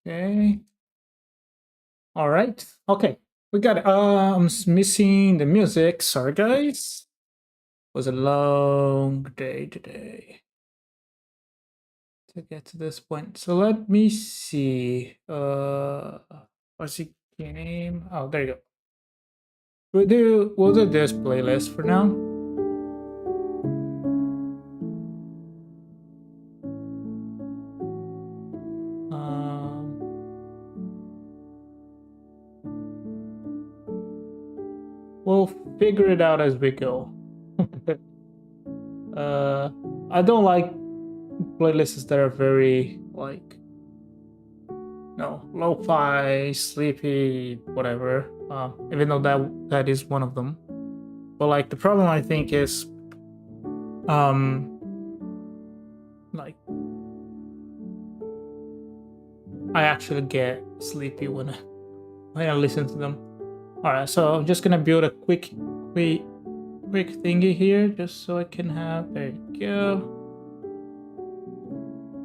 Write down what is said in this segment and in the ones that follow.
Okay. All right. Okay. We got it. I'm missing the music. Sorry, guys. It was a long day today to get to this point. So let me see. What's the name? Oh, there you go. We'll do this playlist for now. We'll figure it out as we go. I don't like playlists that are very like lo-fi, sleepy, whatever. Even though that is one of them. But like the problem I think is like I actually get sleepy when I listen to them. Alright, so I'm just gonna build a quick thingy here just so I can have, there you go.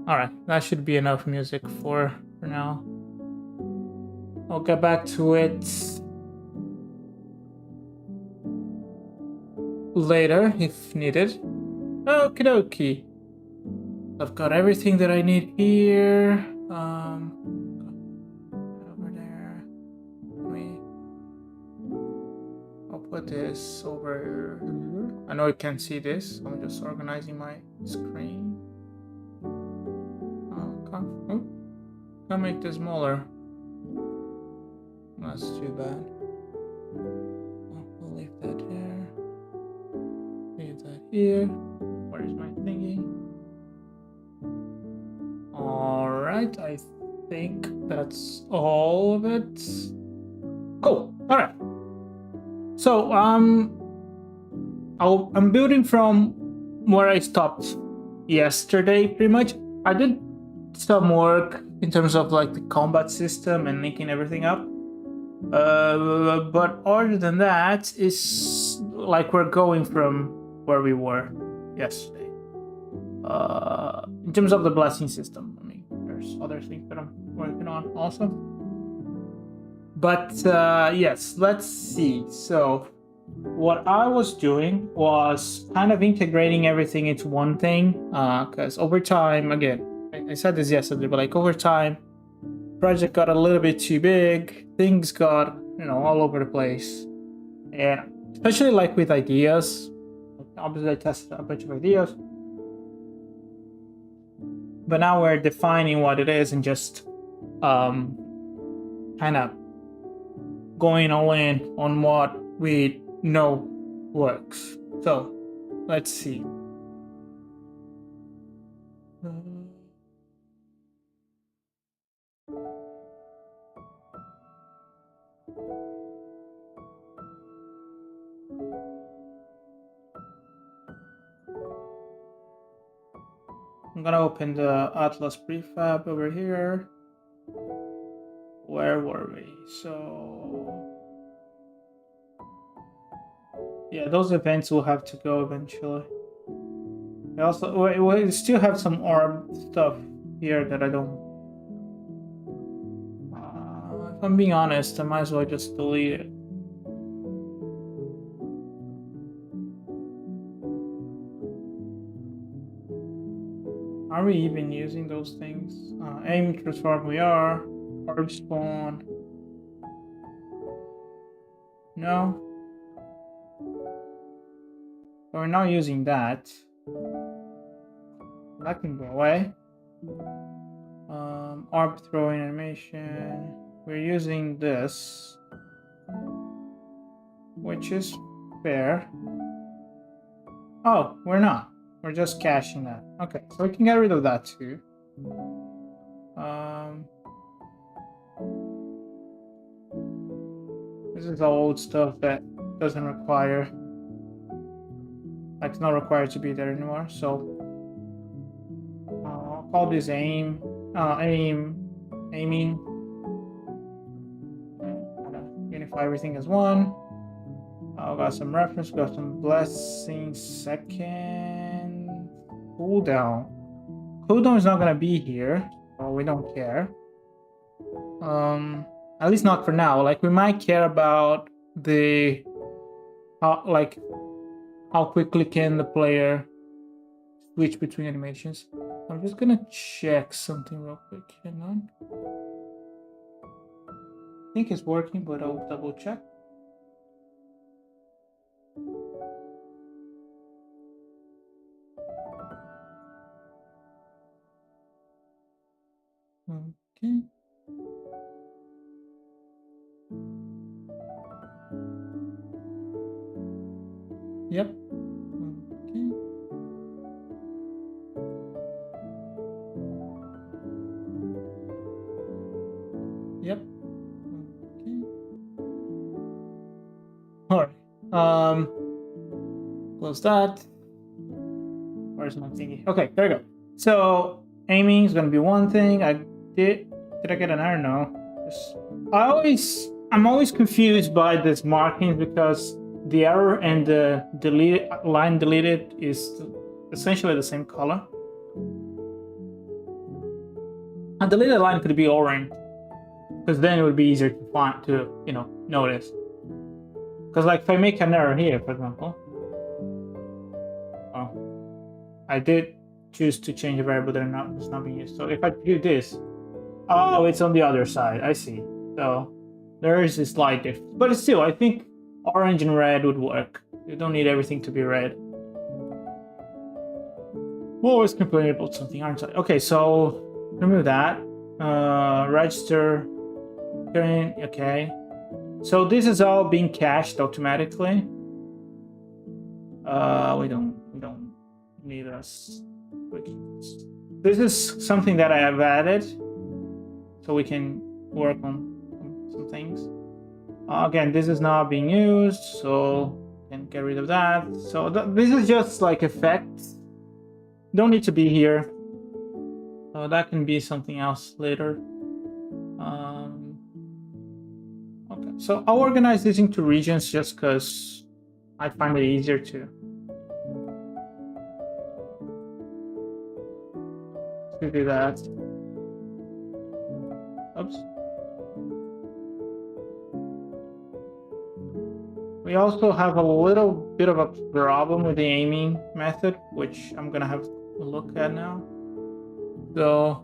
Alright, that should be enough music for now. I'll get back to it later if needed. Okie dokie. I've got everything that I need here. Over there. I'll put this over here. I know you can't see this, so I'm just organizing my screen. Can't make this smaller. That's too bad. I'll leave that here. Leave that here. Where is my thingy? Alright, I think that's all of it. Cool. Alright. So I'm building from where I stopped yesterday pretty much. I did some work in terms of like the combat system and linking everything up. But other than that, it's like we're going from where we were yesterday. In terms of the blessing system, I mean, there's other things that I'm working on also. But yes, let's see. So what I was doing was kind of integrating everything into one thing, because over time, again, I said this yesterday, but like over time, project got a little bit too big, things got, all over the place. And especially like with ideas, obviously I tested a bunch of ideas, but now we're defining what it is and just kind of going all in on what we know works. So let's see. I'm gonna open the Atlas prefab over here. Where were we? So yeah, those events will have to go eventually. I also we still have some orb stuff here that I don't. If I'm being honest, I might as well just delete it. Are we even using those things? Aim transform, we are. Orb spawn. No. But we're not using that. That can go away. Orb throwing animation. We're using this, which is fair. Oh, we're not. We're just caching that. Okay, so we can get rid of that too. This is old stuff that doesn't require, like it's not required to be there anymore. So I'll call this aiming. Unify everything as one. I've got some reference, got some blessings. Second cooldown. Cooldown is not gonna be here, so we don't care. At least not for now. Like we might care about the how quickly can the player switch between animations. I'm just gonna check something real quick. Hang on. I think it's working, but I'll double check. Okay. Yep. Okay. Yep. Okay. All right. Close that. Where's my thingy? Okay, there we go. So aiming is gonna be one thing. Did I get an error? No. I'm always confused by this markings because the error and the line deleted is essentially the same color. A deleted line could be orange, because then it would be easier to find notice. Because like if I make an error here, for example, I did choose to change a variable that is not being used. So if I do this, oh, it's on the other side. I see. So there is a slight difference, but still, I think orange and red would work. You don't need everything to be red. We'll always complain about something, aren't I? Okay, so remove that. Register. Okay. So this is all being cached automatically. We don't need us. This is something that I have added, so we can work on some things. Again, this is not being used, so can get rid of that. So this is just like effects. Don't need to be here. So that can be something else later. Okay, so I'll organize this into regions just because I find it easier to do that. Oops. We also have a little bit of a problem with the aiming method, which I'm gonna have a look at now. So,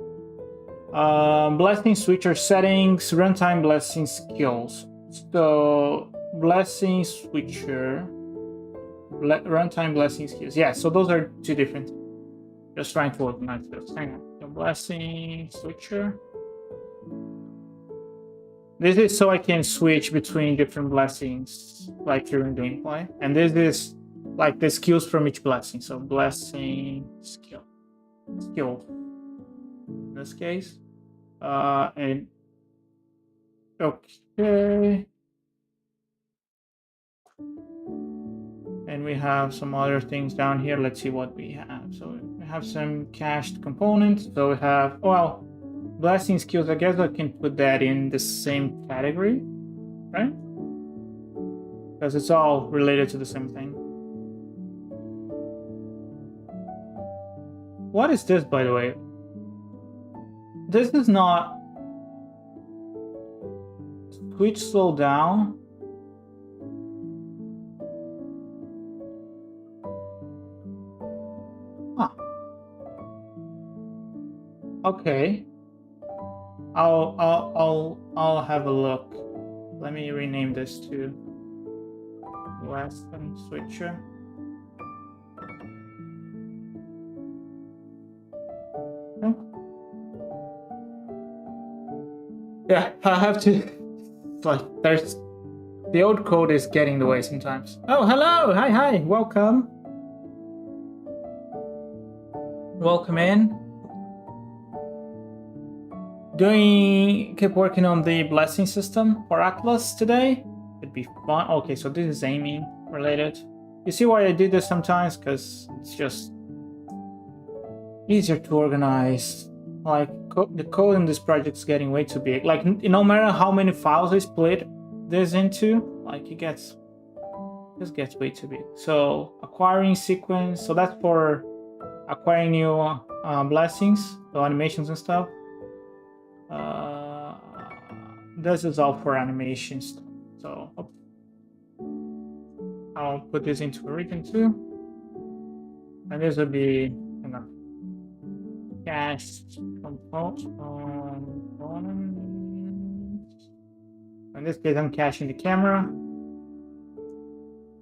blessing switcher settings, runtime blessing skills. So, blessing switcher, runtime blessing skills. Yeah, so those are two different things. Just trying to organize those. Hang on. The blessing switcher. This is so I can switch between different blessings, like during gameplay. And this is like the skills from each blessing. So blessing skill in this case. And okay. And we have some other things down here. Let's see what we have. So we have some cached components. So we have, well, blessing skills. I guess I can put that in the same category, right? Because it's all related to the same thing. What is this, by the way? This is not switch slow down. Huh. Okay. I'll have a look. Let me rename this to Western Switcher. Oh. Yeah, I have to. Like, there's the old code is getting in the way sometimes. Oh, hello! Hi! Welcome. Welcome in. Keep working on the blessing system for Atlas today. It'd be fun. Okay, so this is aiming related. You see why I do this sometimes? Because it's just easier to organize. Like the code in this project is getting way too big. Like no matter how many files I split this into, like it gets way too big. So acquiring sequence. So that's for acquiring new blessings, so animations and stuff. this is all for animation stuff. So I'll put this into a region too. And this will be, you know, cast components. In this case, I'm caching the camera,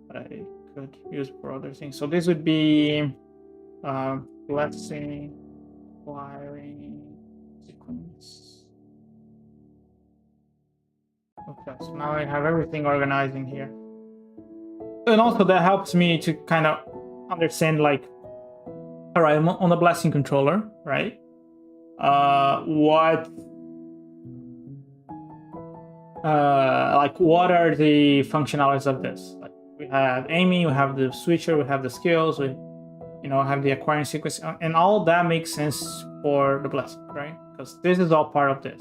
but I could use for other things. So this would be blessing, wiring, sequence. Okay, so now I have everything organized in here. And also that helps me to kind of understand, like, all right, I'm on the blessing controller, right? What are the functionalities of this? Like, we have aiming, we have the switcher, we have the skills, we, you know, have the acquiring sequence, and all that makes sense for the blessing, right? Because this is all part of this.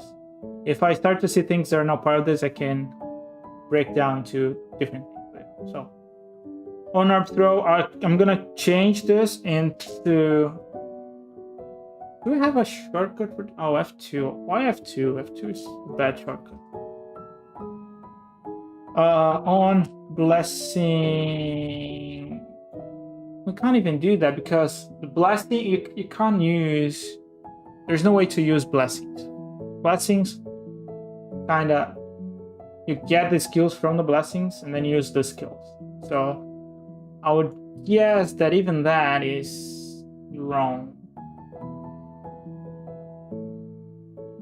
If I start to see things that are not part of this, I can break down to different things. So on arm throw, I'm gonna change this into. Do we have a shortcut for? Oh, F2. Why F2? F2 is a bad shortcut. On blessing, we can't even do that because the blessing you can't use. There's no way to use blessings. Blessings, kinda, you get the skills from the blessings and then use the skills. So I would guess that even that is wrong.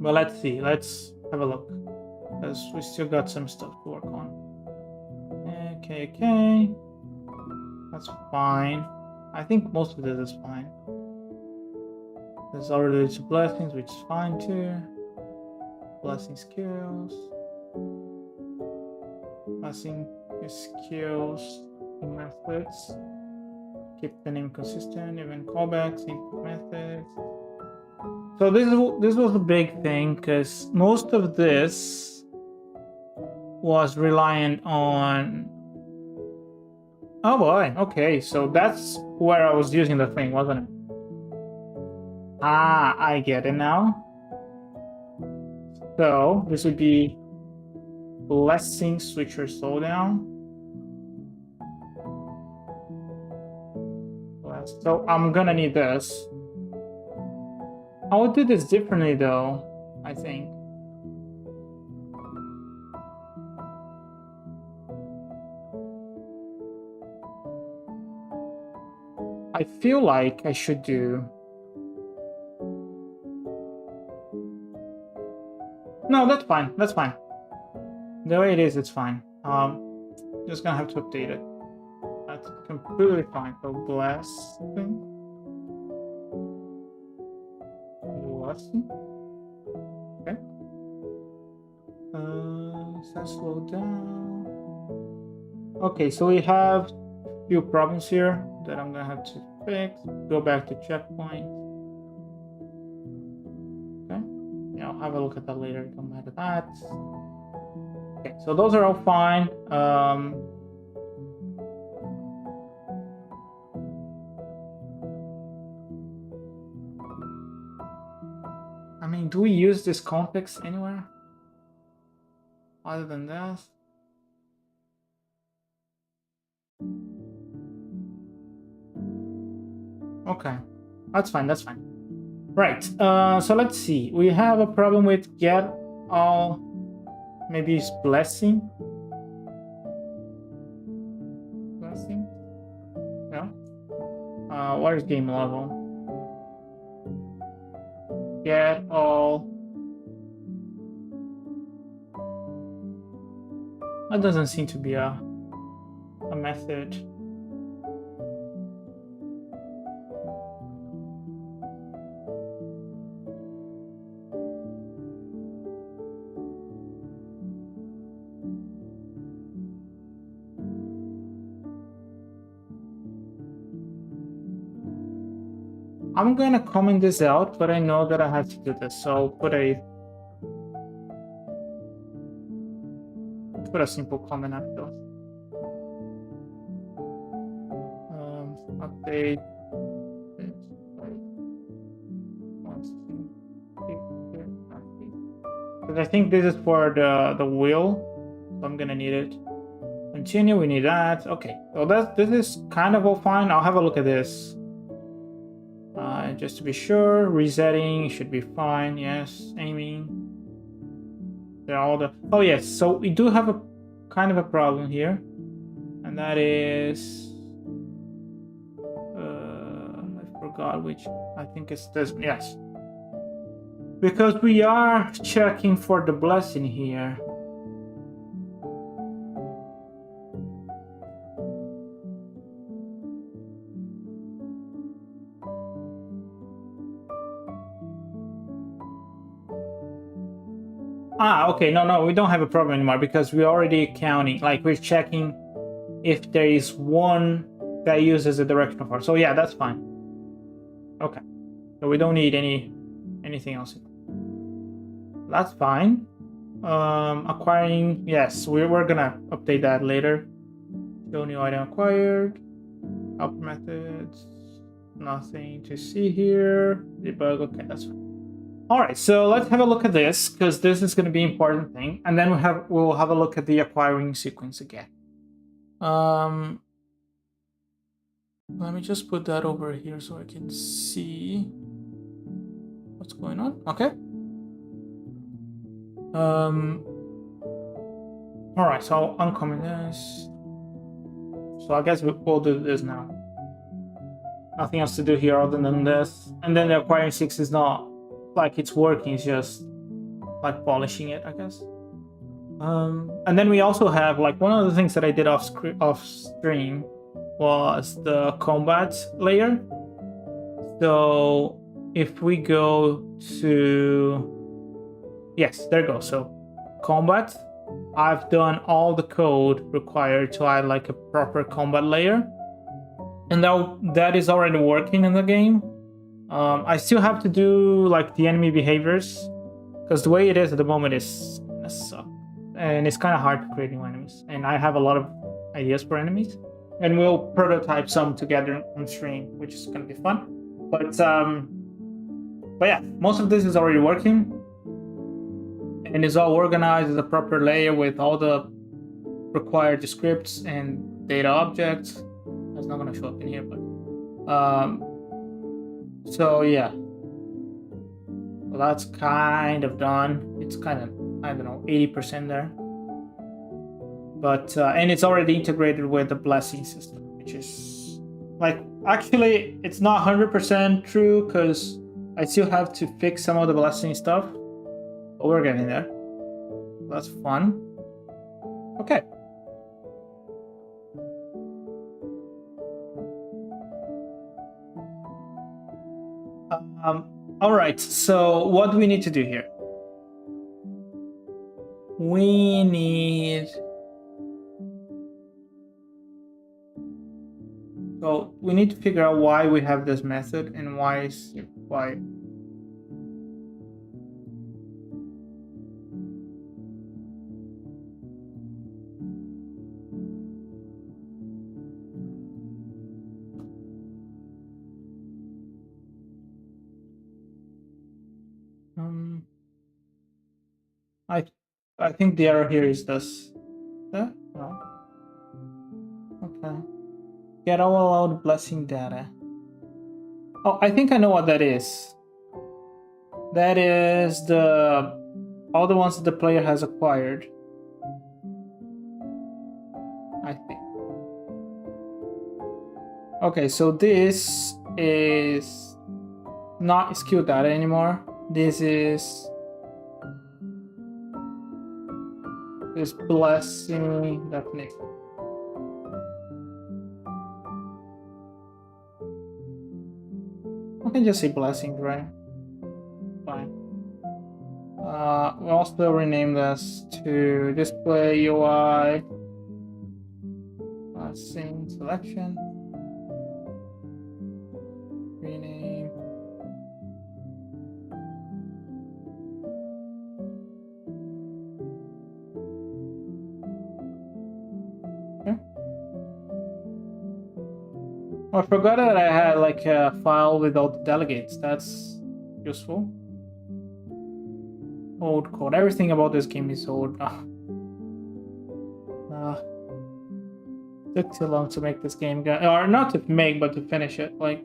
But let's see. Let's have a look, because we still got some stuff to work on. Okay. That's fine. I think most of this is fine. There's already two blessings, which is fine too. Blessing skills. Blessing skills methods. Keep the name consistent, even callbacks, input methods. So this was a big thing because most of this was reliant on. Oh boy, okay, so that's where I was using the thing, wasn't it? Ah, I get it now. So this would be blessing switcher slowdown. So I'm gonna need this. I would do this differently though, I think. I feel like I should do. No, that's fine. That's fine. The way it is, it's fine. Just gonna have to update it. That's completely fine. So blessing. Okay. Let's slow down. Okay, so we have a few problems here that I'm gonna have to fix. Go back to checkpoint. Okay. Yeah, I'll have a look at that later. Don't matter that. Okay, so those are all fine. I mean, do we use this context anywhere other than this? Okay, that's fine. That's fine. Right. So let's see. We have a problem with get all. Maybe it's blessing. Blessing. No. What is game level? Get all. That doesn't seem to be a method. I'm gonna comment this out, but I know that I have to do this, so I'll put a simple comment after. Update. Because I think this is for the wheel. So I'm gonna need it. Continue, we need that. Okay, so this is kind of all fine. I'll have a look at this. Just to be sure, resetting should be fine. Yes, aiming. They're all the. Oh yes, so we do have a kind of a problem here, and that is I forgot which. I think it's this. Yes, because we are checking for the blessing here. Okay, no, we don't have a problem anymore because we're already counting, like we're checking if there is one that uses a directional force. So yeah, that's fine. Okay, so we don't need anything else. That's fine. Acquiring, yes, we're gonna update that later. Show new item acquired. Help methods, nothing to see here. Debug, okay, that's fine. All right, so let's have a look at this because this is going to be an important thing, and then we'll have a look at the acquiring sequence again. Let me just put that over here so I can see what's going on. Okay. All right, so I'll uncomment this. So I guess we'll do this now. Nothing else to do here other than this, and then the acquiring 6 is not like it's working, it's just like polishing it, I guess. And then we also have like one of the things that I did off stream was the combat layer. So if we go to, yes, there you go. So combat, I've done all the code required to add like a proper combat layer, and that is already working in the game. I still have to do like the enemy behaviors because the way it is at the moment is gonna suck, and it's kind of hard to create new enemies. And I have a lot of ideas for enemies, and we'll prototype some together on stream, which is gonna be fun. But yeah, most of this is already working, and it's all organized as a proper layer with all the required scripts and data objects. That's not gonna show up in here, but so yeah, well, that's kind of done. It's kind of, I don't know, 80% there. But and it's already integrated with the blessing system, which is like, actually it's not 100% true because I still have to fix some of the blessing stuff, but we're getting there. That's fun. Okay. All right, so what do we need to do here? We need... So we need to figure out why we have this method and why it's required. I think the error here is this. No? Okay. Get all allowed blessing data. Oh, I think I know what that is. That is all the ones that the player has acquired, I think. Okay, so this is not skill data anymore. This is blessing definition. I can just say blessings, right? Fine. We'll also rename this to display UI blessing selection. Rename. I forgot that I had like a file with all the delegates. That's useful. Old code. Everything about this game is old now. Took too long to make this game, or not to make, but to finish it. Like,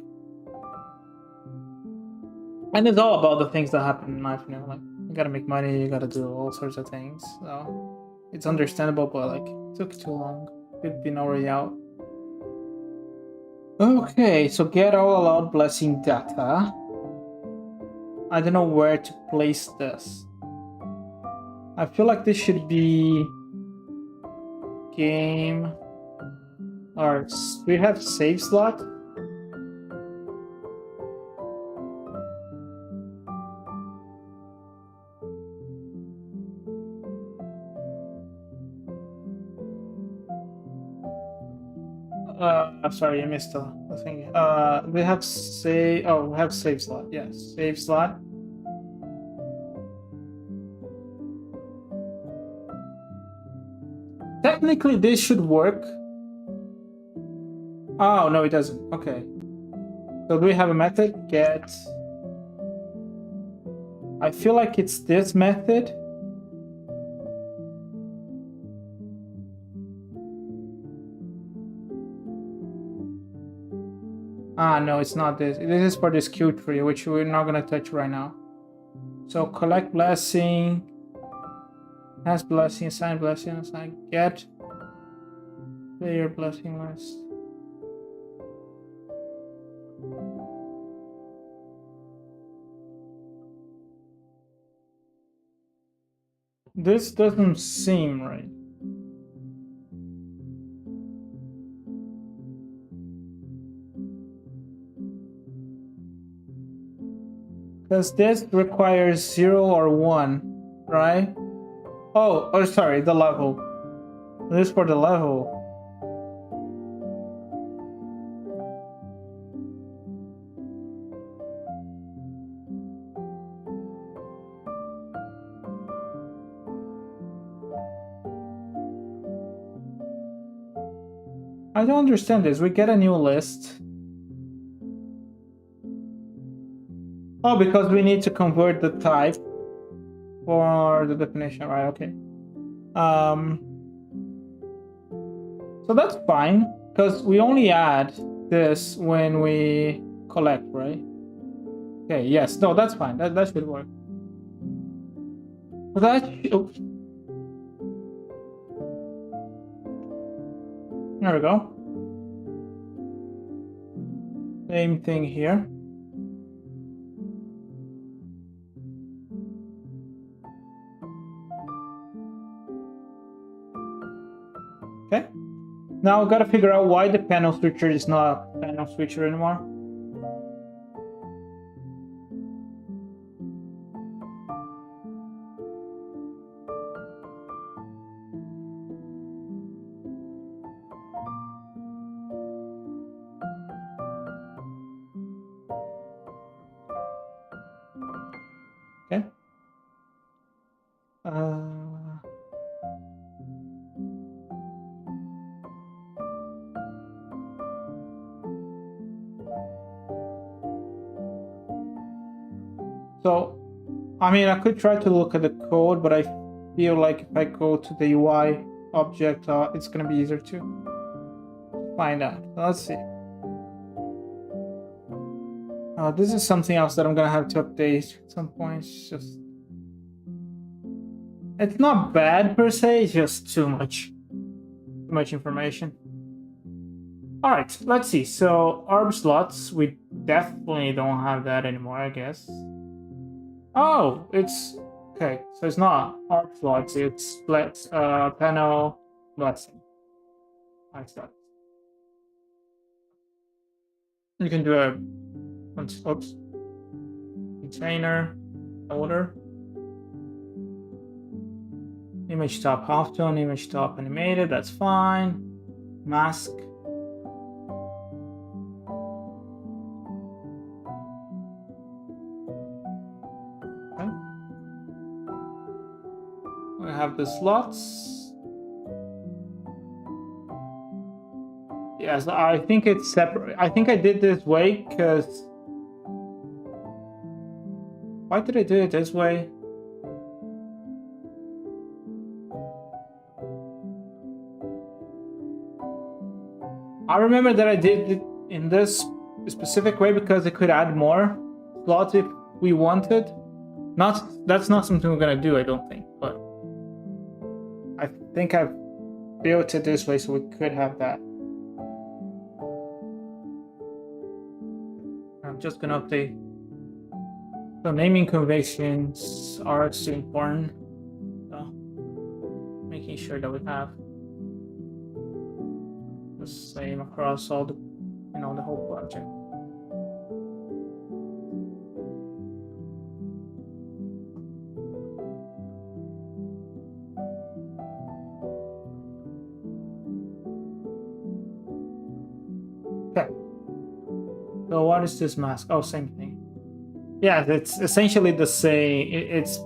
and it's all about the things that happen in life. You know, like you gotta make money, you gotta do all sorts of things. So it's understandable, but like it took too long. It'd been already out. Okay, so get all allowed blessing data. I don't know where to place this. I feel like this should be game. Or do we have save slot? Sorry, I missed the thing. We have save. Oh, we have save slot. Yes, save slot. Technically, this should work. Oh no, it doesn't. Okay. So do we have a method? Get. I feel like it's this method. Ah, no, it's not this. This is for this Q tree, which we're not gonna touch right now. So collect blessing, has blessing, assign blessing, assign get player blessing list. This doesn't seem right. Because this requires 0 or 1, right? Oh, sorry, the level. This is for the level. I don't understand this. We get a new list. Oh, because we need to convert the type for the definition, right? Okay. So that's fine, because we only add this when we collect, right? Okay, yes. No, that's fine. That should work. But that... Oops. There we go. Same thing here. Okay. Now I've got to figure out why the panel switcher is not a panel switcher anymore. Okay. So, I mean, I could try to look at the code, but I feel like if I go to the UI object, it's going to be easier to find out. Let's see. This is something else that I'm going to have to update at some point. It's not bad per se, it's just too much information. All right, let's see. So, ARB slots, we definitely don't have that anymore, I guess. Oh, it's okay. So it's not ARB slots, it's panel blessing. Like that. You can do a oops, container order. Image top halftone, image top animated, that's fine. Mask. Okay. We have the slots. Yes, I think it's separate. I think I did this way because... Why did I do it this way? I remember that I did it in this specific way because it could add more slots if we wanted. That's not something we're gonna do, I don't think, but I think I've built it this way so we could have that. I'm just gonna update. So naming conventions are still important. So making sure that we have the same across all the, the whole project. Okay. So what is this mask? Oh, same thing. Yeah, it's essentially the same. It's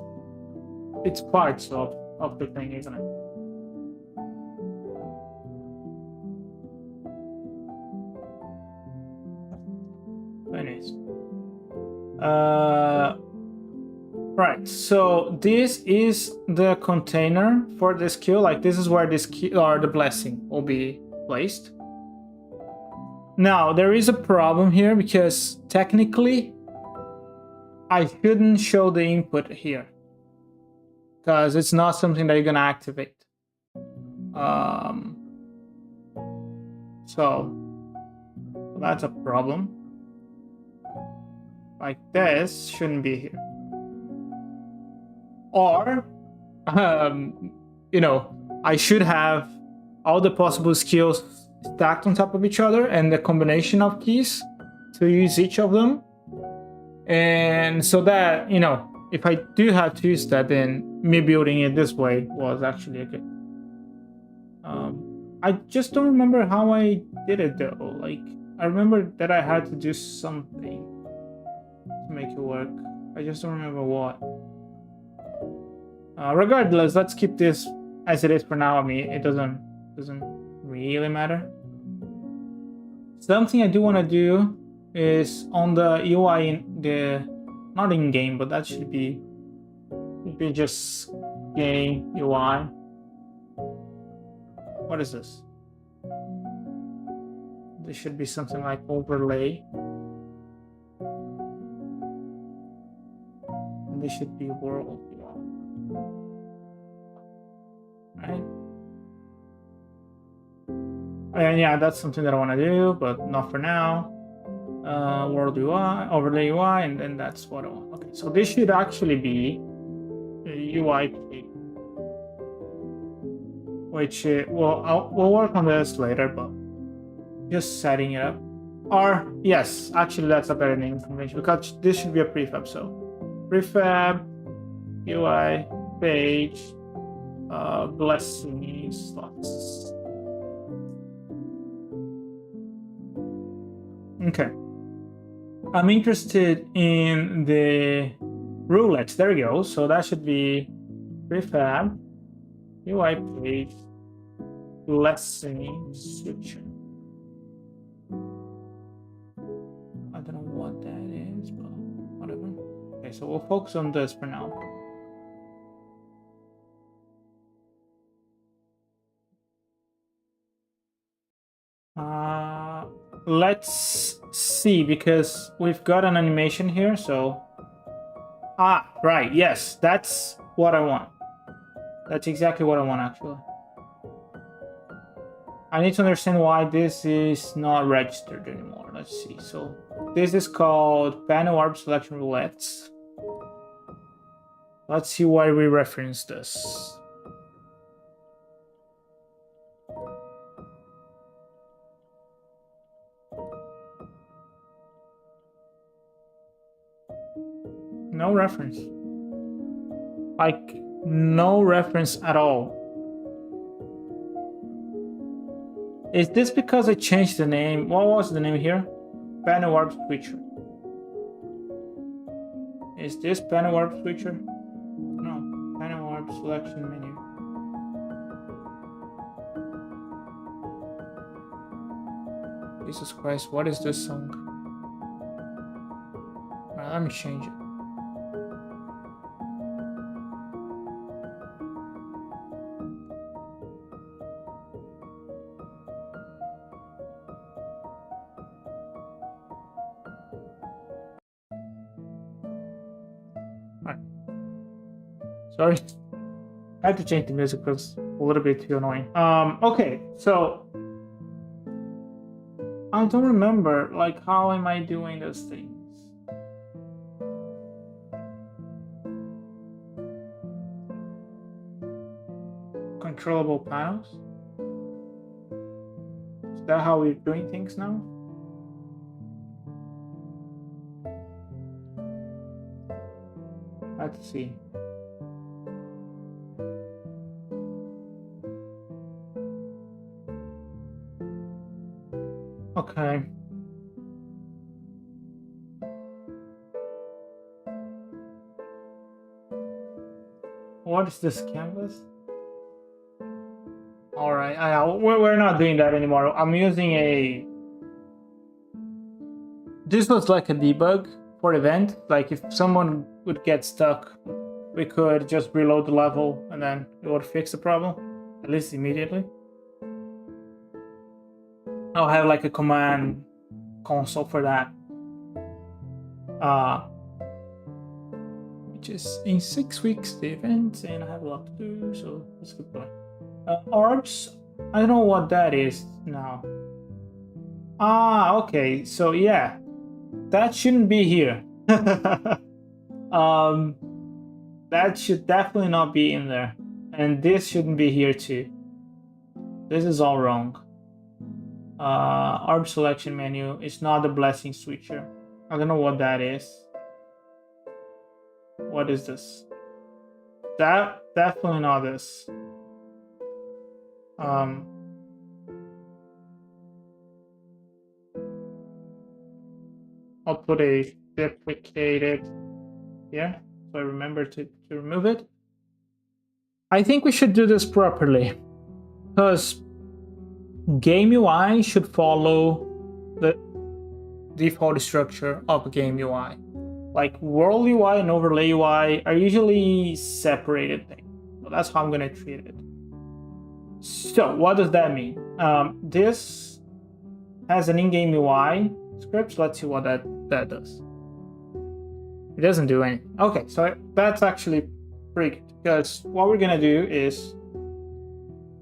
parts of the thing, isn't it? Anyways. Right. So this is the container for the skill. Like this is where this skill or the blessing will be placed. Now there is a problem here because technically I shouldn't show the input here because it's not something that you're gonna activate. So that's a problem. Like this shouldn't be here. Or, I should have all the possible skills stacked on top of each other and the combination of keys to use each of them. And so that, if I do have to use that, then me building it this way was actually a good. I just don't remember how I did it though. Like, I remember that I had to do something to make it work. I just don't remember what. Regardless, let's keep this as it is for now. I mean, it doesn't really matter. Something I do want to do is on the UI in the not in game, but that should be just game UI. What is this? This should be something like overlay. And this should be world UI. Right? And yeah, that's something that I want to do, but not for now. World UI, overlay UI, and then that's what I want. Okay, so this should actually be a UI page, which we'll work on this later, but just setting it up. Or yes, actually that's a better name convention because this should be a prefab. So prefab UI page blessing slots. Okay. I'm interested in the roulettes. There we go. So that should be prefab UI page blessing switcher. I don't know what that is, but whatever. Okay, so we'll focus on this for now. Let's see, because we've got an animation here, so... right, yes, that's what I want. That's exactly what I want, actually. I need to understand why this is not registered anymore. Let's see. So this is called panel warp selection roulettes. Let's see why we reference this. No reference. Like, no reference at all. Is this because I changed the name? What was the name here? Panel warp switcher. Is this panel warp switcher? No, panel warp selection menu. Jesus Christ, what is this song? Right, let me change it. Sorry. I had to change the music because it's a little bit too annoying. Okay, so I don't remember, like, how am I doing those things? Controllable panels? Is that how we're doing things now? Let's see. Okay. What is this canvas? All right, we're not doing that anymore. I'm using a. This was like a debug for event. Like if someone would get stuck, we could just reload the level and then it would fix the problem, at least immediately. I'll have like a command console for that. Which is in 6 weeks the event, and I have a lot to do, so let's keep going. Orbs, I don't know what that is now. Okay, so yeah, that shouldn't be here. That should definitely not be in there, and this shouldn't be here too. This is all wrong. Orb selection menu is not the blessing switcher. I don't know what that is. What is this? That definitely not this. I'll put a deprecated here, so I remember to remove it. I think we should do this properly, because game UI should follow the default structure of game UI. Like world UI and overlay UI are usually separated things. So that's how I'm gonna treat it. So what does that mean? This has an in-game UI script. Let's see what that does. It doesn't do anything. Okay, so that's actually pretty good, because what we're gonna do is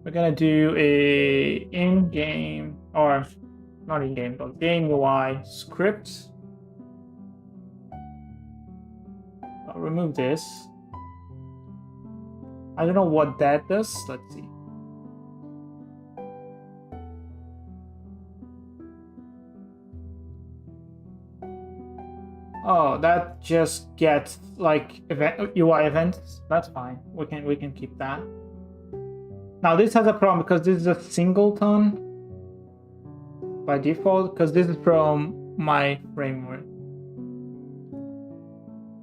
we're gonna do a in-game, or not in-game, but game UI script. I'll remove this. I don't know what that does. Let's see. Oh, that just gets like UI events. That's fine. We can keep that. Now this has a problem because this is a singleton by default, because this is from my framework.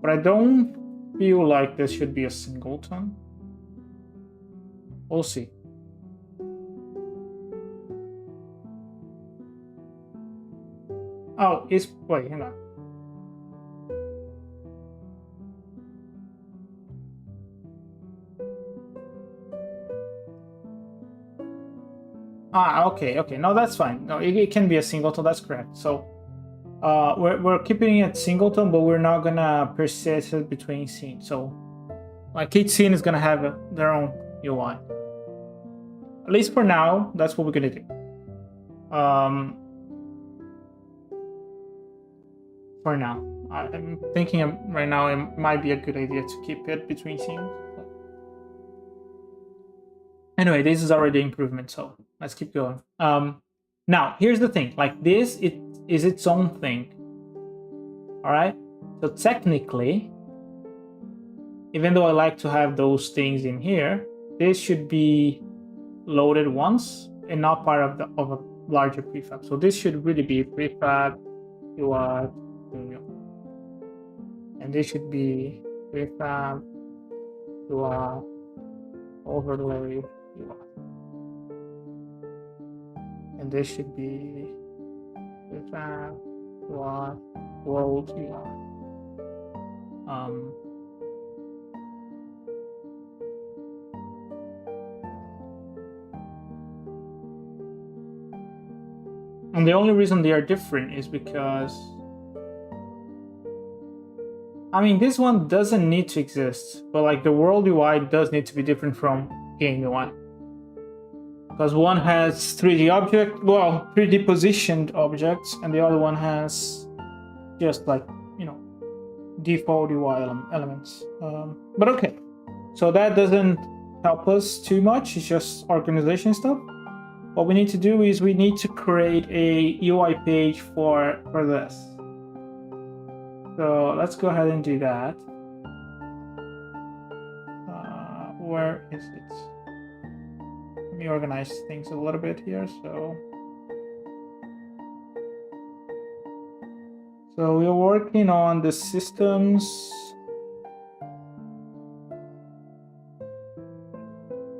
But I don't feel like this should be a singleton. We'll see. Oh, wait, hang on. Okay. No, that's fine. No, it can be a singleton. That's correct. So, we're keeping it singleton, but we're not gonna persist it between scenes. So, like each scene is gonna have their own UI. At least for now, that's what we're gonna do. For now, I'm thinking right now it might be a good idea to keep it between scenes. Anyway, this is already improvement, so let's keep going. Now, here's the thing. Like this, it is its own thing. All right. So technically, even though I like to have those things in here, this should be loaded once and not part of a larger prefab. So this should really be prefab UI, and this should be prefab UI overlay UI. And this should be prefab UI world UI. And the only reason they are different is because I mean, this one doesn't need to exist, but like the world UI does need to be different from game UI. Because one has 3D object, well, 3D positioned objects, and the other one has just like, you know, default UI elements. But okay, so that doesn't help us too much. It's just organization stuff. What we need to do is we need to create a UI page for this. So let's go ahead and do that. Where is it? Let me organize things a little bit here. So we're working on the systems.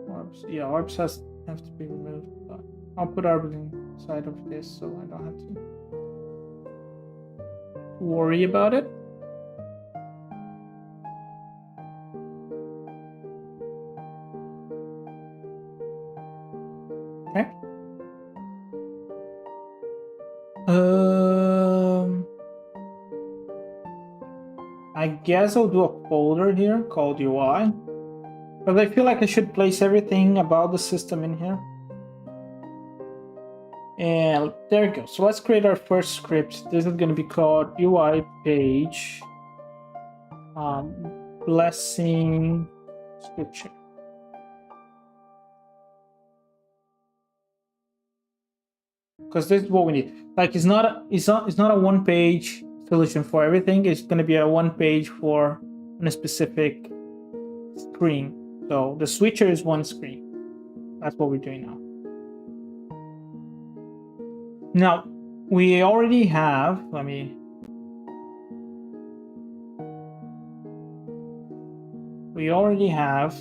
Orbs. Yeah, orbs have to be removed. But I'll put orbs inside of this so I don't have to worry about it. Okay. I guess I'll do a folder here called UI, but I feel like I should place everything about the system in here. And there we go. So let's create our first script. This is going to be called UI page blessing scripture. Because this is what we need. Like it's not a one-page solution for everything. It's going to be a one-page for a specific screen. So the switcher is one screen. That's what we're doing now. Now we already have. We already have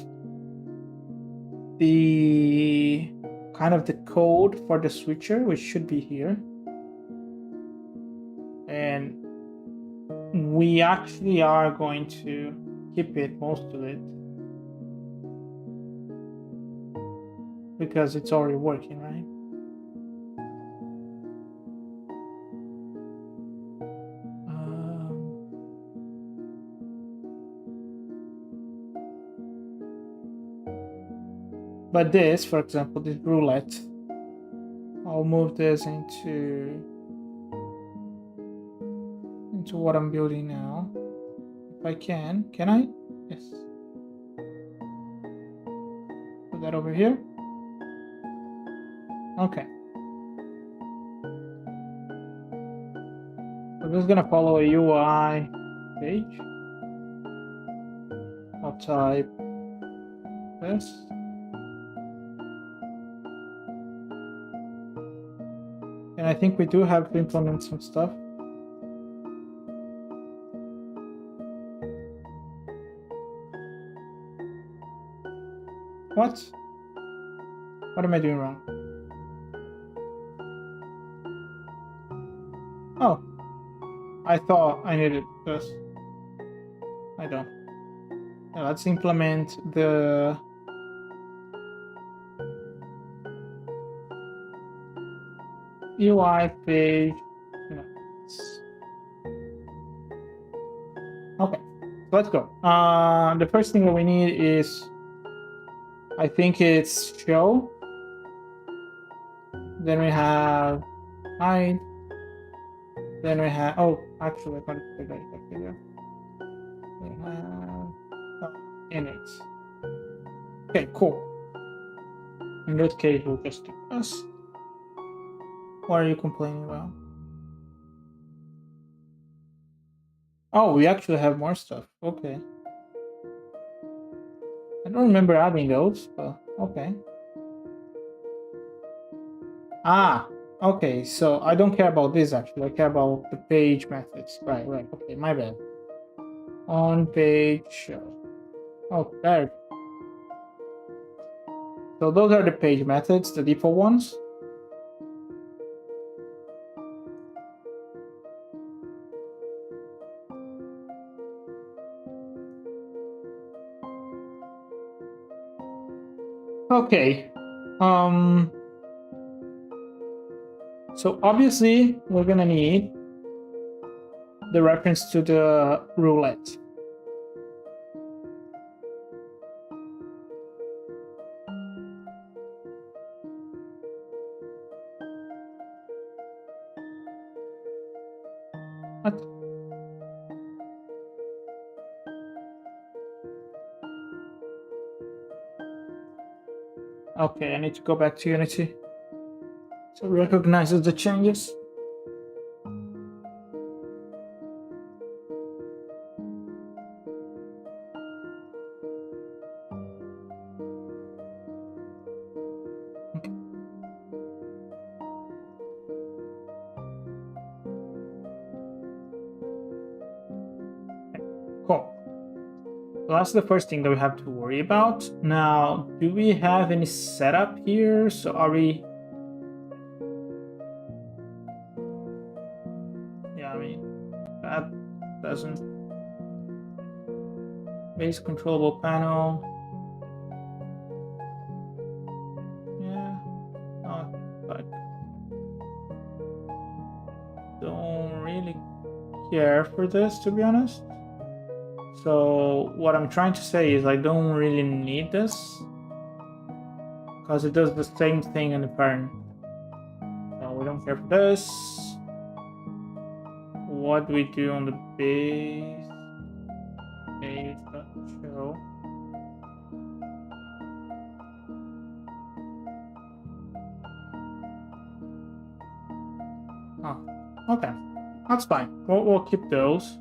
the kind of the code for the switcher, which should be here. And we actually are going to keep it, most of it, because it's already working, right? But this, for example, this roulette, I'll move this into what I'm building now. If I can I? Yes. Put that over here. Okay. So this is gonna follow a UI page. I'll type this. And I think we do have to implement some stuff. What? What am I doing wrong? Oh. I thought I needed this. I don't. Now let's implement the UI page. Okay, so let's go. The first thing that we need is, I think it's show. Then we have hide. Then we have, oh, actually, I gotta put that back here. We have init. Okay, cool. In this case, we'll just do this. What are you complaining about? Oh, we actually have more stuff. Okay. I don't remember adding those, but okay. Ah, okay. So I don't care about this actually. I care about the page methods. Right. Okay, my bad. On page show. Oh, there. So those are the page methods, the default ones. Okay. So obviously we're gonna need the reference to the roulette. What? Okay, I need to go back to Unity. So it recognizes the changes. Cool. So that's the first thing that we have to worry about. Now, do we have any setup here? So are we... Yeah, I mean, that doesn't... Base controllable panel. Yeah, not like... Don't really care for this, to be honest. So what I'm trying to say is I don't really need this because it does the same thing in the parent. So we don't care for this. What do we do on the base? Base.show. Oh, okay. That's fine. We'll keep those.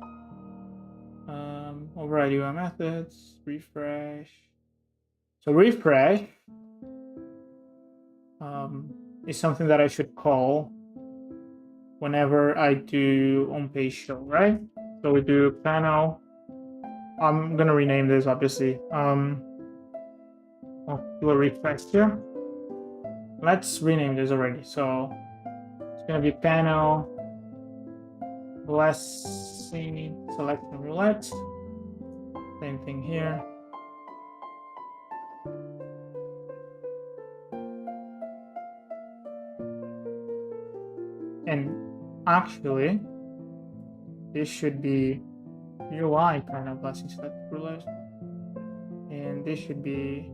Override UI methods, refresh. So refresh is something that I should call whenever I do on-page show, right? So we do panel. I'm gonna rename this obviously. I'll do a refresh here. Let's rename this already. So it's gonna be panel blessing selection roulette. Same thing here. And actually, this should be UI kind of blessing select roulette. And this should be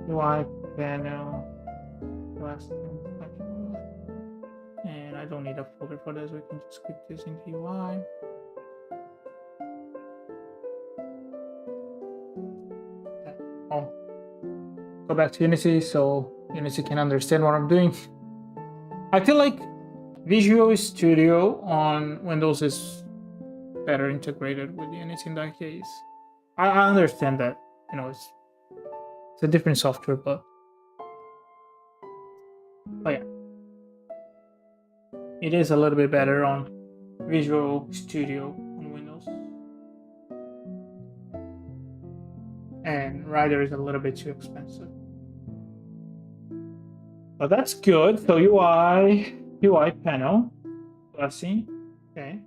UI panel blessing select roulette. And I don't need a folder for this, we can just keep this into UI. I'll go back to Unity so Unity can understand what I'm doing. I feel like Visual Studio on Windows is better integrated with Unity in that case. I understand that, you know, it's a different software, but yeah. It is a little bit better on Visual Studio on Windows. And Rider is a little bit too expensive. But that's good. So UI panel, blessing, okay.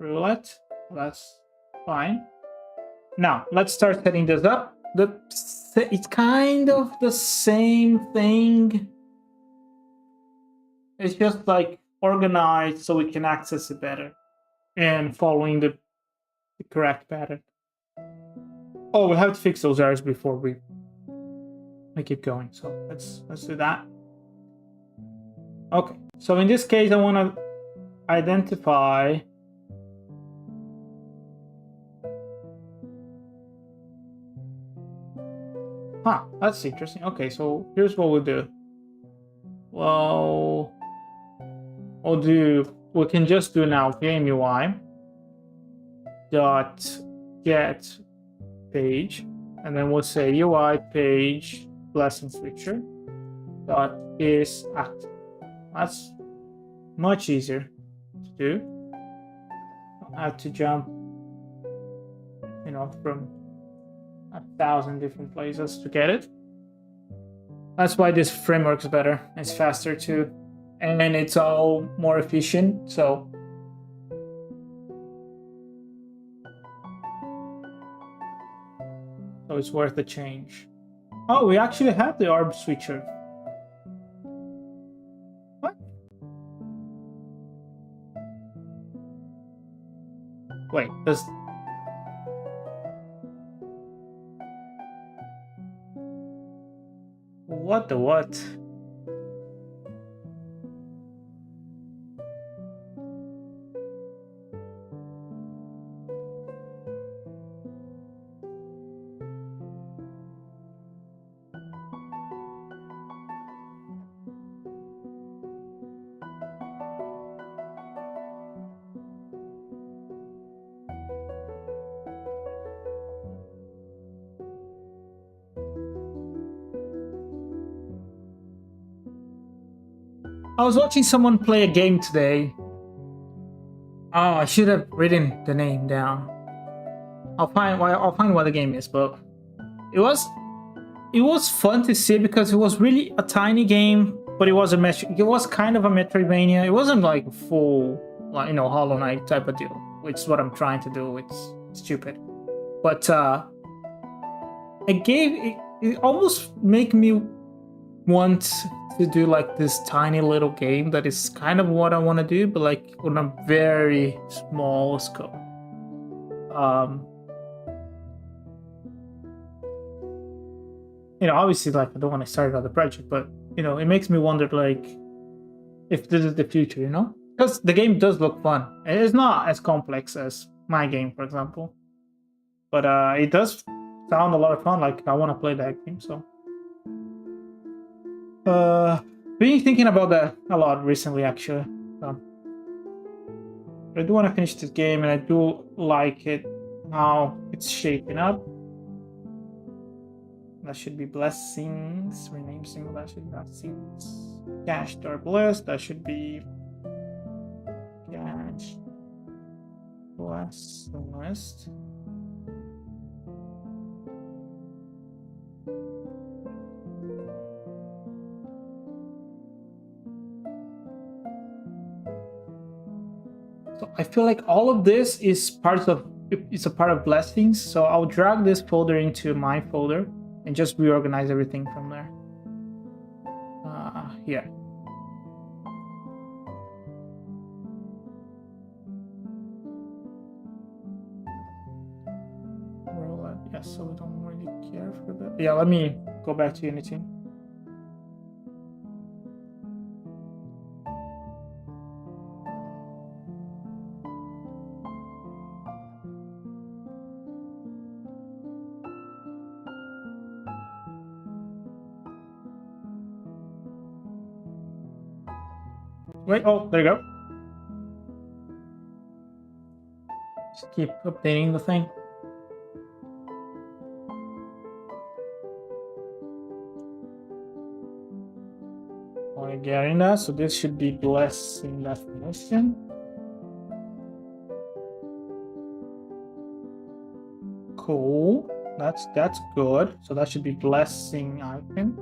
Roulette, that's fine. Now let's start setting this up. It's kind of the same thing. It's just like organized so we can access it better and following the correct pattern. Oh, we have to fix those errors before we keep going. So let's do that. Okay. So in this case, I want to identify that's interesting. Okay, so here's what we'll do. Well, we can just do now game UI dot get page, and then we'll say UI page blessing switcher dot is active. That's much easier to do. I have to jump, you know, from 1,000 different places to get it. That's why this framework's better. It's faster too, and it's all more efficient. So it's worth the change. Oh, we actually have the ARB switcher. What? Wait, does... What the what? I was watching someone play a game today. Oh, I should have written the name down. I'll find what the game is, but it was fun to see because it was really a tiny game, but it was kind of a Metroidvania. It wasn't like full, like, you know, Hollow Knight type of deal, which is what I'm trying to do. It's stupid, but it almost make me want to do like this tiny little game that is kind of what I want to do, but like on a very small scope. You know, obviously, like, I don't want to start another project, but, you know, it makes me wonder, like, if this is the future, you know? Because the game does look fun. It's not as complex as my game, for example. But it does sound a lot of fun. Like, I want to play that game, so. Been thinking about that a lot recently, actually. I do want to finish this game, and I do like it, how it's shaping up. That should be blessings. Rename single. That should be blessings. Cash or blessed. That should be cash. Bless the list. So I feel like all of this is it's a part of blessings. So I'll drag this folder into my folder and just reorganize everything from there. Here. Yeah, so we don't really care for that. Yeah, let me go back to Unity. Wait, oh, there you go. Just keep updating the thing. We're getting that, so this should be blessing definition. Cool. That's good. So that should be blessing icon.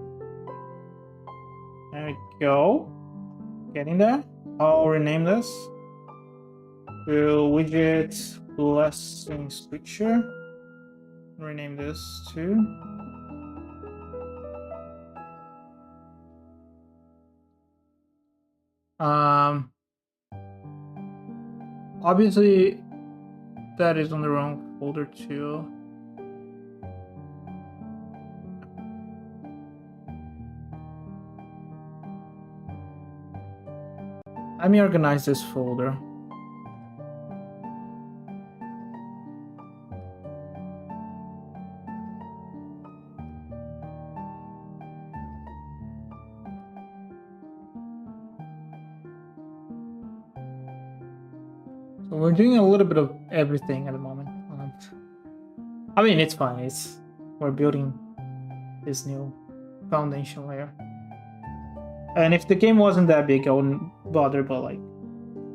There we go. Getting there. I'll rename this to widget blessing switcher. Rename this to obviously that is on the wrong folder too. Let me organize this folder. So we're doing a little bit of everything at the moment. I mean, it's fine. We're building this new foundation layer. And if the game wasn't that big, I wouldn't bother, but like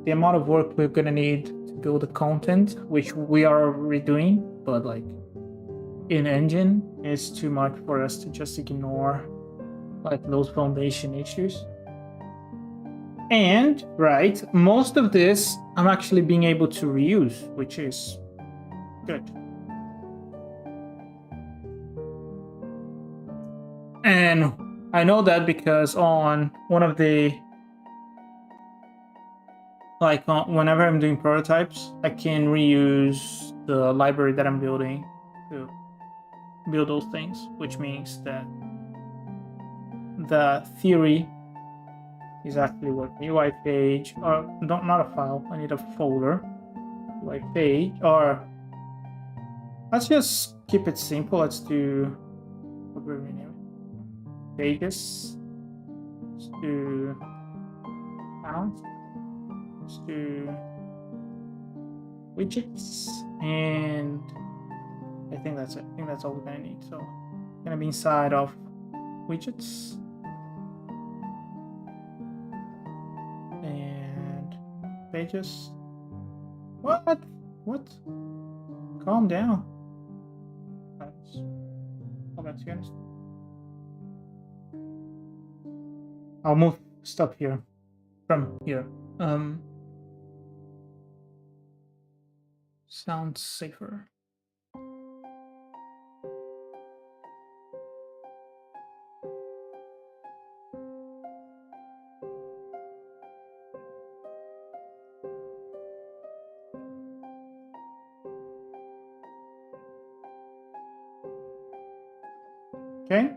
the amount of work we're gonna need to build the content, which we are already doing, but like in engine, is too much for us to just ignore like those foundation issues. And right, most of this I'm actually being able to reuse, which is good. And I know that because on one of the, like whenever I'm doing prototypes, I can reuse the library that I'm building to build those things, which means that the theory is actually working. UI page, or not a file, I need a folder. UI page, or let's just keep it simple. Let's do, what will we rename it? Pages. Let's do pounds. Let's do widgets, and I think that's it. I think that's all we're gonna need. So it's gonna be inside of widgets. And pages. What? What? Calm down. Let's go back to you. I'll move stuff here. From here. Sounds safer. Okay.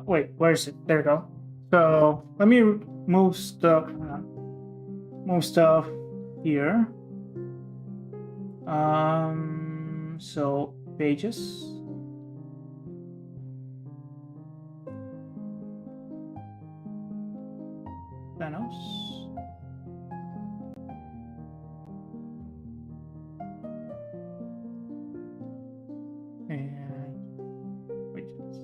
Wait, where is it? There we go. So let me move stuff here. So pages. Thanos. And pages.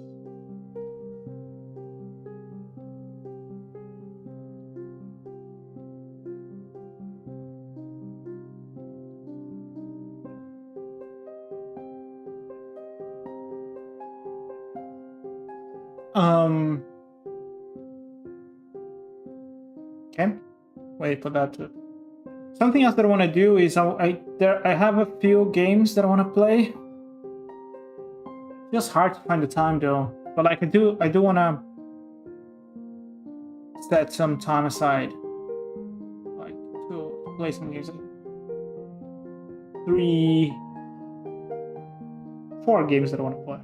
Okay. Wait for that to... Something else that I want to do is I have a few games that I want to play. Just hard to find the time though. But like I do want to set some time aside, like to play some music. 4 games that I want to play.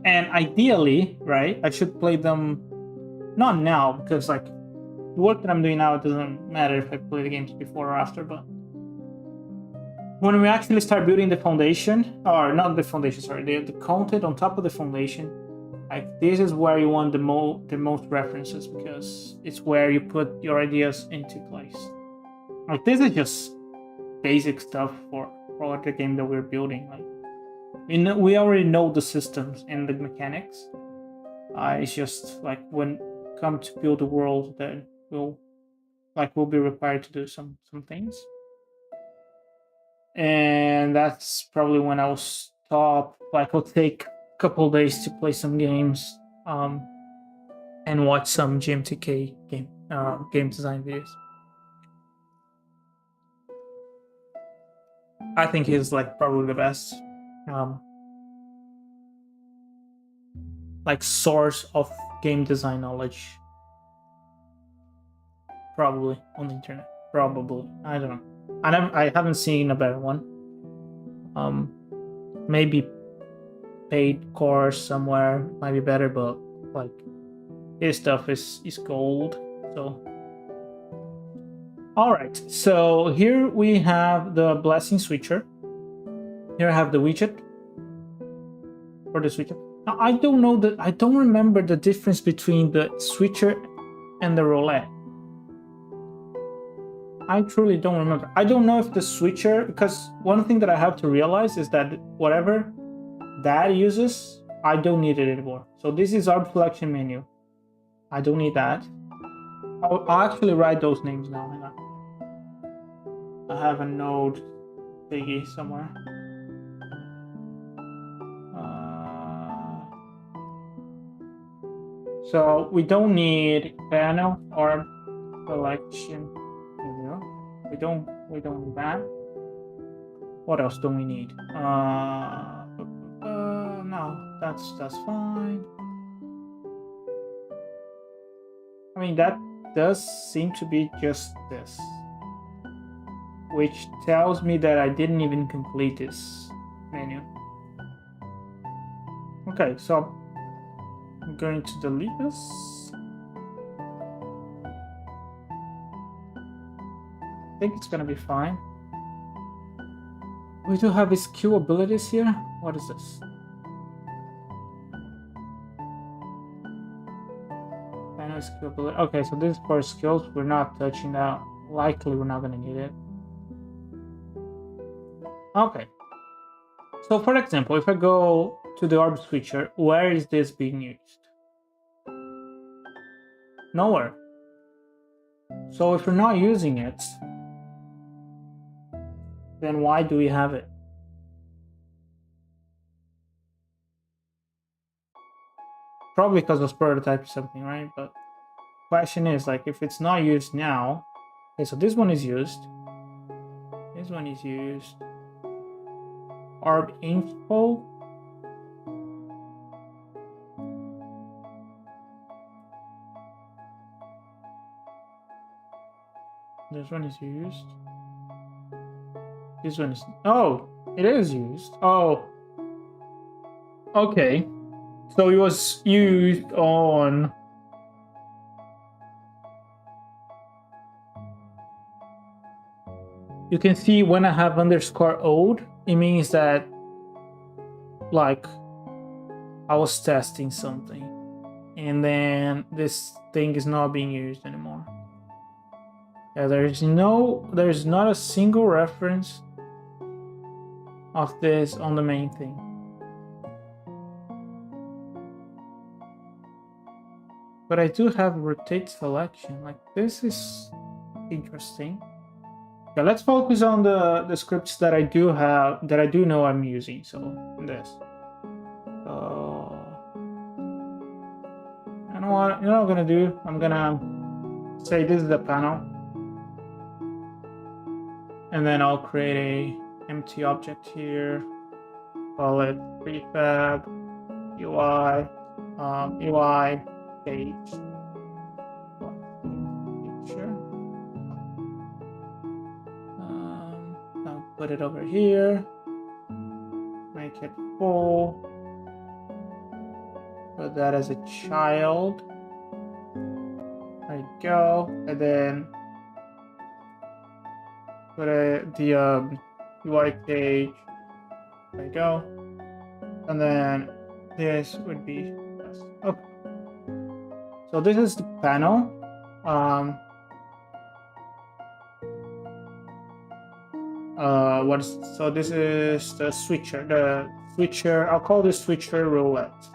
And ideally, right, I should play them not now, because like the work that I'm doing now, it doesn't matter if I play the games before or after, but when we actually start building the foundation, or not the foundation, sorry, the content on top of the foundation, like this is where you want the most references, because it's where you put your ideas into place. Like this is just basic stuff for the game that we're building. Like we already know the systems and the mechanics. It's just like when come to build a world that we'll be required to do some things. And that's probably when I'll stop. Like I'll take a couple days to play some games, and watch some GMTK game design videos. I think he's like probably the best like source of game design knowledge probably on the internet. Probably, I don't know. I haven't seen a better one. Maybe paid course somewhere might be better, but like his stuff is gold. So all right, so here we have the blessing switcher. Here I have the widget for the switcher. Now I don't remember the difference between the switcher and the roulette. I truly don't remember. I don't know if the switcher, because one thing that I have to realize is that whatever that uses, I don't need it anymore. So this is our selection menu. I don't need that. I'll actually write those names now. Hang on. I have a node thingy somewhere. So we don't need panel or selection. We don't need that. What else do we need? No, that's fine. I mean, that does seem to be just this, which tells me that I didn't even complete this menu. Okay, so I'm going to delete this. I think it's gonna be fine. We do have his Q abilities here. What is this? Final skill ability. Okay, so this is for skills. We're not touching that. Likely, we're not gonna need it. Okay. So, for example, if I go to the orb switcher, where is this being used? Nowhere. So, if we're not using it, then why do we have it? Probably because of prototype or something, right? But question is, like, if it's not used now, okay, so this one is used. This one is used. Orb info. This one is used. This one is... Oh, it is used. Oh. Okay. So it was used on... You can see when I have underscore old, it means that, like, I was testing something. And then this thing is not being used anymore. Yeah, there's not a single reference of this on the main thing. But I do have rotate selection. Like, this is interesting. Yeah, let's focus on the scripts that I do have, that I do know I'm using. So this. You know what? You know what I'm gonna do? I'm gonna say this is the panel, and then I'll create a empty object here. Call it prefab UI UI page. Picture. I'll put it over here. Make it full. Put that as a child. There you go. And then put the UI page. There you go. And then this would be this. Okay. So this is the panel. So this is the switcher. The switcher. I'll call this switcher roulette.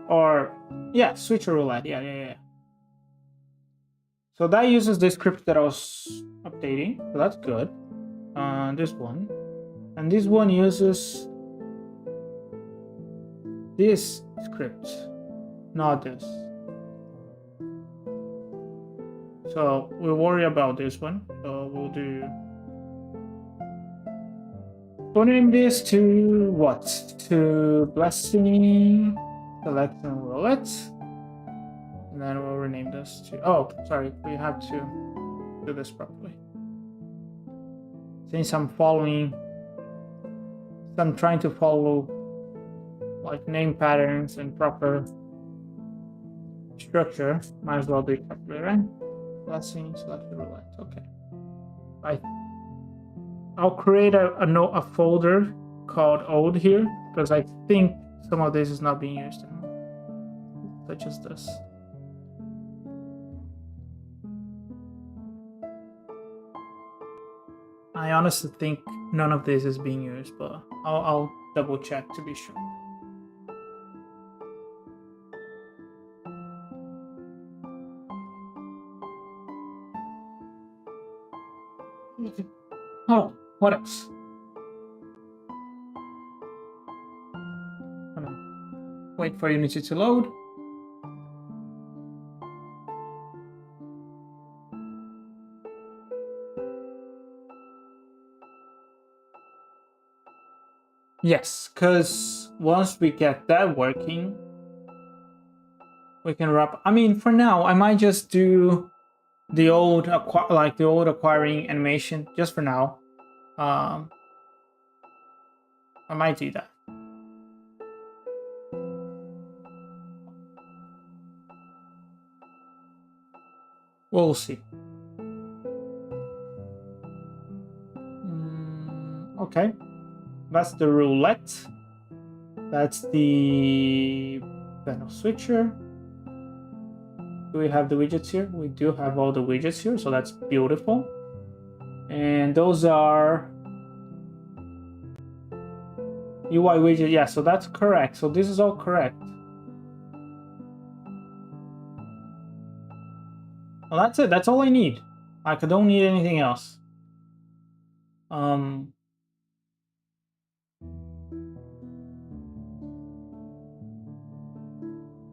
Or yeah, switcher roulette. Yeah. So that uses the script that I was updating. So that's good. This one, and this one uses this script, not this. So we'll worry about this one. So we'll do. We'll name this to what? To blessing selection roulette. And then we'll rename this to... Oh, sorry, we have to do this properly. Since I'm trying to follow like name patterns and proper structure, might as well do it properly, right? Blessing, select the roulette. Okay. I'll create a folder called old here, because I think some of this is not being used anymore, such as this. I honestly think none of this is being used, but I'll double check to be sure. Oh, what else? Wait for Unity to load. Yes, because once we get that working, we can wrap. I mean, for now, I might just do the old acquiring animation just for now. I might do that. We'll see. Okay. That's the roulette. That's the panel switcher. Do we have the widgets here? We do have all the widgets here, so that's beautiful. And those are UI widget. Yeah, so that's correct. So this is all correct. Well, that's it. That's all I need. I don't need anything else.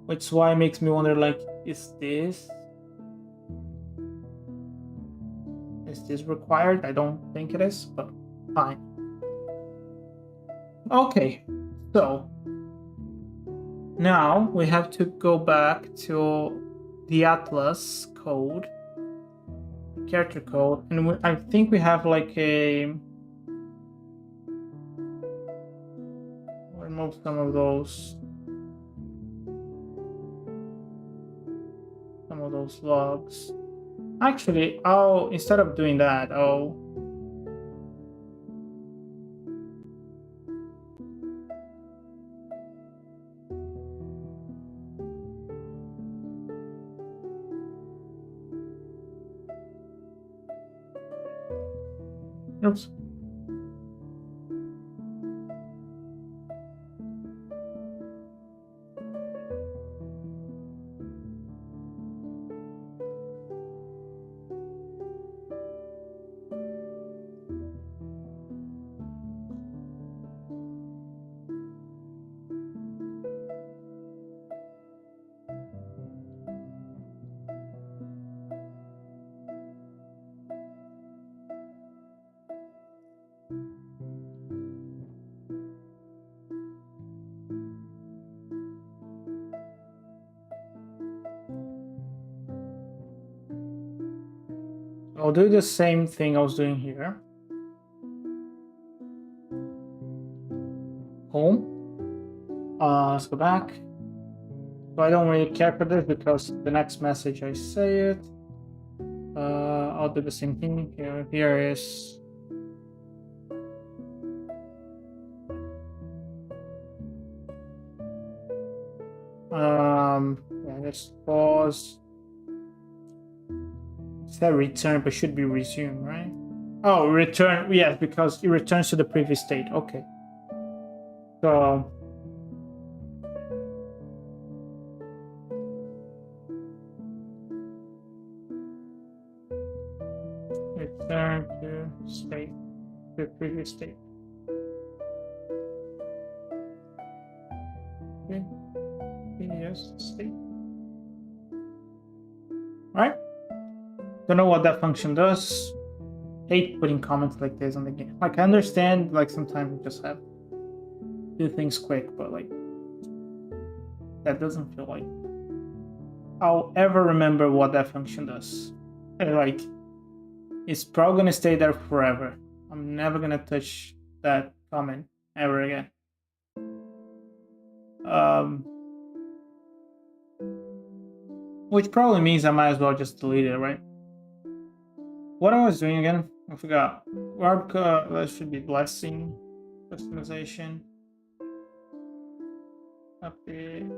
Which is why it makes me wonder, like, is this required? I don't think it is, but fine. Okay, so now we have to go back to the Atlas code, character code, and I think we have like a remove some of those logs. Actually, instead of doing that, oops. I'll do the same thing I was doing here. Home. Let's go back. So I don't really care for this because the next message I say it. I'll do the same thing. Here is yeah, just pause. It said return, but should be resume, right? Oh, return, yes, because it returns to the previous state. Okay. So return to state, the previous state. Okay. Yes, state. All right. Don't know what that function does. Hate putting comments like this on the game. Like, I understand, like, sometimes you just have to do things quick, but like that doesn't feel like I'll ever remember what that function does. And like, it's probably gonna stay there forever. I'm never gonna touch that comment ever again. Which probably means I might as well just delete it, right? What I was doing again, I forgot. Work, that should be blessing, customization. Update.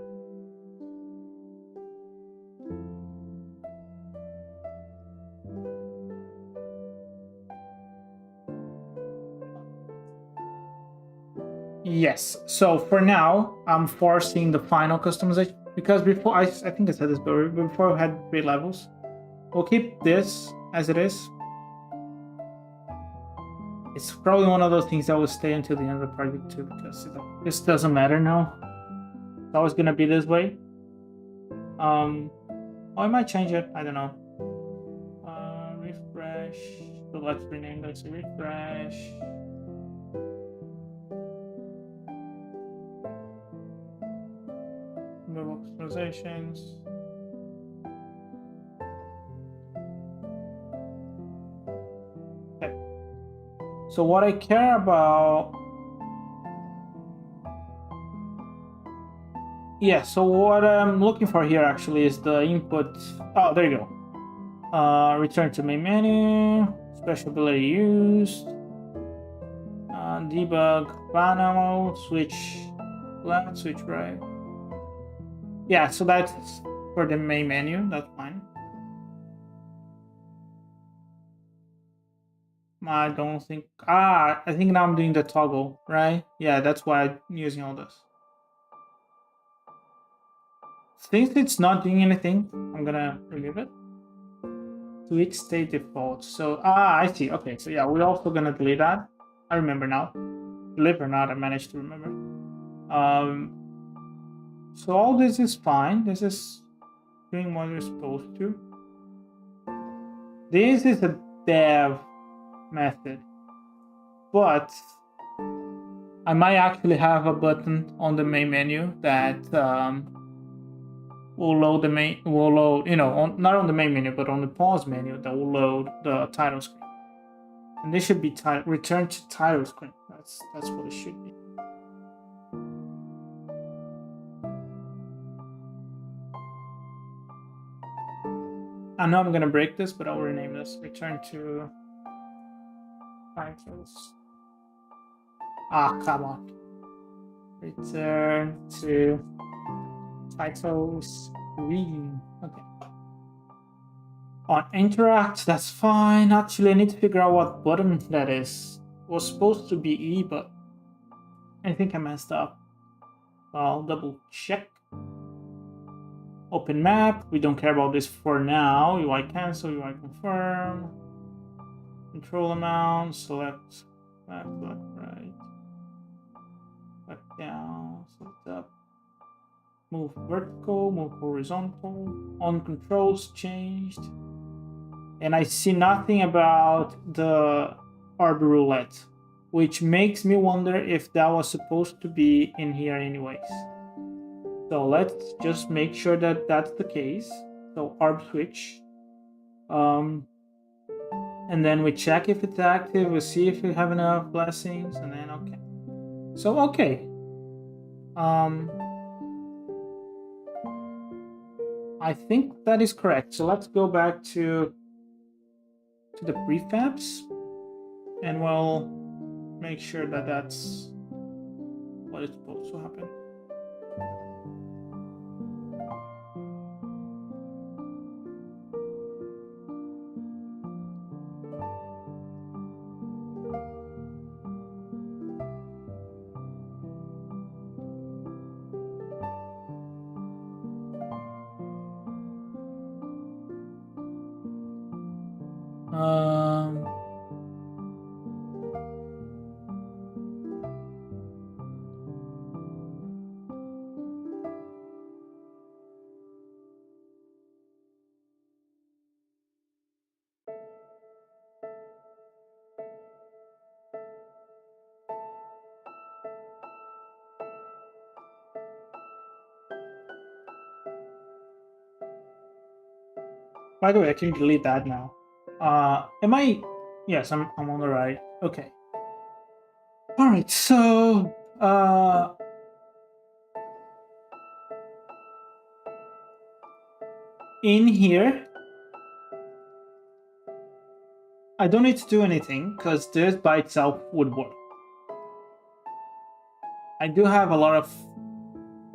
Yes, so for now, I'm forcing the final customization because before, I think I said this, but before we had 3 levels. We'll keep this as it is. It's probably one of those things that will stay until the end of the project too, because this doesn't matter now. It's always gonna be this way. I might change it. I don't know. Refresh. So let's rename this refresh. Move optimizations. So what I care about, yeah, so what I'm looking for here actually is the input. Oh, there you go. Return to main menu, special ability used. Debug panel, switch left, switch right. Yeah, so that's for the main menu, that's fine. I don't think, I think now I'm doing the toggle, right? Yeah, that's why I'm using all this. Since it's not doing anything, I'm gonna remove it. Switch state default. So, I see. Okay, so yeah, we're also gonna delete that. I remember now. Delete or not, I managed to remember. So all this is fine. This is doing what you're supposed to. This is a dev method, but I might actually have a button on the main menu that will load the main, you know, not on the main menu, but on the pause menu that will load the title screen. And this should be return to title screen. That's what it should be. I know I'm gonna break this, but I'll rename this. Return to titles. Ah, come on. Return to titles screen. Okay. On interact, that's fine. Actually, I need to figure out what button that is. It was supposed to be E, but I think I messed up. I'll double check. Open map. We don't care about this for now. UI cancel, UI confirm. Control amount, select left, right. Back down, select up. Move vertical, move horizontal. On controls changed. And I see nothing about the Arbor Roulette, which makes me wonder if that was supposed to be in here anyways. So let's just make sure that that's the case. So Arb switch. And then we check if it's active, we see if we have enough blessings, and then okay. So okay. I think that is correct. So let's go back to the prefabs, and we'll make sure that that's what is supposed to happen. By the way, I can delete that now. Am I? Yes, I'm on the right. Okay. All right. So, in here, I don't need to do anything because this by itself would work. I do have a lot of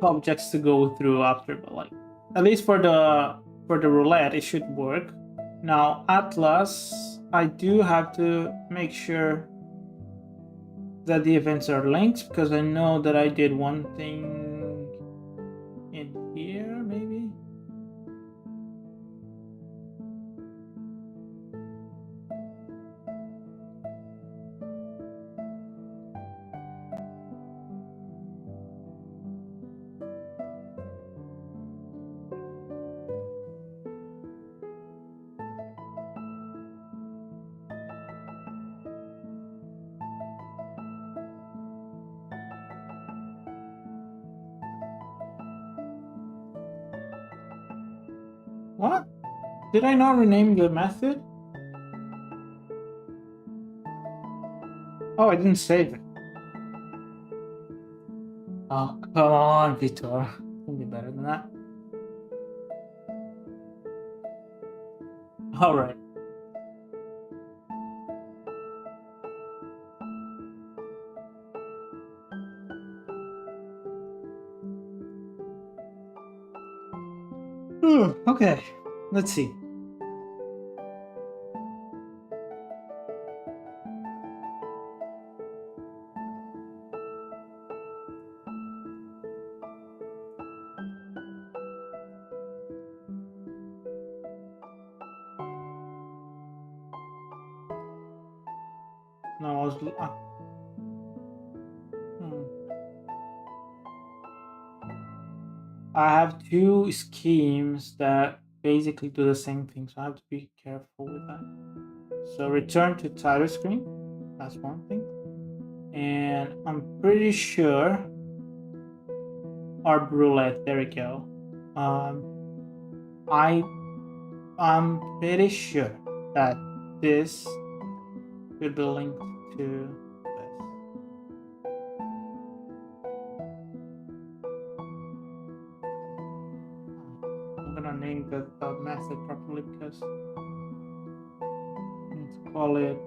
objects to go through after, but like at least for the roulette, it should work. Now Atlas, I do have to make sure that the events are linked because I know that I did one thing in here, maybe. What? Did I not rename the method? Oh, I didn't save it. Oh, come on, Vitor. Can be better than that. All right. Okay, let's see. No, I was. I have two schemes that basically do the same thing, so I have to be careful with that. So return to title screen. That's one thing. And I'm pretty sure our roulette. There we go. I'm pretty sure that this should be linked to this. I'm gonna name the method properly because let's call it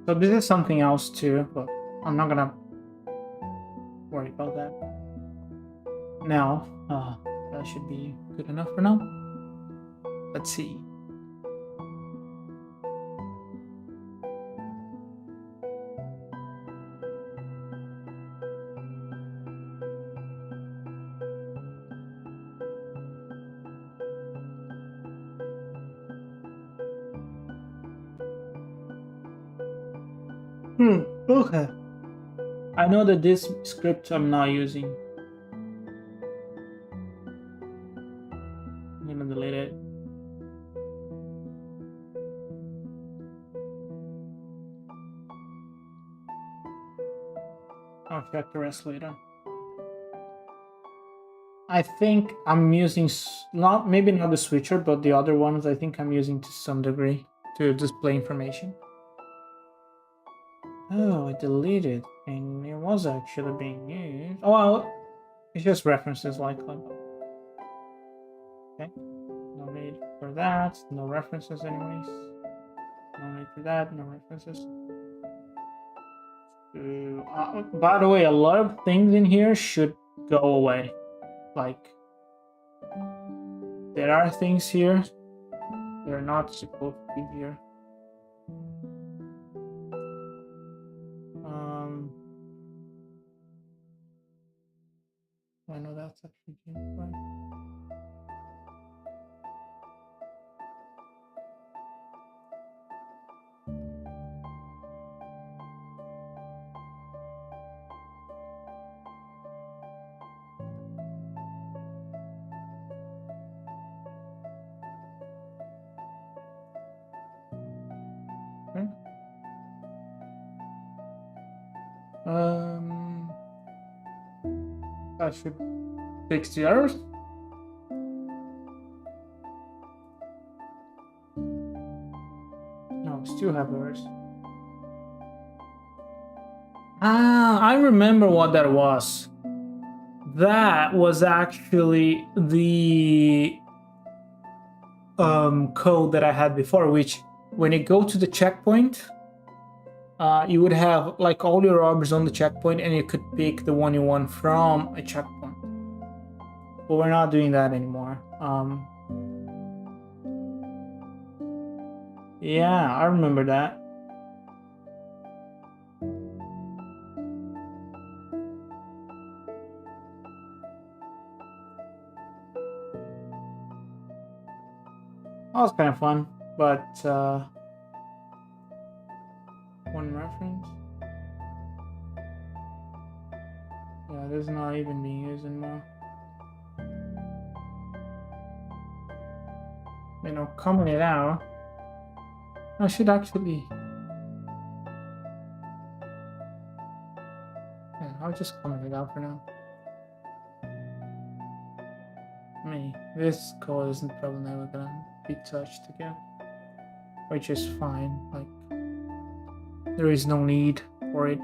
so this is something else too, but I'm not gonna worry about that now. That should be good enough for now. Let's see. Okay. I know that this script I'm not using. I'm gonna delete it. I'll check the rest later. I think I'm using maybe not the switcher, but the other ones I think I'm using to some degree to display information. Oh, I deleted, and it was actually being used. Oh, well, it's just references likely. Okay, no need for that. No references, anyways. No need for that. No references. By the way, a lot of things in here should go away. Like, there are things here they're not supposed to be here. I know that's actually right. Okay. That should fix the errors. No, still have errors. Ah, I remember what that was. That was actually the code that I had before, which when you go to the checkpoint, you would have like all your robbers on the checkpoint and you could pick the one you want from a checkpoint. But we're not doing that anymore. Yeah, I remember that. That was kind of fun, but one reference. Yeah, this is not even being used anymore. You know, comment it out. I should actually. Yeah, I'll just comment it out for now. I mean, this code isn't probably never gonna be touched again, which is fine. Like, there is no need for it.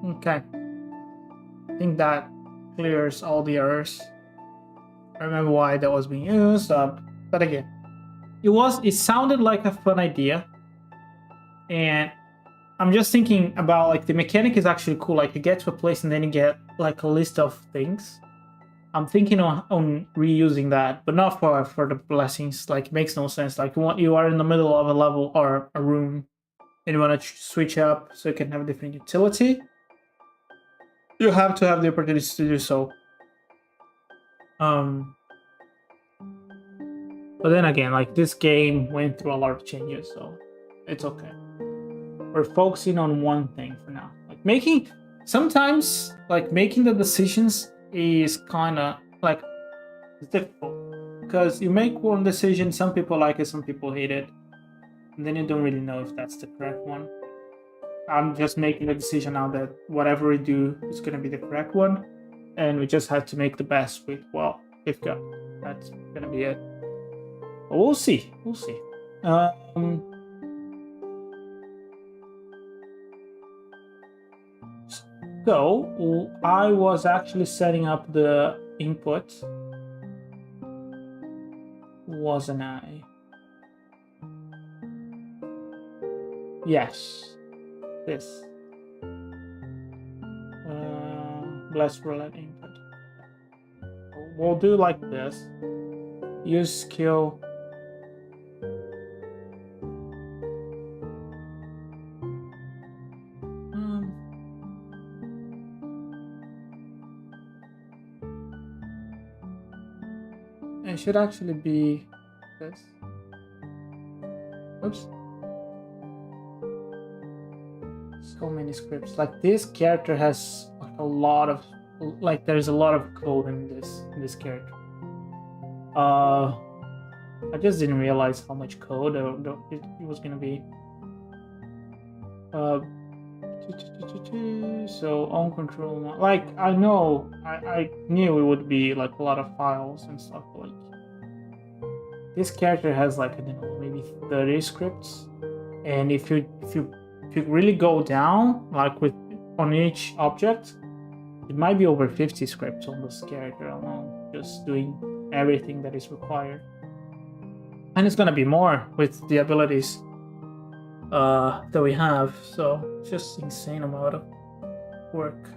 Okay, I think that clears all the errors. I remember why that was being used, but again, it sounded like a fun idea, and I'm just thinking about like the mechanic is actually cool. Like you get to a place and then you get like a list of things. I'm thinking on reusing that, but not for the blessings. Like it makes no sense. Like you are in the middle of a level or a room, and you want to switch up so you can have a different utility. You have to have the opportunity to do so. But then again, like this game went through a lot of changes, so it's okay. We're focusing on one thing for now. Like sometimes making the decisions is kind of like it's difficult because you make one decision, some people like it, some people hate it, and then you don't really know if that's the correct one. I'm just making a decision now that whatever we do is going to be the correct one, and we just have to make the best with what we've got. That's going to be it. But we'll see. We'll see. So I was actually setting up the input, wasn't I? Yes, this bless roulette input. We'll do like this. Use skill. It should actually be this. Oops. So many scripts. Like this character has a lot of there's a lot of code in this character. I just didn't realize how much code it was gonna be. So on control, like I know I knew it would be like a lot of files and stuff. Like this character has like I don't know maybe 30 scripts, and if you really go down like on each object, it might be over 50 scripts on this character alone, just doing everything that is required. And it's gonna be more with the abilities that we have, so it's just insane amount of work.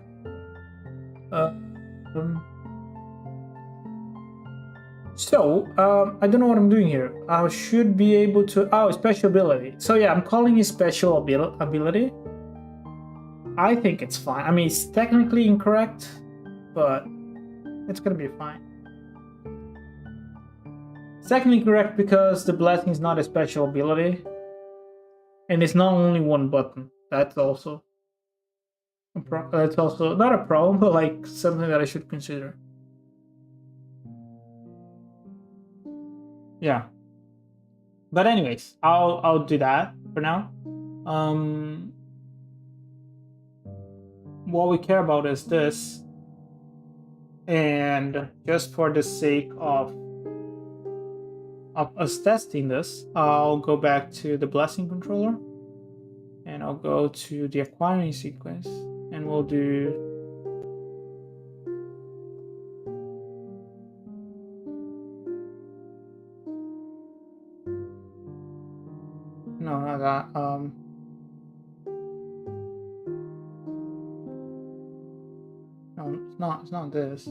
So I don't know what I'm doing here. I should be able to special ability. So yeah, I'm calling it special ability. I think it's fine. I mean, it's technically incorrect, but it's gonna be fine. It's technically correct because the blessing is not a special ability, and it's not only one button. That's also not a problem, but like something that I should consider. Yeah. But anyways, I'll do that for now. What we care about is this, and just for the sake of us testing this, I'll go back to the blessing controller, and I'll go to the acquiring sequence, and we'll do no, not that. No, it's not this.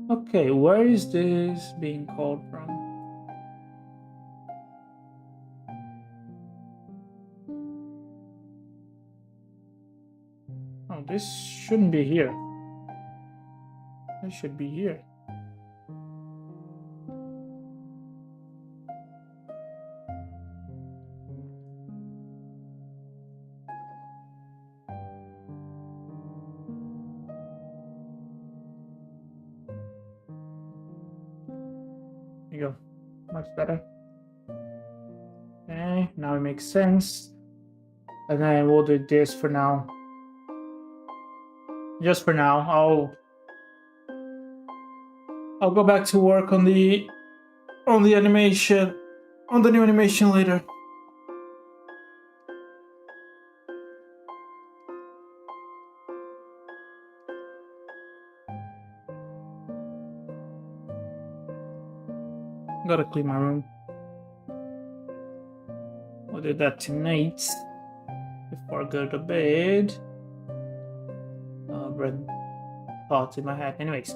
Okay, where is this being called from? Oh, this shouldn't be here. It should be here. much better. Okay, now it makes sense. And then we'll do this for now. Just for now. I'll go back to work on the animation, on the new animation later. Gotta clean my room. We'll do that tonight before I go to bed. Red thoughts in my head. Anyways,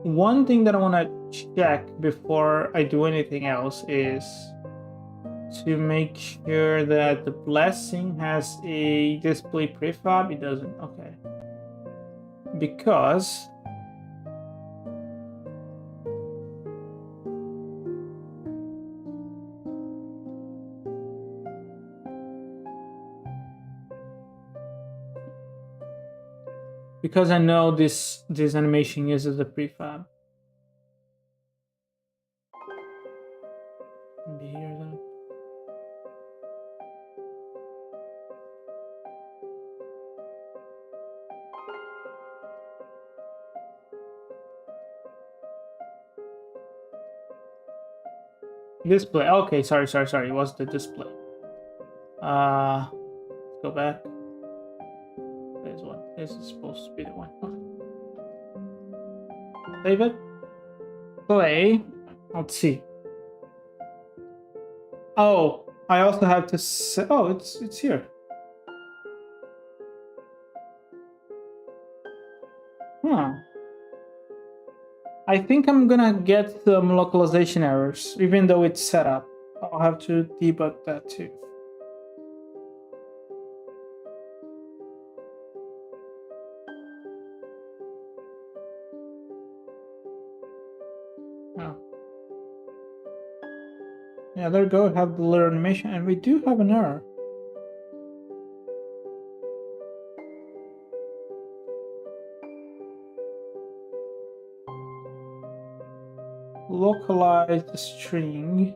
one thing that I want to check before I do anything else is to make sure that the blessing has a display prefab. It doesn't. Okay. Because I know this animation uses the prefab. Maybe here then. Display. Okay, sorry. It was the display. Let's go back. There's one. This is supposed to be the one. Okay. Save it. Play. Let's see. Oh, I also have to say. Oh, it's here. Huh. I think I'm gonna get some localization errors, even though it's set up. I'll have to debug that too. Oh. Yeah, there we go. We have the little animation, and we do have an error. Localize the string.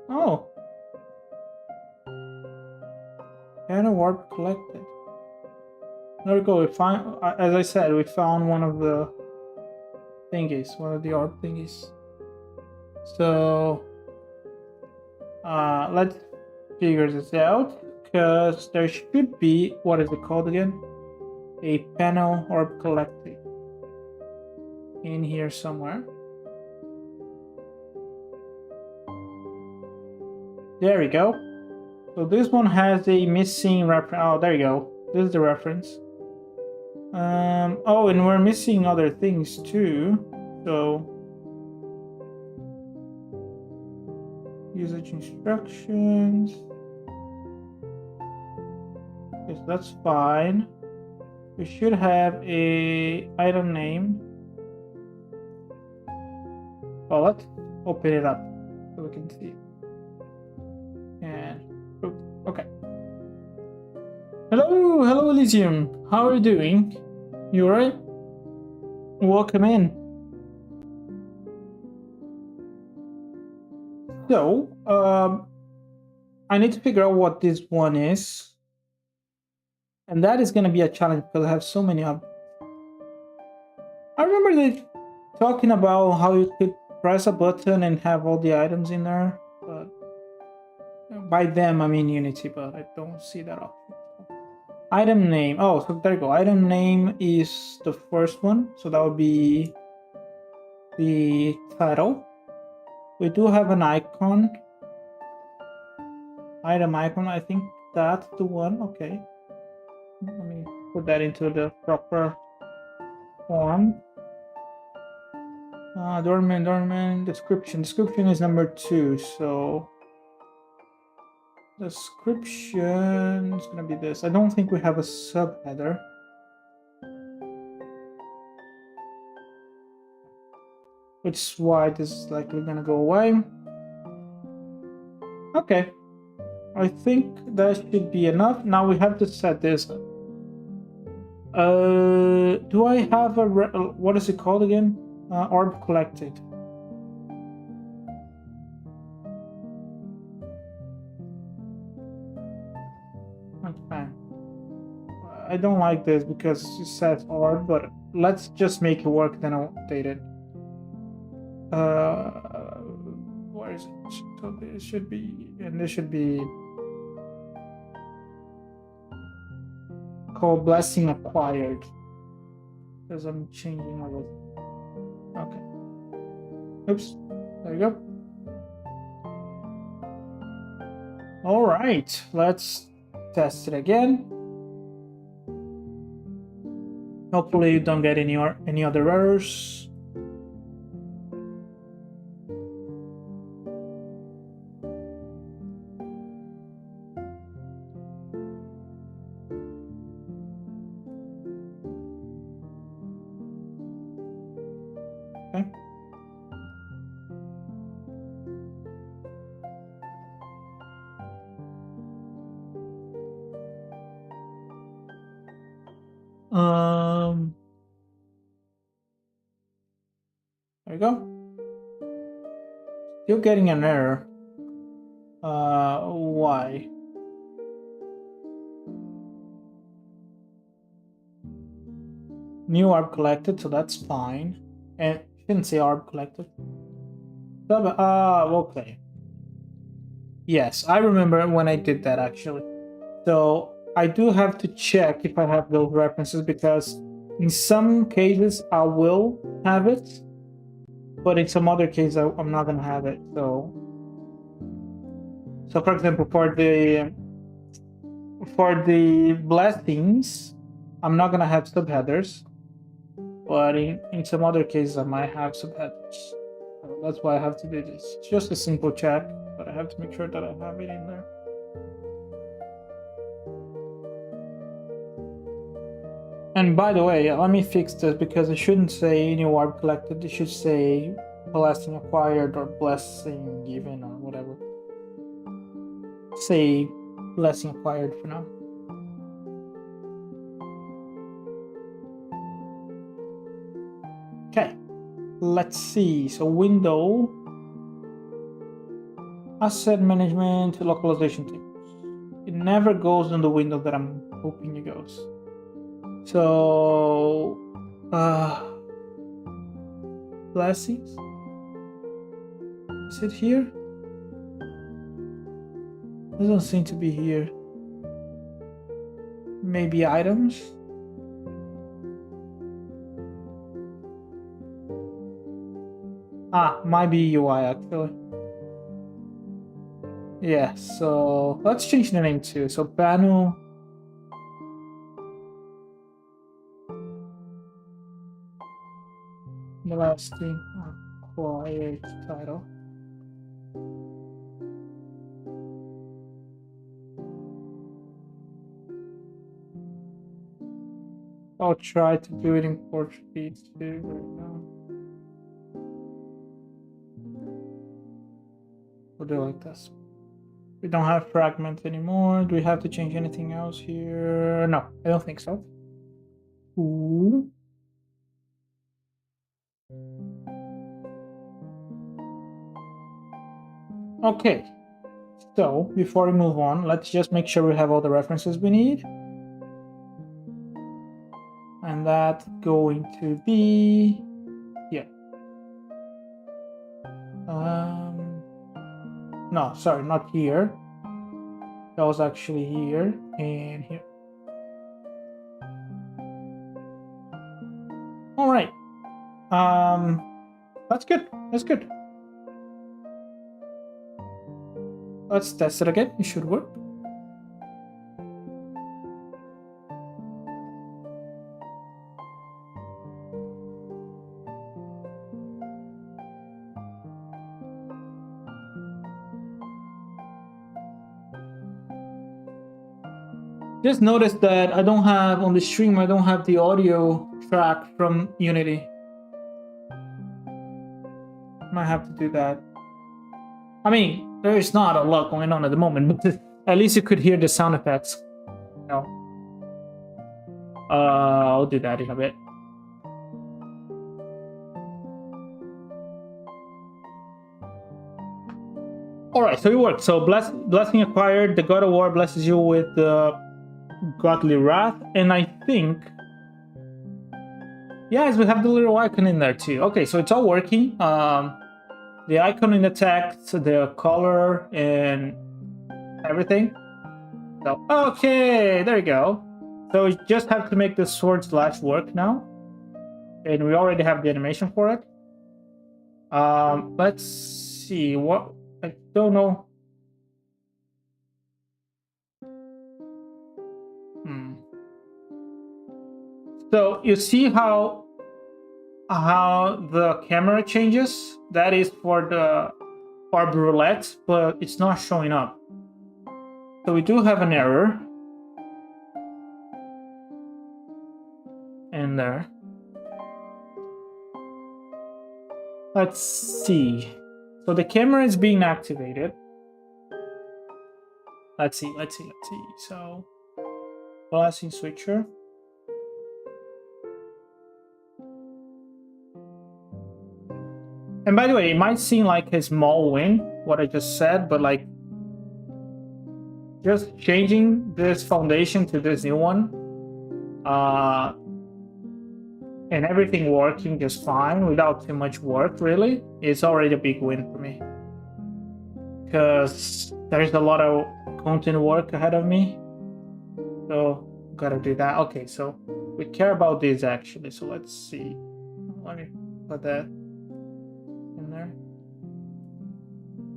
Oh. And a warp collected. There we go. We find, as I said, we found one of the thingies, one of the orb thingies. So let's figure this out, because there should be, what is it called again? A panel orb collecting in here somewhere. There we go. So this one has a missing reference. Oh, there you go. This is the reference. Oh, and we're missing other things too. So usage instructions. Yes, that's fine. We should have a item name. Well, let's open it up so we can see it. And okay. Hello Elysium. How are you doing? You alright? Welcome in. So, I need to figure out what this one is. And that is going to be a challenge because I have so many of them. I remember they talking about how you could press a button and have all the items in there. But by them, I mean Unity, but I don't see that option. Item name. Oh, so there you go. Item name is the first one. So that would be the title. We do have an icon. Item icon. I think that's the one. Okay. Let me put that into the proper form. Dorman. Description. Description is number 2. So description is gonna be this. I don't think we have a subheader. which is why this is likely gonna go away. Okay, I think that should be enough. Now we have to set this up. Do I have a what is it called again? Orb collected. Okay. I don't like this because it says orb, but let's just make it work, then I'll update it. Where is it? So this should be, and this should be called blessing acquired, because I'm changing everything. Okay. Oops. There you go. All right. Let's test it again. Hopefully you don't get any other errors. Okay. There you go. Still getting an error. Why? New orb collected, so that's fine. And shouldn't say orb collected. Okay. Yes, I remember when I did that actually. So I do have to check if I have those references, because in some cases I will have it, but in some other cases I'm not gonna have it. So for example, for the blessings, I'm not gonna have subheaders, but in some other cases I might have subheaders. So that's why I have to do this. It's just a simple check, but I have to make sure that I have it in there. And by the way, let me fix this, because it shouldn't say new orb collected. It should say blessing acquired or blessing given or whatever. Say blessing acquired for now. Okay, let's see. So window, asset management, localization tables. It never goes in the window that I'm hoping it goes. So blessings, is it here? Doesn't seem to be here. Maybe items. Might be UI actually. Yeah, so let's change the name too. So Banu. The last thing, acquired title. I'll try to do it in Portuguese too right now. We'll do it like this. We don't have fragment anymore. Do we have to change anything else here? No, I don't think so. Ooh. Okay, so before we move on, let's just make sure we have all the references we need. And that's going to be here. No, sorry, not here. That was actually here and here. All right. That's good. That's good. Let's test it again. It should work. Just notice that I don't have, on the stream, I don't have the audio track from Unity. Might have to do that. I mean, there is not a lot going on at the moment, but at least you could hear the sound effects. No. I'll do that in a bit. Alright, so it worked. So blessing acquired, the God of War blesses you with the godly wrath, and I think... Yes, we have the little icon in there too. Okay, so it's all working. The icon in the text, the color, and everything. So, okay, there you go. So we just have to make the sword slash work now. And we already have the animation for it. Let's see, what... I don't know. So you see how the camera changes? That is for the orb roulette, but it's not showing up. So we do have an error in there. Let's see. So the camera is being activated. Let's see. So, balancing switcher. And by the way, it might seem like a small win, what I just said, but like, just changing this foundation to this new one, and everything working just fine without too much work, really, it's already a big win for me. Because there's a lot of content work ahead of me. So, gotta do that. Okay, so we care about this actually. So let's see. Let me put that in there.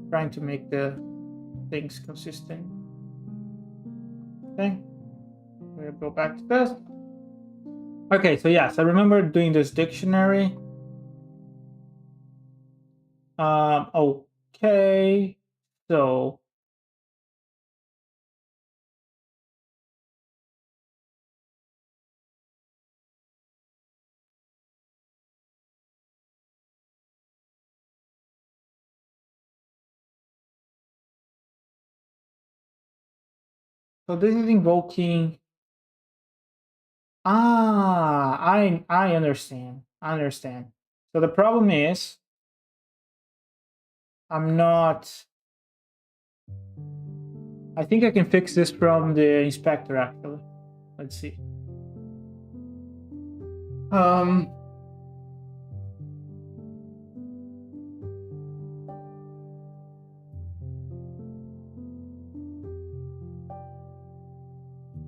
Trying to make the things consistent. Okay. We'll go back to this. Okay, so yes, I remember doing this dictionary. Okay, so this is invoking. I understand. I understand. So the problem is, I'm not. I think I can fix this from the inspector actually. Let's see.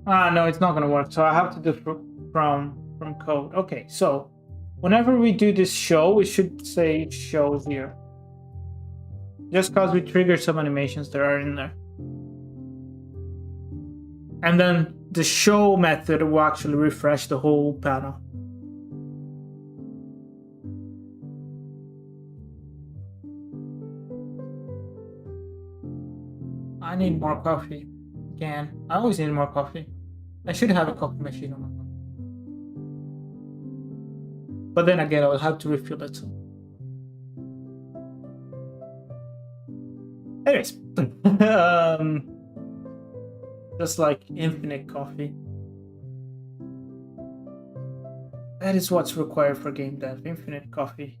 No, it's not gonna work. So I have to do from code. Okay, so whenever we do this show, we should say show here. Just because we triggered some animations that are in there. And then the show method will actually refresh the whole panel. I need more coffee. Again, I always need more coffee. I should have a coffee machine on my phone. But then again, I will have to refill it. Anyways, just like infinite coffee. That is what's required for game dev, infinite coffee.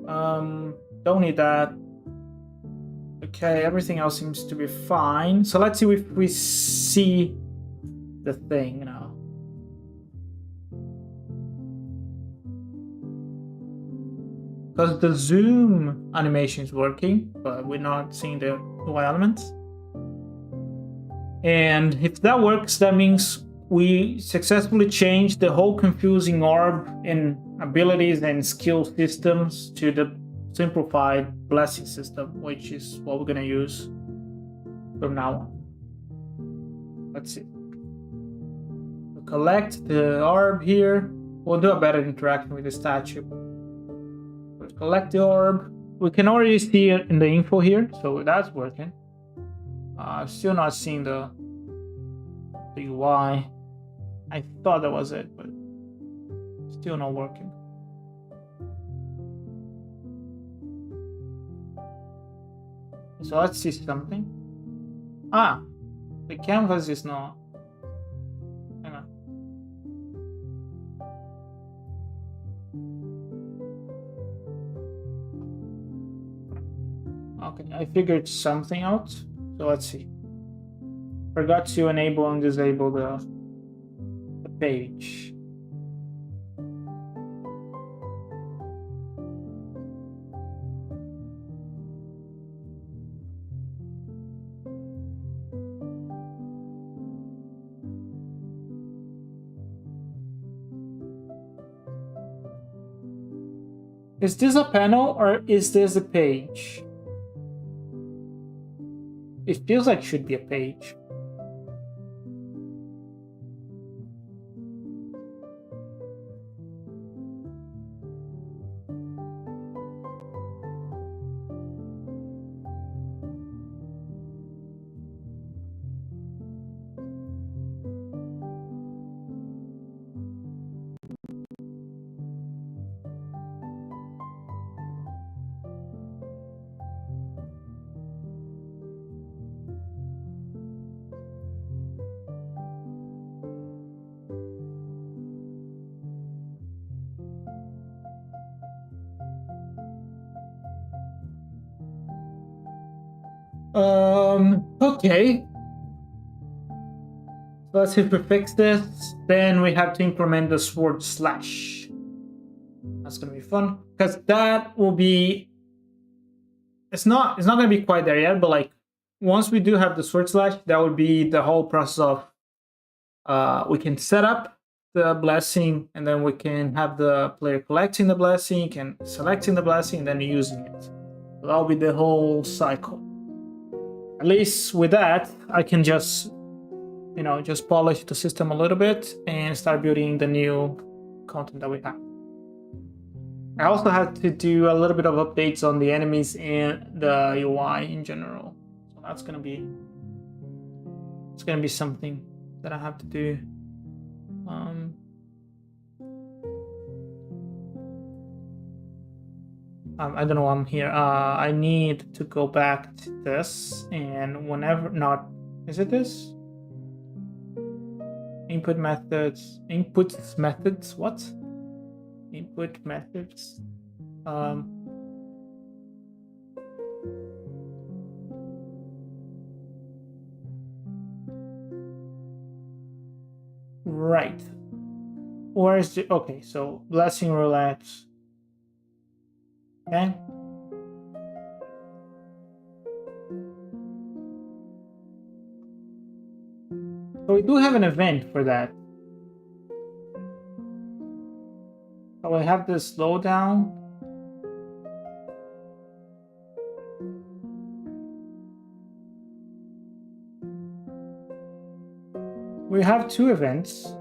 Don't need that. Okay, everything else seems to be fine. So let's see if we see the thing now. Because the zoom animation is working, but we're not seeing the UI elements. And if that works, that means we successfully changed the whole confusing orb and abilities and skill systems to the simplified blessing system, which is what we're gonna use from now on. Let's see. We'll collect the orb here. We'll do a better interaction with the statue. We'll collect the orb. We can already see it in the info here, so that's working. Still not seeing the UI. I thought that was it, but still not working. So let's see something. Ah, the canvas is not. Hang on. Okay, I figured something out. So let's see. Forgot to enable and disable the page. Is this a panel or is this a page? It feels like it should be a page. Okay. So let's see if we fix this. Then we have to implement the sword slash. That's gonna be fun. Because that will be it's not gonna be quite there yet, but like once we do have the sword slash, that would be the whole process of we can set up the blessing and then we can have the player collecting the blessing and selecting the blessing and then using it. So that'll be the whole cycle. At least with that, I can just, you know, just polish the system a little bit and start building the new content that we have. I also had to do a little bit of updates on the enemies and the UI in general. So that's gonna be, it's gonna be something that I have to do. I don't know why I'm here. I need to go back to this and whenever, not, is it this? Input methods, what? Input methods. Right. Where is the, okay, so blessing roulette. Okay. So we do have an event for that. So we have the slowdown. We have two events.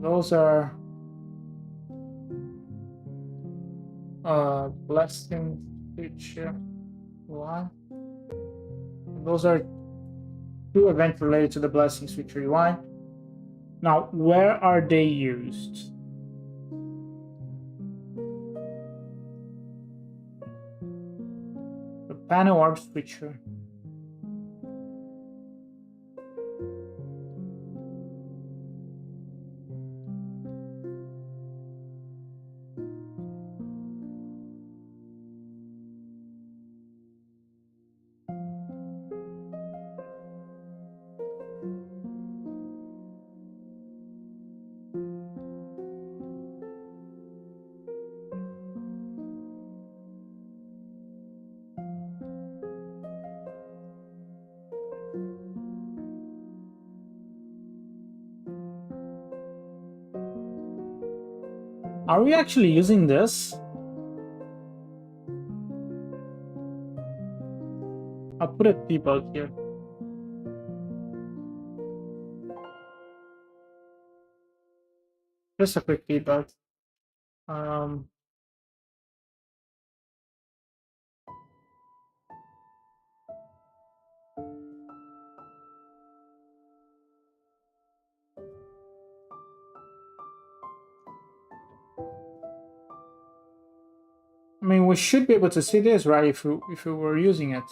Those are blessing feature UI. Those are two events related to the blessing switcher UI. Now, where are they used? The panel orb switcher. Are we actually using this? I'll put a debug here. just a quick feedback. I mean, we should be able to see this, right? If we were using it.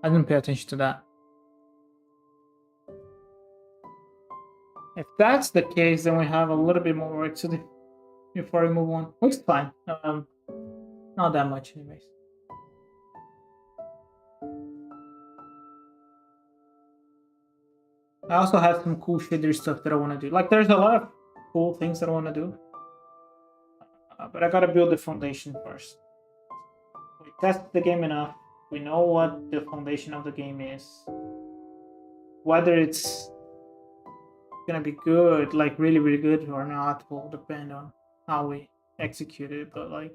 I didn't pay attention to that. If that's the case, then we have a little bit more work to do before we move on. Which is fine. Not that much, anyways. I also have some cool shader stuff that I want to do. Like, there's a lot of cool things that I want to do. But I gotta build the foundation first. We test the game enough. We know what the foundation of the game is. Whether it's gonna be good, like really, really good or not, will depend on how we execute it. But like,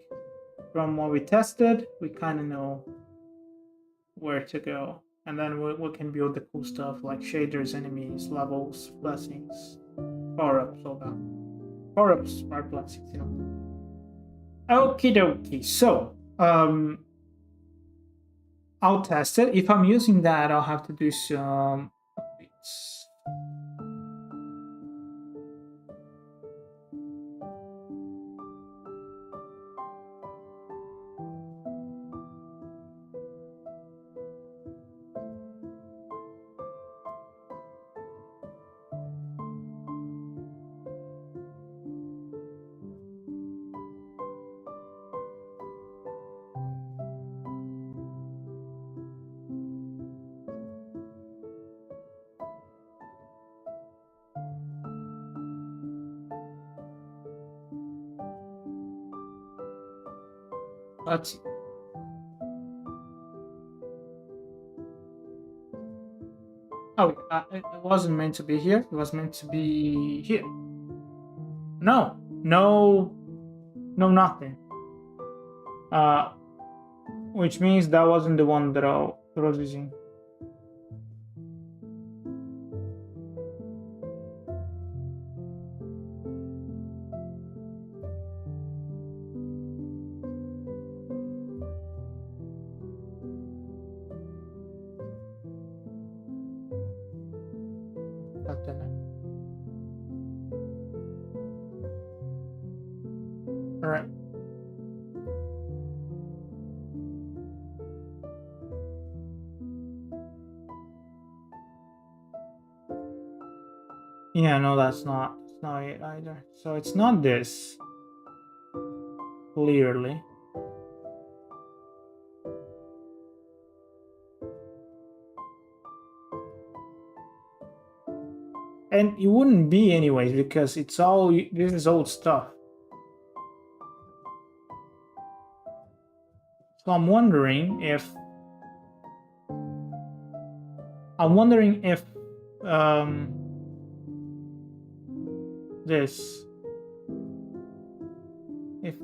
from what we tested, we kind of know where to go. And then we can build the cool stuff like shaders, enemies, levels, blessings, power-ups, all that. Power-ups are blessings, you know. Okie dokie. So, I'll test it. If I'm using that, I'll have to do some updates. Let's see. Oh, it wasn't meant to be here. It was meant to be here. No, nothing. Which means that wasn't the one that I was using. All right. Yeah, no, that's not it either. So it's not this. Clearly. And it wouldn't be anyways because it's all, this is old stuff. So I'm wondering if this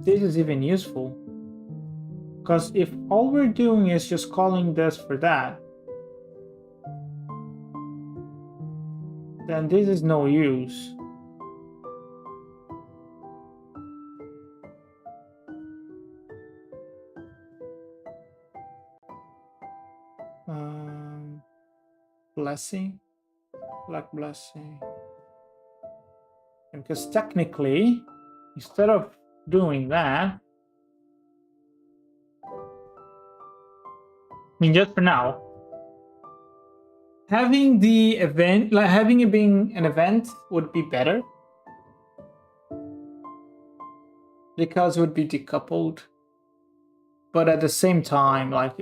is even useful. Because if all we're doing is just calling this for that, then this is no use. Blessing, black blessing. Because technically, instead of doing that, I mean, just for now, having the event, like having it being an event would be better. Because it would be decoupled. But at the same time, like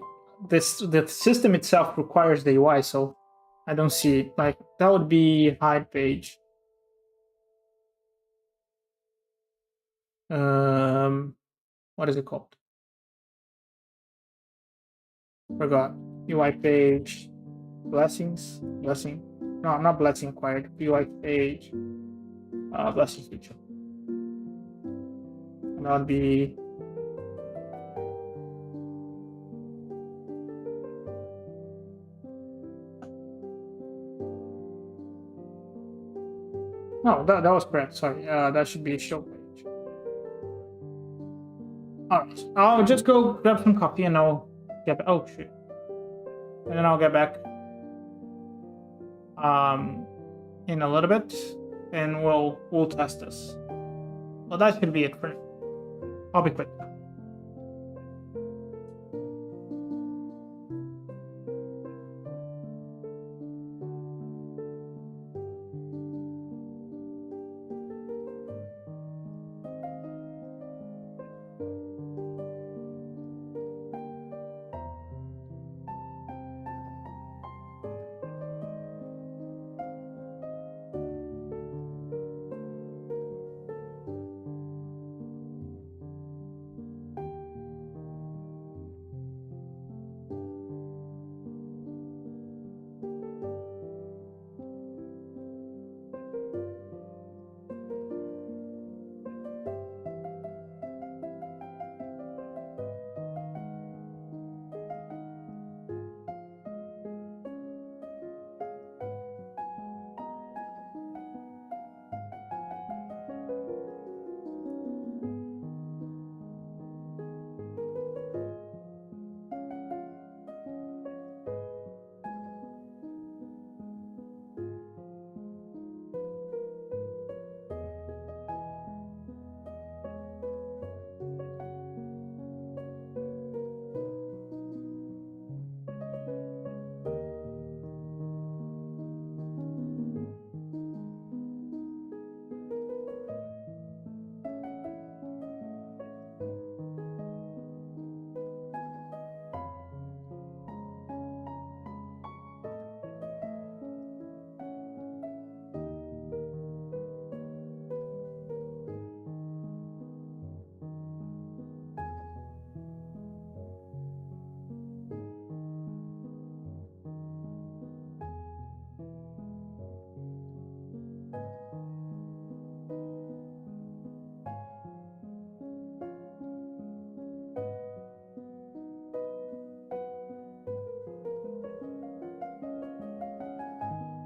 the system itself requires the UI, so I don't see it. Like that would be hide page. What is it called? Forgot. UI page. Blessings. Blessing. No, not blessing acquired. UI page. Blessing feature. And that would be No, that was correct. Sorry, that should be a show page. Alright, I'll just go grab some coffee and I'll get back. Oh, shit. And then I'll get back in a little bit and we'll test this. Well, that should be it for now. I'll be quick.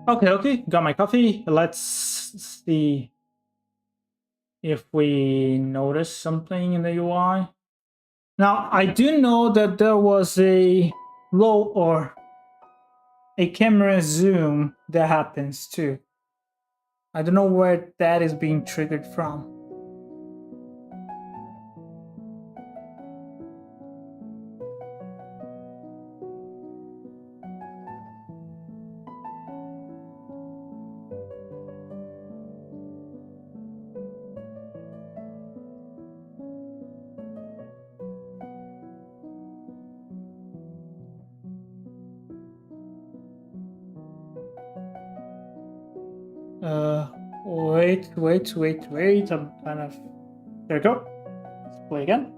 Okay, got my coffee. Let's see if we notice something in the UI. Now, I do know that there was a low or a camera zoom that happens too. I don't know where that is being triggered from. Wait. I'm kind of... There we go. Let's play again.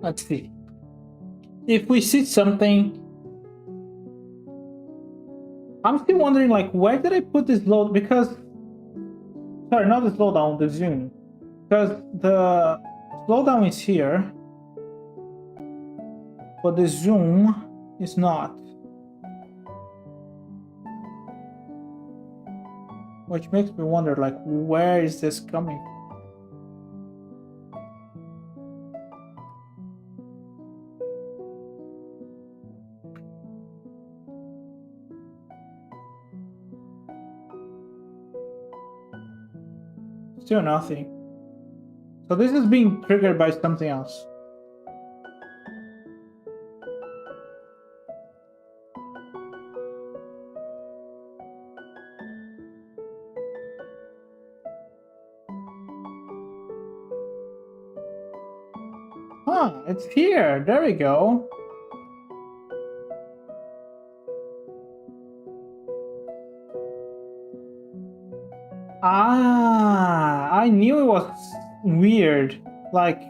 Let's see. If we see something... I'm still wondering, like, where did I put this load? Because... Sorry, not the slowdown, the zoom. Because the slowdown is here. But the zoom is not. Which makes me wonder, like, where is this coming from? Still nothing. So this is being triggered by something else. Huh, it's here. There we go. Ah, I knew it was weird. Like,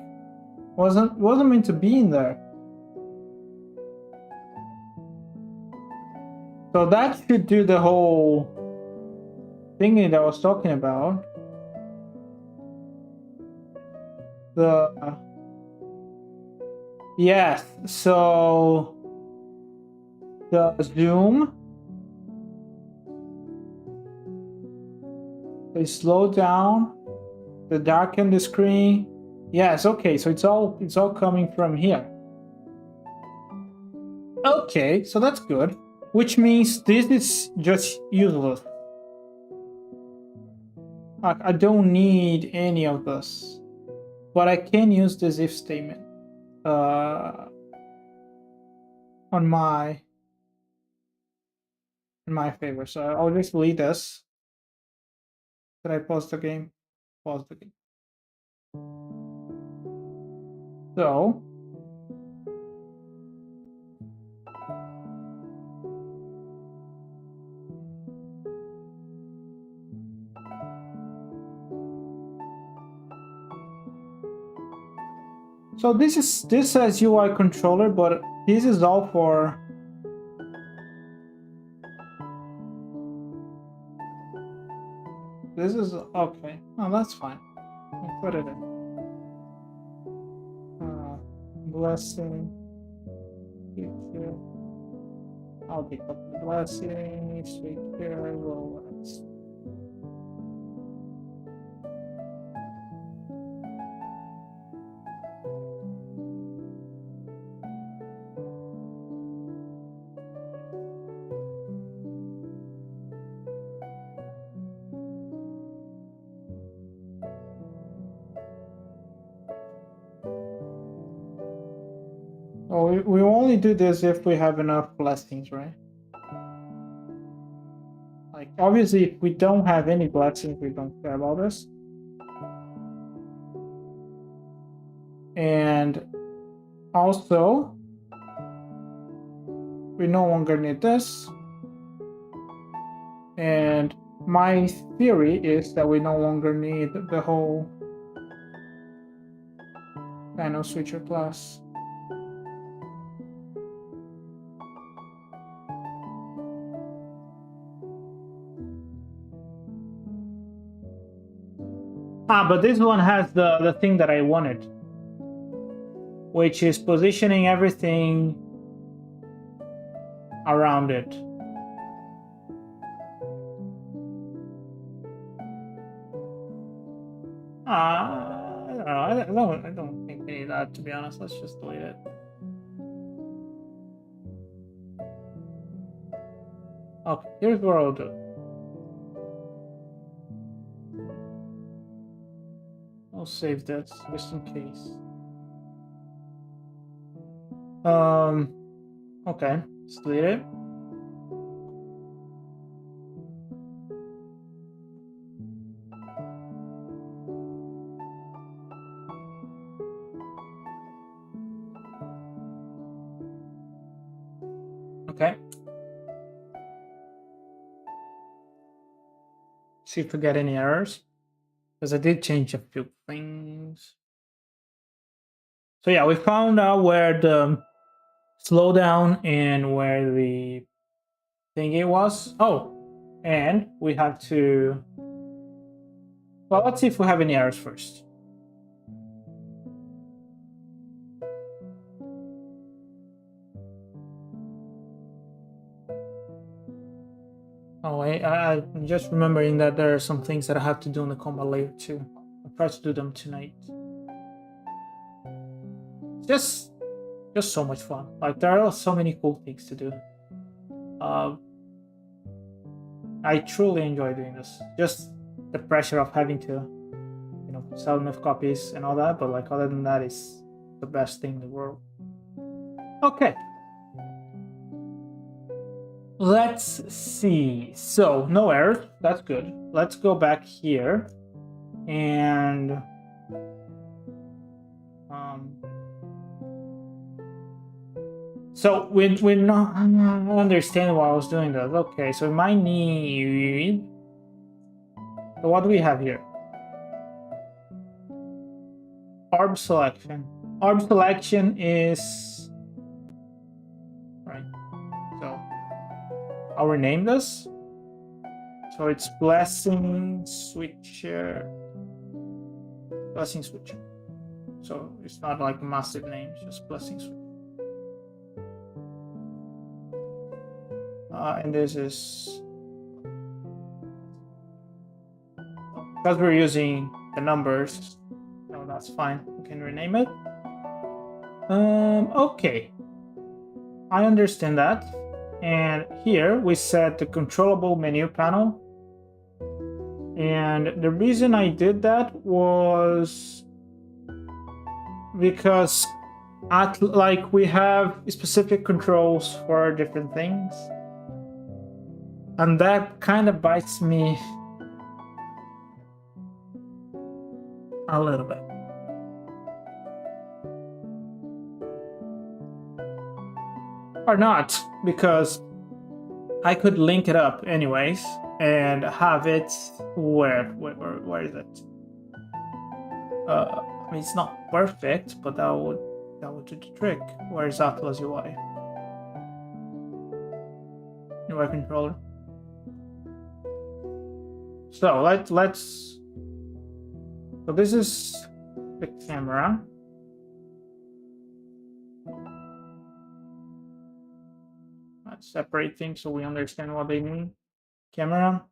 wasn't meant to be in there. So that should do the whole thingy that I was talking about, yes, so the zoom, they slow down, the darken the screen. Yes, okay, so it's all coming from here. Okay, so that's good. Which means this is just useless. Like, I don't need any of this. But I can use this if statement on my in my favor. So I'll just delete this. Did I pause the game? Pause the game. So this says UI controller, but this is all for this is okay. Oh, that's fine. I'll put it in. Blessing. I'll pick up the blessing. Secure. Rolex. Oh, we only do this if we have enough blessings, right? Like, obviously, if we don't have any blessings, we don't care about this. And also, we no longer need this. And my theory is that we no longer need the whole Nano Switcher class. But this one has the thing that I wanted, which is positioning everything around it. I don't think we need that, to be honest. Let's just delete it. Okay, here's what I'll do. I'll save this just in case. Okay, let's delete it. Okay. See if we get any errors, because I did change a few things. So yeah, we found out where the slowdown and where the thingy was. Oh, and we have to. Well, let's see if we have any errors first. Oh, I'm just remembering that there are some things that I have to do in the combat layer too. I'll try to do them tonight. Just so much fun. Like, there are so many cool things to do. I truly enjoy doing this. Just the pressure of having to, you know, sell enough copies and all that. But like, other than that, it's the best thing in the world. Okay. Let's see. So no errors. That's good. Let's go back here and so we're not understanding why I was doing that. Okay, so we might need. So what do we have here? ARB selection. ARB selection is right. So I'll rename this. So it's blessing switcher. Blessing switcher. So it's not like a massive name, it's just blessing switcher. And this is because we're using the numbers, so that's fine. We can rename it. Okay, I understand that. And here we set the controllable menu panel. And the reason I did that was because we have specific controls for different things. And that kind of bites me a little bit. Or not, because I could link it up anyways and have it where is it? I mean, it's not perfect, but that would do the trick. Where is Atlas UI? UI controller. So let's. So this is the camera. Let's separate things so we understand what they mean. Camera.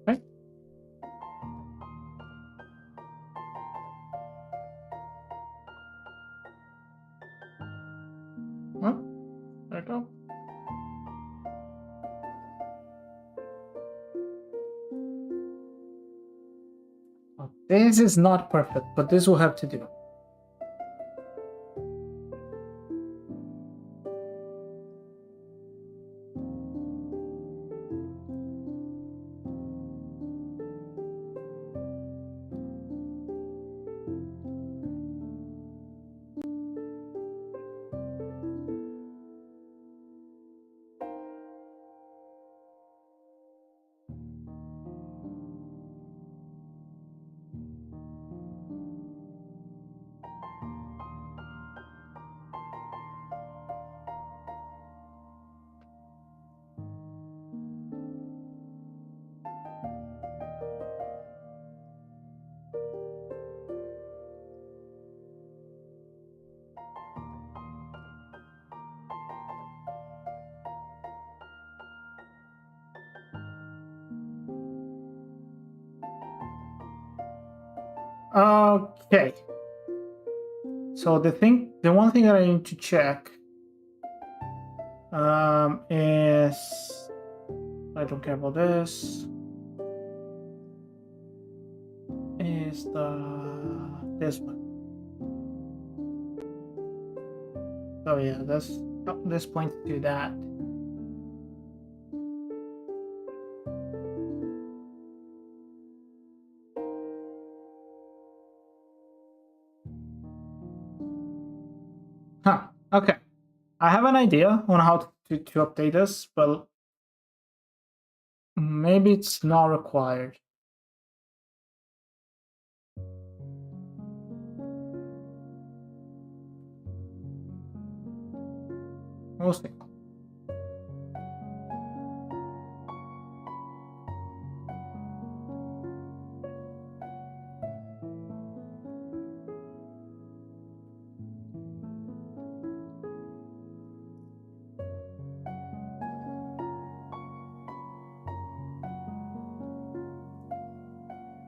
Okay. Well, there we go. This is not perfect, but this will have to do. Okay. So the one thing that I need to check is I don't care about this. Is this one? Oh yeah, this points to that. Huh. Okay. I have an idea on how to update this, but maybe it's not required. We'll see.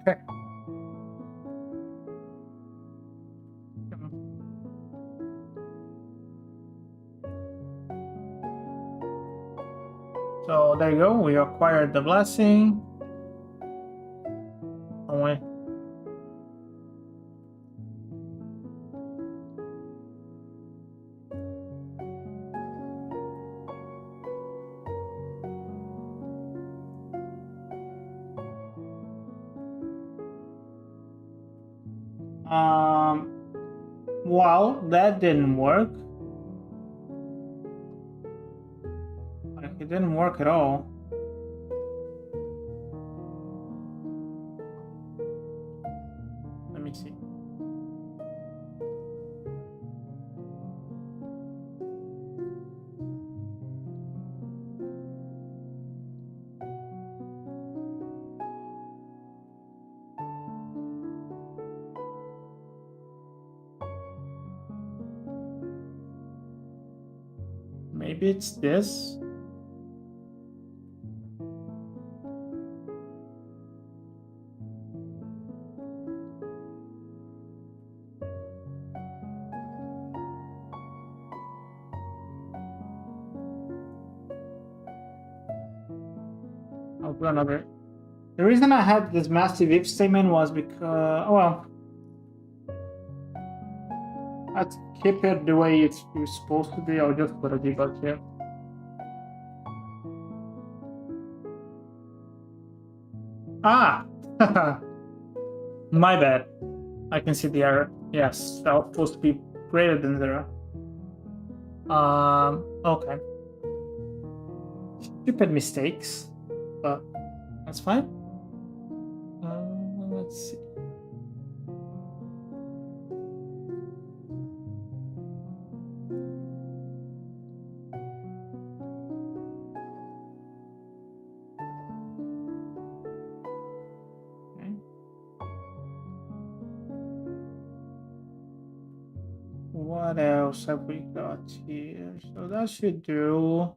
Okay. So there you go. We acquired the blessing. Away. Well, that didn't work. Like, it didn't work at all. Let me see. Maybe it's this. I'll put another. The reason I had this massive if statement was because, well, let's keep it the way it's supposed to be. I'll just put a debug here. Ah! My bad. I can see the error. Yes, that was supposed to be greater than 0. Okay. Stupid mistakes, but that's fine. Let's see. Okay. What else have we got here? So that should do.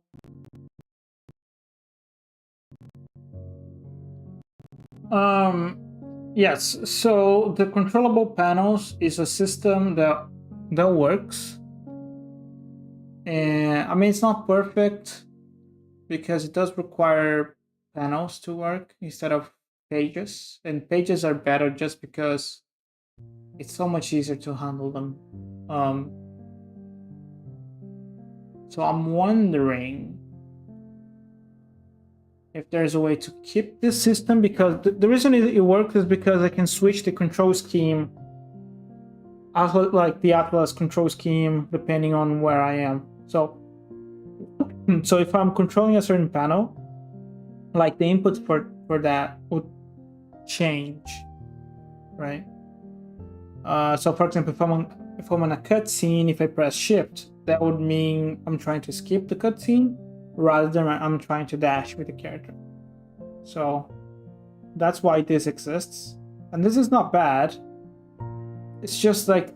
Yes, so the controllable panels is a system that works. And I mean, it's not perfect because it does require panels to work instead of pages, and pages are better just because it's so much easier to handle them. So I'm wondering if there's a way to keep this system, because the reason it works is because I can switch the control scheme, like the Atlas control scheme, depending on where I am. So if I'm controlling a certain panel, like the input for that would change, right? So for example, if I'm on a cutscene, if I press Shift, that would mean I'm trying to skip the cutscene rather than I'm trying to dash with the character. So that's why this exists, and this is not bad. It's just like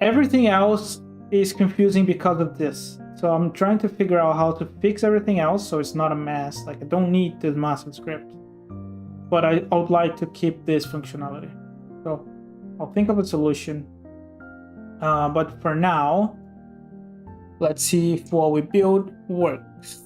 everything else is confusing because of this. So I'm trying to figure out how to fix everything else so it's not a mess. Like, I don't need this massive script, but I would like to keep this functionality. So I'll think of a solution. But for now, let's see if what we build works.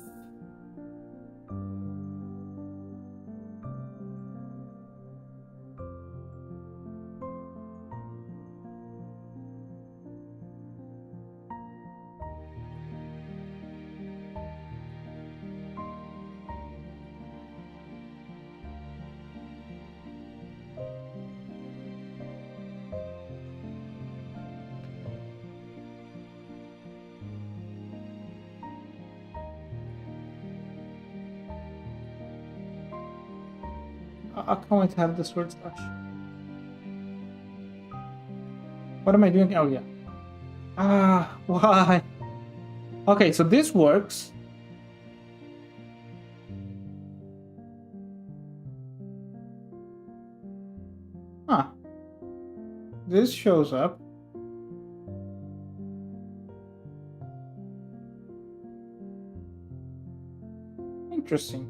I can't wait to have the sword slash. What am I doing? Oh yeah. Why? Okay, so this works. Huh. This shows up. Interesting.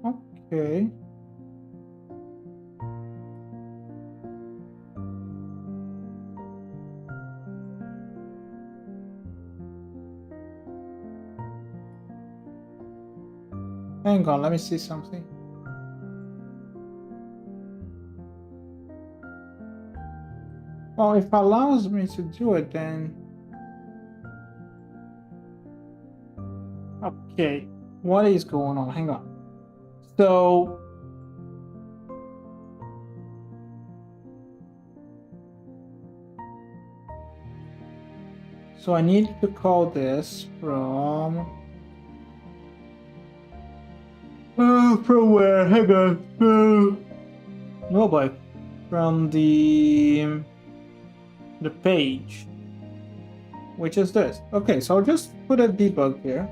Okay. Hang on, let me see something. Well, if it allows me to do it, then... Okay, what is going on? Hang on. So... I need to call this from... from where? Hang on. No, but from the page, which is this. Okay, so I'll just put a debug here.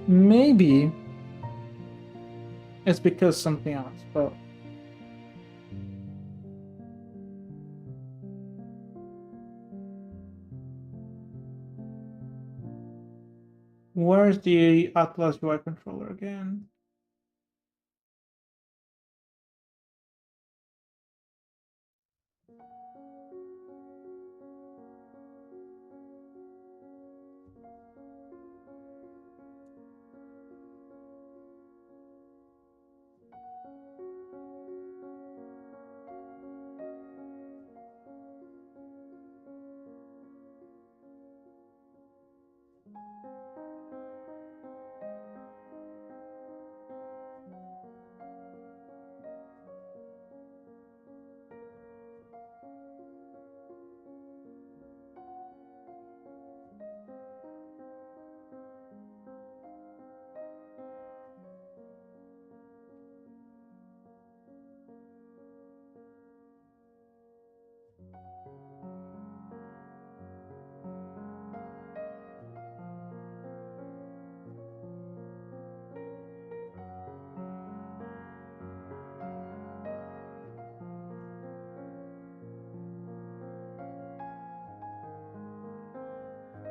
Maybe it's because something else, but where's the Atlas UI controller again?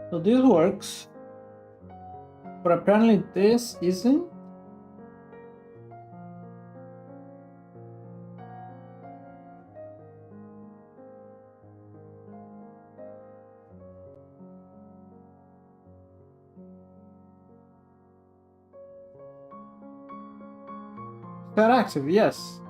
So this works, but apparently this isn't. That active, yes.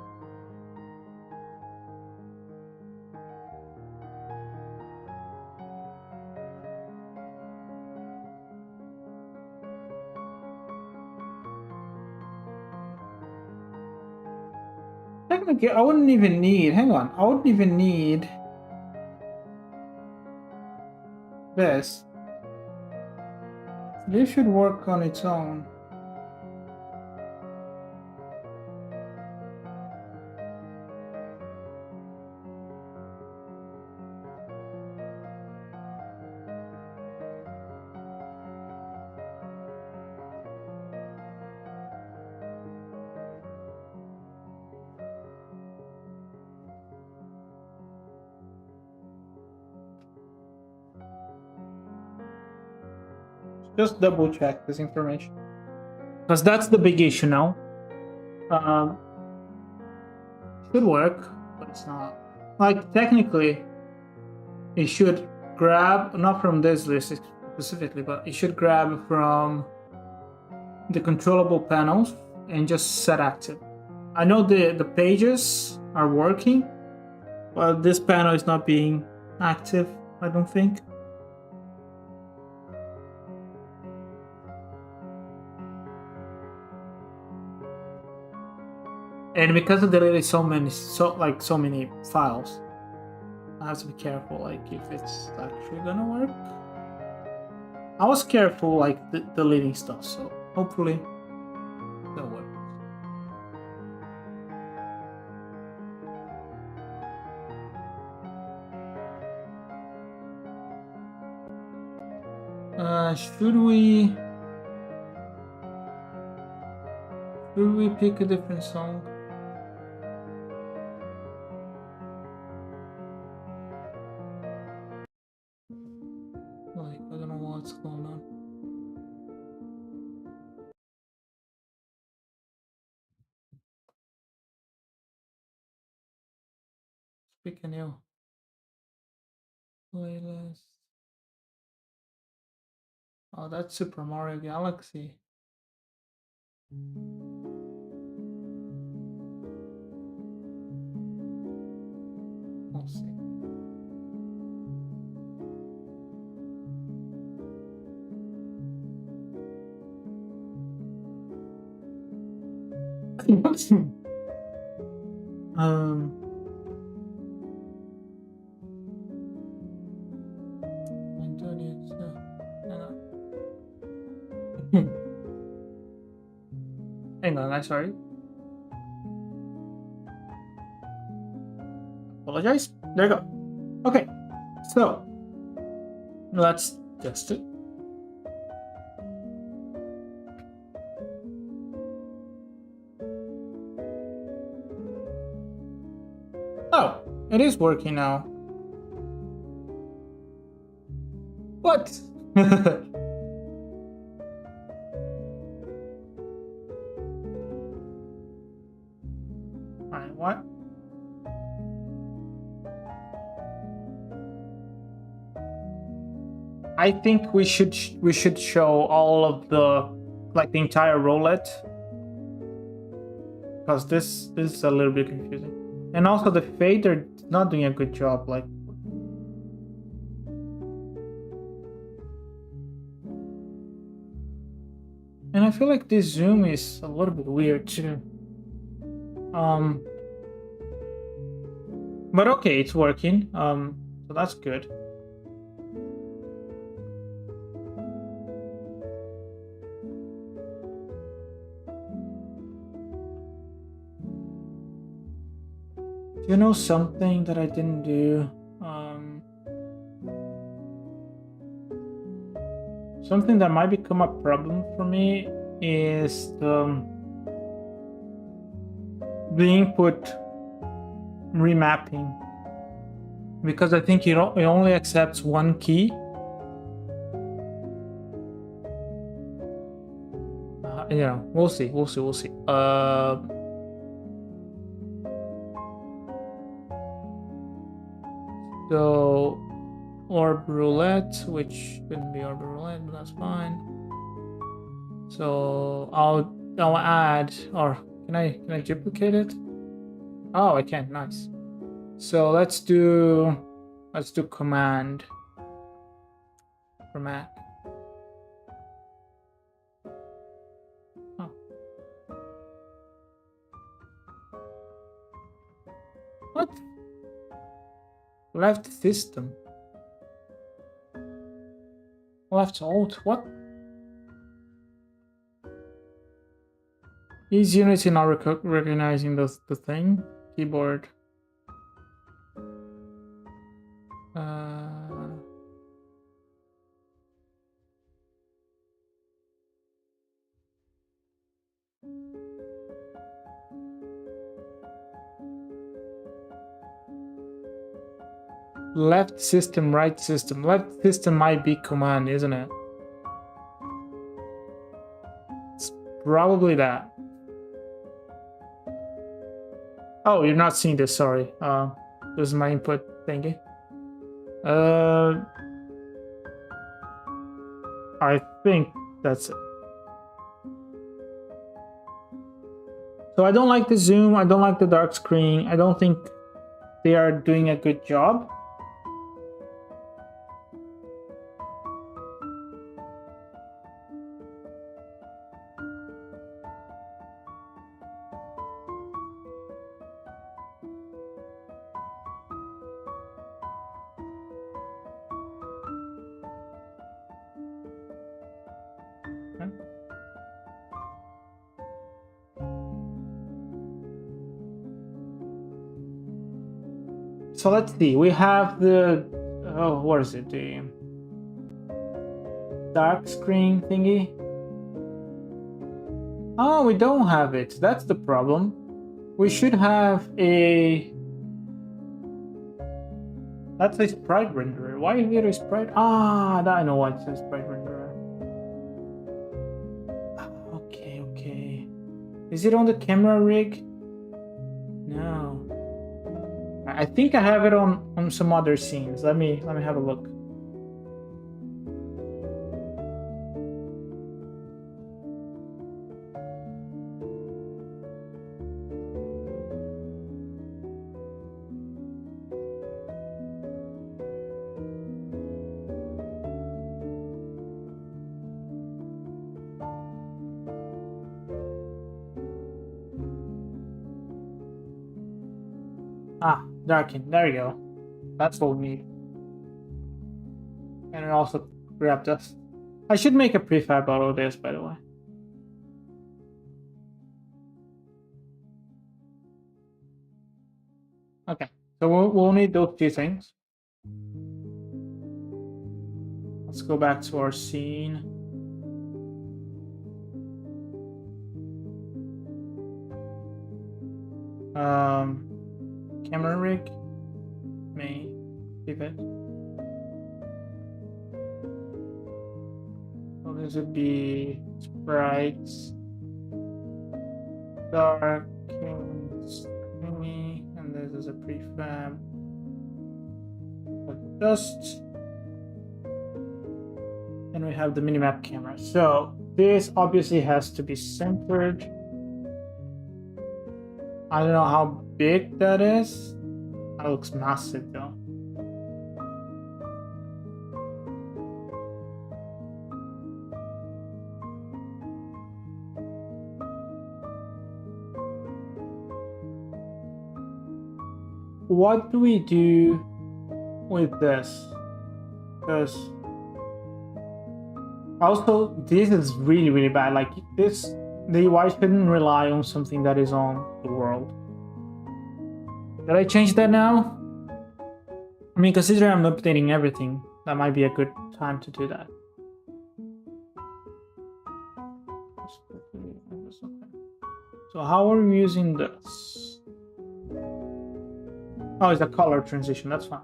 Technically, I wouldn't even need, hang on, I wouldn't even need this. This should work on its own. Just double check this information, because that's the big issue now. Should work, but it's not. Like, technically, it should grab, not from this list specifically, but it should grab from the controllable panels and just set active. I know the pages are working, but this panel is not being active, I don't think. And because I deleted so many files, I have to be careful, like, if it's actually gonna work. I was careful, like, deleting stuff, so hopefully that'll work. Should we pick a different song? Like, I don't know what's going on. Pick a new playlist. Oh, that's Super Mario Galaxy. We'll see. I do need to. Hang on, I'm sorry. Apologize. There you go. Okay, so let's test it. Oh, it is working now. What? Alright, what? I think we should show all of the, like, the entire roulette, because this is a little bit confusing. And also the fader is not doing a good job, like. And I feel like this zoom is a little bit weird too. But okay, it's working. So that's good. You know something that I didn't do? Something that might become a problem for me is the input remapping, because I think it only accepts one key. Yeah, we'll see. So orb roulette, which couldn't be orb roulette, but that's fine. So I'll add, or can I duplicate it? Oh, I can. Nice. So let's do command for Mac. Oh. What? Left system. Left alt. What? Is Unity not recognizing the thing? Keyboard. Left system, right system. Left system might be command, isn't it? It's probably that. Oh, you're not seeing this, sorry. This is my input thingy. I think that's it. So I don't like the zoom, I don't like the dark screen, I don't think they are doing a good job. So let's see, we have the, oh, what is it, the dark screen thingy? Oh, we don't have it, that's the problem. We should have a That's a sprite renderer. Why is it a sprite? Ah, I know why it's a sprite renderer. Okay, okay. Is it on the camera rig? No. I think I have it on some other scenes. Let me have a look. Ah, darken. There you go. That's what we need. And it also grabbed us. I should make a prefab out of this, by the way. Okay, so we'll need those two things. Let's go back to our scene. Camera rig. May pivot. So this would be sprites, dark, Fumie, and this is a prefab. Dust. And we have the minimap camera. So this obviously has to be centered. I don't know how big that is. That looks massive though. What do we do with this? Because also this is really bad. Like this, the UI shouldn't rely on something that is on the world. Did I change that now? I mean, considering I'm updating everything, that might be a good time to do that. So how are we using this? Oh, it's a color transition, that's fine.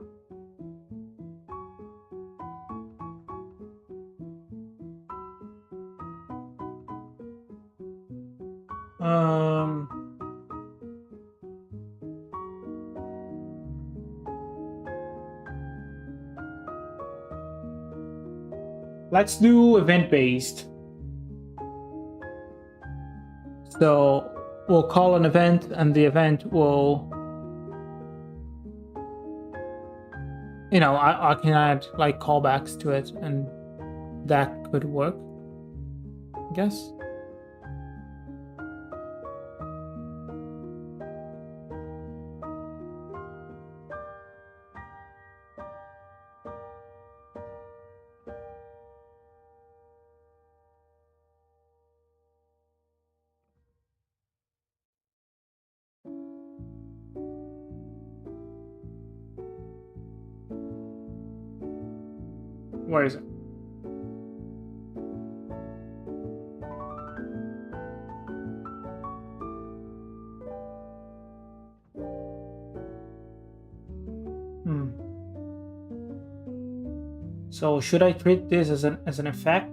Let's do event-based. So we'll call an event and the event will, you know, I can add like callbacks to it and that could work, I guess. Where is it? So should I treat this as an effect?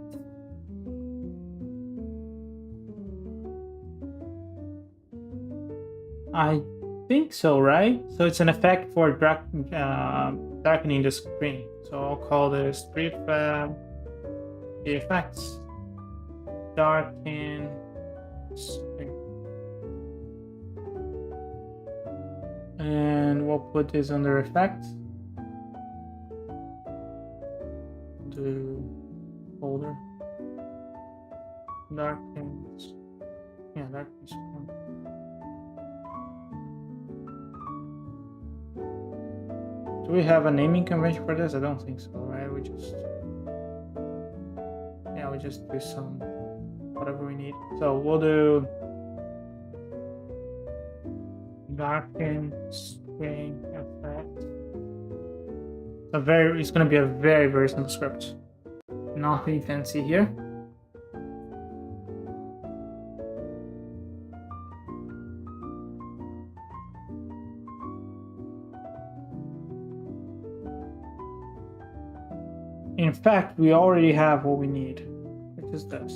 I think so, right? So it's an effect for darkening the screen. So I'll call this prefab the effects darken screen. And we'll put this under effect. To folder. Darkens. Yeah, darkens. Do we have a naming convention for this? I don't think so, right? We just do some whatever we need. So we'll do darken screen effect. It's gonna be a very simple script. Nothing fancy here. In fact, we already have what we need, which is this.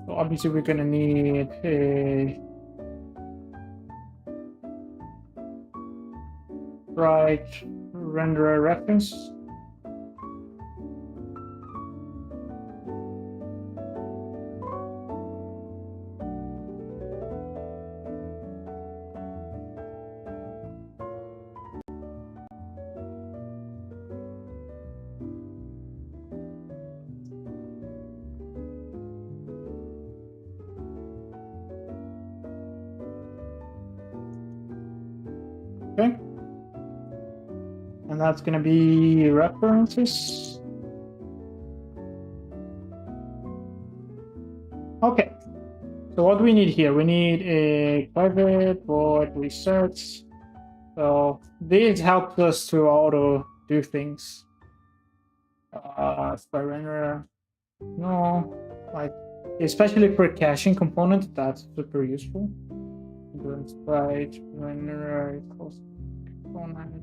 So obviously we're gonna need a right renderer reference. Okay. And that's going to be references. Okay. So what do we need here? We need a private void resets. So this helps us to auto do things. Spy renderer. No, like especially for caching component, that's super useful. Doing sprite renderer equals component.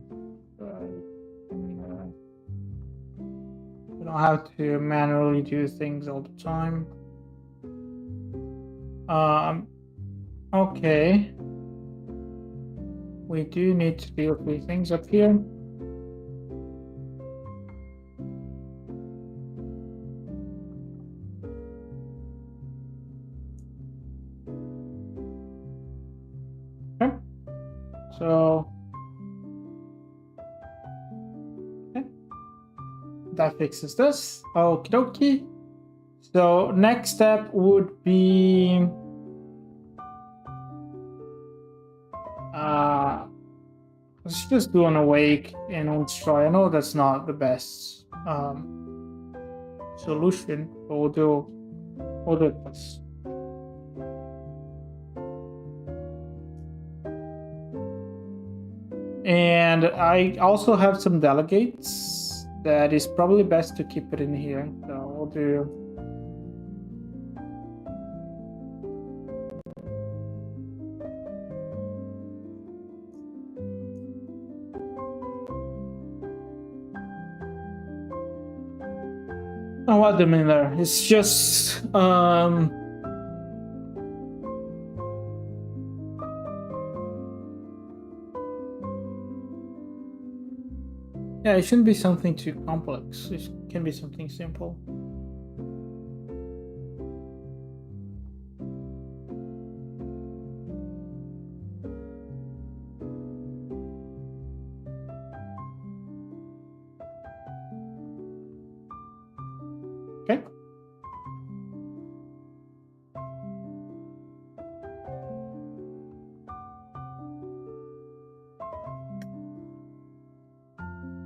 We don't have to manually do things all the time. Okay. We do need to do a few things up here. Okay. So that fixes this. Okie dokie. So next step would be let's just do an awake and on destroy. I know that's not the best solution, but we'll do this. And I also have some delegates that is probably best to keep it in here. So we'll do what the Miller. It's just yeah, it shouldn't be something too complex. It can be something simple. Okay.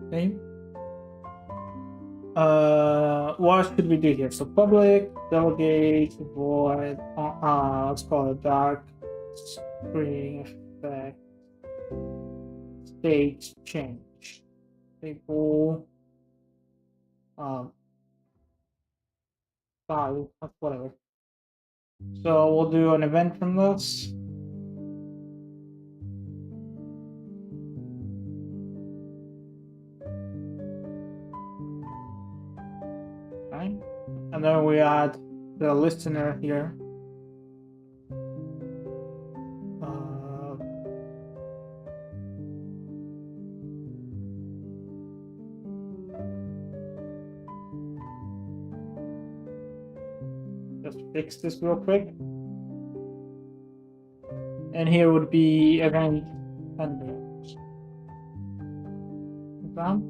Okay. What should we do here? So public, delegate, void, let's call it dark, screen effect, state change, table, file, whatever. So we'll do an event from this. Okay. And then we add the listener here. Just fix this real quick. And here would be event handlers. Down.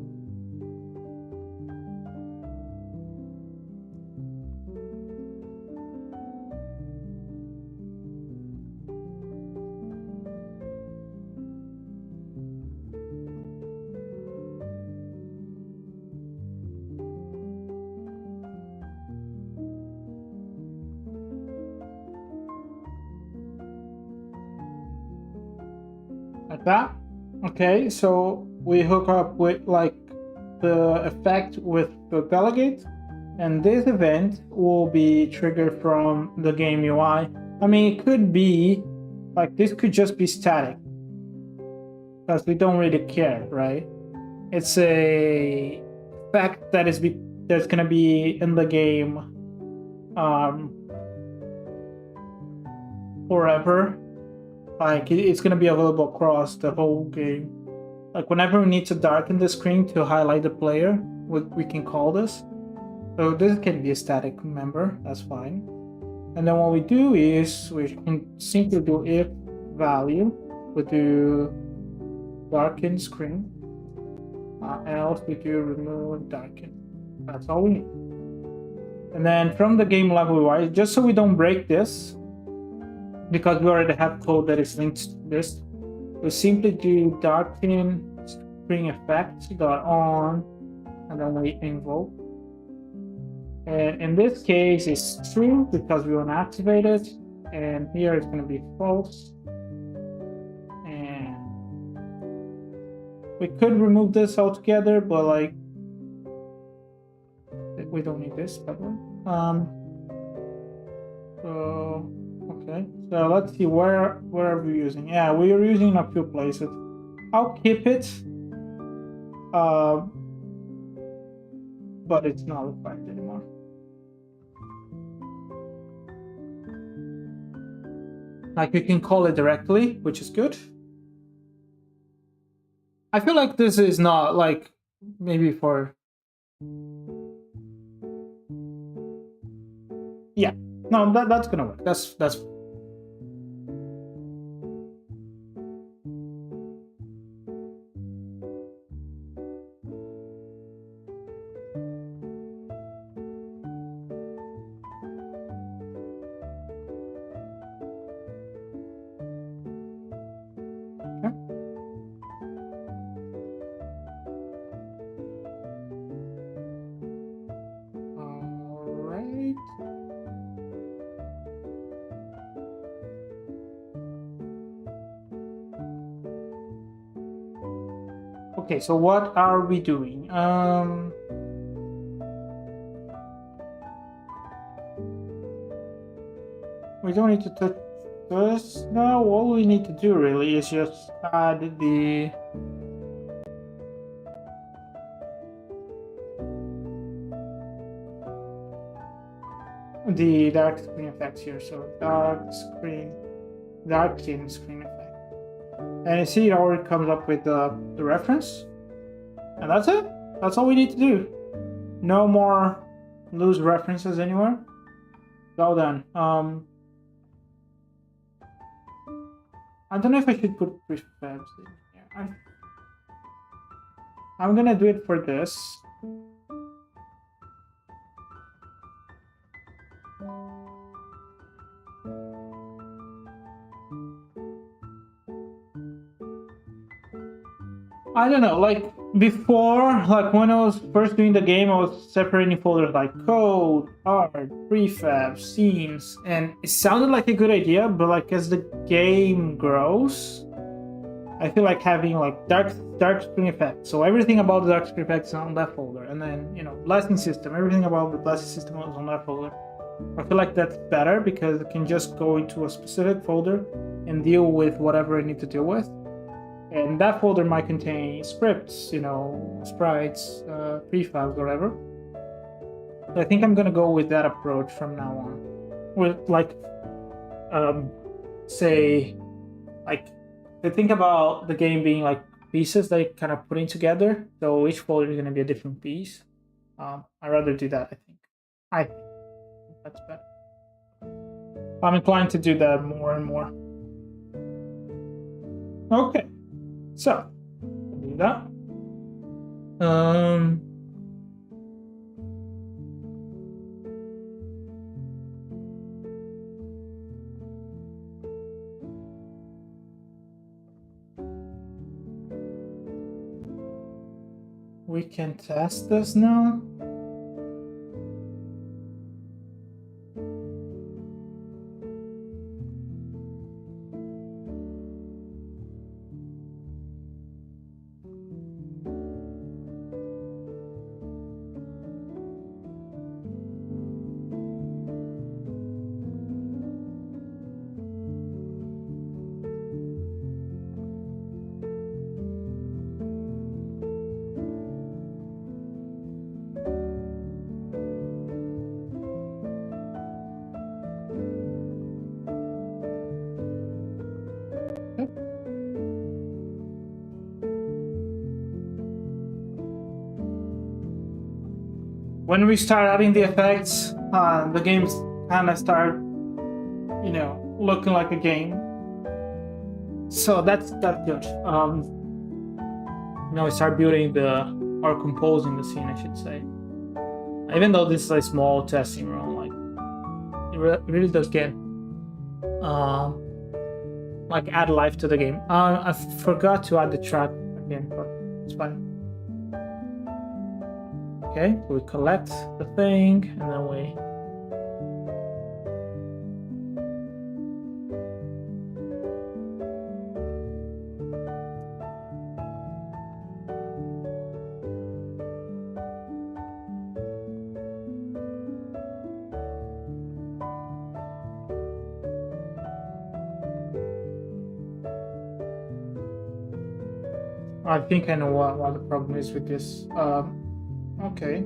Like that. Okay, so we hook up with like the effect with the delegate, and this event will be triggered from the game UI. I mean, it could be like this could just be static because we don't really care, right? It's a fact that that's gonna be in the game forever. Like it's gonna be available across the whole game. Like whenever we need to darken the screen to highlight the player, we can call this. So this can be a static member, that's fine. And then what we do is we can simply do if value, we do darken screen, else we do remove darken. That's all we need. And then from the game level UI, just so we don't break this, because we already have code that is linked to this, we simply do darken screen effect dot on, and then we invoke. And in this case, it's true because we want to activate it, and here it's going to be false. And we could remove this altogether, but like we don't need this, by the way. So okay, so let's see where are we using? Yeah, we are using a few places. I'll keep it, but it's not required anymore. Like we can call it directly, which is good. I feel like this is not like maybe for. Yeah, no, that's gonna work. That's. Okay, so what are we doing? We don't need to touch this now. All we need to do really is just add the dark screen effects here. So darken screen effect. And you see it already comes up with the reference. And that's it. That's all we need to do. No more loose references anywhere. Well done. I don't know if I should put prefabs in here. I'm gonna do it for this. I don't know, like before, like when I was first doing the game, I was separating folders like code, art, prefab, scenes, and it sounded like a good idea, but like as the game grows, I feel like having like dark screen effect. So everything about the dark screen effect is on that folder, and then blasting system, everything about the blasting system is on that folder. I feel like that's better because it can just go into a specific folder and deal with whatever I need to deal with. And that folder might contain scripts, sprites, prefabs, whatever. So I think I'm gonna go with that approach from now on. With like, say, like, to think about the game being like pieces that you're kind of putting together. So each folder is gonna be a different piece. I'd rather do that. I think that's better. I'm inclined to do that more and more. Okay. So, do that. We can test this now. when we start adding the effects, the games kind of start, you know, looking like a game. So that's good. Now we start building or composing the scene, I should say. Even though this is a small testing run, like it really does get like add life to the game. I forgot to add the track again, but it's fine. Okay, so we collect the thing and then we I think I know what the problem is with this. Okay.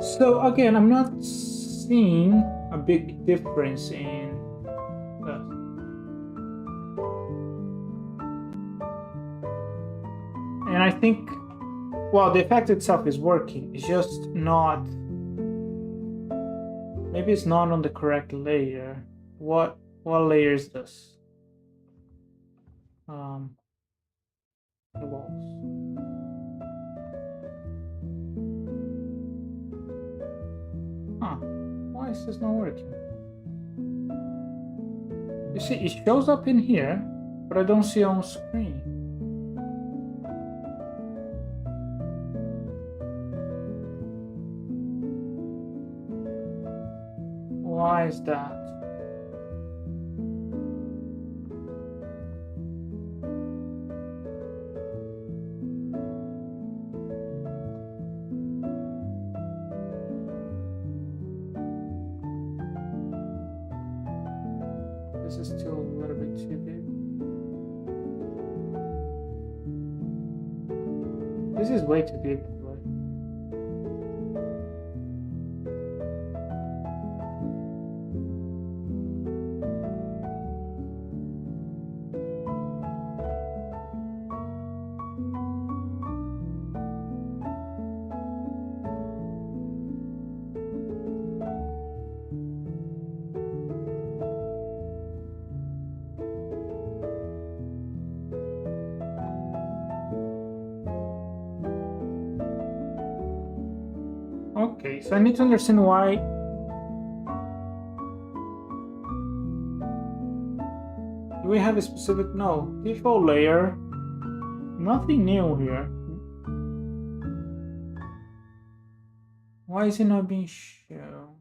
So again, I'm not seeing a big difference in that. And I think, well, the effect itself is working. It's just not. Maybe it's not on the correct layer. What layer is this? The walls. Huh. Why is this not working? You see, it shows up in here, but I don't see it on screen. Why is that? This is still a little bit too big. This is way too big. Okay, so I need to understand why. Do we have a specific? No, default layer. Nothing new here. Why is it not being shown?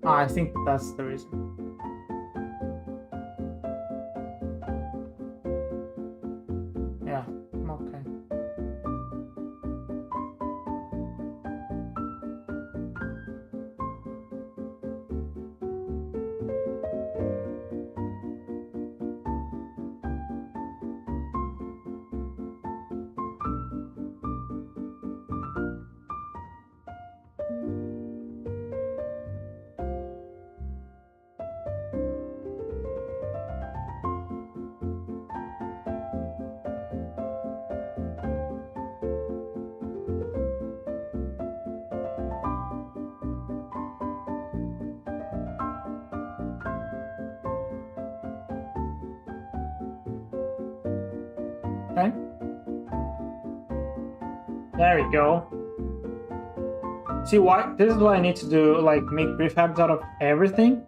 I think that's the reason. Yeah, okay. Okay. There we go. See why? This is what I need to do, like make prefabs out of everything.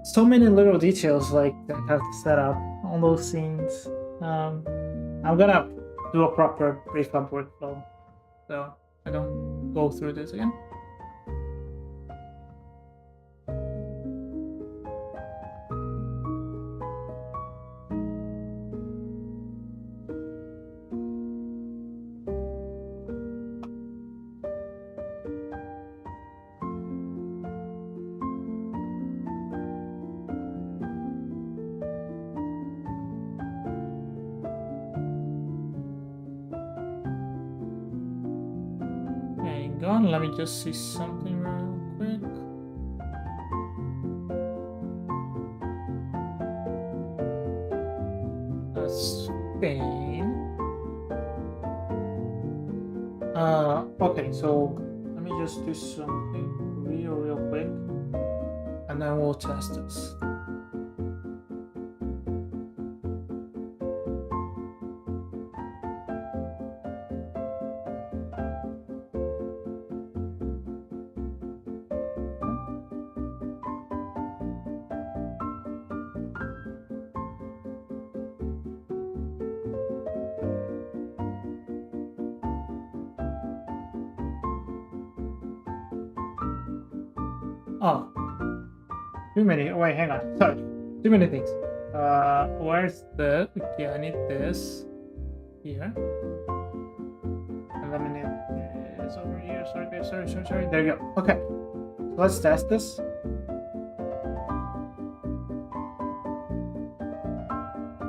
So many little details like that I have to set up on those scenes. I'm gonna do a proper prefab workflow, so I don't go through this again. Let me just see something real quick. Okay, so let me just do something real quick, and then we'll test this. Oh, too many. Wait, hang on. Sorry, too many things. Where's the? Okay, I need this here. Eliminate this over here. Sorry. There you go. Okay, so let's test this.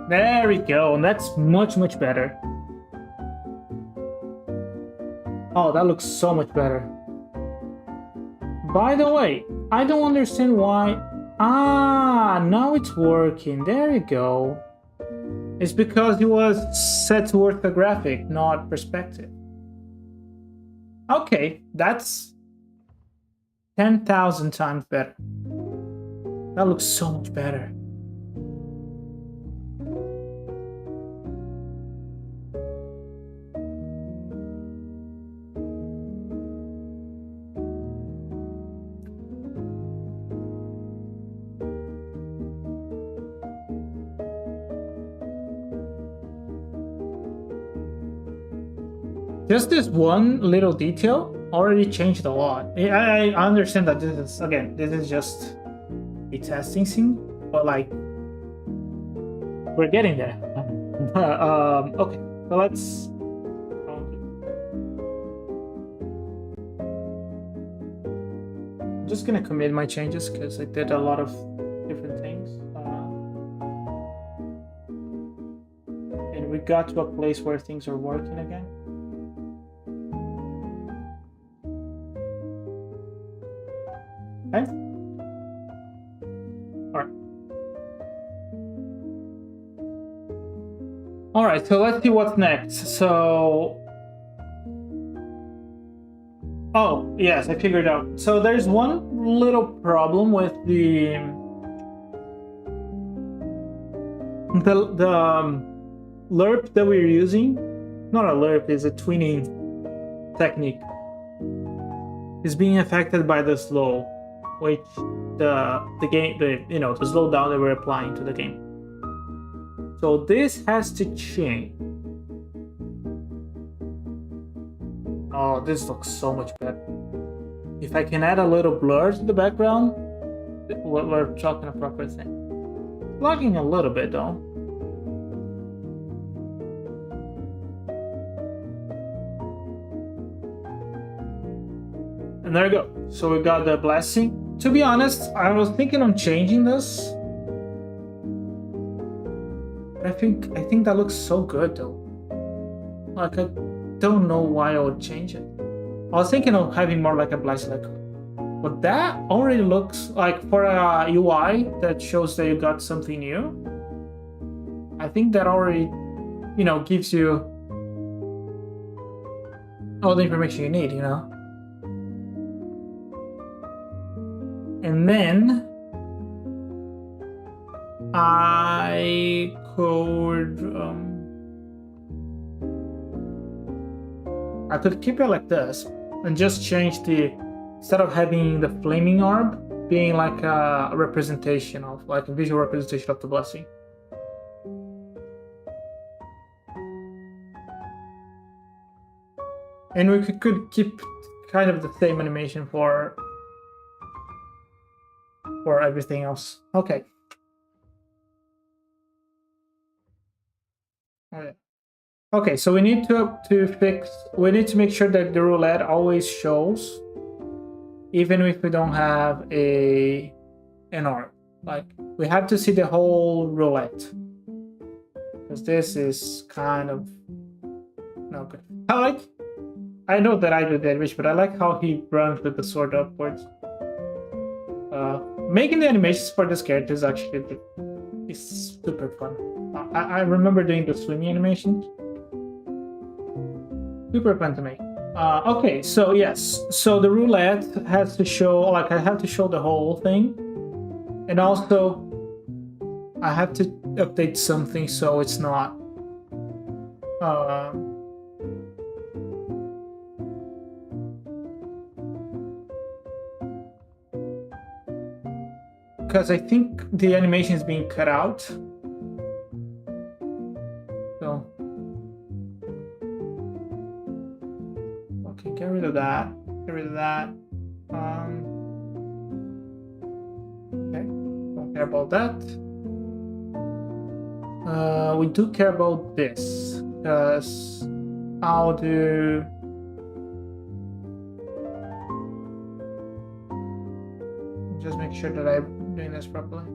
There we go. And that's much better. Oh, that looks so much better. By the way, I don't understand why. Ah, now it's working. There you go. It's because it was set to orthographic, not perspective. Okay, that's 10,000 times better. That looks so much better. Just this one little detail already changed a lot. I understand that this is just a testing scene, but like we're getting there. Okay, so let's. I'm just gonna commit my changes because I did a lot of different things, and we got to a place where things are working again. Okay. All right, so let's see what's next. So, oh yes, I figured out. So there's one little problem with the lerp that we're using. Not a lerp, is a twinning technique. Is being affected by the slow, which the slowdown that we're applying to the game. So this has to change. Oh, this looks so much better. If I can add a little blur to the background, we're talking a proper thing. Lagging a little bit though. And there you go. So we got the blessing. To be honest, I was thinking on changing this. I think that looks so good though. Like, I don't know why I would change it. I was thinking of having more like a blessing, but that already looks like, for a UI that shows that you got something new, I think that already, gives you all the information you need, And then I could keep it like this and just change instead of having the flaming orb being like a representation of, like a visual representation of the blessing. And we could keep kind of the same animation for everything else. Okay. Okay, so we need we need to make sure that the roulette always shows, even if we don't have an orb. Like, we have to see the whole roulette, because this is kind of not good. I know that I do the animation, but I like how he runs with the sword upwards. Making the animations for this character is actually super fun. I remember doing the Fumie animation. Super fun to make. Okay, so yes, so the roulette has to show, like, I have to show the whole thing, and also I have to update something so it's not because I think the animation is being cut out. So okay, get rid of that. Get rid of that. Okay, don't care about that. We do care about this because I'll do. Just make sure that I'm doing this properly.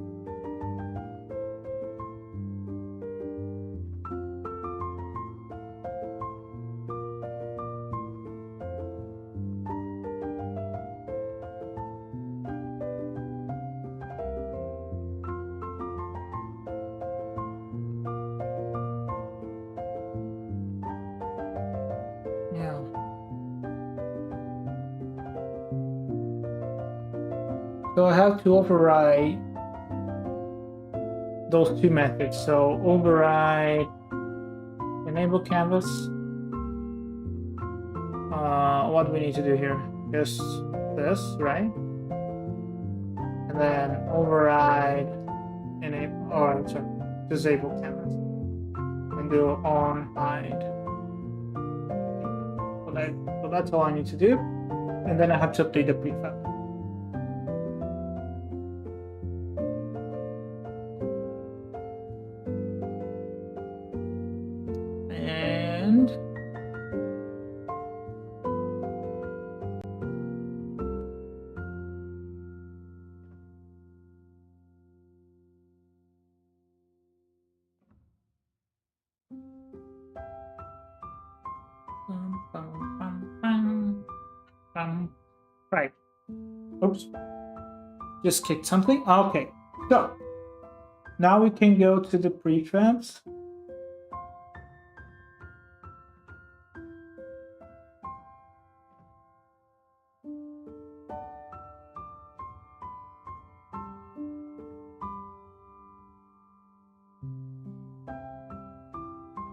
So I have to override those two methods. So override enable canvas. What do we need to do here? Just this, right? And then override enable, or sorry, disable canvas. And do on hide. So that's all I need to do. And then I have to update the prefab. Right. Oops. Just kicked something. Okay. So now we can go to the prefabs.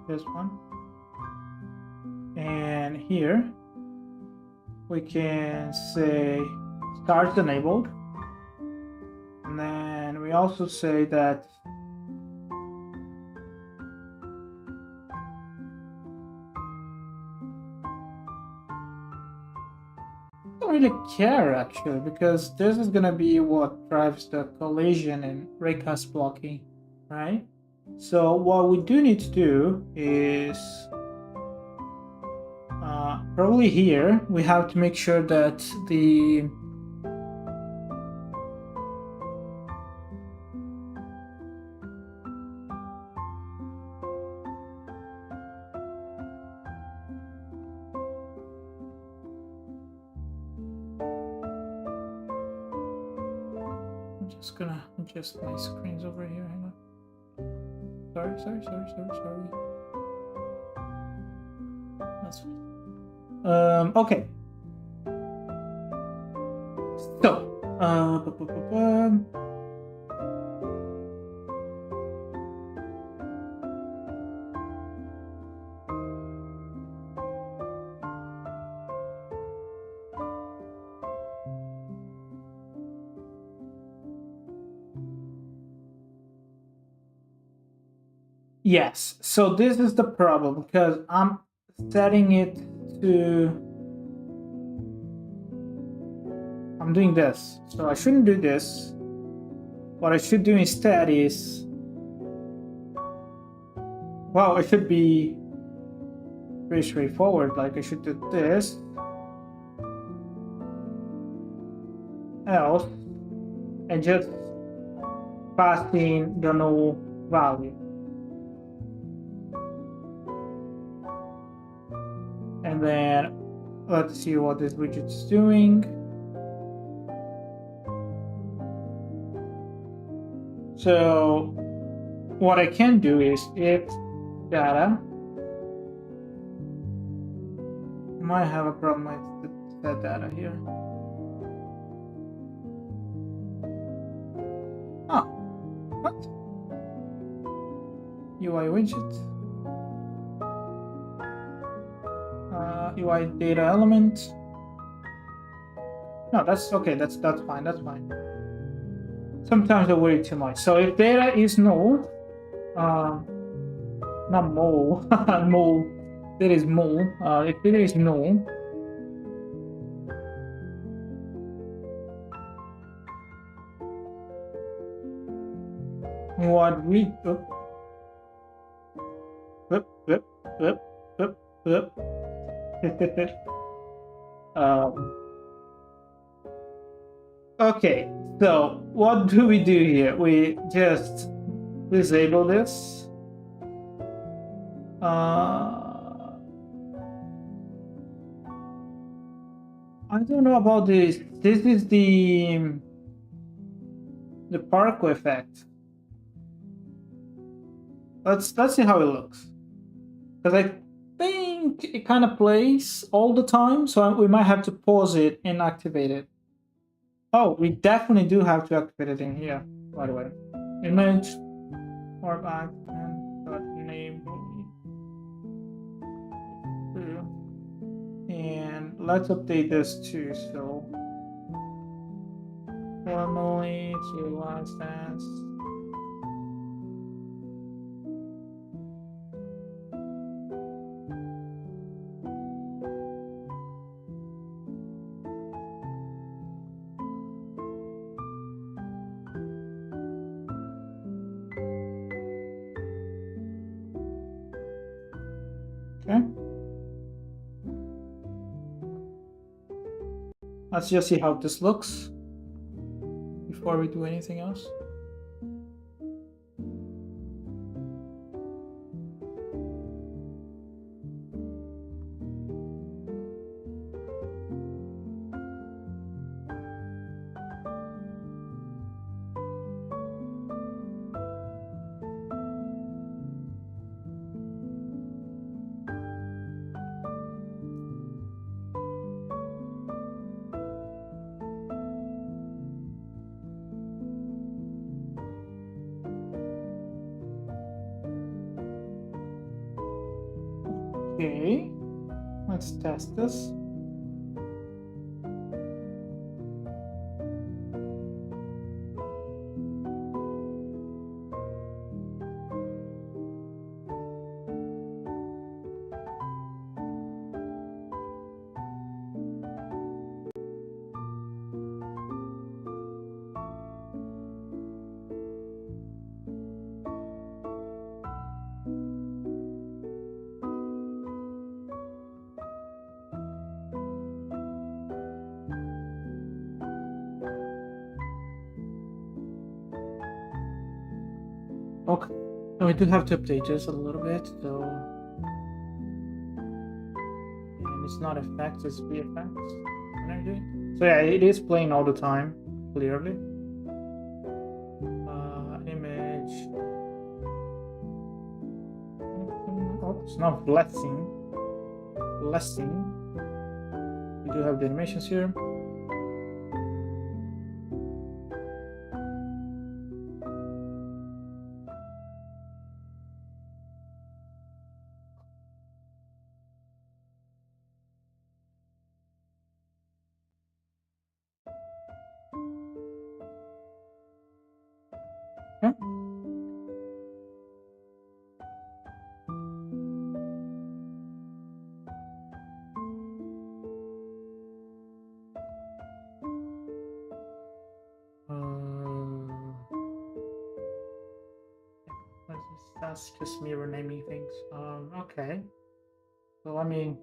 This one. And here we can say start enabled. And then we also say that I don't really care actually, because this is gonna be what drives the collision and raycast blocking, right? So what we do need to do is probably here we have to make sure that the I'm just gonna adjust my screens over here. Hang on. Sorry. That's fine. Okay. So, yes, so this is the problem because I'm setting it to, I'm doing this, so I shouldn't do this. What I should do instead is, well, it should be pretty straightforward. Like I should do this, else, and just pass in the null value. And then let's see what this widget is doing. So what I can do is if data Might have a problem with that data here. Ah, what? UI widget. UI data element. No, that's okay. That's fine. That's fine. Sometimes I worry too much. So if data is null, not mole, mole. There is mole. If data is null, what we okay, so what do we do here? We just disable this. I don't know about this. This is the Parko effect. Let's see how it looks. Because I think it kind of plays all the time, so we might have to pause it and activate it. Oh, we definitely do have to activate it in here, by the way. Image, or back, and name. And let's update this too, so formally to license. Okay. Let's just see how this looks before we do anything else. Okay, let's test this. Okay, so we do have to update this a little bit, so and it's not effects, it's VFX energy. So yeah, it is playing all the time, clearly. Image. Oh, it's not blessing. Blessing. We do have the animations here. Okay. That's just me renaming things. Okay. So let me.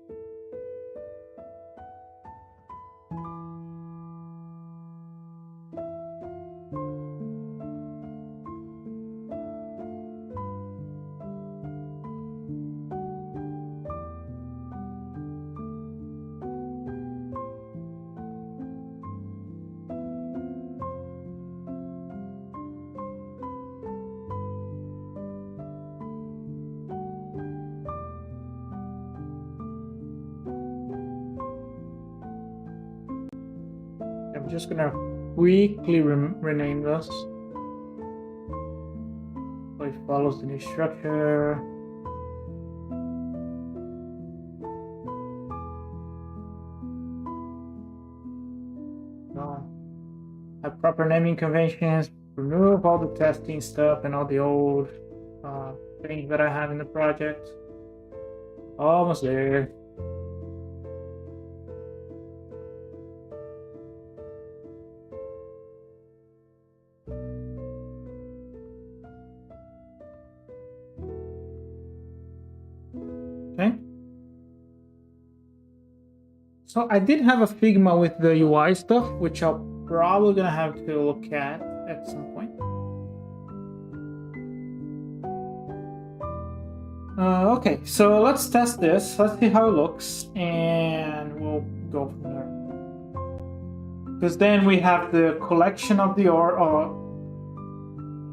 I'm just gonna quickly rename this. So it follows the new structure. No. Have proper naming conventions. Remove all the testing stuff and all the old things that I have in the project. Almost there. Okay. So I did have a Figma with the UI stuff, which I'll probably gonna have to look at some point. Okay, so let's test this. Let's see how it looks, and we'll go from there. Because then we have the collection of the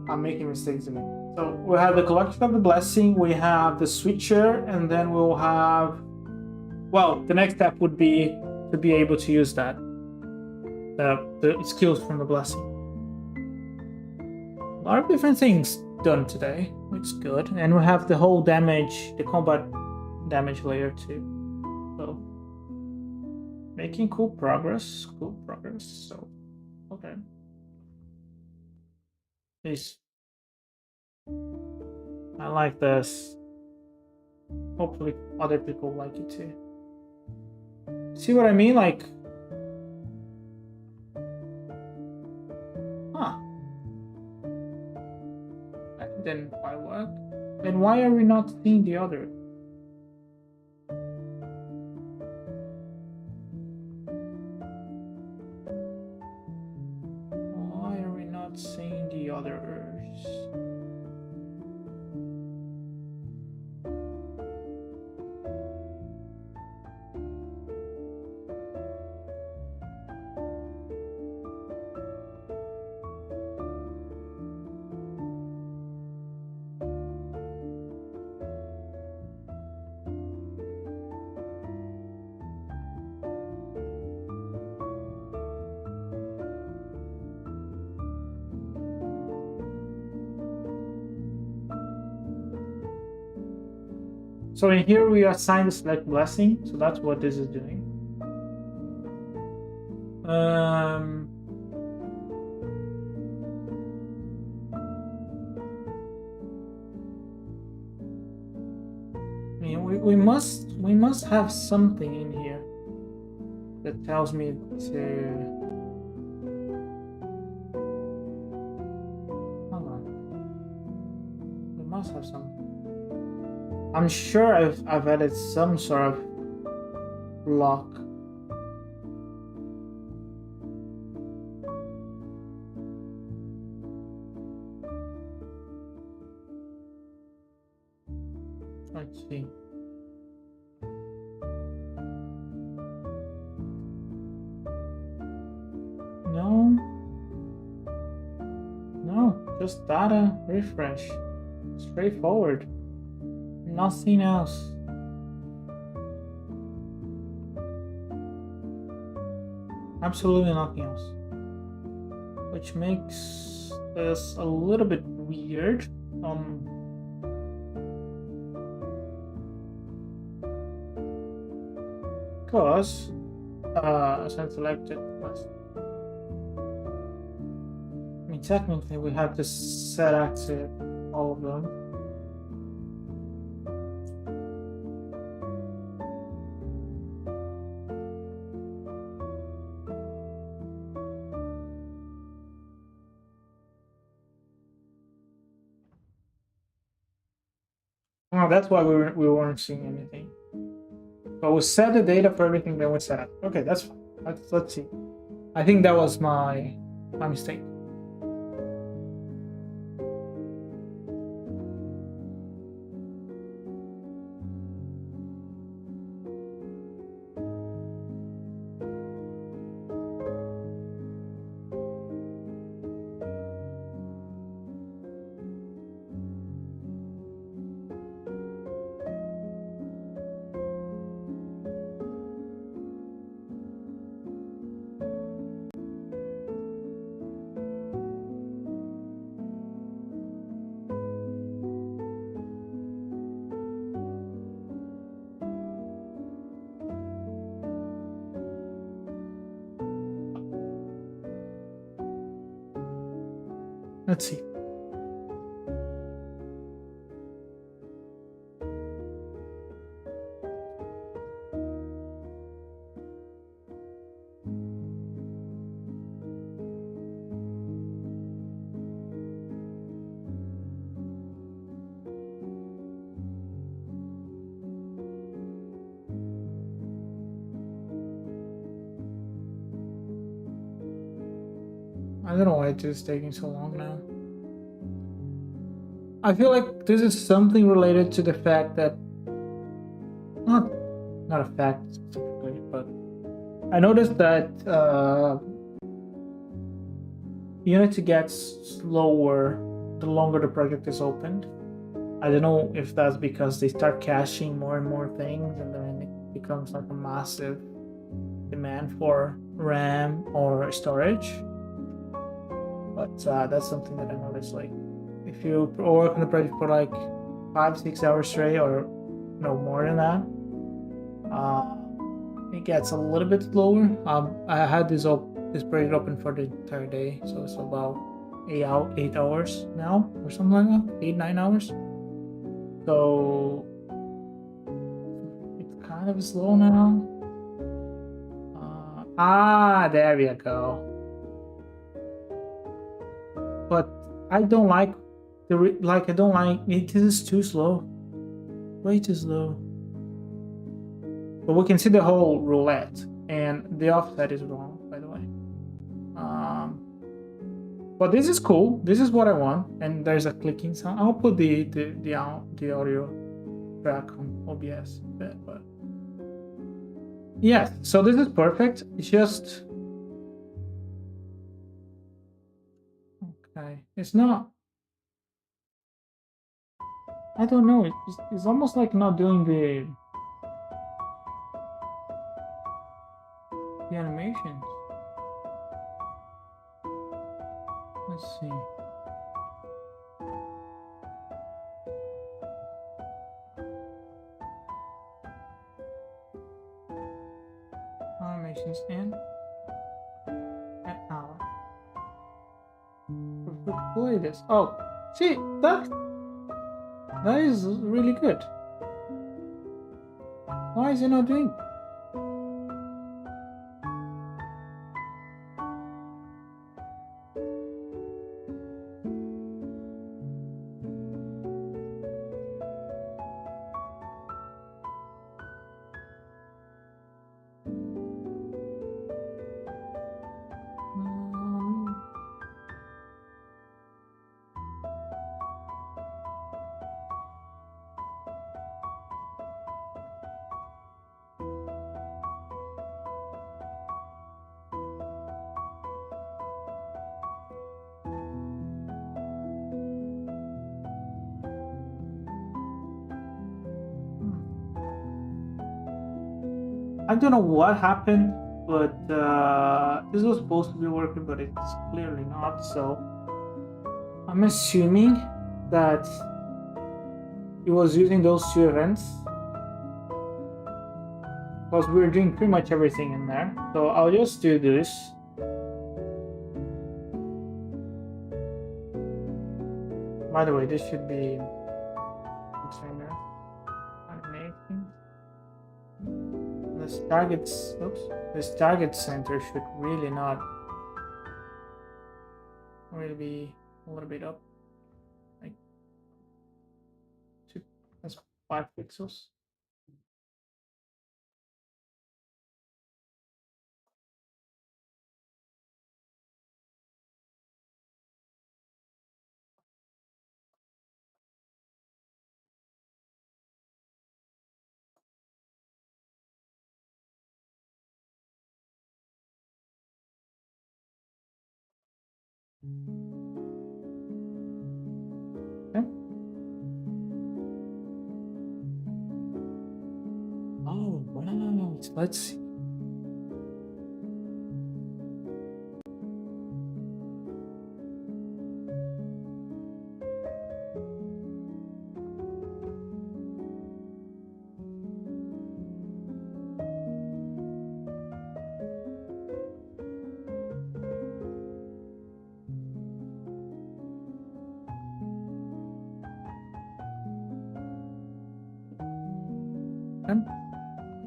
I'm making mistakes again. So we have the collection of the blessing, we have the switcher, and then we'll have... Well, the next step would be to be able to use that. The skills from the blessing. A lot of different things done today, which is good. And we have the whole damage, the combat damage layer too. So, making cool progress. So, okay. Peace. I like this. Hopefully other people like it too. See what I mean? Like, that didn't quite work. Then why are we not seeing the other? Why are we not seeing the others? So in here we assign the select blessing, so that's what this is doing. I mean, we must have something in here that tells me to... Hold on. We must have something. I'm sure I've added some sort of lock. Let's see. No, just data refresh. Straightforward. Nothing else. Absolutely nothing else. Which makes this a little bit weird. Because as I selected last. I mean, technically we have to set active all of them. Oh, that's why we weren't seeing anything. But we set the data for everything that we set up. Okay, that's fine. Let's see. I think that was my mistake. Let's see. I don't know why it is taking so long now. I feel like this is something related to the fact that not a fact specifically, but I noticed that Unity gets slower the longer the project is opened. I don't know if that's because they start caching more and more things, and then it becomes like a massive demand for RAM or storage. But that's something that I noticed. Like, if you work on the project for like 5-6 hours straight, or no more than that, it gets a little bit slower. I had this project open for the entire day, so it's about 8 hours now, or something like that, 8-9 hours. So it's kind of slow now. There we go. But I don't like I don't like it. This is too slow, way too slow. But we can see the whole roulette, and the offset is wrong, by the way. But this is cool. This is what I want, and there's a clicking sound. I'll put the audio track on OBS, but yeah. So this is perfect. It's just okay. It's not. I don't know. It's almost like not doing the animations. Let's see. Animations in an hour. Play this. Oh, see that is really good. Why is it not doing? I don't know what happened, but this was supposed to be working, but it's clearly not. So I'm assuming that it was using those two events, because we're doing pretty much everything in there. So I'll just do this. By the way, this should be trainer animating. This target center should really not really be a little bit up, like that's 5 pixels. Okay. Oh wow! Let's see.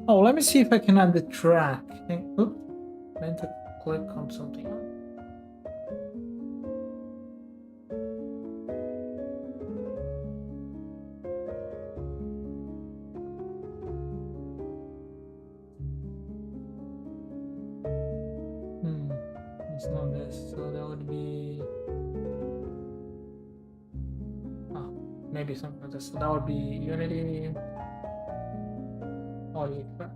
Oh, let me see if I can add the track. Oops, meant to click on something. It's not this, so that would be. Maybe something like this. So that would be Unity. Audio track.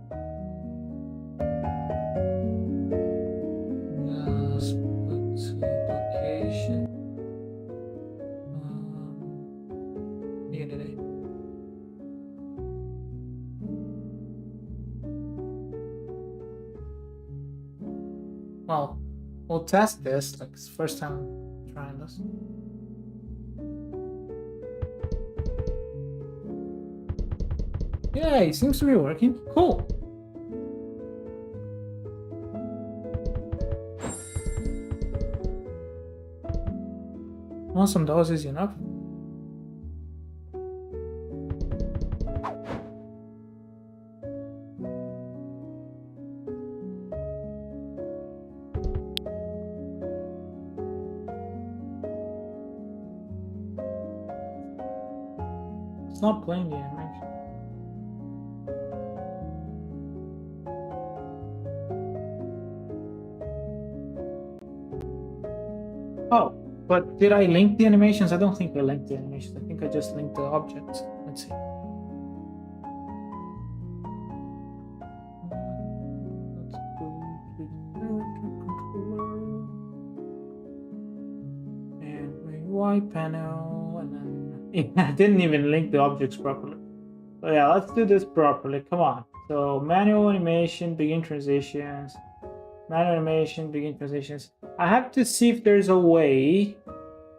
Location. Unity. Well, we'll test this. Like, it's first time trying this. Yeah, it seems to be working. Cool. Want some doses enough? It's not playing the animation. Oh, but did I link the animations? I don't think I linked the animations. I think I just linked the objects. Let's see. Let's go to the controller and UI panel, and then I didn't even link the objects properly. So yeah, let's do this properly. Come on. So manual animation, begin transitions. Manual animation, begin transitions. I have to see if there's a way,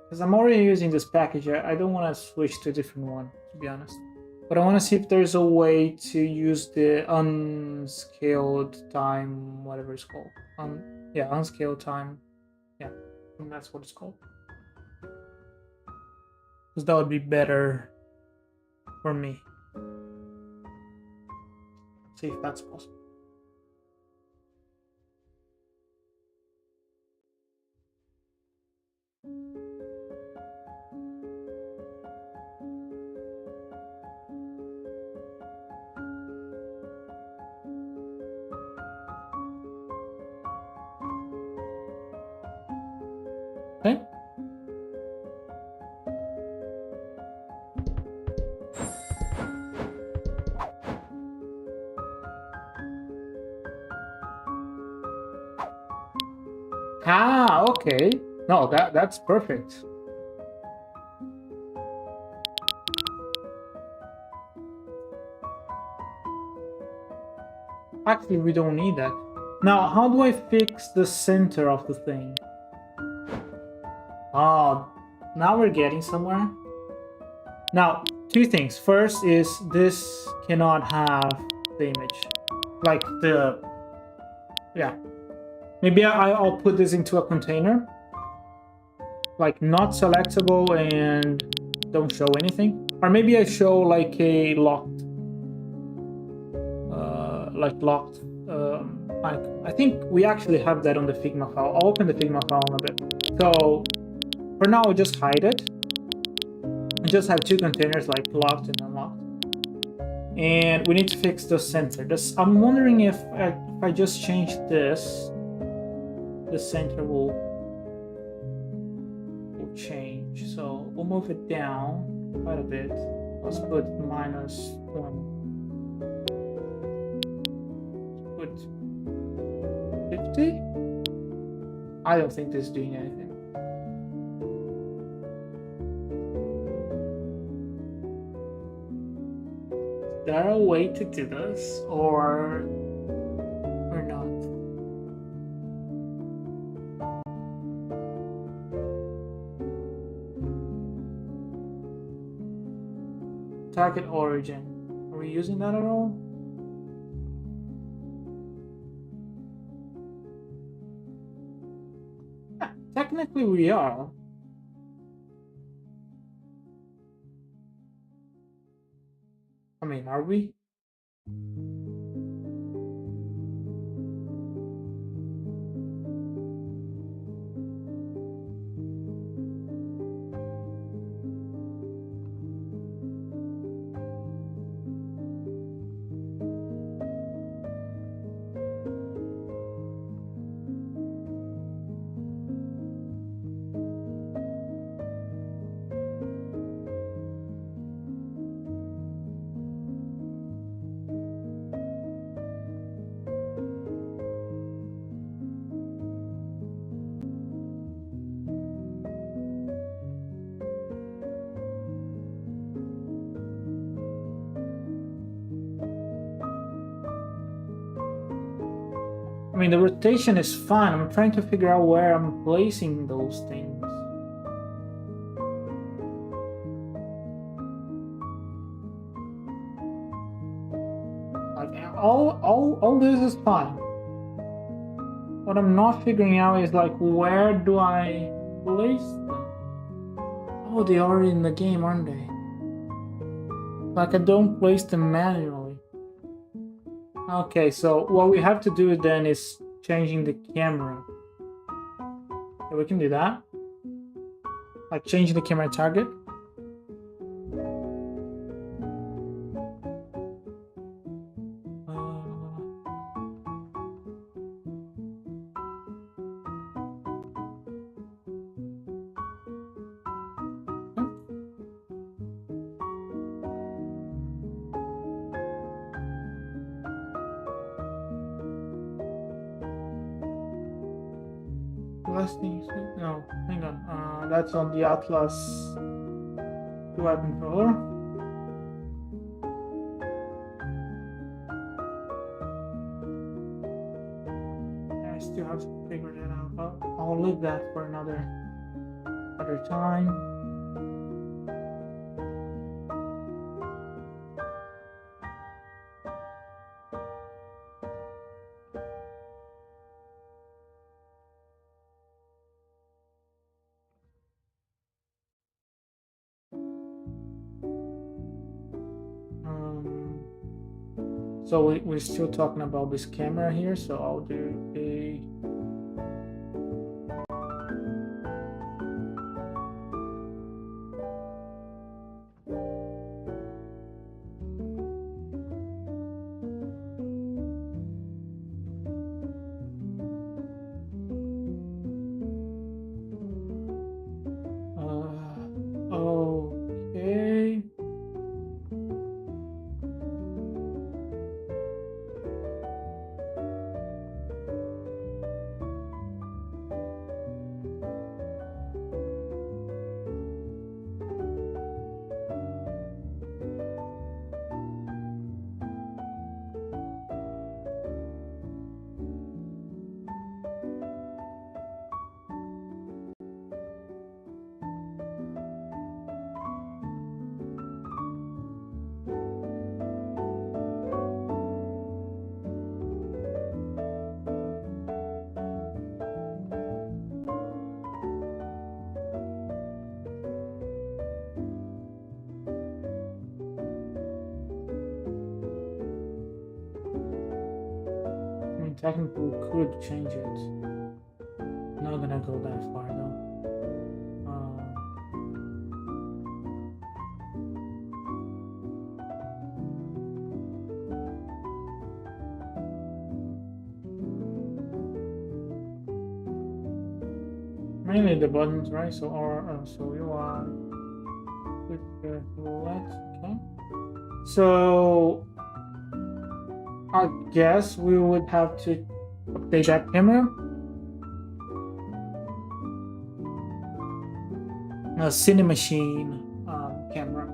because I'm already using this package. I don't want to switch to a different one, to be honest. But I want to see if there's a way to use the unscaled time, whatever it's called. Yeah, unscaled time. Yeah, I think that's what it's called. Because that would be better for me. See if that's possible. Okay. Ah, okay. No, that's perfect. Actually, we don't need that. Now, how do I fix the center of the thing? Oh, now we're getting somewhere. Now, two things. First is this cannot have the image. Like the... Yeah. Maybe I'll put this into a container. Like not selectable and don't show anything. Or maybe I show like a locked... locked... I think we actually have that on the Figma file. I'll open the Figma file in a bit. So, for now, I'll just hide it. I just have two containers like locked and unlocked. And we need to fix the center. I'm wondering if I just change this, the center will change. So we'll move it down quite a bit. Let's put -1. Let's put 50. I don't think this is doing anything. Is there a way to do this or not? Target origin. Are we using that at all? Yeah, technically we are. I mean, are we? I mean, the rotation is fine. I'm trying to figure out where I'm placing those things. Like, all this is fine. What I'm not figuring out is like, where do I place them? Oh, they are in the game, aren't they? Like, I don't place them manually. Okay, so what we have to do then is changing the camera. Okay, we can do that. Like, changing the camera target. No, hang on. That's on the Atlas UI controller. I still have to figure that out. I'll leave that for another time. So we're still talking about this camera here, so I'll do a okay. Technically could change it. Not gonna go that far though. Mainly the buttons, right? So so you are with the left, okay. So I guess we would have to update that camera. A Cine Machine camera.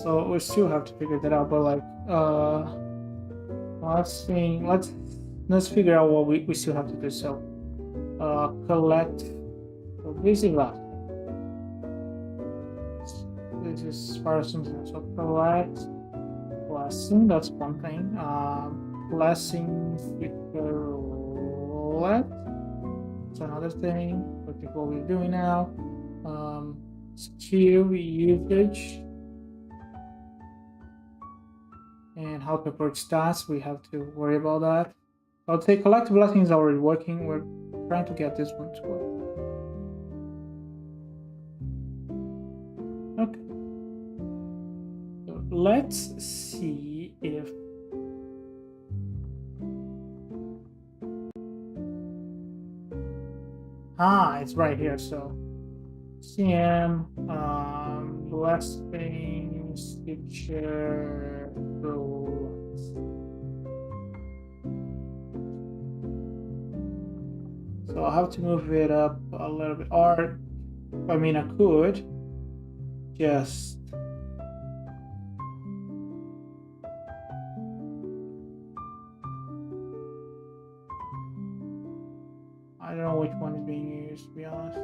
So we still have to figure that out, but like let's figure out what we still have to do. So collect, so this is last, this is Spartan, so collect blessing, that's one thing. Blessing collect, it's another thing. Look at what we're doing now. Skill usage and how to approach stats, we have to worry about that. I'll say collect blessing is already working. We're trying to get this one to work. Okay. So let's see if it's right here. So CM blessing feature. So I'll have to move it up a little bit. Or, I mean, I could just... I don't know which one is being used, to be honest.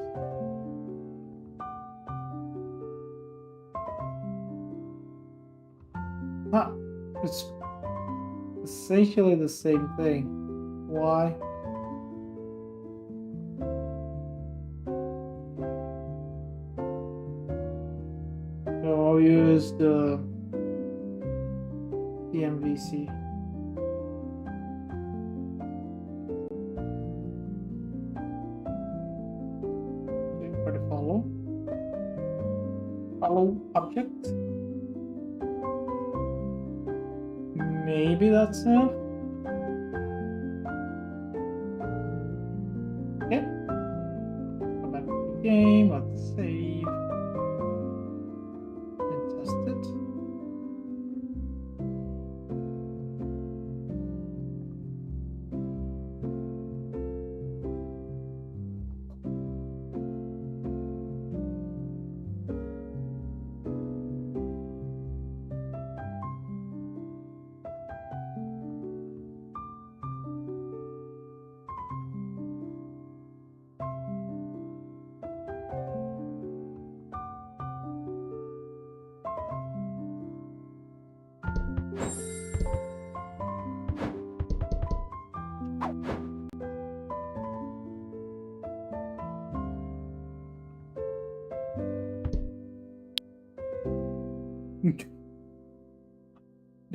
Huh. It's essentially the same thing. Why? So I'll use the MVC. For the follow object. Maybe that's it. Okay. Go back to the game. Let's save and test it.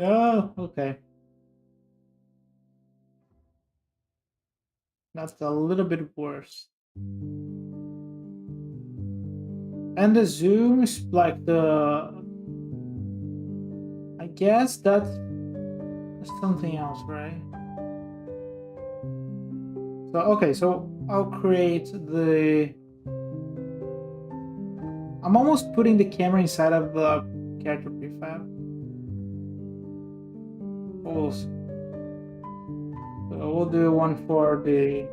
Oh, okay. That's a little bit worse. And the zoom is like the... I guess that's something else, right? So, okay, so I'll create the... I'm almost putting the camera inside of the character prefab. So we'll do one for the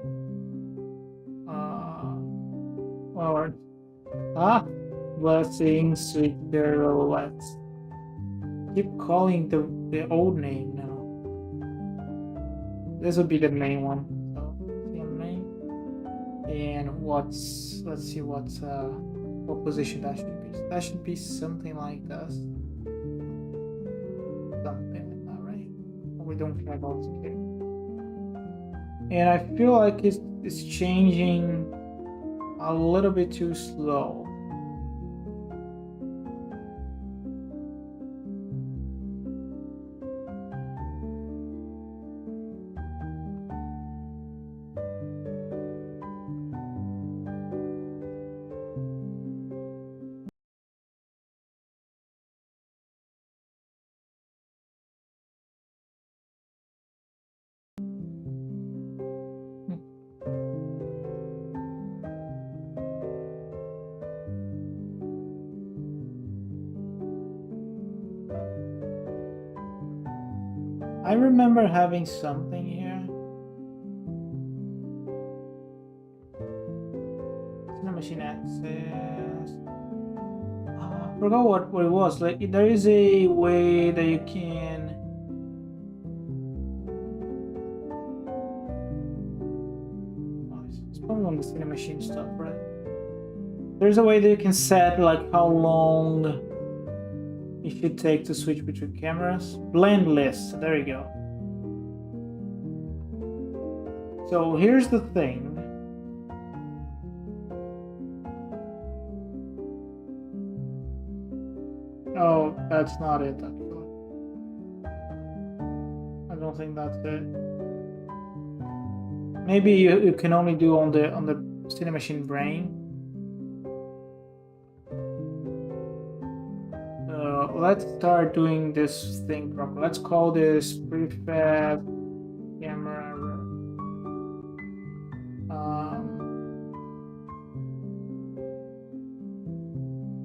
blessings, sweet girl. Let's keep calling the old name now. This will be the main one. So same name. And let's see what position that should be. That should be something like this. Something like that, right? We don't care about scale. And I feel like it's changing a little bit too slow. I remember having something here. Machine access. I forgot what it was. Like, there is a way that you can. Oh, it's probably on the Cinema Machine stuff, right? There's a way that you can set like how long it should take to switch between cameras. Blend list. There you go. So here's the thing. Oh, that's not it actually. I don't think that's it. Maybe you can only do on the Cinema Machine brain. Let's start doing this thing properly. Let's call this prefab camera.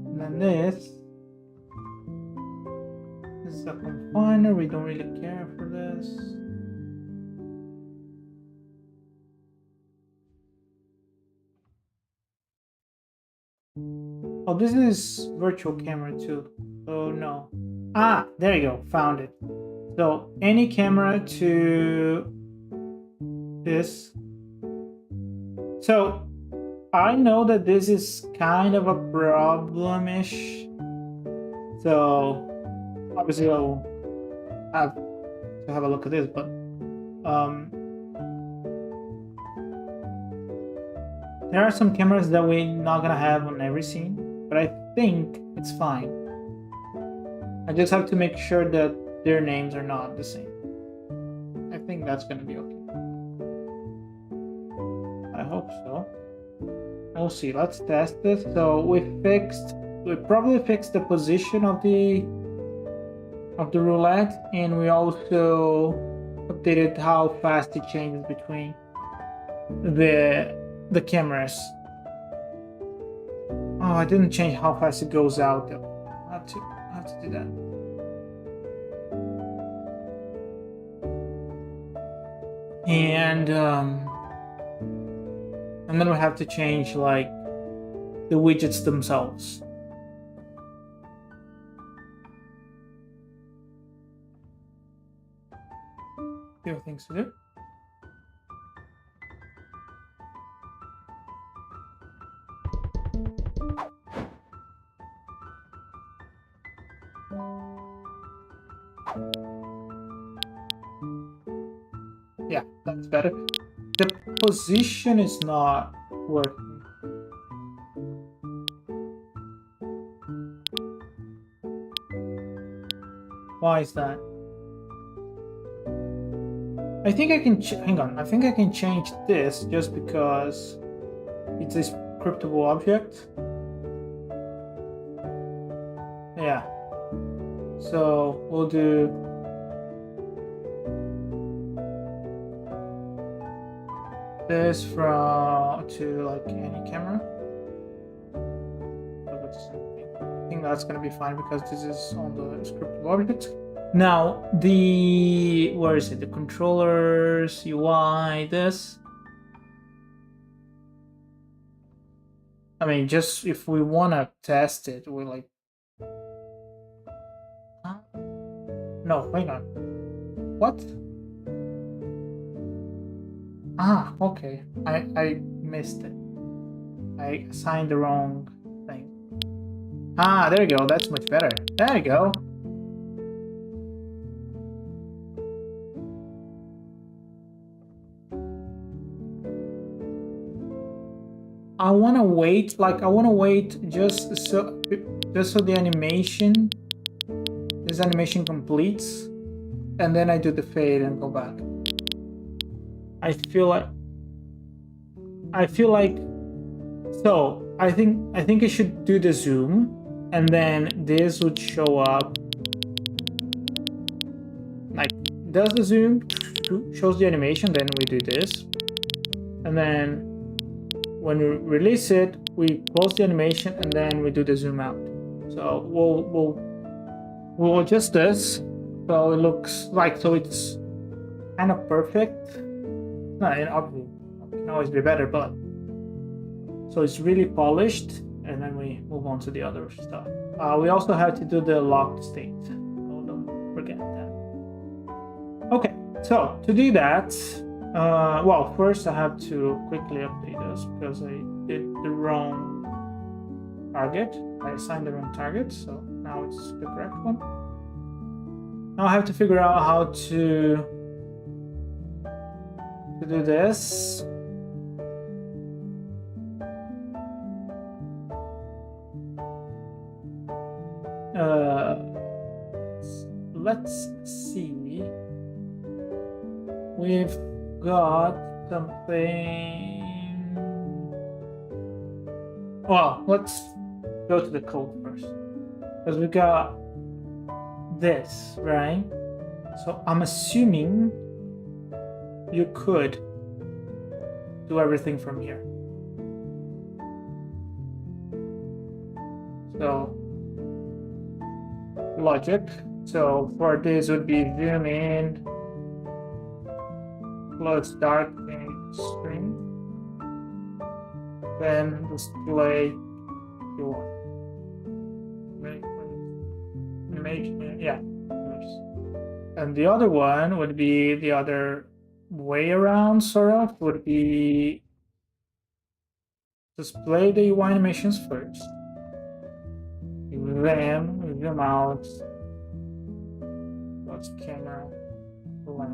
And then this is a confiner. We don't really care for this. Oh, this is virtual camera too. Oh no. Ah, there you go. Found it. So any camera to this. So I know that this is kind of a problem-ish. So obviously I'll have to have a look at this, but there are some cameras that we're not gonna have on every scene, but I think it's fine. I just have to make sure that their names are not the same. I think that's gonna be okay. I hope so. We'll see. Let's test this. So we probably fixed the position of the roulette, and we also updated how fast it changes between the cameras. Oh, I didn't change how fast it goes out though. I have to do that. And then we have to change like the widgets themselves. Few things to do. Yeah, that's better. The position is not working. Why is that? I think I can hang on. I think I can change this just because it's a scriptable object. Yeah. So we'll do this to like any camera. I think that's gonna be fine because this is on the scriptable object. Now where is it? The controllers, UI, this. I mean, just if we wanna test it, we're like, huh? No, hang on. What? Ah, okay. I missed it. I assigned the wrong thing. Ah, there you go. That's much better. There you go. I want to wait just so the animation, this animation completes, and then I do the fade and go back. I feel like so I think I should do the zoom, and then this would show up like does the zoom, shows the animation, then we do this, and then when we release it, we close the animation, and then we do the zoom out. So we'll adjust this so it looks like, so it's kind of perfect. No, and obviously it can always be better, but so it's really polished, and then we move on to the other stuff. We also have to do the locked state. So don't forget that. Okay, so to do that, well, first I have to quickly update this because I did the wrong target. I assigned the wrong target, so now it's the correct one. Now I have to figure out how to do this. Let's see. We've got something. Well, let's go to the code first, because we got this, right? So I'm assuming you could do everything from here. So logic. So for this would be zoom in plus darkening string, then display you want. animation. Yeah. And the other one would be the other way around, sort of, would be display the UI animations first. Then zoom out. Let's camera left.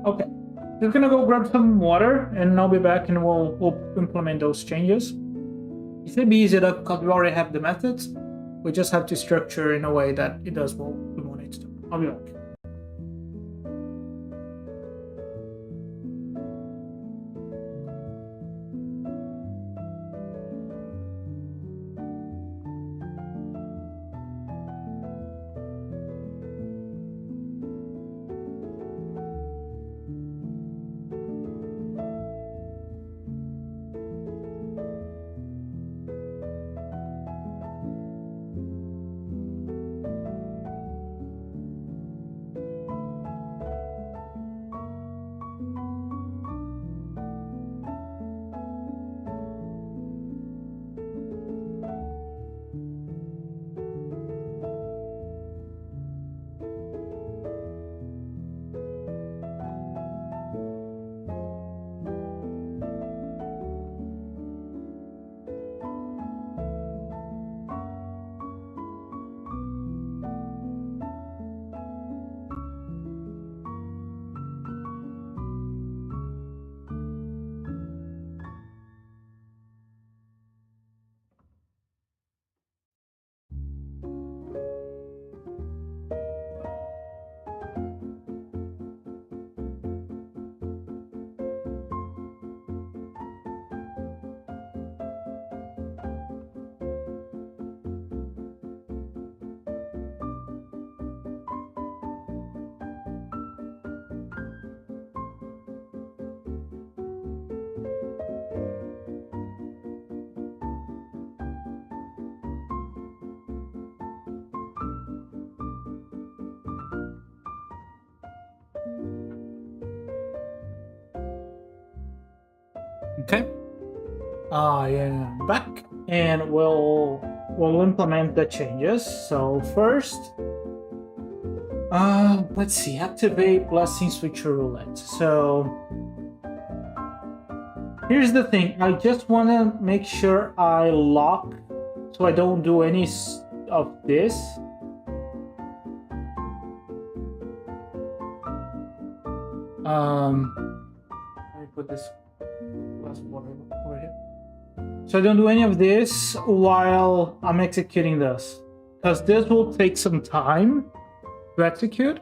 Okay, just gonna go grab some water and I'll be back and we'll implement those changes. It should be easy enough because we already have the methods. We just have to structure in a way that it does what we want it to do. I'll be back. Okay. Yeah, back, and we'll implement the changes. So first, let's see, activate blessing switcher roulette. So here's the thing. I just want to make sure I lock, so I don't do any of this. Let me put this glass of water over here. So I don't do any of this while I'm executing this, because this will take some time to execute.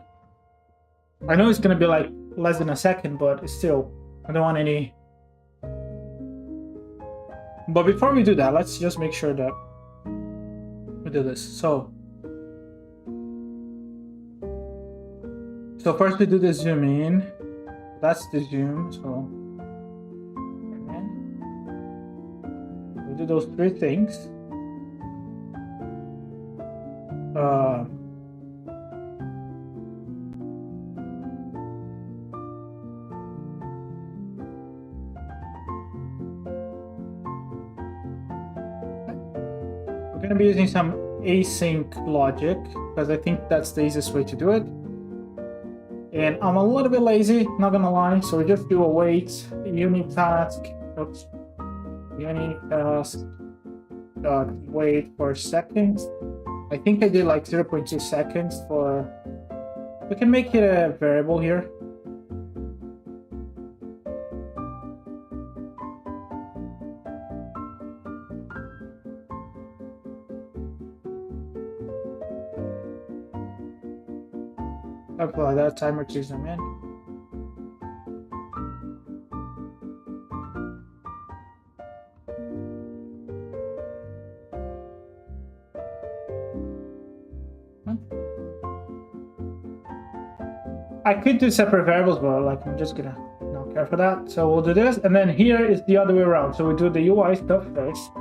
I know it's gonna be like less than a second, but still, I don't want any. But before we do that, let's just make sure that we do this. So first we do the zoom in. That's the zoom. So we do those three things. We're going to be using some async logic because I think that's the easiest way to do it. And I'm a little bit lazy, not gonna lie, so we just do a wait unit task. Oops. Unit task dot wait for seconds. I think I did like 0.2 seconds for. We can make it a variable here. Apply that timer to zoom in. I could do separate variables, but like I'm just gonna not care for that. So we'll do this, and then here is the other way around. So we do the UI stuff first.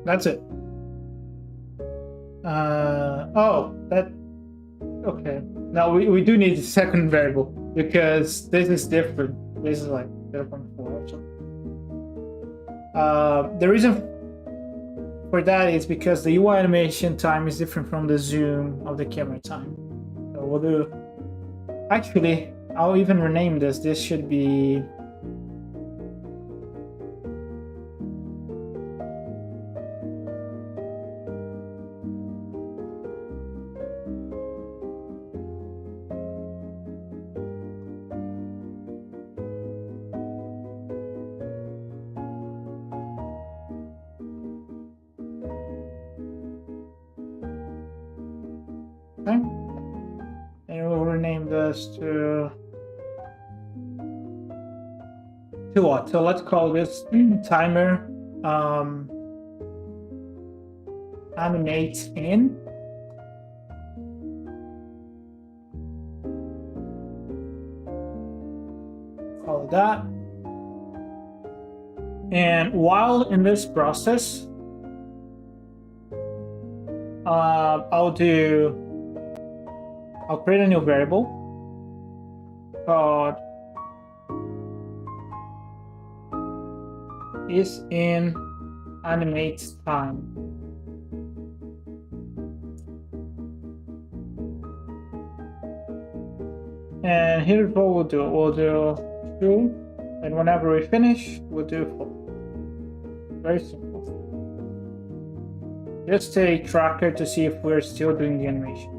That's it. Okay. Now we do need a second variable because this is different. This is like 0.4 or something. The reason for that is because the UI animation time is different from the zoom of the camera time. So we'll do. Actually, I'll even rename this. This should be. Okay. And we'll rename this to what? So let's call this timer animate in. Call it that. And while in this process, I'll create a new variable called is in animate time. And here's what we'll do. We'll do true, and whenever we finish, we'll do false. Very simple. Just a tracker to see if we're still doing the animation.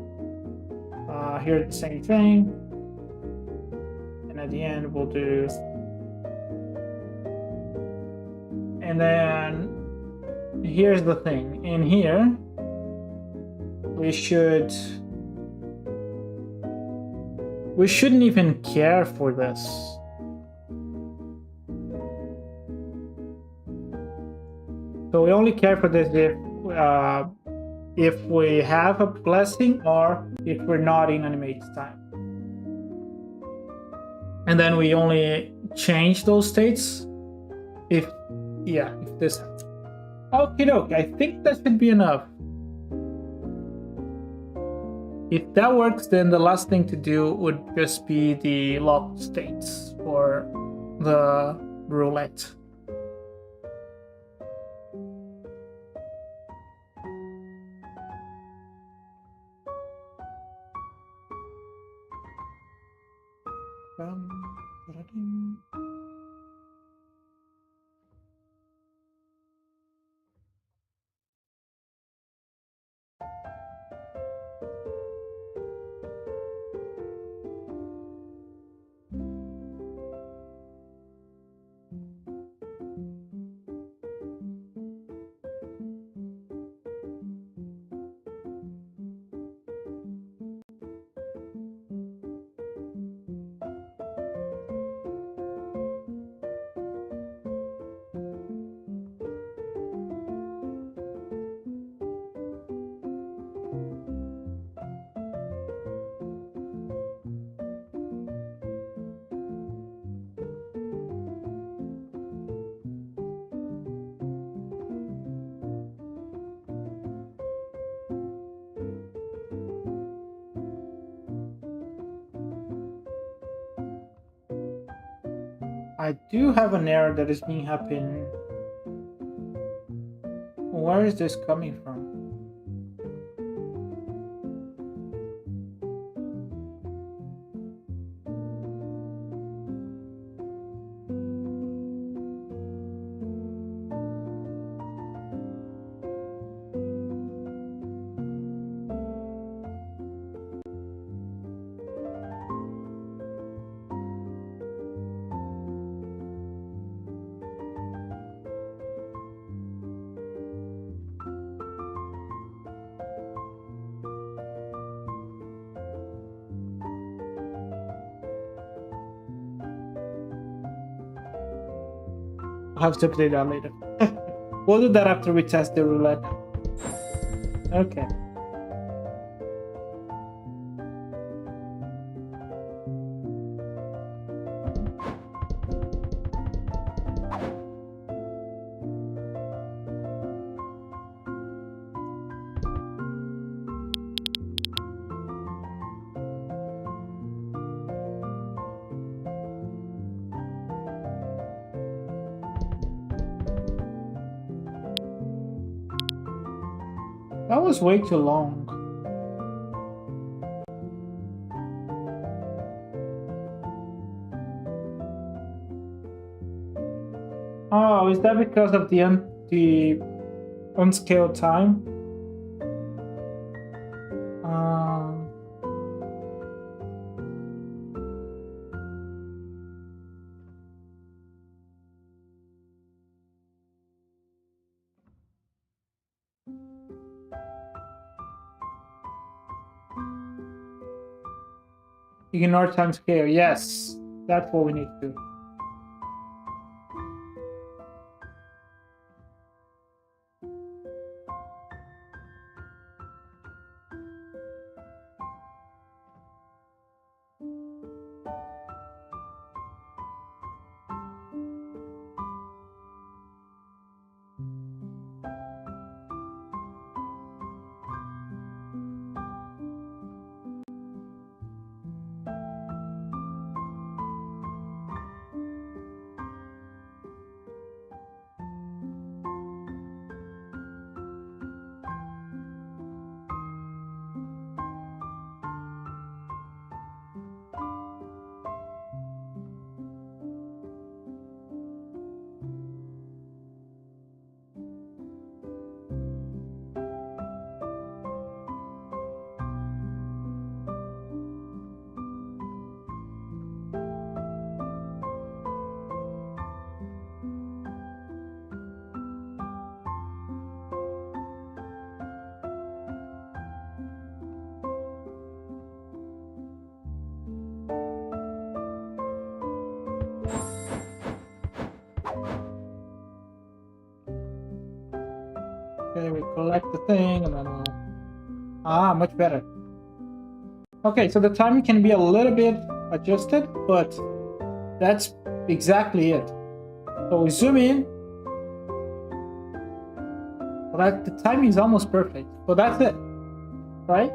Here's the same thing, and at the end we'll do, and then here's the thing. In here, we shouldn't even care for this. So we only care for this if we have a blessing or if we're not in animate time. And then we only change those states if this happens. Okay, I think that should be enough. If that works, then the last thing to do would just be the lock states for the roulette. I do have an error that is being happening. Where is this coming from? I'll have to update that later. We'll do that after we test the roulette. Okay. That was way too long. Oh, is that because of the unscaled time? Ignore time scale. Yes, that's what we need to do. Okay, we collect the thing and then we'll... much better. Okay, so the timing can be a little bit adjusted, but that's exactly it. So we zoom in. Well, that the timing is almost perfect. So that's it, right?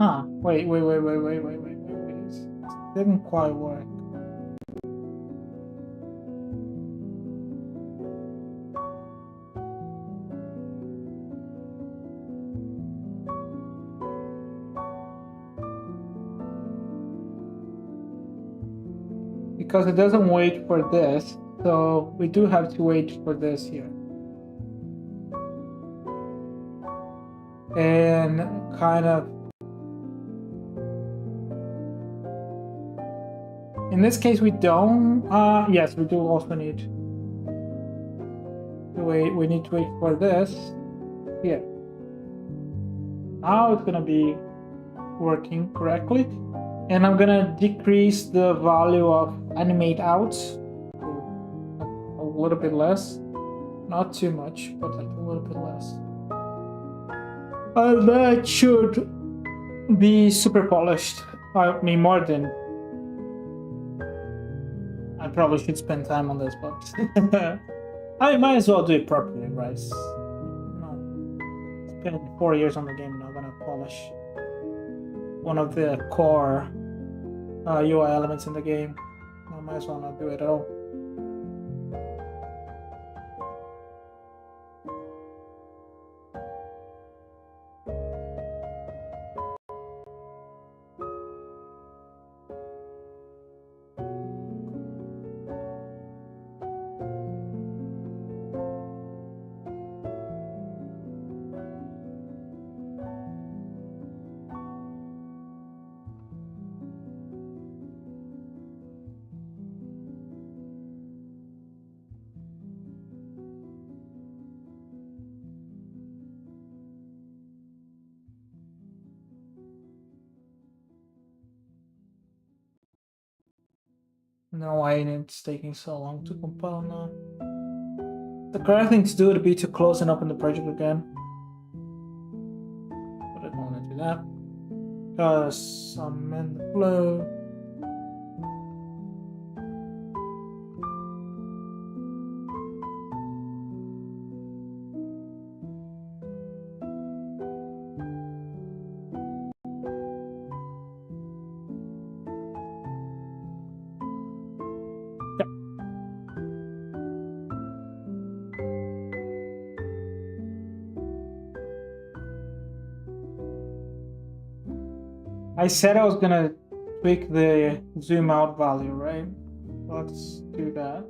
Huh, wait. It didn't quite work. Because it doesn't wait for this, so we do have to wait for this here. And kind of... In this case, we don't... yes, we do also need to wait. We need to wait for this here. Now it's gonna be working correctly. And I'm gonna decrease the value of animate out a little bit less. Not too much, but like a little bit less. And that should be super polished. I mean, more than... I probably should spend time on this, but I might as well do it properly, right? No, spent 4 years on the game now. I'm gonna polish one of the core UI elements in the game. I might as well not do it at all. No, why it's taking so long to compile now? The correct thing to do would be to close and open the project again. But I don't want to do that. Because I'm in the flow. I said I was gonna tweak the zoom out value, right? Let's do that.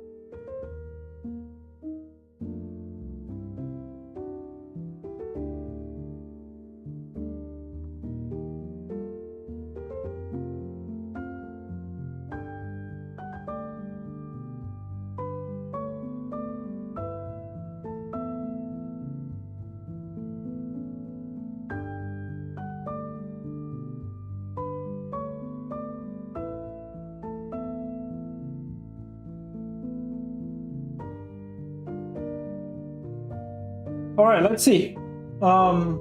All right, let's see. I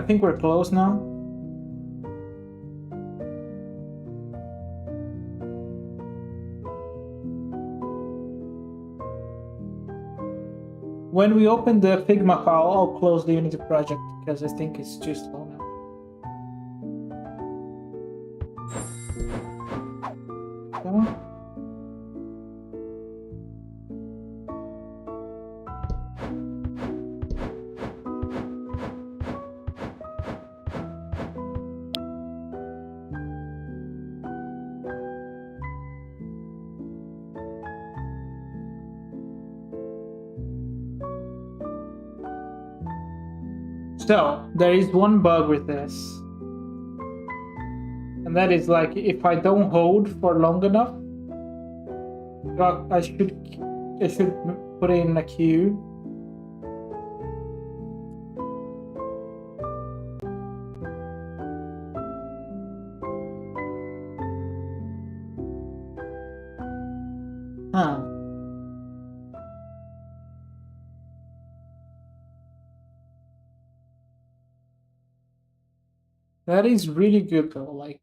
think we're close now. When we open the Figma file, I'll close the Unity project because I think it's too slow now. Okay. So, there is one bug with this. And that is like, if I don't hold for long enough, I should put it in a queue. Huh. That is really good though, like.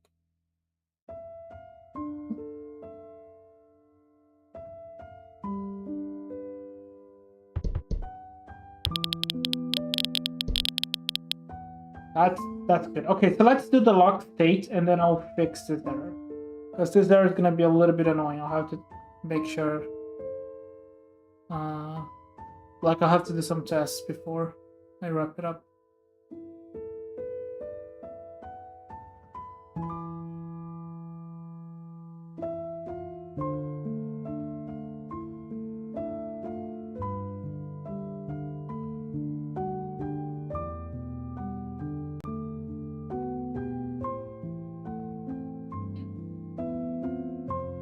That's good. Okay, so let's do the lock state and then I'll fix this error. Because this error is gonna be a little bit annoying. I'll have to make sure. Like I'll have to do some tests before I wrap it up.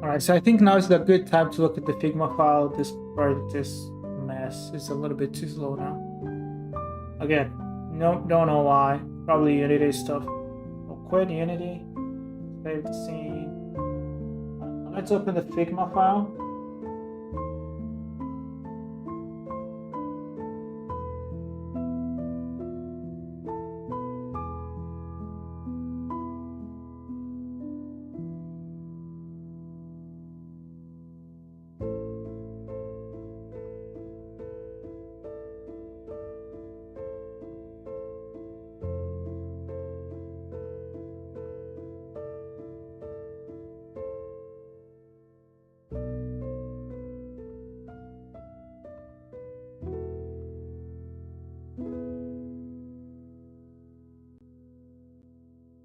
Alright, so I think now is a good time to look at the Figma file. This mess is a little bit too slow now. Again, don't know why. Probably Unity stuff. I'll quit Unity. Save the scene. Let's open the Figma file.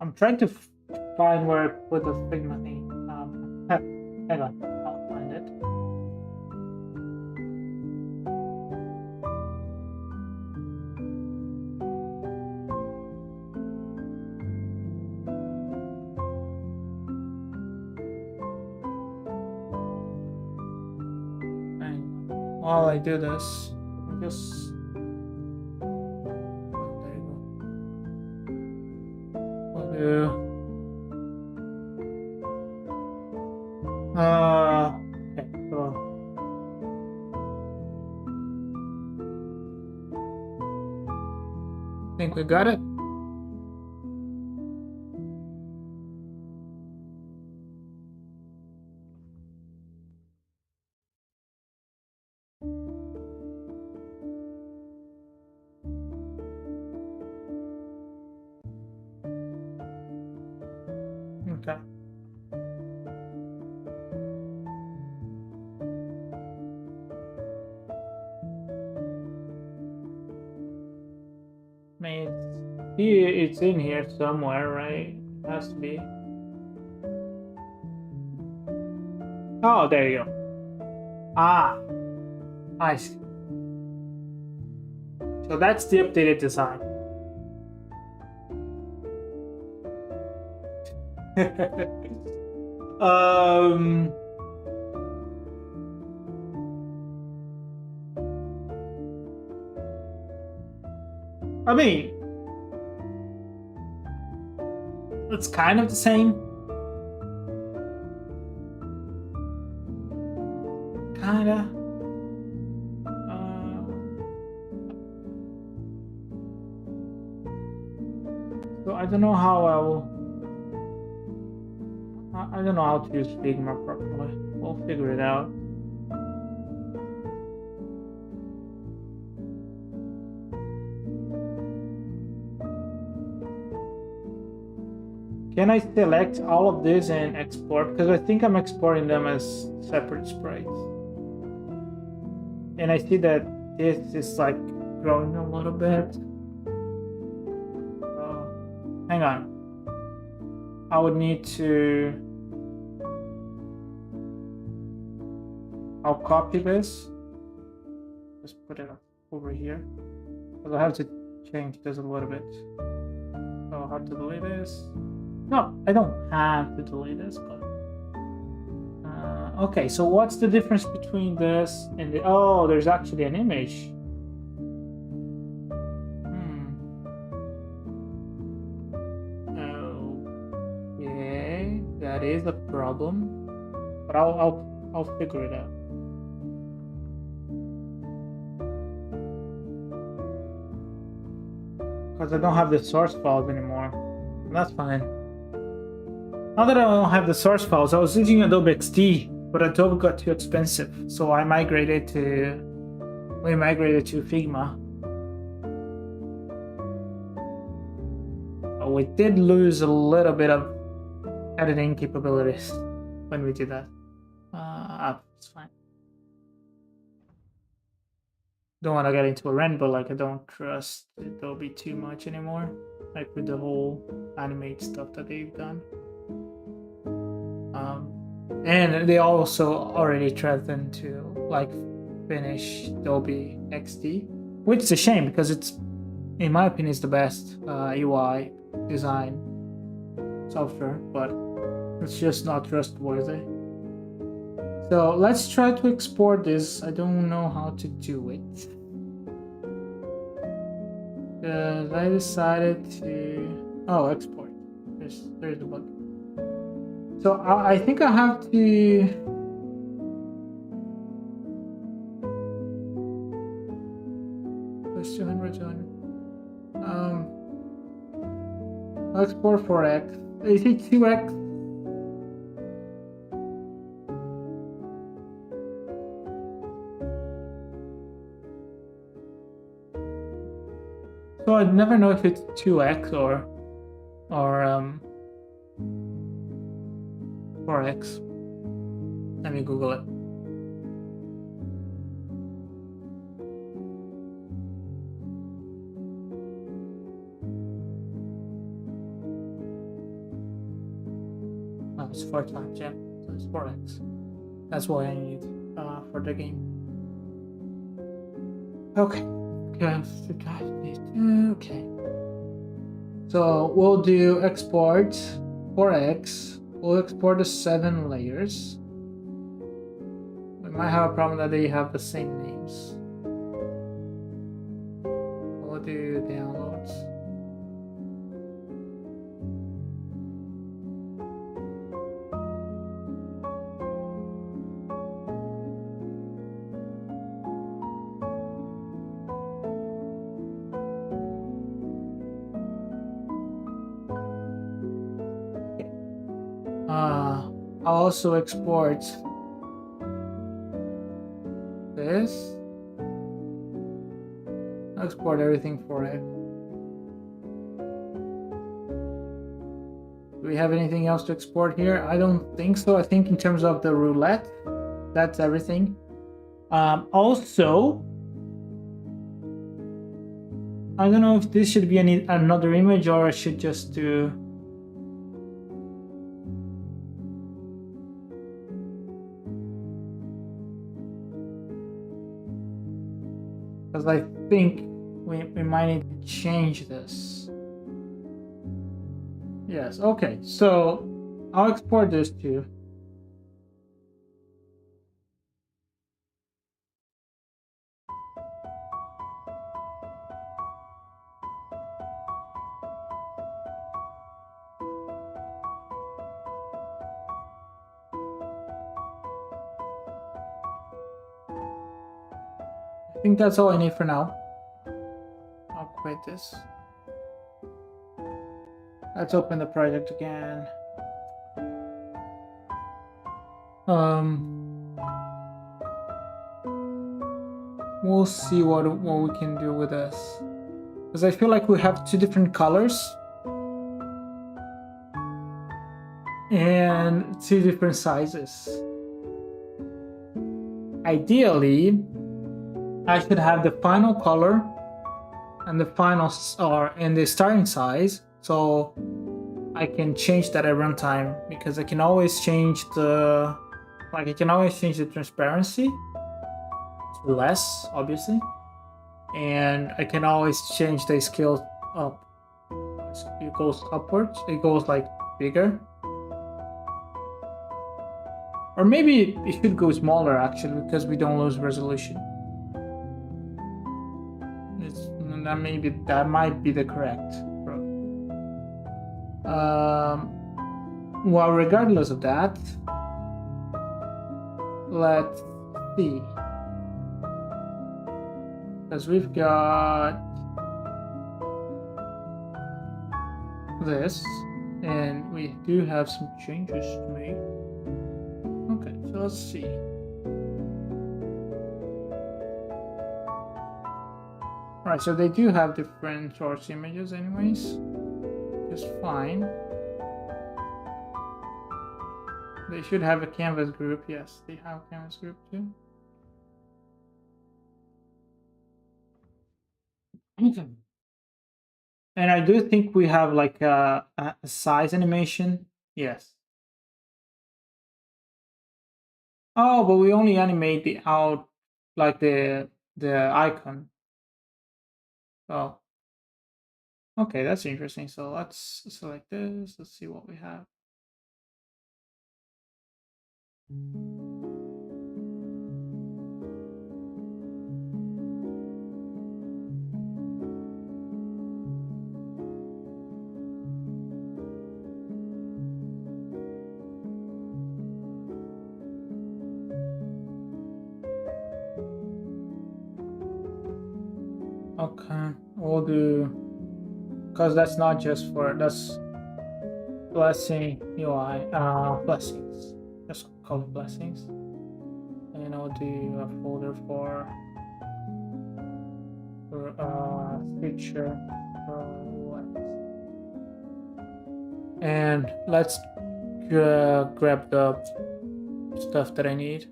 I'm trying to find where I put the Figma thing. Hang on, I'll find it. While I do this, just. Okay, so I think we got it. Okay. Made It's in here somewhere, right? It has to be. Oh, there you go. Ah, I see. So that's the updated design. I mean, it's kind of the same. Kinda. So I don't know how I will. I don't know how to use Figma properly. We'll figure it out. Can I select all of this and export? Because I think I'm exporting them as separate sprites. And I see that this is like growing a little bit. So, hang on. I would need to... I'll copy this. Just put it over here. Because I have to change this a little bit. So I'll have to delete this. No, I don't have to delete this, but... okay, so what's the difference between this and the... Oh, there's actually an image. Okay, that is a problem. But I'll figure it out. Because I don't have the source files anymore. That's fine. Now that I don't have the source files, I was using Adobe XD, but Adobe got too expensive, so we migrated to Figma. But we did lose a little bit of editing capabilities when we did that. It's fine. Don't want to get into a rant, but like I don't trust Adobe too much anymore, like with the whole animate stuff that they've done. And they also already threatened to like finish Adobe XD, which is a shame because it's, in my opinion, is the best UI design software, but it's just not trustworthy. So let's try to export this. I don't know how to do it. Because I decided to... Oh, export. There's the button. So I think I have to... Plus 200, 200. Export 4x. Is it 2x? So I never know if it's 2x or 4x. Let me Google it. Oh, it's 4 times, yeah. So it's 4x. That's what I need for the game. Okay. Okay. So we'll do export 4x. We'll export the 7 layers. We might have a problem that they have the same names. We'll do downloads. I'll also export this. I'll export everything for it. Do we have anything else to export here? I don't think so. I think in terms of the roulette, that's everything. Also, I don't know if this should be another image or I should just do. Because I think we might need to change this. Yes, okay, so I'll export this too. I think that's all I need for now. I'll quit this. Let's open the project again. We'll see what we can do with this. Because I feel like we have two different colors. And two different sizes. Ideally, I should have the final color and the final and the starting size, so I can change that at runtime, because I can always change the transparency to less, obviously, and I can always change the scale up. It goes upwards. It goes like bigger, or maybe it should go smaller actually, because we don't lose resolution. That might be the correct approach. Well, regardless of that, let's see, because we've got this, and we do have some changes to make. Okay, so let's see. Alright, so they do have different source images anyways. Just fine. They should have a canvas group. Yes, they have a canvas group too. Okay. And I do think we have like a size animation. Yes. Oh, but we only animate the out, like the icon. Oh. Okay, that's interesting. So let's select this. Let's see what we have. Okay, we'll do, because that's not just for, that's blessing UI, blessings. Just call it blessings. And I'll do a folder for future and let's grab the stuff that I need,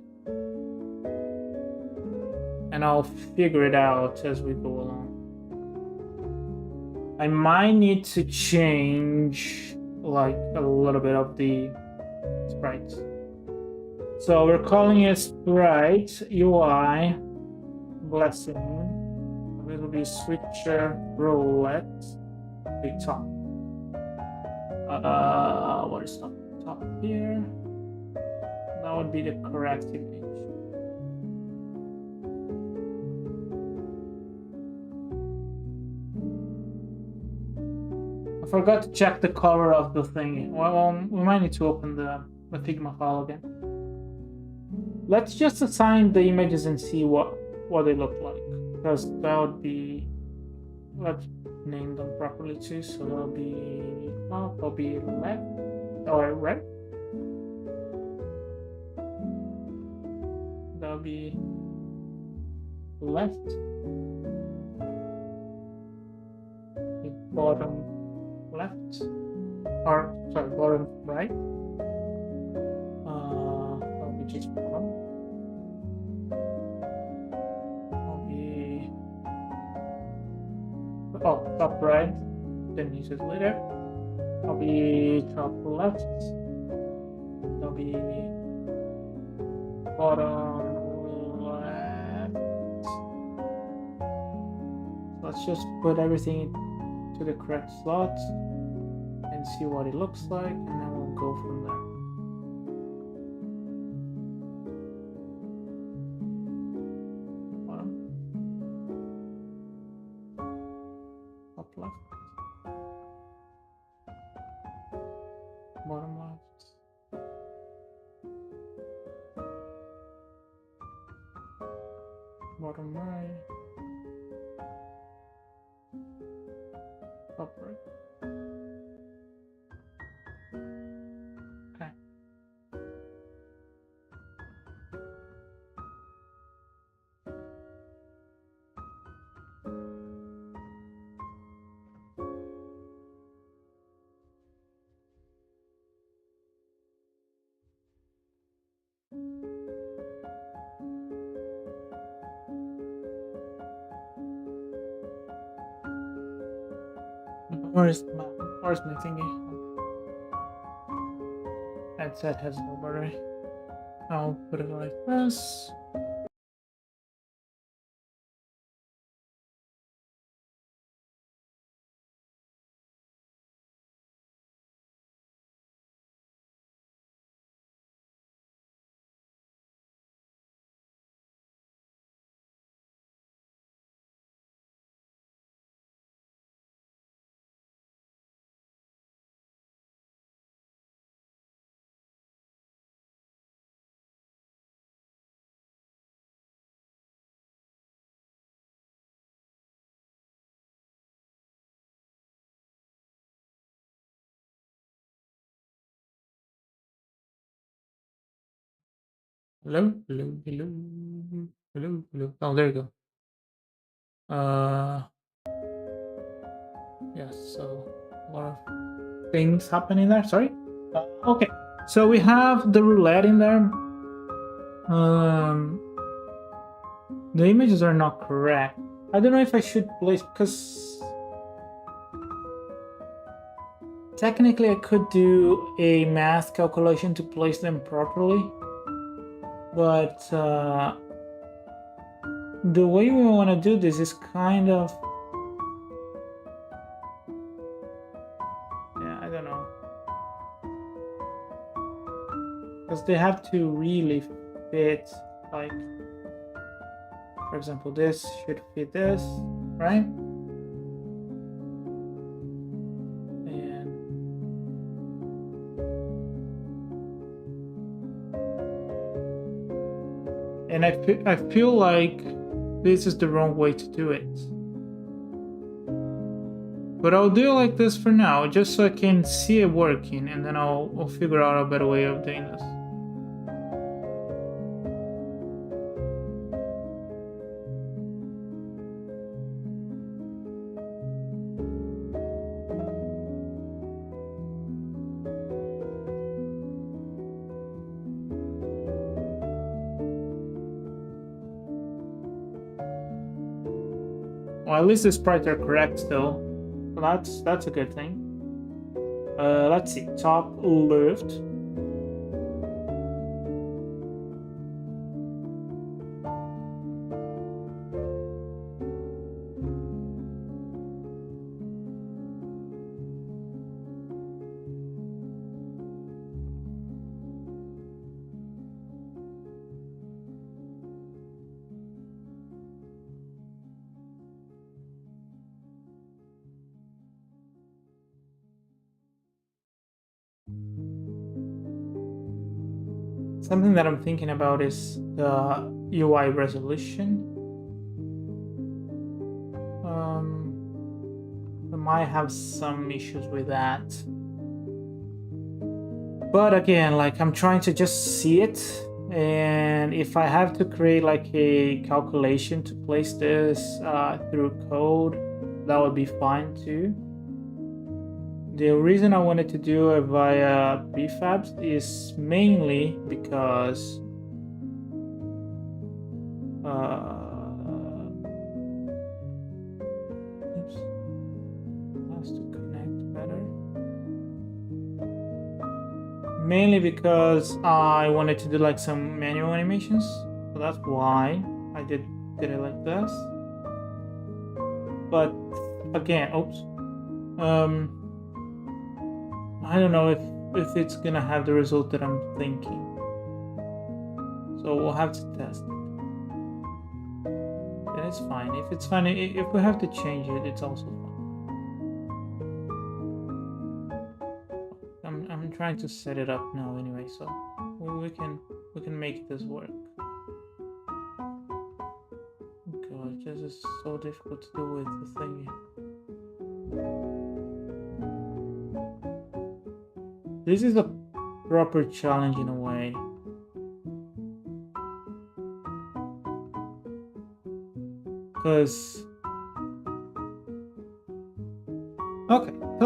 and I'll figure it out as we go along. I might need to change like a little bit of the sprites. So we're calling it sprite UI blessing. It will be switcher roulette big top. What is top here? That would be the correct image. I forgot to check the color of the thing. Well, we might need to open the Figma file again. Let's just assign the images and see what they look like, because that would be, let's name them properly too. So that'll be left or right. That'll be left, the bottom left, or sorry, bottom right. That'll be just bottom. top right, then use it later. That'll be top left. That'll be bottom left. Let's just put everything to the correct slot and see what it looks like, and then we'll go from there. Bottom. Top left. Bottom left. Bottom right. Top right. Okay. Where's my thingy? Headset has no battery. I'll put it like this. Hello, hello, hello, hello, hello. Oh, there you go. Yes, so a lot of things happening there. Sorry. Okay, so we have the roulette in there. The images are not correct. I don't know if I should place, because technically I could do a math calculation to place them properly, but the way we want to do this is kind of, yeah, I don't know, because they have to really fit, like, for example, this should fit this, right? And I feel like this is the wrong way to do it. But I'll do it like this for now, just so I can see it working, and then I'll figure out a better way of doing this. Well, at least the sprites are correct still. So that's a good thing. Let's see, top left. Something that I'm thinking about is the UI resolution. I might have some issues with that. But again, like, I'm trying to just see it, and if I have to create like a calculation to place this through code, that would be fine too. The reason I wanted to do it via prefabs is mainly because oops. mainly because I wanted to do like some manual animations, so that's why I did it like this. But again, oops, I don't know if it's gonna have the result that I'm thinking, so we'll have to test it. And it's fine. If it's fine, if we have to change it, it's also fine. I'm trying to set it up now anyway, so we can make this work. God, this is so difficult to do with the thing. This is a proper challenge in a way. Because okay, so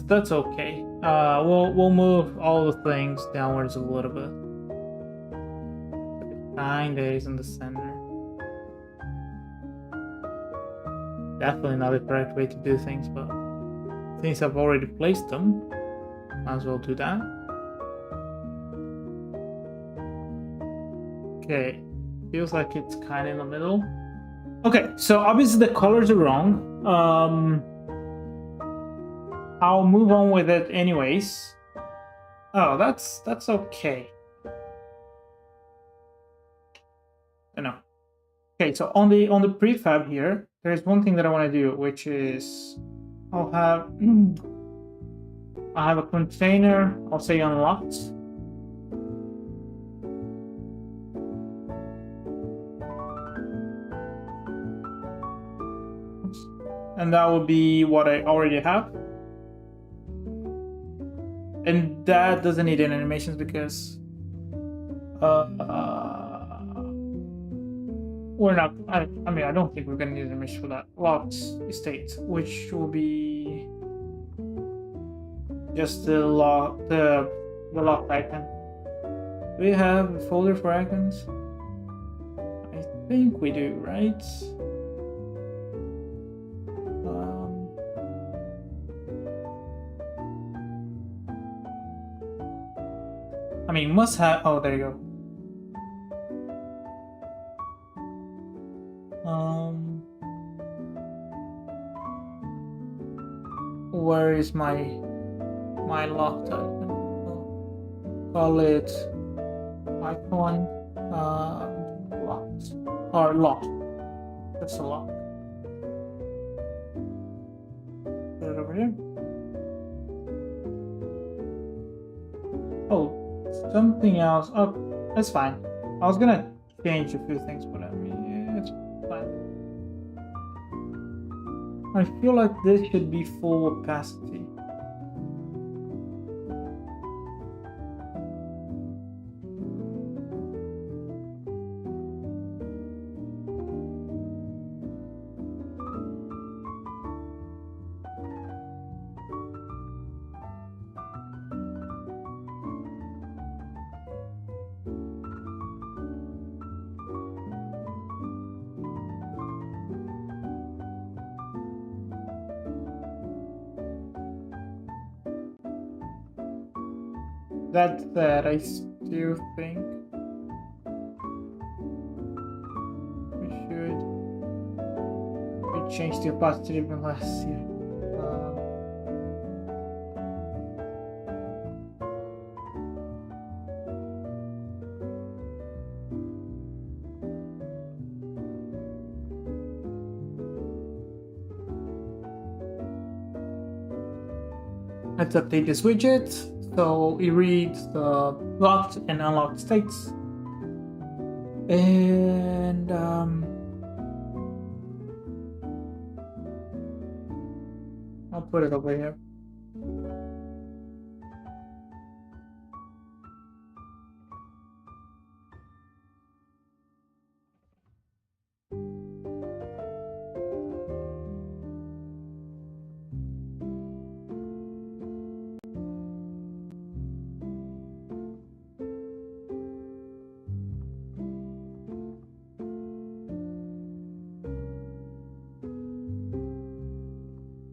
that's okay. We'll move all the things downwards a little bit. 9 days in the center. Definitely not the correct way to do things, but since I've already placed them, might as well do that. Okay, feels like it's kind of in the middle. Okay, so obviously the colors are wrong. I'll move on with it anyways. Oh, that's okay. I know. Okay, so on the prefab here, there's one thing that I want to do, which is I'll have a container. I'll say unlocked. And that will be what I already have. And that doesn't need any animations because we're not. I mean, I don't think we're gonna need animation for that. Locked state, which will be just the locked icon. Do we have a folder for icons? I think we do, right? I mean, must have. Oh, there you go. Where is my locked icon? Call it icon locked or locked. That's a lock. Put it over here. Oh. Something else. Oh, that's fine. I was gonna change a few things, but I mean, yeah, it's fine. I feel like this should be full opacity. That said, I still think we change the opacity even less here. Let's update this widget. So it reads the locked and unlocked states. And I'll put it over here.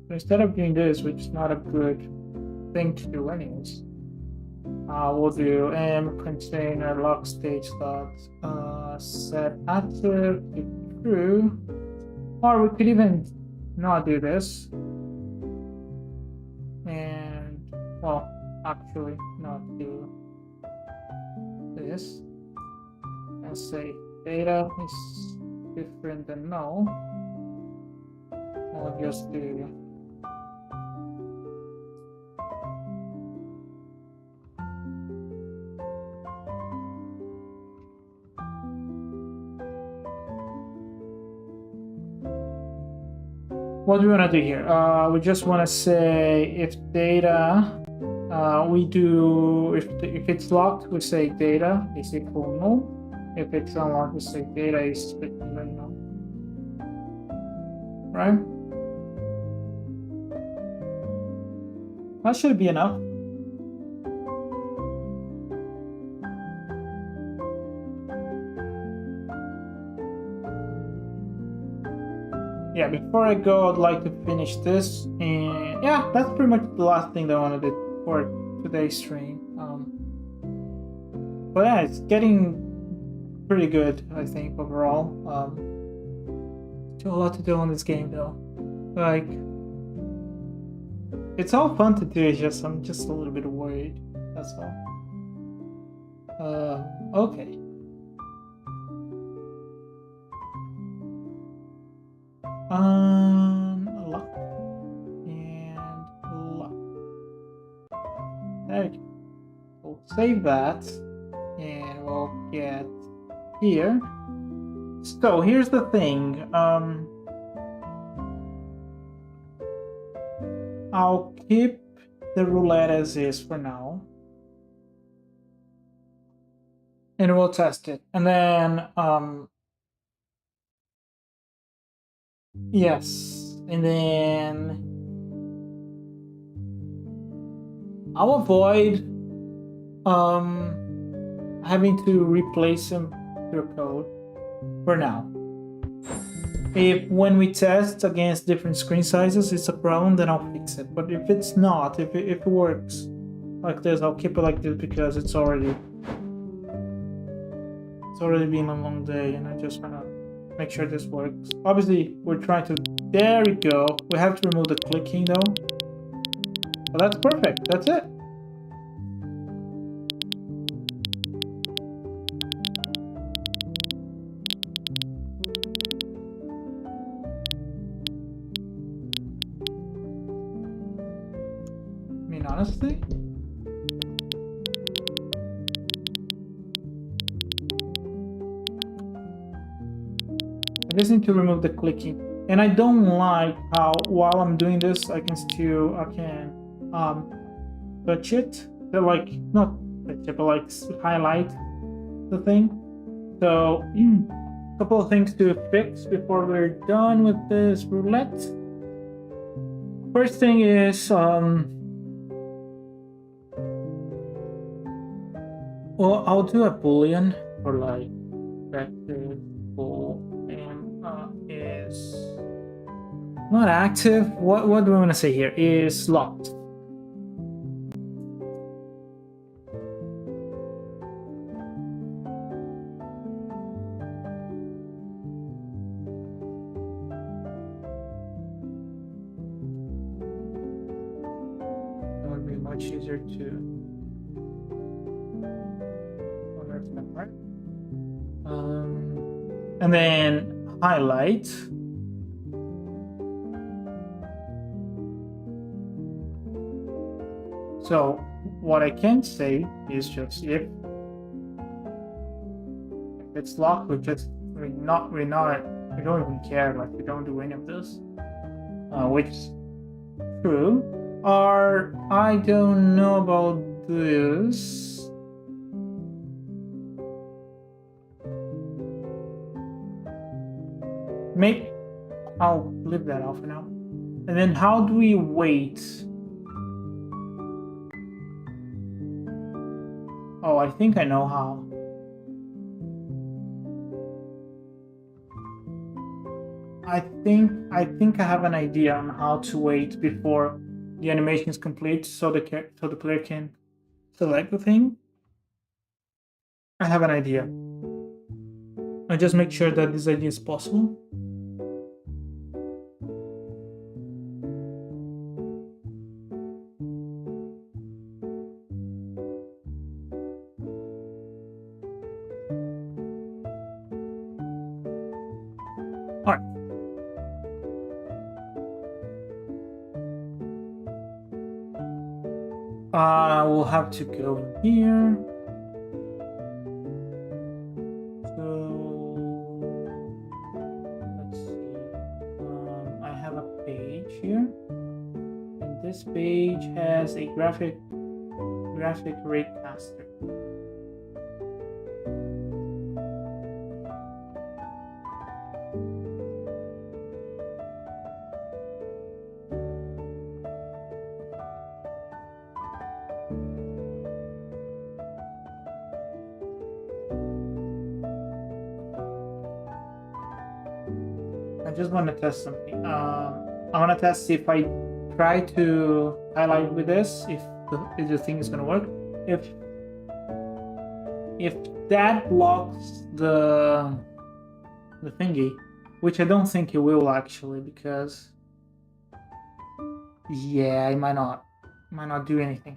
Instead of doing this, which is not a good thing to do anyways, We'll do m container lock stage dot set active to true, or we could even not do this, and well, actually not do this, and say data is different than null. We'll just do what do we want to do here? We just want to say if data, we do, if it's locked, we say data is equal null. If it's unlocked, we say data is equal to null. Right? That should be enough. Yeah, before I go, I'd like to finish this, and yeah, that's pretty much the last thing that I wanted to do for today's stream. But yeah, it's getting pretty good, I think, overall. Still a lot to do on this game, though. Like, it's all fun to do. It's just I'm just a little bit worried. That's all. Okay. Lock and lock. There we go. We'll save that, and we'll get here. So here's the thing. I'll keep the roulette as is for now, and we'll test it, and then yes, and then I'll avoid having to replace them through code for now. If when we test against different screen sizes it's a problem, then I'll fix it. But if it's not, if it works like this, I'll keep it like this because it's already been a long day, and I just wanna make sure this works. Obviously, we're trying to. There we go. We have to remove the clicking though. But that's perfect. That's it. I mean, honestly. I just need to remove the clicking, and I don't like how while I'm doing this I can touch it, but like not touch it, but like highlight the thing. So a couple of things to fix before we're done with this roulette. First thing is well, I'll do a boolean for like vector bool is not active. What do I want to say here? Is locked. That would be much easier to understand, right? And then highlight. So what I can say is just if it's locked, we don't even care, like we don't do any of this, which is true. Or I don't know about this. Maybe I'll leave that off for now. And then how do we wait? Oh, I think I know how. I think I have an idea on how to wait before the animation is complete, so the player can select the thing, I have an idea. I just make sure that this idea is possible. Alright. We'll have to go in here. This page has a graphic rate caster. I just want to test something. I want to test if I try to highlight with this, if the thing is gonna work. If that blocks the thingy, which I don't think it will actually, because yeah, it might not do anything.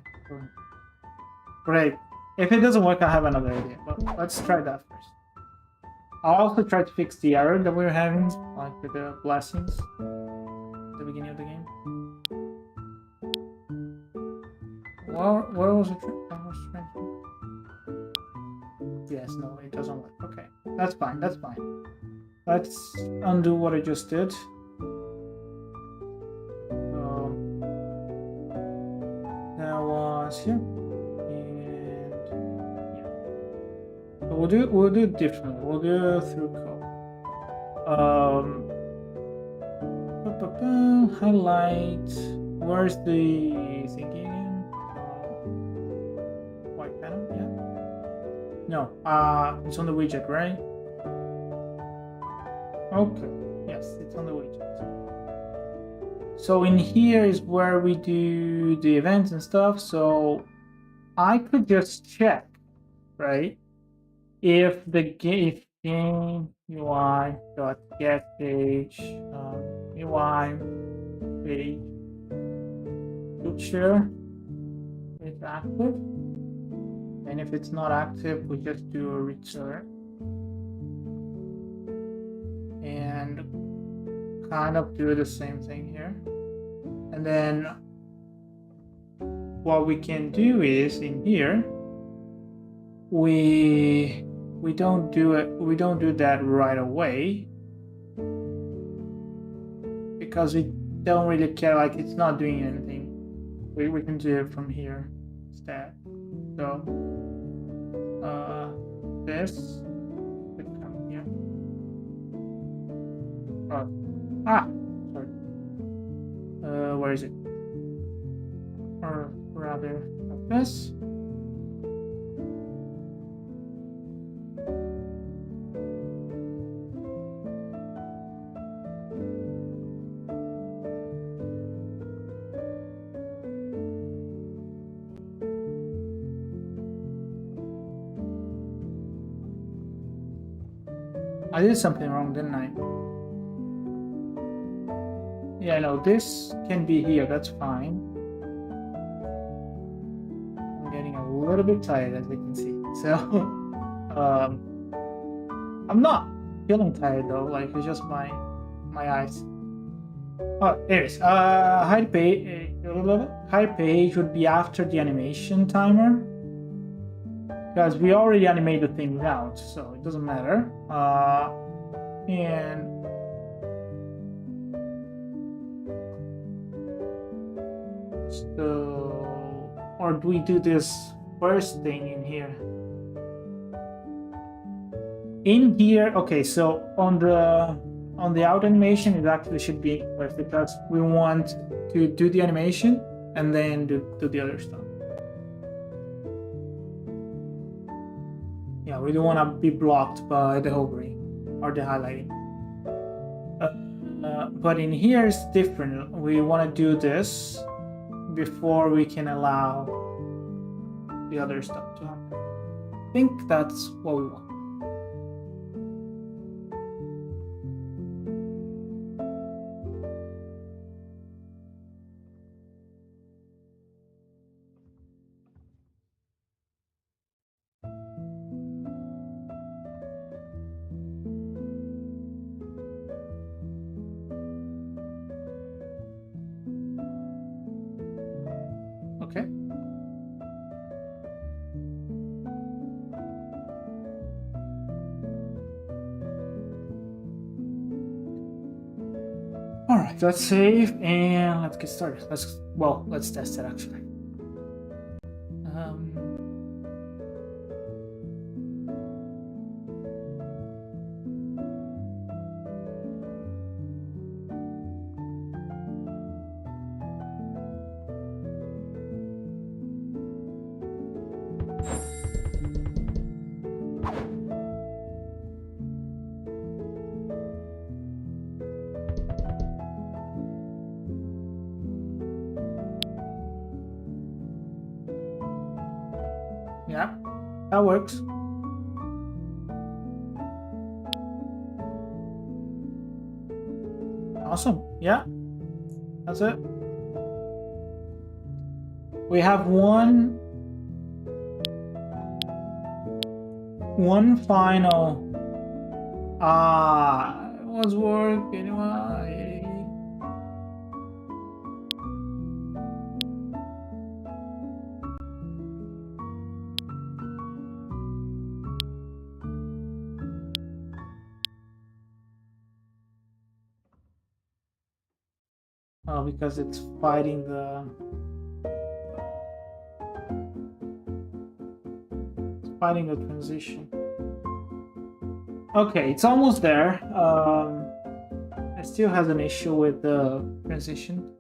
Great. If it doesn't work, I have another idea, but let's try that first. I'll also try to fix the error that we're having, like with the blessings at the beginning of the game. Where was it? Yes, no, it doesn't work. Okay, that's fine. That's fine. Let's undo what I just did. That was here, and yeah. So we'll do it differently. We'll do it through code. Highlight. Where's the thingy again? White panel, yeah. No, it's on the widget, right? Okay, yes, it's on the widget. So in here is where we do the events and stuff. So I could just check, right? If the game UI dot get page UI page Tsuchiura is active, and if it's not active, we just do a return and kind of do the same thing here. And then what we can do is in here we don't do that right away because we don't really care, like it's not doing anything. We can do it from here instead. So this would come here. Sorry. Where is it? Or rather like this. I did something wrong, didn't I? Yeah, no, this can be here, that's fine. I'm getting a little bit tired, as you can see. So, I'm not feeling tired though, like it's just my eyes. Oh, there it is. Hide page would be after the animation timer. Because we already animated things out, so it doesn't matter. And so, or do we do this first thing in here? In here, okay. So on the out animation, it actually should be first because we want to do the animation and then do the other stuff. Yeah, we don't want to be blocked by the hovering or the highlighting. But in here it's different. We want to do this before we can allow the other stuff to happen. I think that's what we want. Okay. All right, let's save and let's get started. Let's test it actually. Yeah, that works. Awesome. Yeah, that's it. We have one final. It was work anyway. Oh, because it's fighting the transition. Okay, it's almost there. It still has an issue with the transition.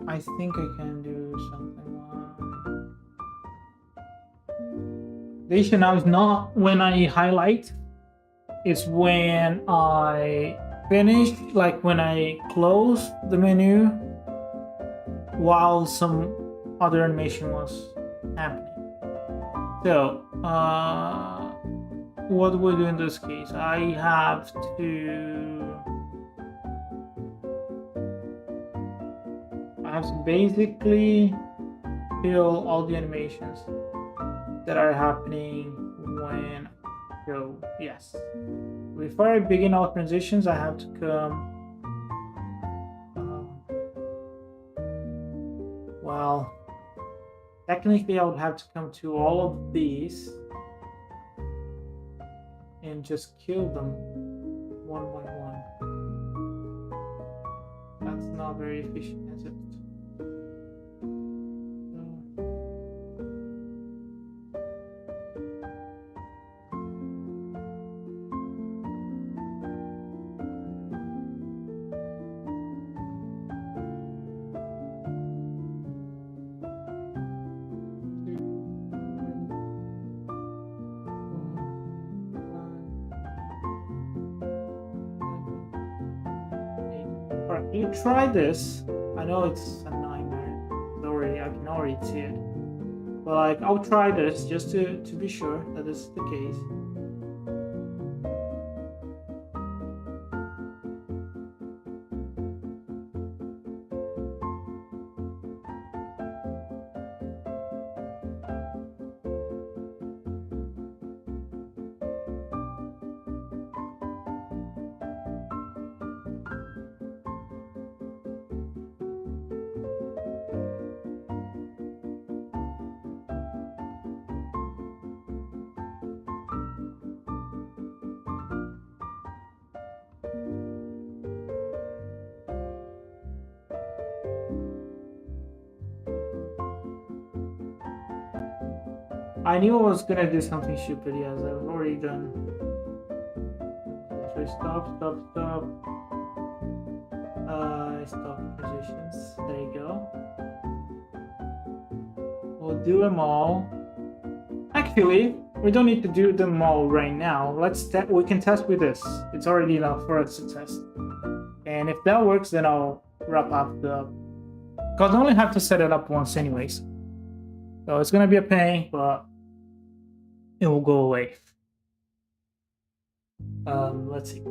I think I can do something. The issue now is not when I highlight, it's when I finish, like when I close the menu while some other animation was happening. So, what do we do in this case? I have to basically fill all the animations that are happening when I go. Yes. Before I begin all transitions, I have to come. Well, technically, I would have to come to all of these and just kill them one by one. That's not very efficient, is it? You try this. I know it's a nightmare. I can already see it. But like, I'll try this just to be sure that this is the case. I knew I was gonna do something stupid, yes, I've already done. So stop. Stop positions. There you go. We'll do them all. actually, we don't need to do them all right now. We can test with this. It's already enough for us to test. And if that works, then I'll wrap up the... Because I only have to set it up once anyways. So it's gonna be a pain, but it will go away. Let's see.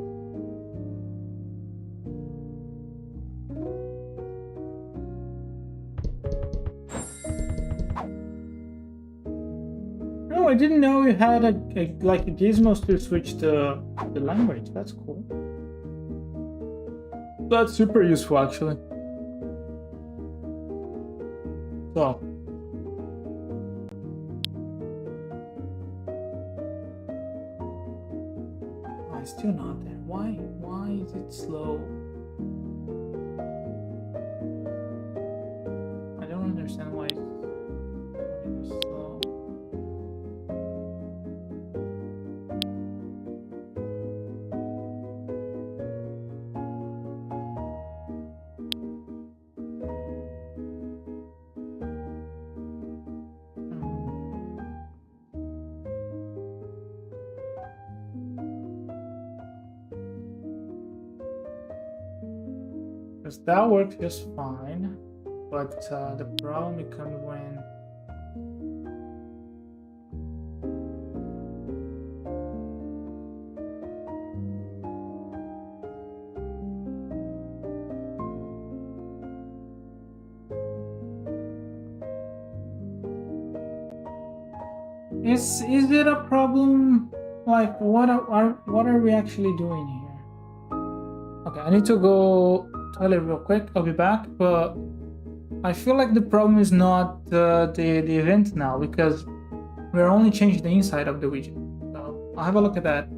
No, I didn't know you had like a gizmos to switch the language. That's cool. That's super useful, actually. So. Oh, it's still not there. Why is it slow? I don't understand why it's slow. Because that works just fine, but the problem becomes when is it a problem? Like what are we actually doing here? Okay, I need to go toilet real quick. I'll be back, but I feel like the problem is not the event now, because we're only changing the inside of the widget. So I'll have a look at that.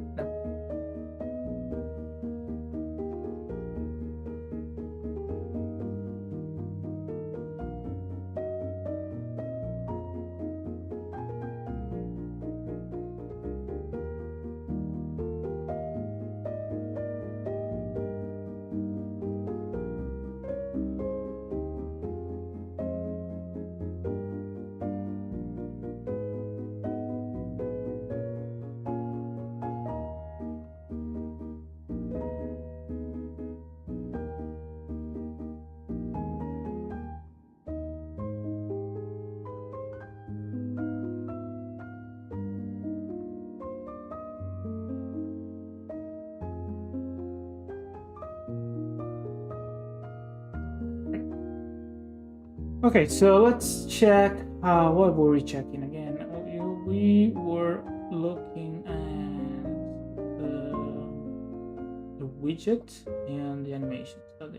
Okay, so let's check. What were we checking again? We were looking at the widget and the animation. So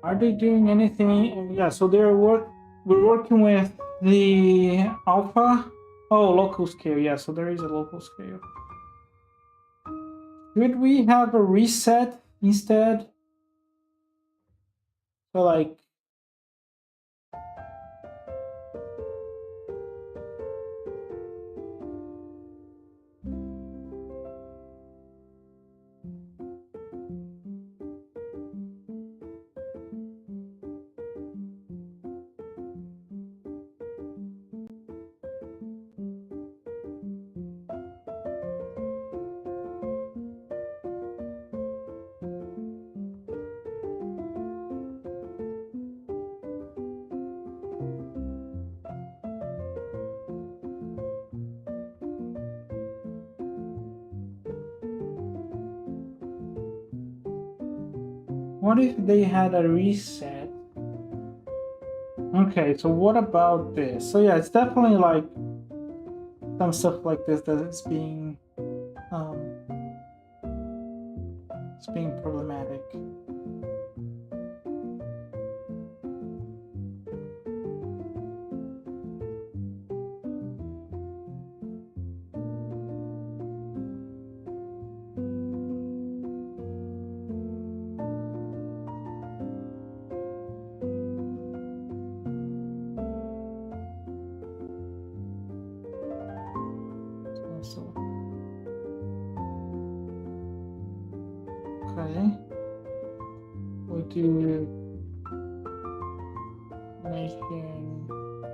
are they doing anything? Yeah, so we're working with the alpha. Oh, local scale. Yeah, so there is a local scale. Should we have a reset instead? So like. What if they had a reset? Okay, so what about this? So yeah, it's definitely like some stuff like this that is being problematic. Okay. We do making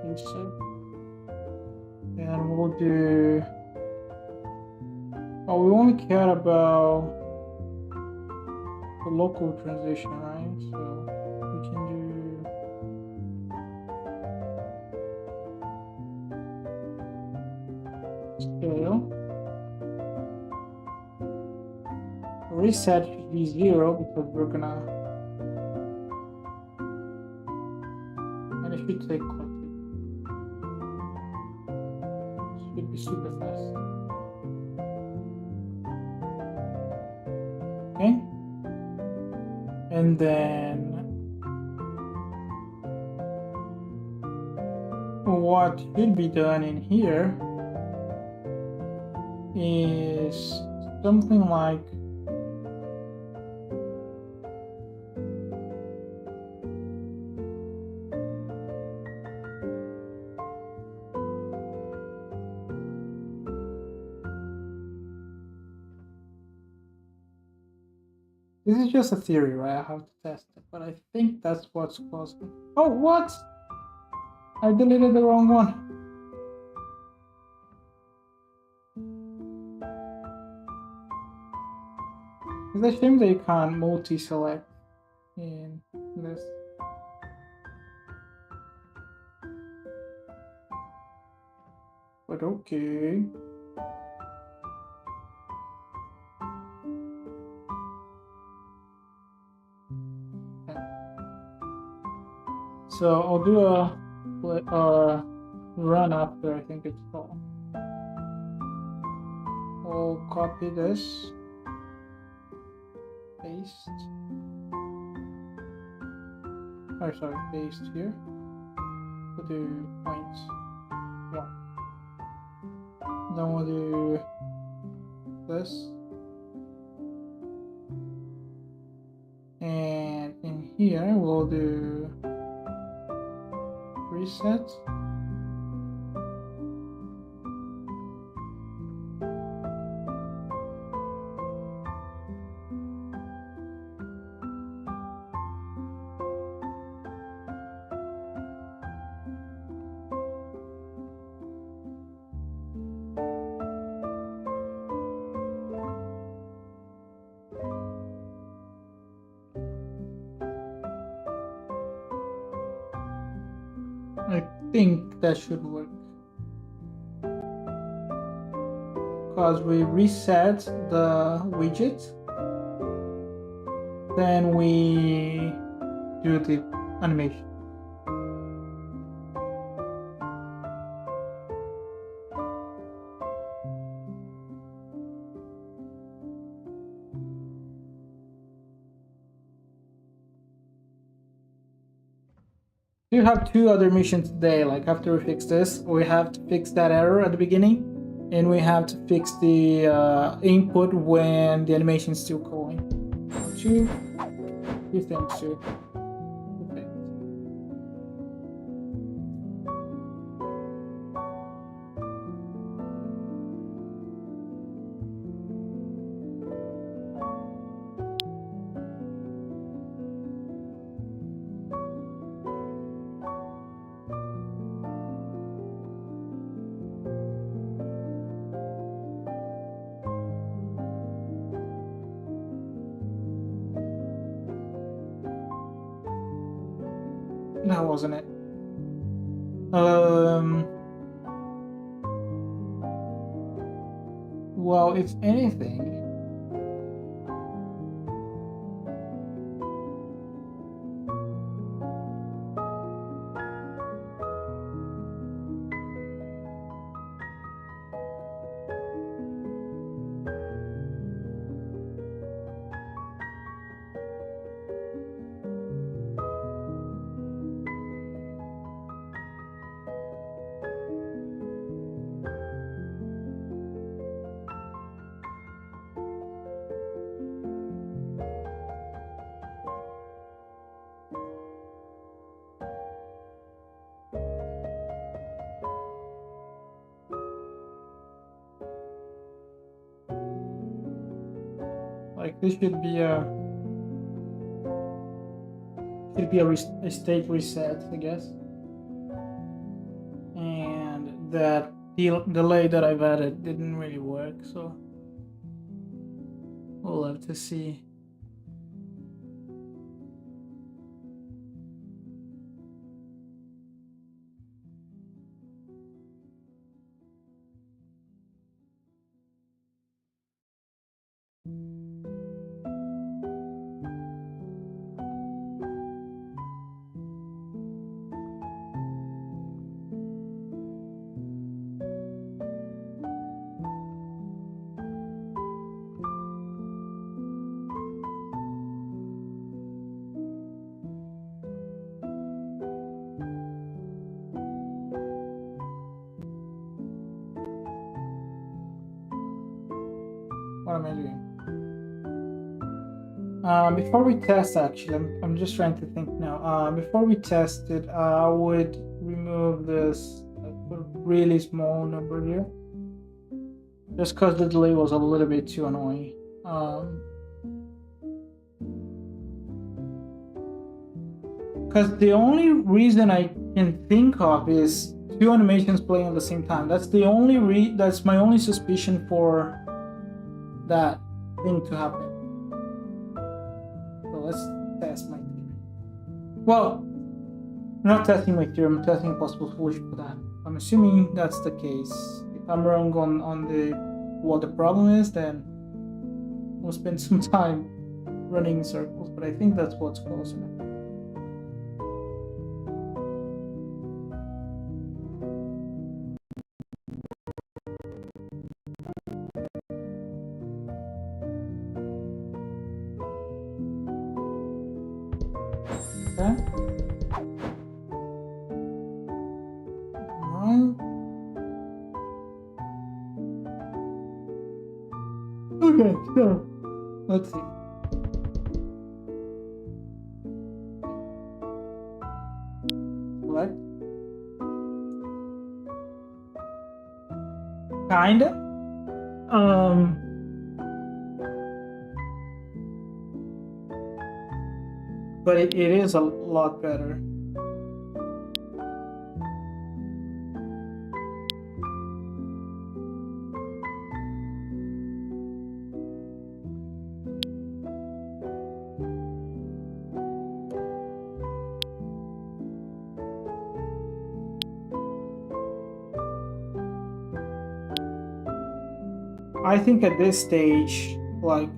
reset. Then we'll do. Oh, we only care about the local transition, right? So we can do scale. Reset should be 0 because we're gonna, and it should take quickly. Should be super fast. Okay, and then what should be done in here is something like this is just a theory, right? I have to test it, but I think that's what's causing. Oh, what? I deleted the wrong one. It's a shame that you can't multi-select in this. But okay. So I'll do a run after, I think it's called. I'll copy this, paste. Oh, sorry, paste here. We'll do 0.1. Then we'll do this. And in here we'll do reset. I think that should work because we reset the widget, then we do the animation. We have 2 other missions today. Like after we fix this, we have to fix that error at the beginning, and we have to fix the input when the animation is still going. 2 things too. Okay. That wasn't it. Well, if anything, like this should be a state reset, I guess, and that the delay that I've added didn't really work, so we'll have to see. What am I doing? Before we test, actually, I'm just trying to think now. Before we test it, I would remove this really small number here, just because the delay was a little bit too annoying. Because the only reason I can think of is two animations playing at the same time. That's the only that's my only suspicion for that thing to happen. So let's test my theory. Well, I'm not testing my theory, I'm testing a possible solution for that. I'm assuming that's the case. If I'm wrong on what the problem is, then we'll spend some time running in circles, but I think that's what's close enough. Okay. Alright. Okay, so let's see. Select. Kinda. But it is a lot better. I think at this stage, like,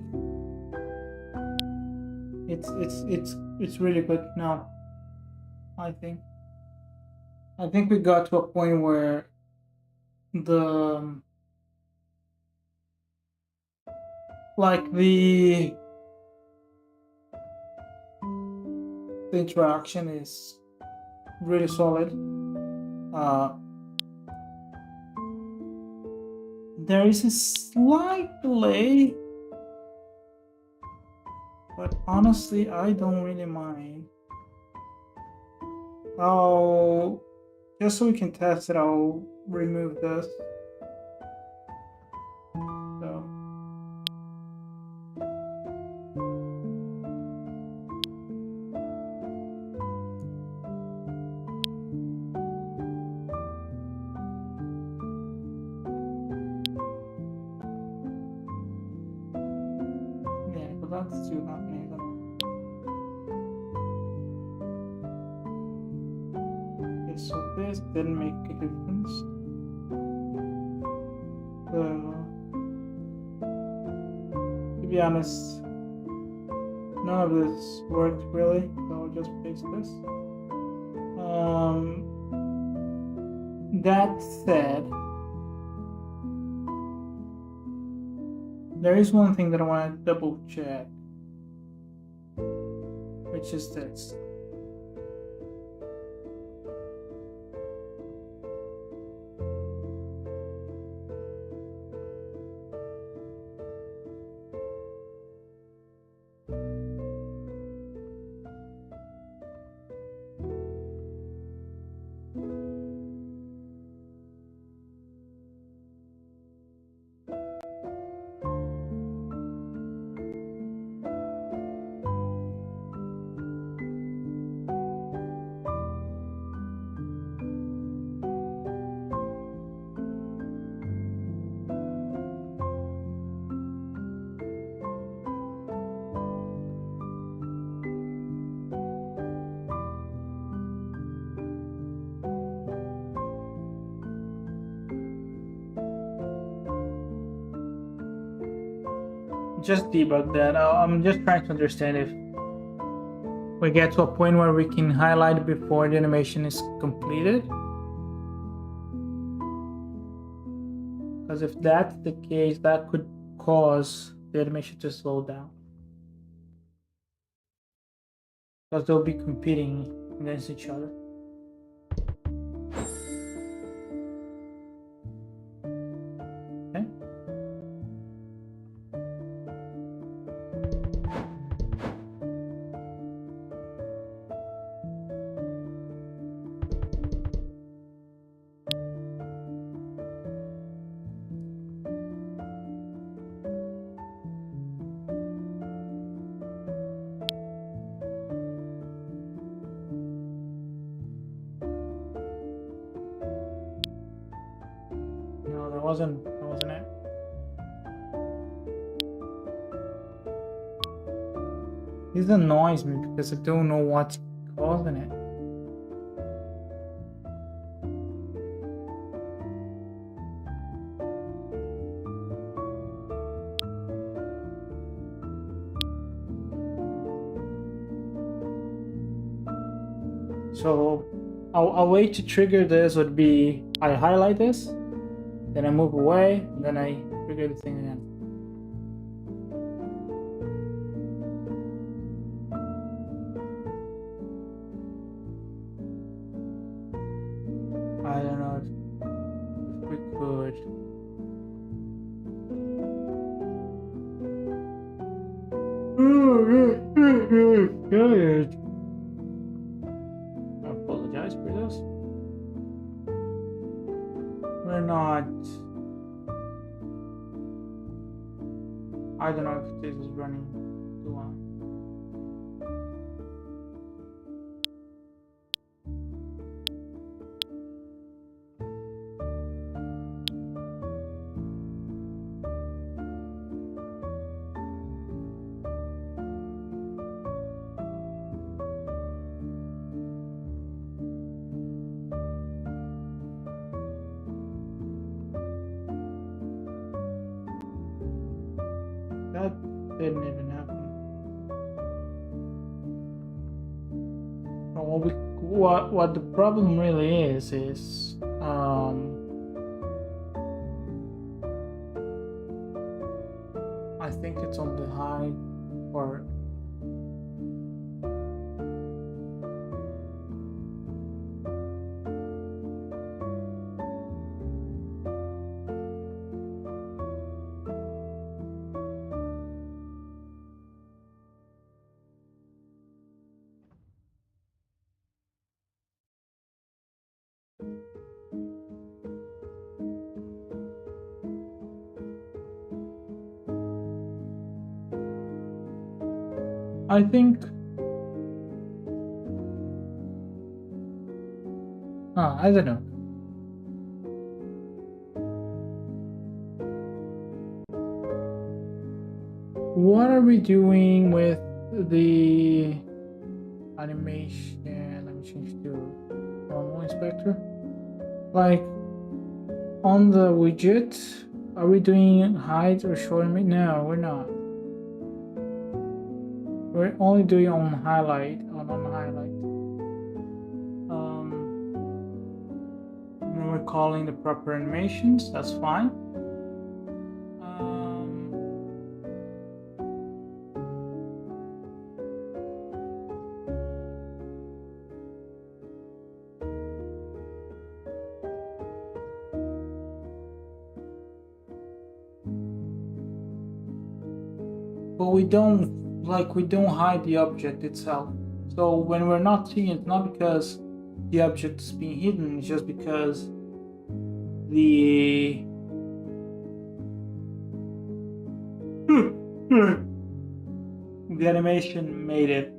it's really good now. I think we got to a point where the interaction is really solid. There is a slight delay, but honestly, I don't really mind. Just so we can test it, I'll remove this. So. Yeah, but that's too happening. So this didn't make a difference. To be honest, none of this worked really, so I'll just paste this. That said, there is one thing that I want to double check, which is this. just debug that. I'm just trying to understand if we get to a point where we can highlight before the animation is completed. Because if that's the case, that could cause the animation to slow down. Because they'll be competing against each other. Okay. No, that wasn't it. This annoys me because I don't know what's causing it. So a way to trigger this would be I highlight this, then I move away, and then I trigger the thing again. I don't know if we could. Good. I apologize for this. We're not. I don't know if this is running too long. That didn't even happen. What the problem really is I think it's on the high part. I think I don't know. What are we doing with the animation? Let me change to normal inspector. Like on the widget, are we doing height or showing me? No, we're not. We're only doing on highlight. And we're calling the proper animations. That's fine. But we don't hide the object itself. So when we're not seeing it, not because the object is being hidden, it's just because the animation made it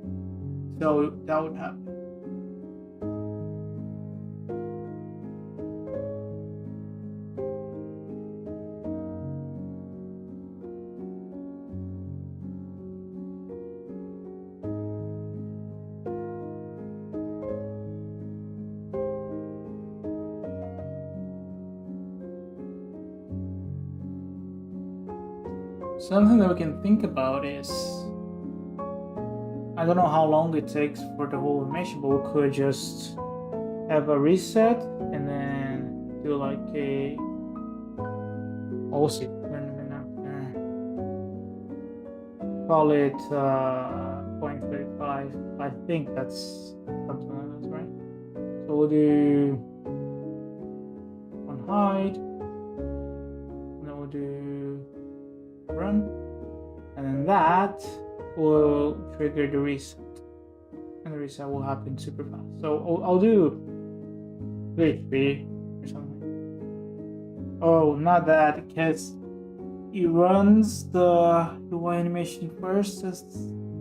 so that would happen. something that we can think about is, I don't know how long it takes for the whole animation, but we could just have a reset and then do like a also call it 0.35. I think that's something like that, right? So we'll do on hide, and then we'll do run, and then that will trigger the reset, and the reset will happen super fast. So I'll do 3 or something. Oh, not that, because it runs the UI animation first. Is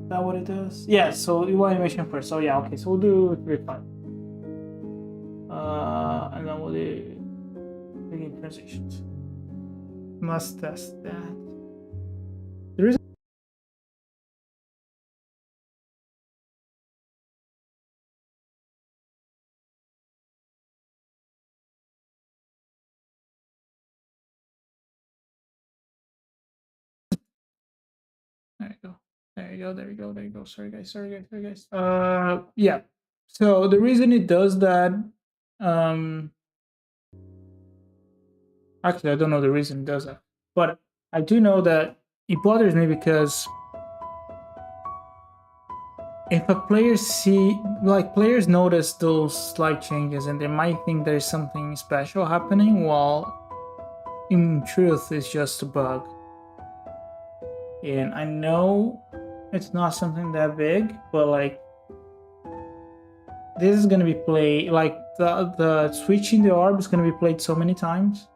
that what it does? Yeah, so UI animation first. So yeah, okay, so we'll do 3.5. And then we'll do begin transitions. Must test that. There is there you go. There you go. There you go. There you go. Sorry guys. Sorry guys. Sorry guys. Yeah. So the reason it does that, actually I don't know the reason it does that, but I do know that it bothers me because if a player players notice those slight changes and they might think there's something special happening, while in truth it's just a bug. And I know it's not something that big, but like this is gonna be played, like the switching the orb is gonna be played so many times.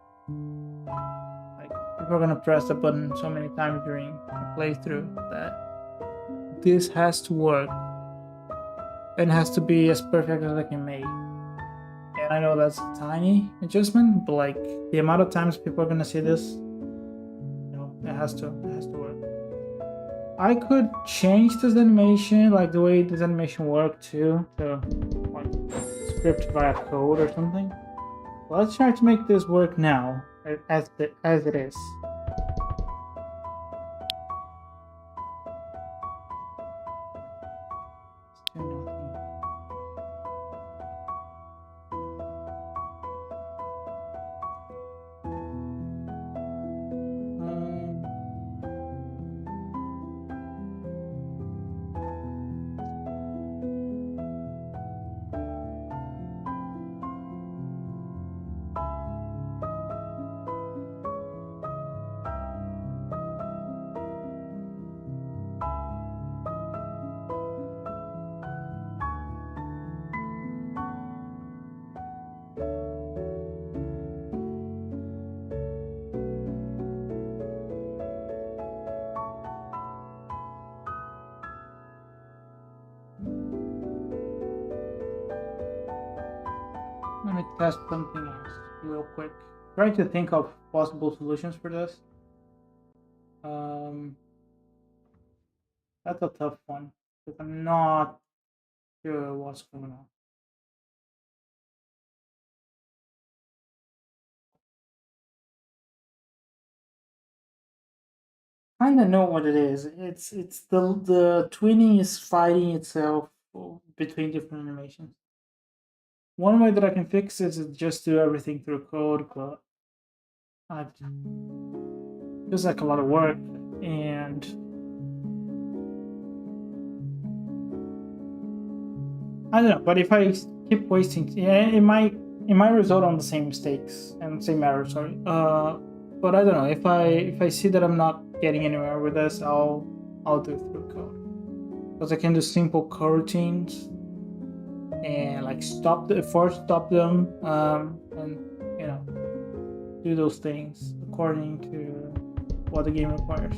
Like people are gonna press the button so many times during a playthrough that this has to work. It has to be as perfect as I can make. And I know that's a tiny adjustment, but like the amount of times people are gonna see this, you know, it has to work. I could change this animation, like the way this animation worked too, to like script via code or something. Let's try to make this work now, as it is. Let me test something else real quick. Try to think of possible solutions for this. That's a tough one because I'm not sure what's going on. Kinda know what it is. It's the twinning is fighting itself between different animations. One way that I can fix this is just do everything through code, but I've feels like a lot of work, and I don't know. But if I keep wasting, yeah, it might result on the same mistakes and same errors. Sorry. But I don't know. If I see that I'm not getting anywhere with this, I'll do it through code, because I can do simple coroutines and like stop them, and you know, do those things according to what the game requires.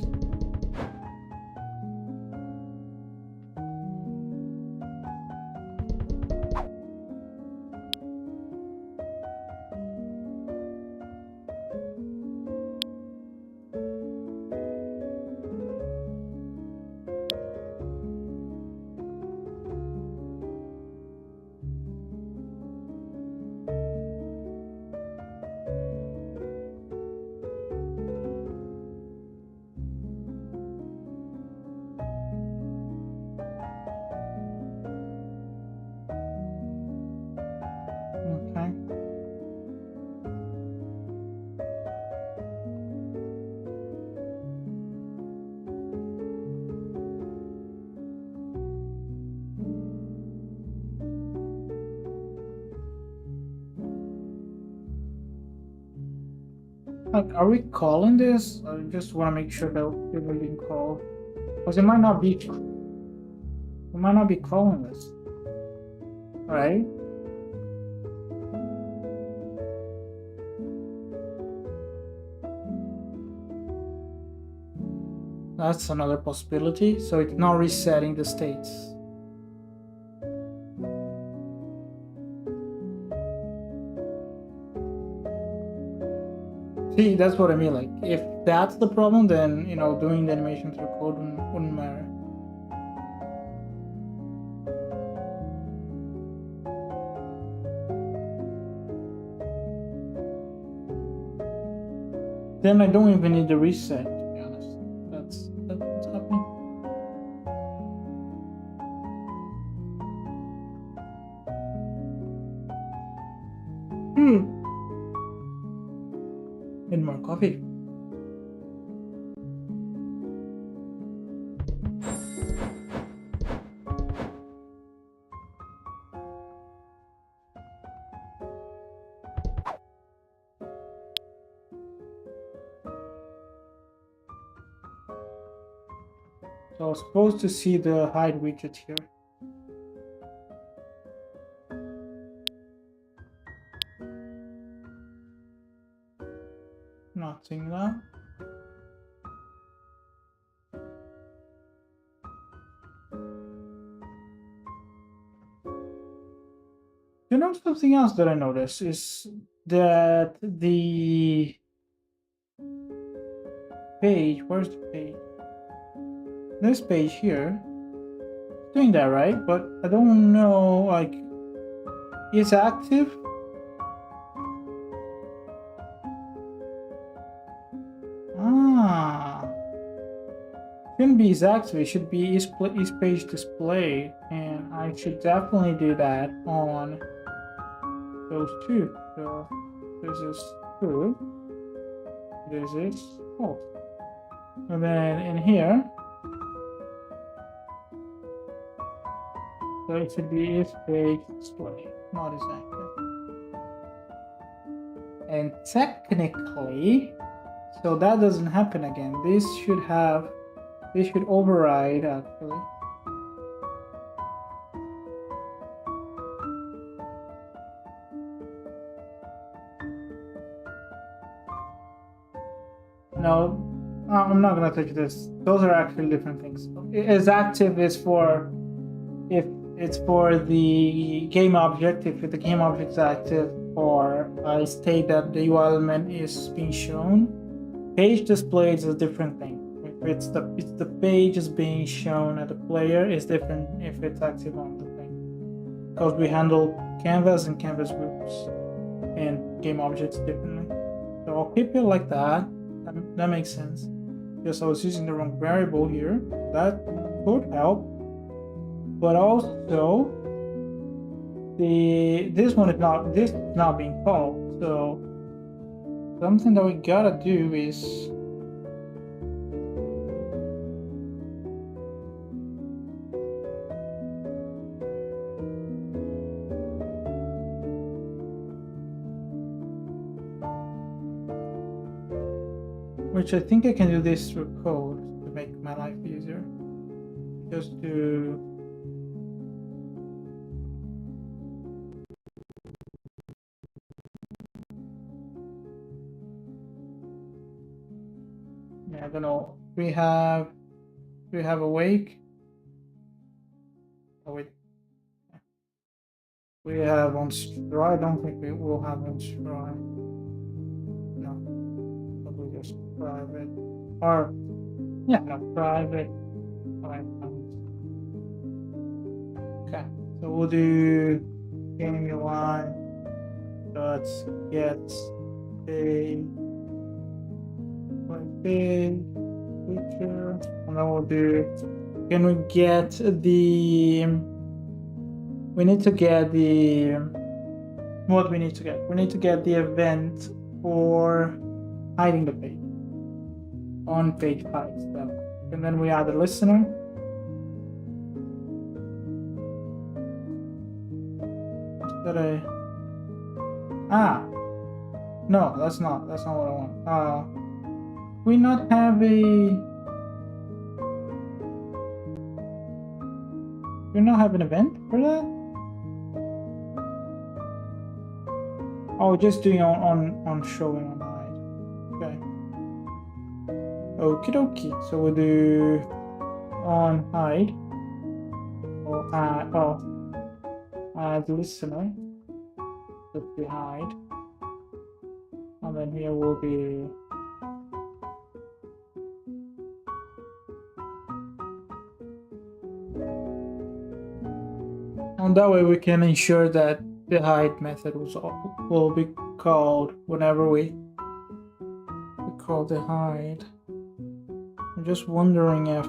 Like, are we calling this? I just want to make sure that we're being called, because it might not be. We might not be calling this, right? That's another possibility. So it's not resetting the states. See, that's what I mean. Like, if that's the problem, then, you know, doing the animation through code wouldn't matter. Then I don't even need the reset, to be honest. That's what's happening. Need more coffee. So I was supposed to see the hide widget here. Not seeing that. You know, something else that I noticed is that the page, where's the page? This page here, doing that, right? But I don't know, like, is active? Shouldn't be is active, it should be is page display, and I should definitely do that on those two. So this is true, this is false, and then in here, so it should be is page display, not is active. And technically, so that doesn't happen again. This should override actually. No, I'm not gonna touch this. Those are actually different things. Is active is for if it's for the game object, if the game object is active, or I state that the UI element is being shown. Page display is a different thing. If it's the page is being shown at the player, is different if it's active on the thing. Because we handle canvas and canvas groups and game objects differently. So I'll keep it like that. That makes sense. Because I was using the wrong variable here. That could help. But also this is not being called. So something that we gotta do is which I think I can do this through code to make my life easier. Just to I don't know. We have awake. Oh wait. We have on straw. I don't think we will have on straw. No. Probably just private. Or yeah, no, private. Alright. Okay. So we'll do game UI dot get a big picture, and then we'll do, can we get the, we need to get the, what we need to get? We need to get the event for hiding the page, on page hide stuff. And then we add the listener. No, that's not what I want. We not have a... We not have an event for that? Oh, just doing on showing on hide. Okay. Okie dokie. So we'll do on hide. Or add listener. Put the hide. And then here will be and that way we can ensure that the hide method will be called whenever we call the hide. I'm just wondering if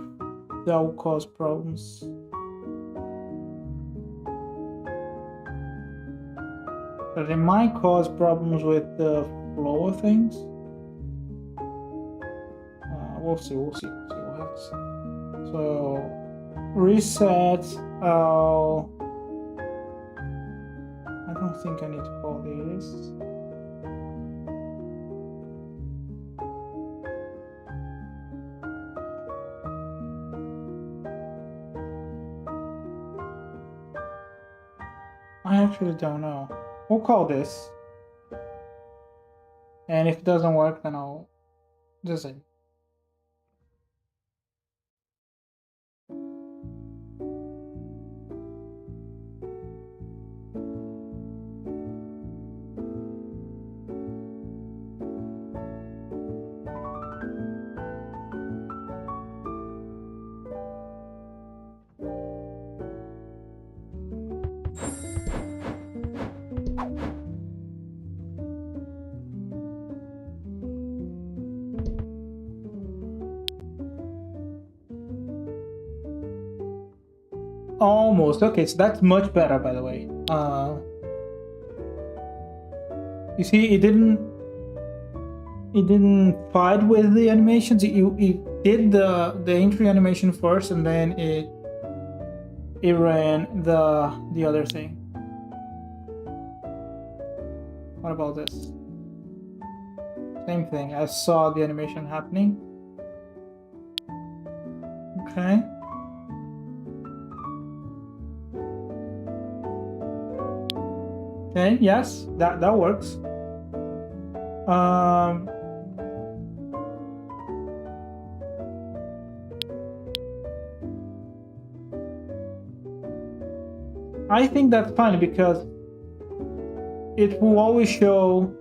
that will cause problems. But it might cause problems with the flow of things. We'll see. We'll have to see. So reset. I don't think I need to call these. I actually don't know. We'll call this. And if it doesn't work, then I'll just say. Almost. Okay, so that's much better, by the way. You see, it didn't fight with the animations. It did the entry animation first, and then it ran the other thing. What about this? Same thing. I saw the animation happening. Okay. Okay, yes, that works. I think that's fine because it will always show.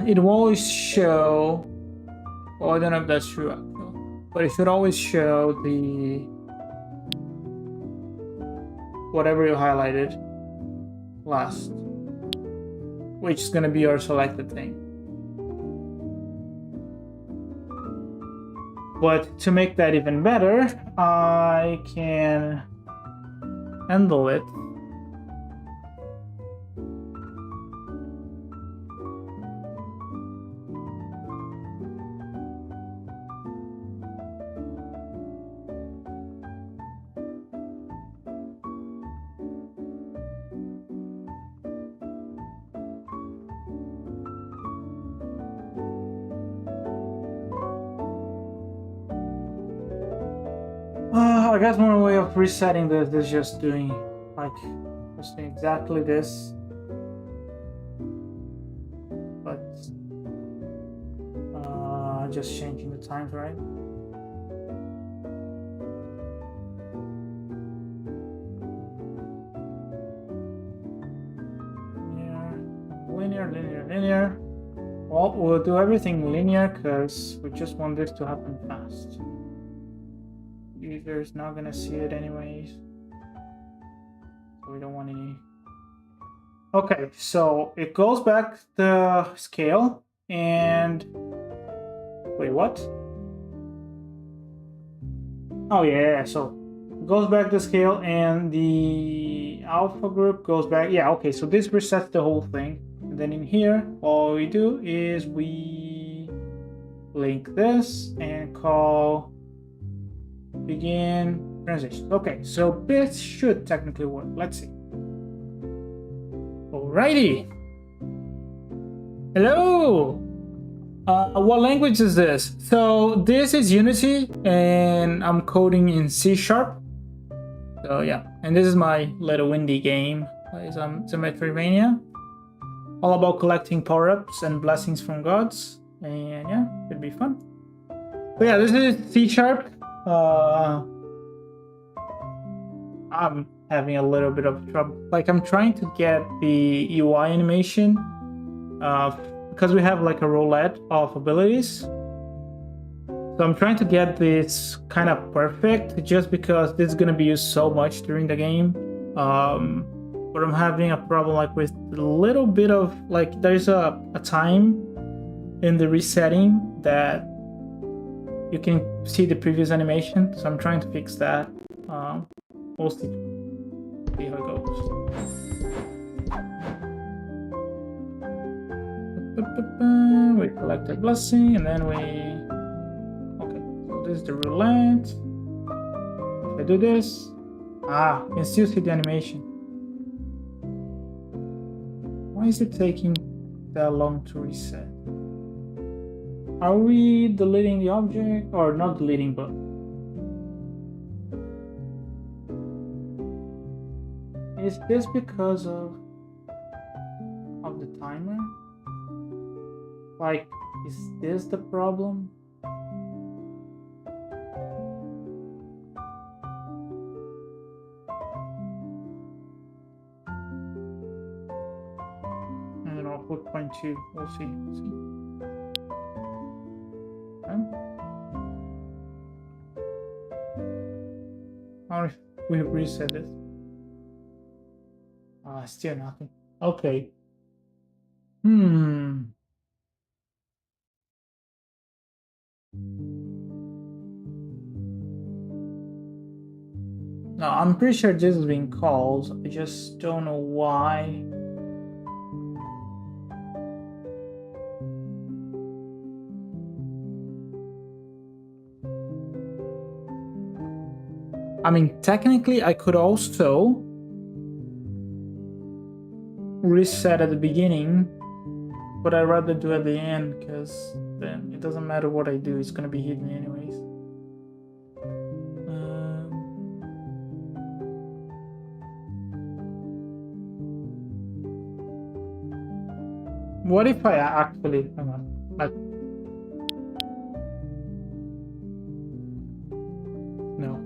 It will always show. Well, I don't know if that's true actually, but it should always show the whatever you highlighted last, which is going to be your selected thing. But to make that even better, I can handle it. I guess one way of resetting this is just doing exactly this, but just changing the times, right? Linear. Well, we'll do everything linear because we just want this to happen fast. User's not gonna see it anyways, so we don't want any. Okay, so it goes back the scale and wait, what? Oh yeah, so it goes back the scale and the alpha group goes back. Yeah, okay, so this resets the whole thing, and then in here all we do is we link this and call begin transition. Okay, so this should technically work. Let's see. Alrighty. Hello. What language is this? So this is Unity, and I'm coding in C#. So yeah, and this is my little indie game. It's a Metroidvania, all about collecting power-ups and blessings from gods, and yeah, it'd be fun. But yeah, this is C#. I'm having a little bit of trouble. Like, I'm trying to get the UI animation because we have like a roulette of abilities. So I'm trying to get this kind of perfect just because this is going to be used so much during the game. But I'm having a problem like with a little bit of like there's a time in the resetting that you can see the previous animation. So I'm trying to fix that. We'll see how it goes. We collect a blessing and then we... Okay, so this is the roulette. If I do this... you can still see the animation. Why is it taking that long to reset? Are we deleting the object? Or not deleting, but... Is this because of the timer? Like, is this the problem? I don't know, put 0.2. We'll see. How if we reset this? Still nothing. Okay. No, I'm pretty sure this is being called. I just don't know why. I mean, technically, I could also reset at the beginning, but I'd rather do at the end because then it doesn't matter what I do, it's gonna be hidden anyways. What if I actually... Hang on. No.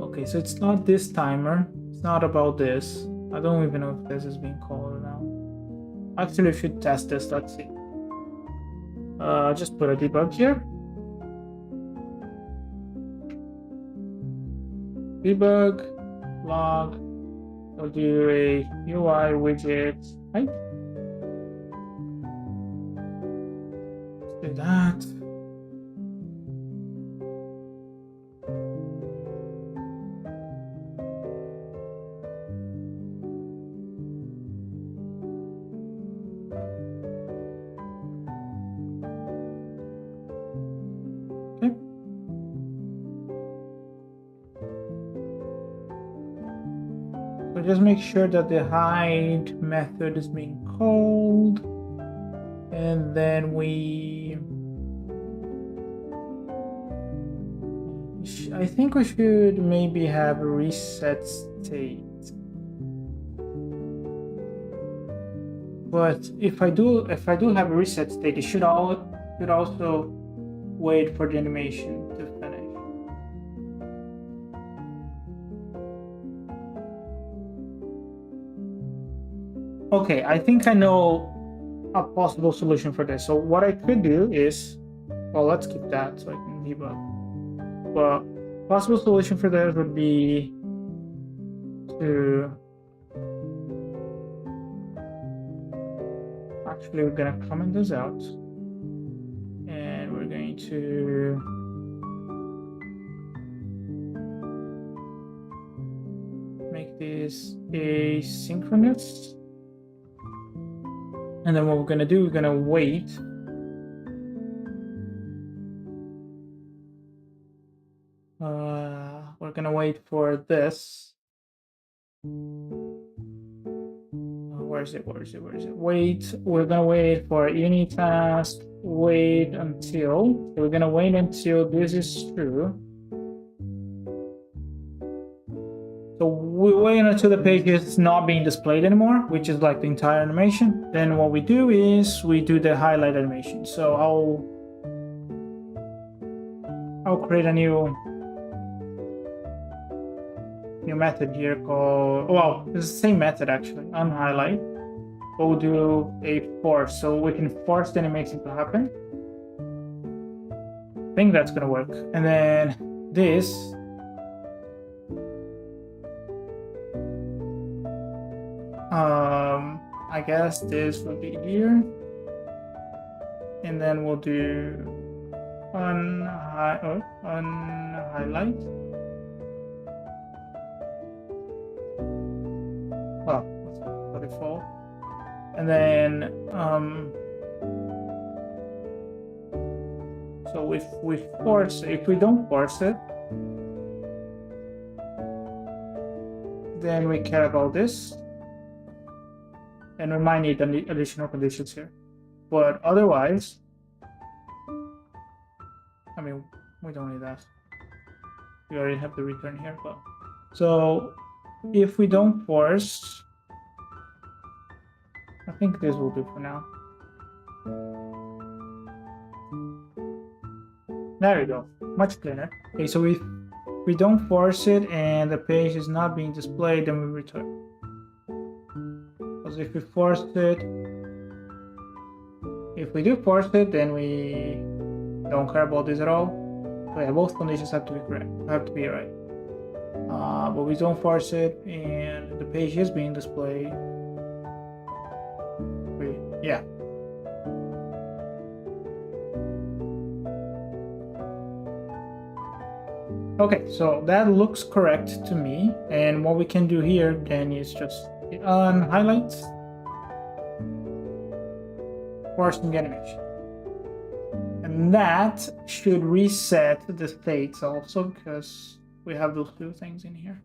Okay, so it's not this timer. It's not about this. I don't even know if this is being called now. Actually, I should test this. Let's see. Just put a debug here. Debug log. I'll do a UI widget. Right? Let's do that. Just make sure that the hide method is being called, and then I think we should maybe have a reset state. But if I do have a reset state, it should also wait for the animation to finish. Okay, I think I know a possible solution for this. So what I could do is, well, let's keep that so I can debug. But possible solution for this would be to... Actually, we're gonna comment this out. And we're going to... make this asynchronous. And then what we're gonna do, we're gonna wait. We're gonna wait for this Where is it? Where is it? Where is it? Wait, we're gonna wait for unitask. Wait until. We're gonna wait until this is true. So we wait until the page is not being displayed anymore, which is like the entire animation. Then what we do is we do the highlight animation. So I'll create a new method here called, well, it's the same method actually, on highlight. We'll do a force, so we can force the animation to happen. I think that's gonna work. And then this, I guess this will be here. And then we'll do on highlight. Well, let's put it full. And then so if we don't force it, then we care about this, and we might need additional conditions here. But otherwise, I mean, we don't need that. We already have the return here, but so if we don't force, I think this will do for now. There we go, much cleaner. Okay, so if we don't force it and the page is not being displayed, then we return. Because if we force it, if we do force it, then we don't care about this at all. So yeah, both conditions have to be correct, have to be right. But we don't force it and the page is being displayed. Yeah. Okay, so that looks correct to me. And what we can do here then is just on highlights, forcing the animation. And that should reset the states also, because we have those two things in here.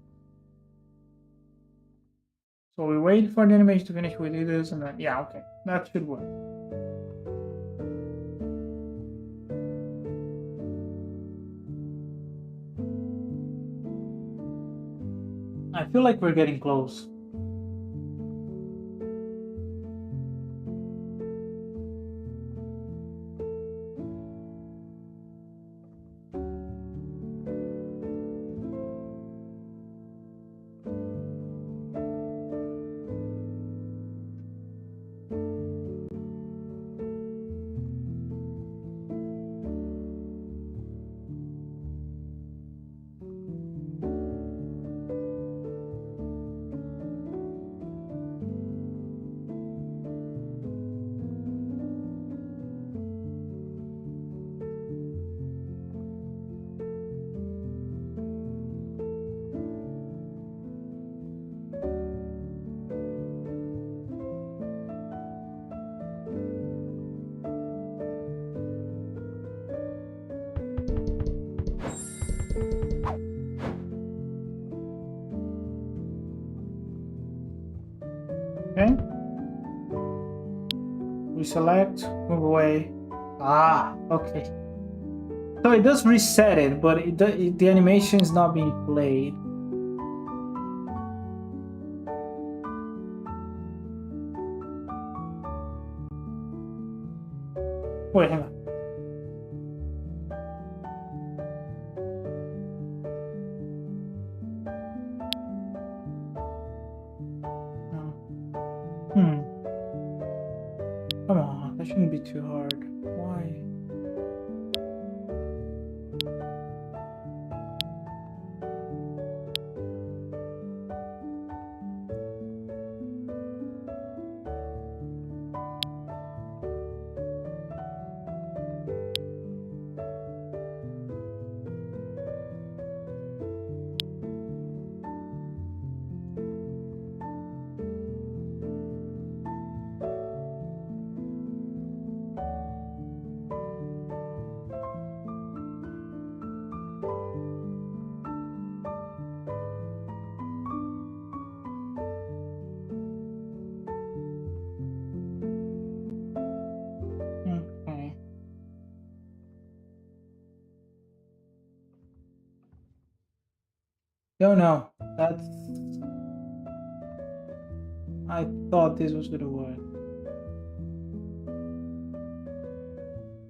So we wait for the animation to finish, we do this, and then, yeah, okay, that should work. I feel like we're getting close. Okay. We select, move away. Ah, okay. So it does reset it, but the animation is not being played. Wait, hang on. Come on, that shouldn't be too hard. Why? Don't know. That's. I thought this was gonna work.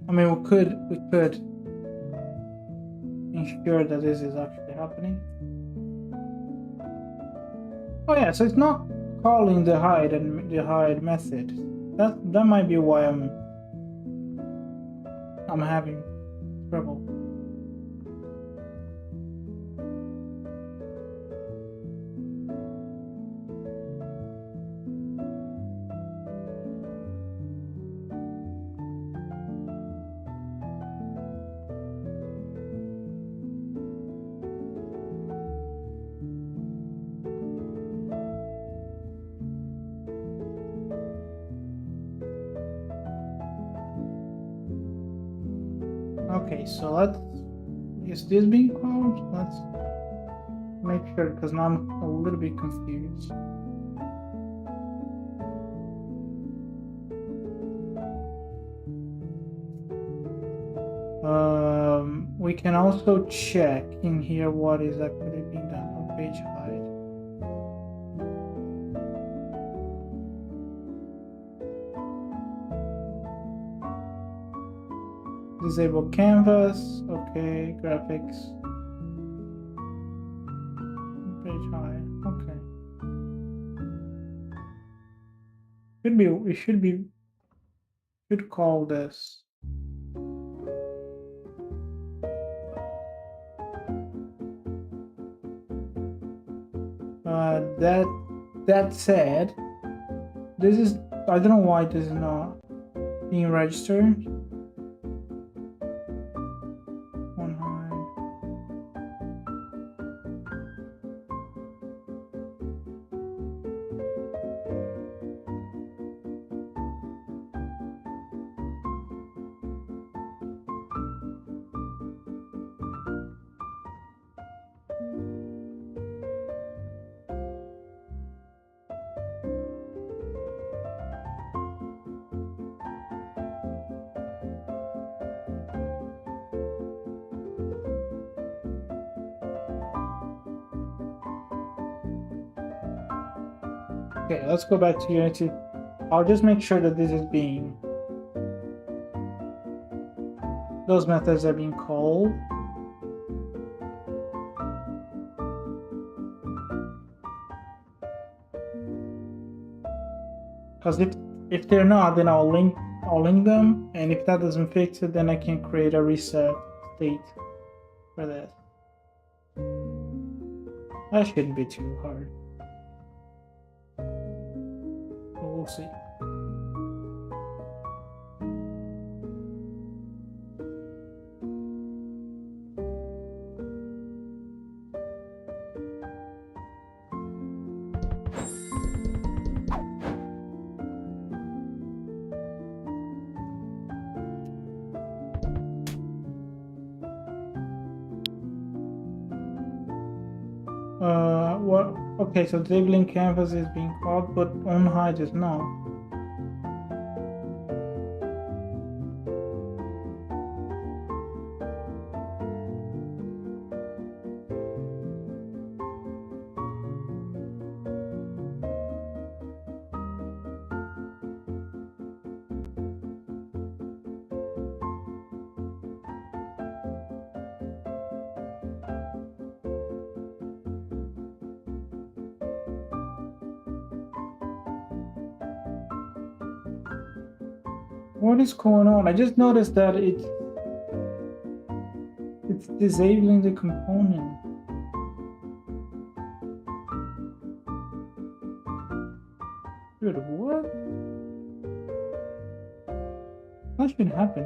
I mean, we could ensure that this is actually happening. Oh yeah, so it's not calling the hide and the hide method. That might be why I'm having trouble. Okay, so is this being called? Let's make sure, because now I'm a little bit confused. We can also check in here what is actually being done on page hide. Disable canvas, okay, graphics. Page hide, okay. Should call this. That said, this is, I don't know why this is not being registered. One hide. Okay, let's go back to Unity. I'll just make sure that this is being... those methods are being called. Because if they're not, then I'll link them, and if that doesn't fix it, then I can create a reset state for this. That shouldn't be too hard. We'll see. What? Okay, so disabling canvas is being called, but on hide is not. What is going on? I just noticed that it's disabling the component. Dude, what? That should happen.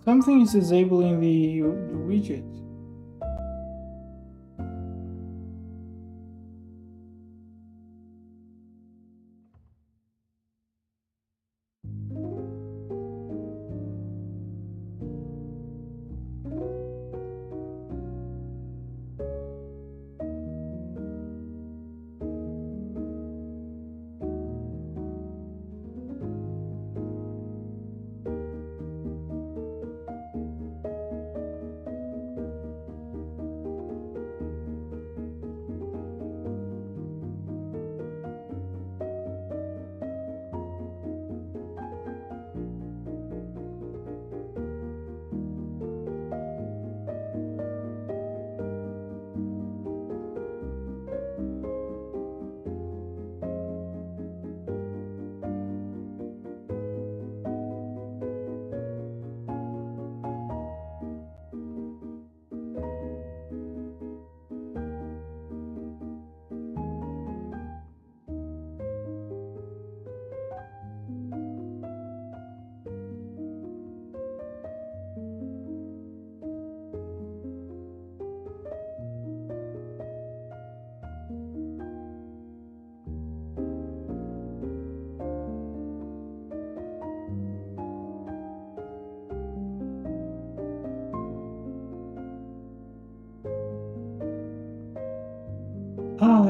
Something is disabling the widget.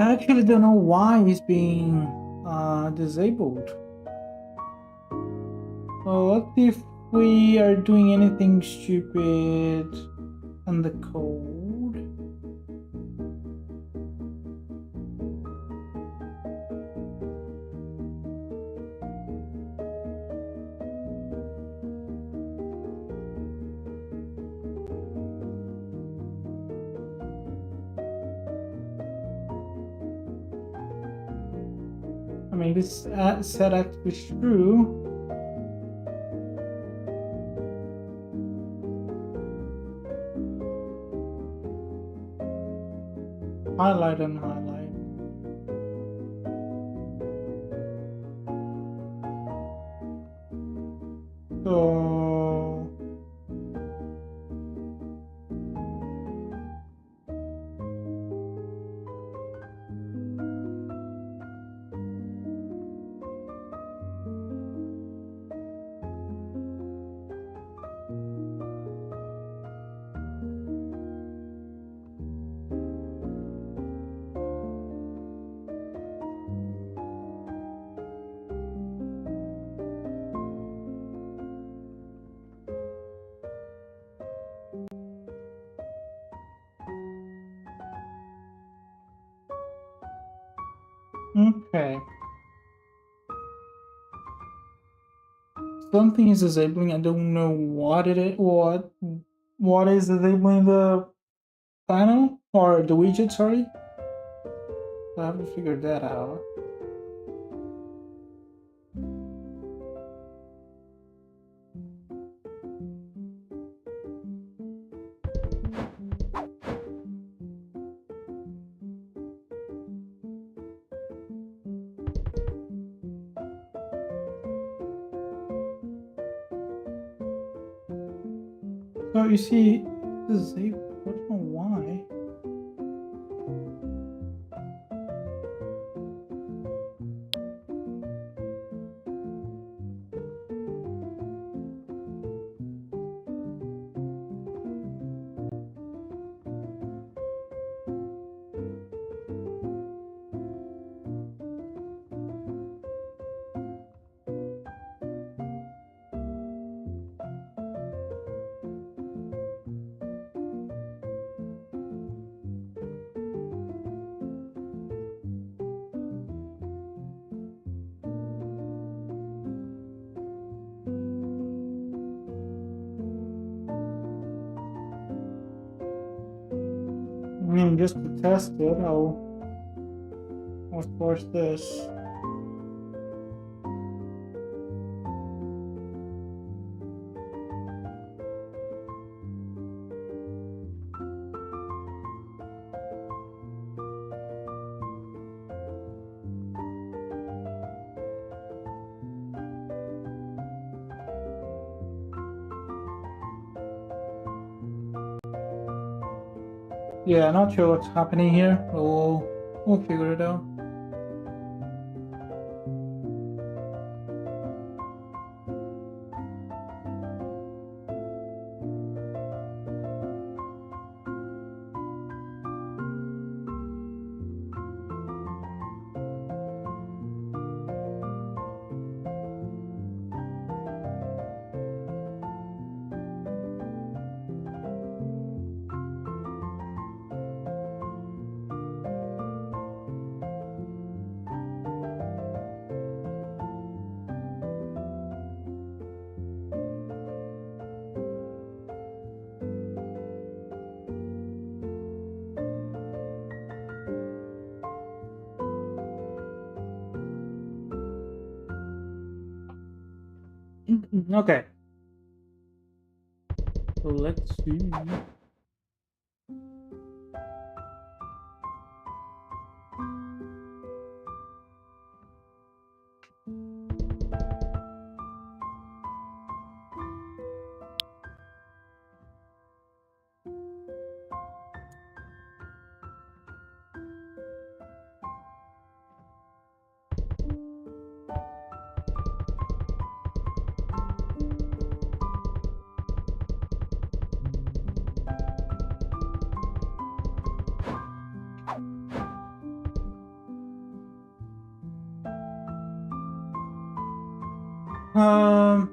I actually don't know why it's being disabled. So what if we are doing anything stupid on the code? I mean, this set actually is true. Highlight and highlight. So okay. Something is disabling. I don't know what it is. What is disabling the panel or the widget? Sorry, I have to figure that out. So you see, disable. I don't know why. I mean, just to test it, I'll force this. Yeah, not sure what's happening here, but we'll figure it out. Okay. So let's see. No,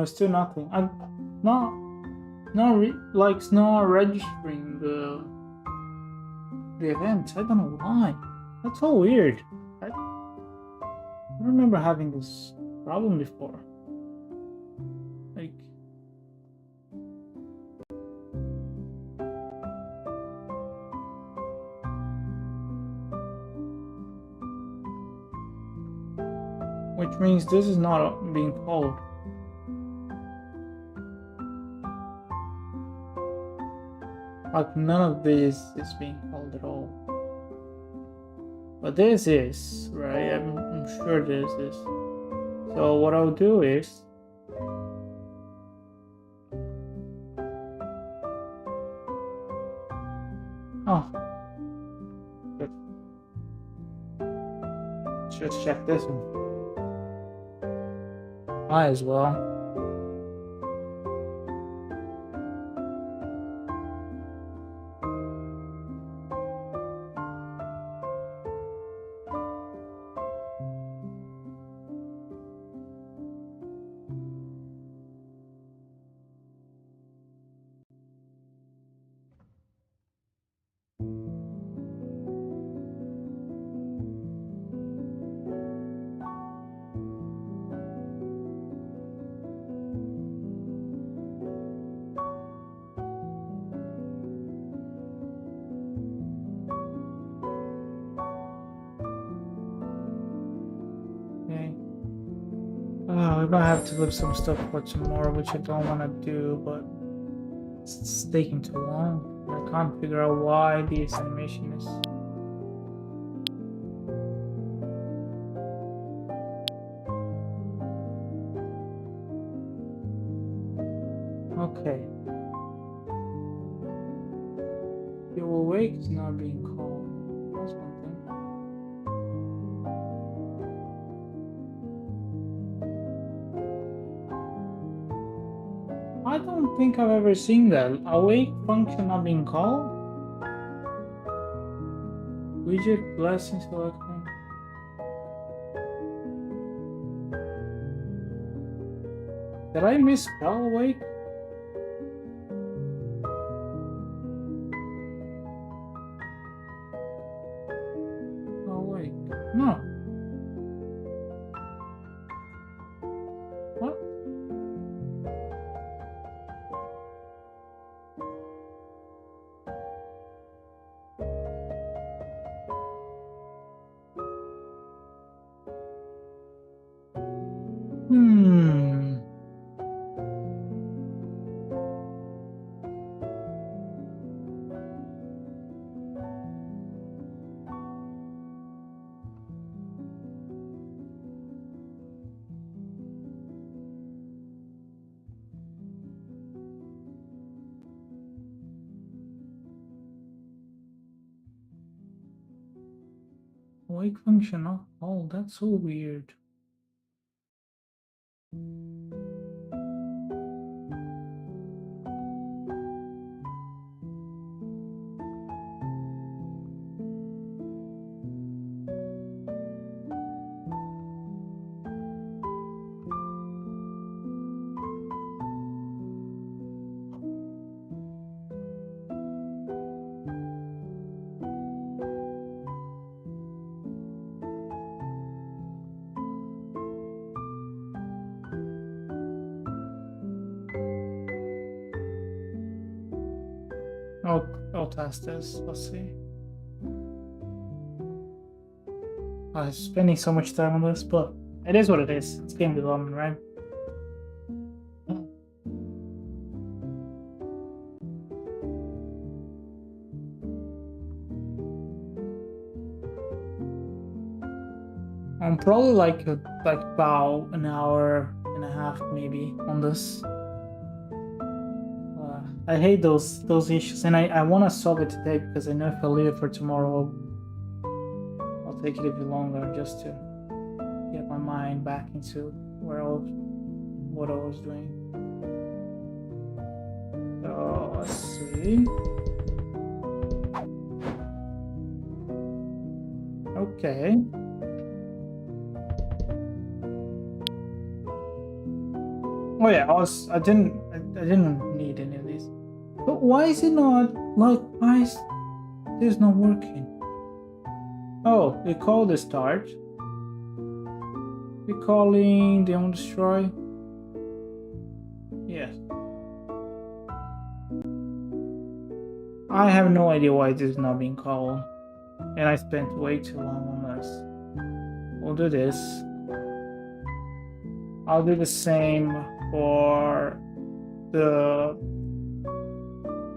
still nothing. I'm not like it's not registering the event. I don't know why. That's so weird. I don't remember having this problem before. Like. Which means this is not being called. Like none of this is being called at all. But this is, right? I'm sure this is. So what I'll do is good. Let's just check this one. Might as well. We might have to leave some stuff for tomorrow, which I don't want to do, but it's taking too long. I can't figure out why this animation is. Okay. You awake is not being called. That's one thing. I don't think I've ever seen that. Awake function not being called? Widget blessing selecting. Did I misspell awake? Awake. No. What? Awake function not called. That's so weird. I'll test this. Let's see. I'm spending so much time on this, but it is what it is. It's game development, right? I'm probably like about an hour and a half maybe on this. I hate those issues, and I want to solve it today because I know if I leave it for tomorrow, I'll take it a bit longer just to get my mind back into what I was doing. So let's see. Okay. Oh yeah, I didn't need any of these. But why is it not like why is this not working? Oh, we call the start. We're calling the on destroy. Yes. I have no idea why this is not being called. And I spent way too long on this. We'll do this. I'll do the same for the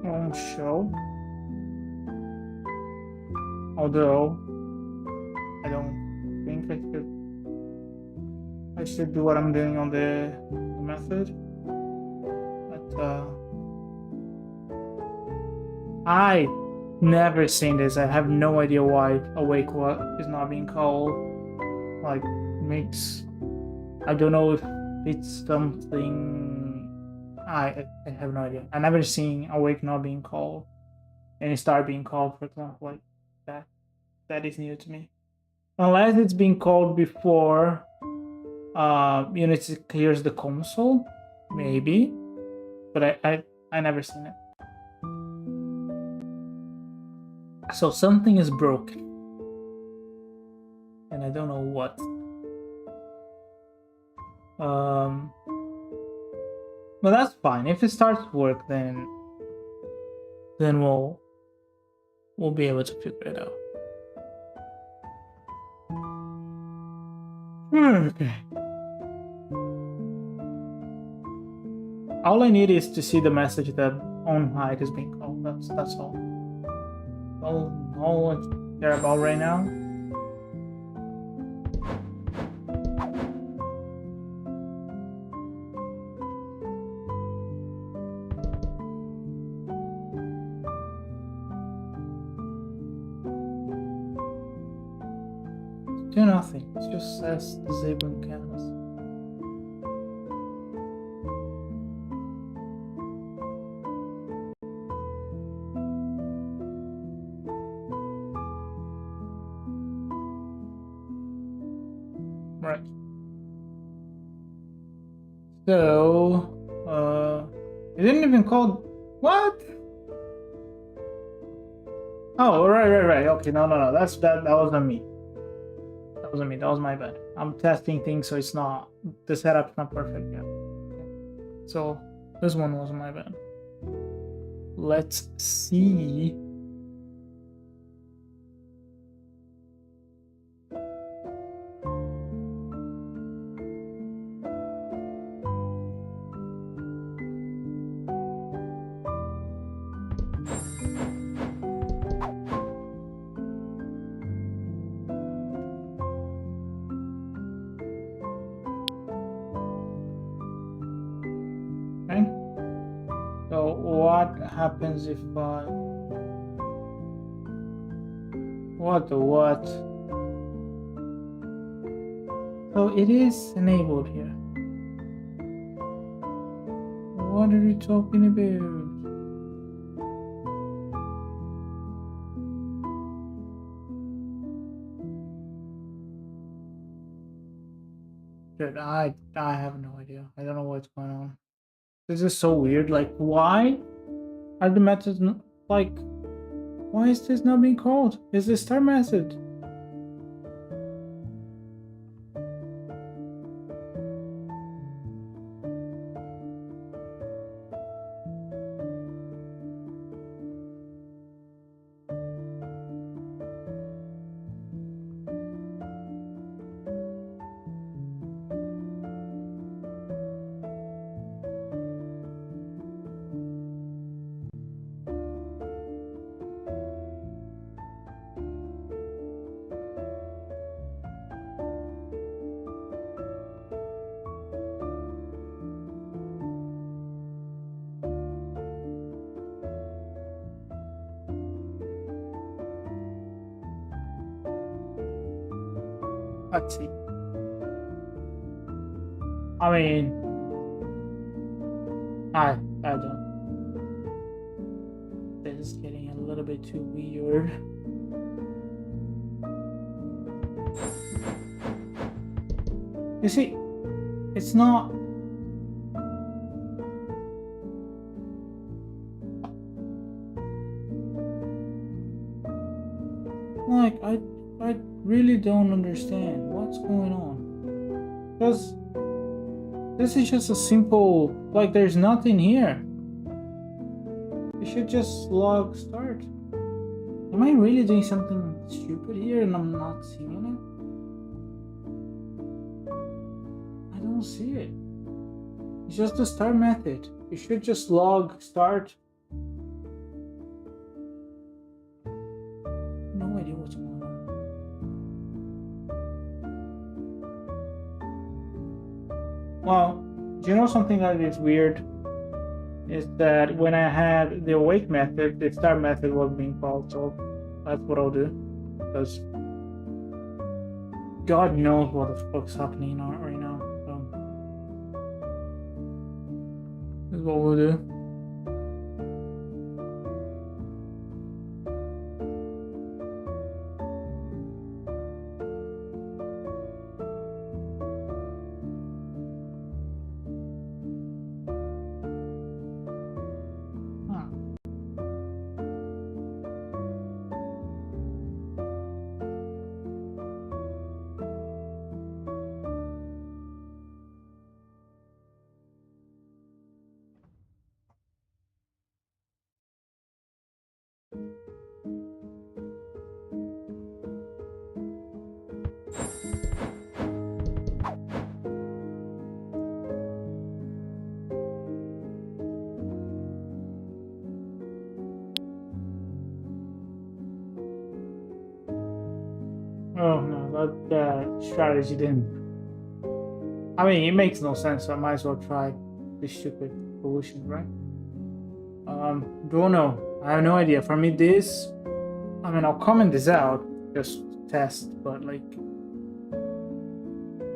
home show. Although I don't think I should do what I'm doing on the method. But I never seen this. I have no idea why awake is not being called. Like makes I don't know if it's something I have no idea. I never seen awake not being called and start being called, for example, like that. That is new to me. Unless it's being called before Unity clears the console, maybe. But I never seen it. So something is broken. And I don't know what. But that's fine. If it starts to work, then we'll be able to figure it out. Okay. All I need is to see the message that on hide is being called. That's all. All I care about right now. Do nothing. It just says disabling canvas. Right. So, it didn't even call. What? Oh, right. Okay, no. That wasn't me. That wasn't me. That was my bad. I'm testing things, so it's not the setup's not perfect yet. So this one was my bad. Let's see. So what happens if I... What? So it is enabled here. What are you talking about? Dude, I have no idea. I don't know what's going on. This is so weird. Like, why are the methods like? Why is this not being called? Is the start method? Let's see. I mean, I don't. This is getting a little bit too weird. You see, it's not really don't understand what's going on. Because this is just a simple, like there's nothing here. You should just log start. Am I really doing something stupid here and I'm not seeing it? I don't see it. It's just the start method. You should just log start. No idea what's going on. Well, do you know something that is weird? Is that when I had the awake method, the start method was being called, so that's what I'll do. Because God knows what the fuck's happening right now. So this is what we'll do. Oh no, that strategy didn't. I mean, it makes no sense, so I might as well try this stupid solution, right? Don't know. I have no idea. For me, this, I mean, I'll comment this out, just test, but like,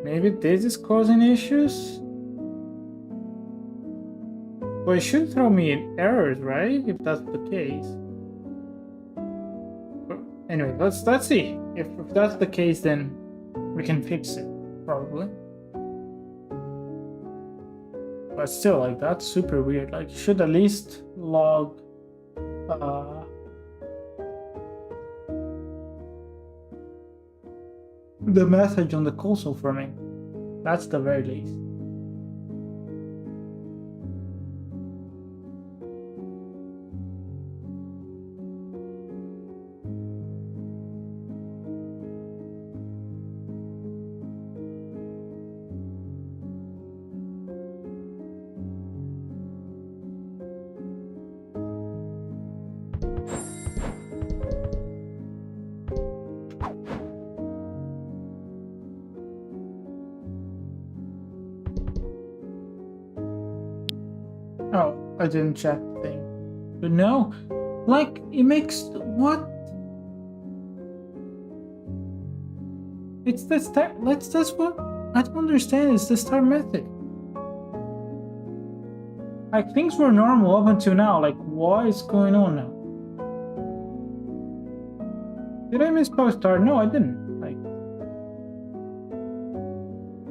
maybe this is causing issues? Well, it should throw me in errors, right? If that's the case. But anyway, let's see. If that's the case, then we can fix it, probably. But still, like, that's super weird. Like, you should at least log the message on the console for me. That's the very least. Oh, I didn't check the thing. But no, like, it makes, what? It's the start, that's what, I don't understand, it's the start method. Like, things were normal up until now, like, what is going on now? Did I misspell start? No, I didn't. Like,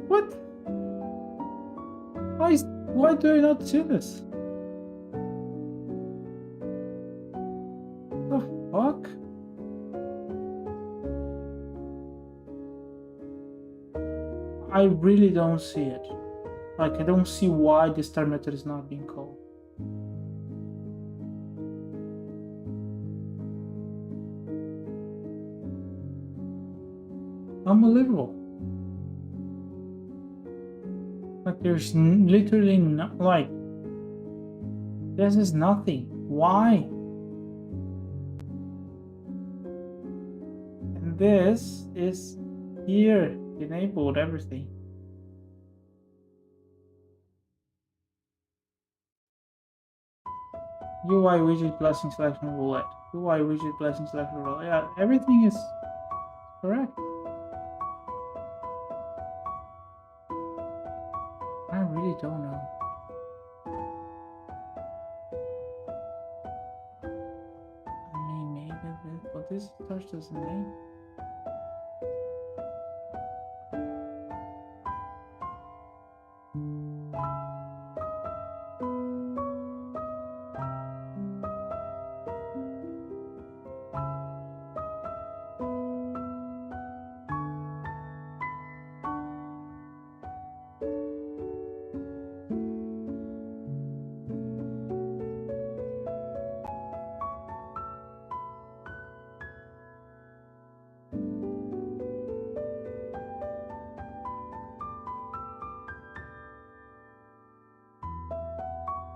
what? Why do I not see this? The fuck? I really don't see it. Like, I don't see why the start method is not being called. Unbelievable. Like, there's literally no, like, this is nothing. Why? And this is here, enabled everything. UI widget blessing selection roulette. UI widget blessing selection roulette. Yeah, everything is correct. I really don't know. I mean, maybe a bit, but this touch doesn't name.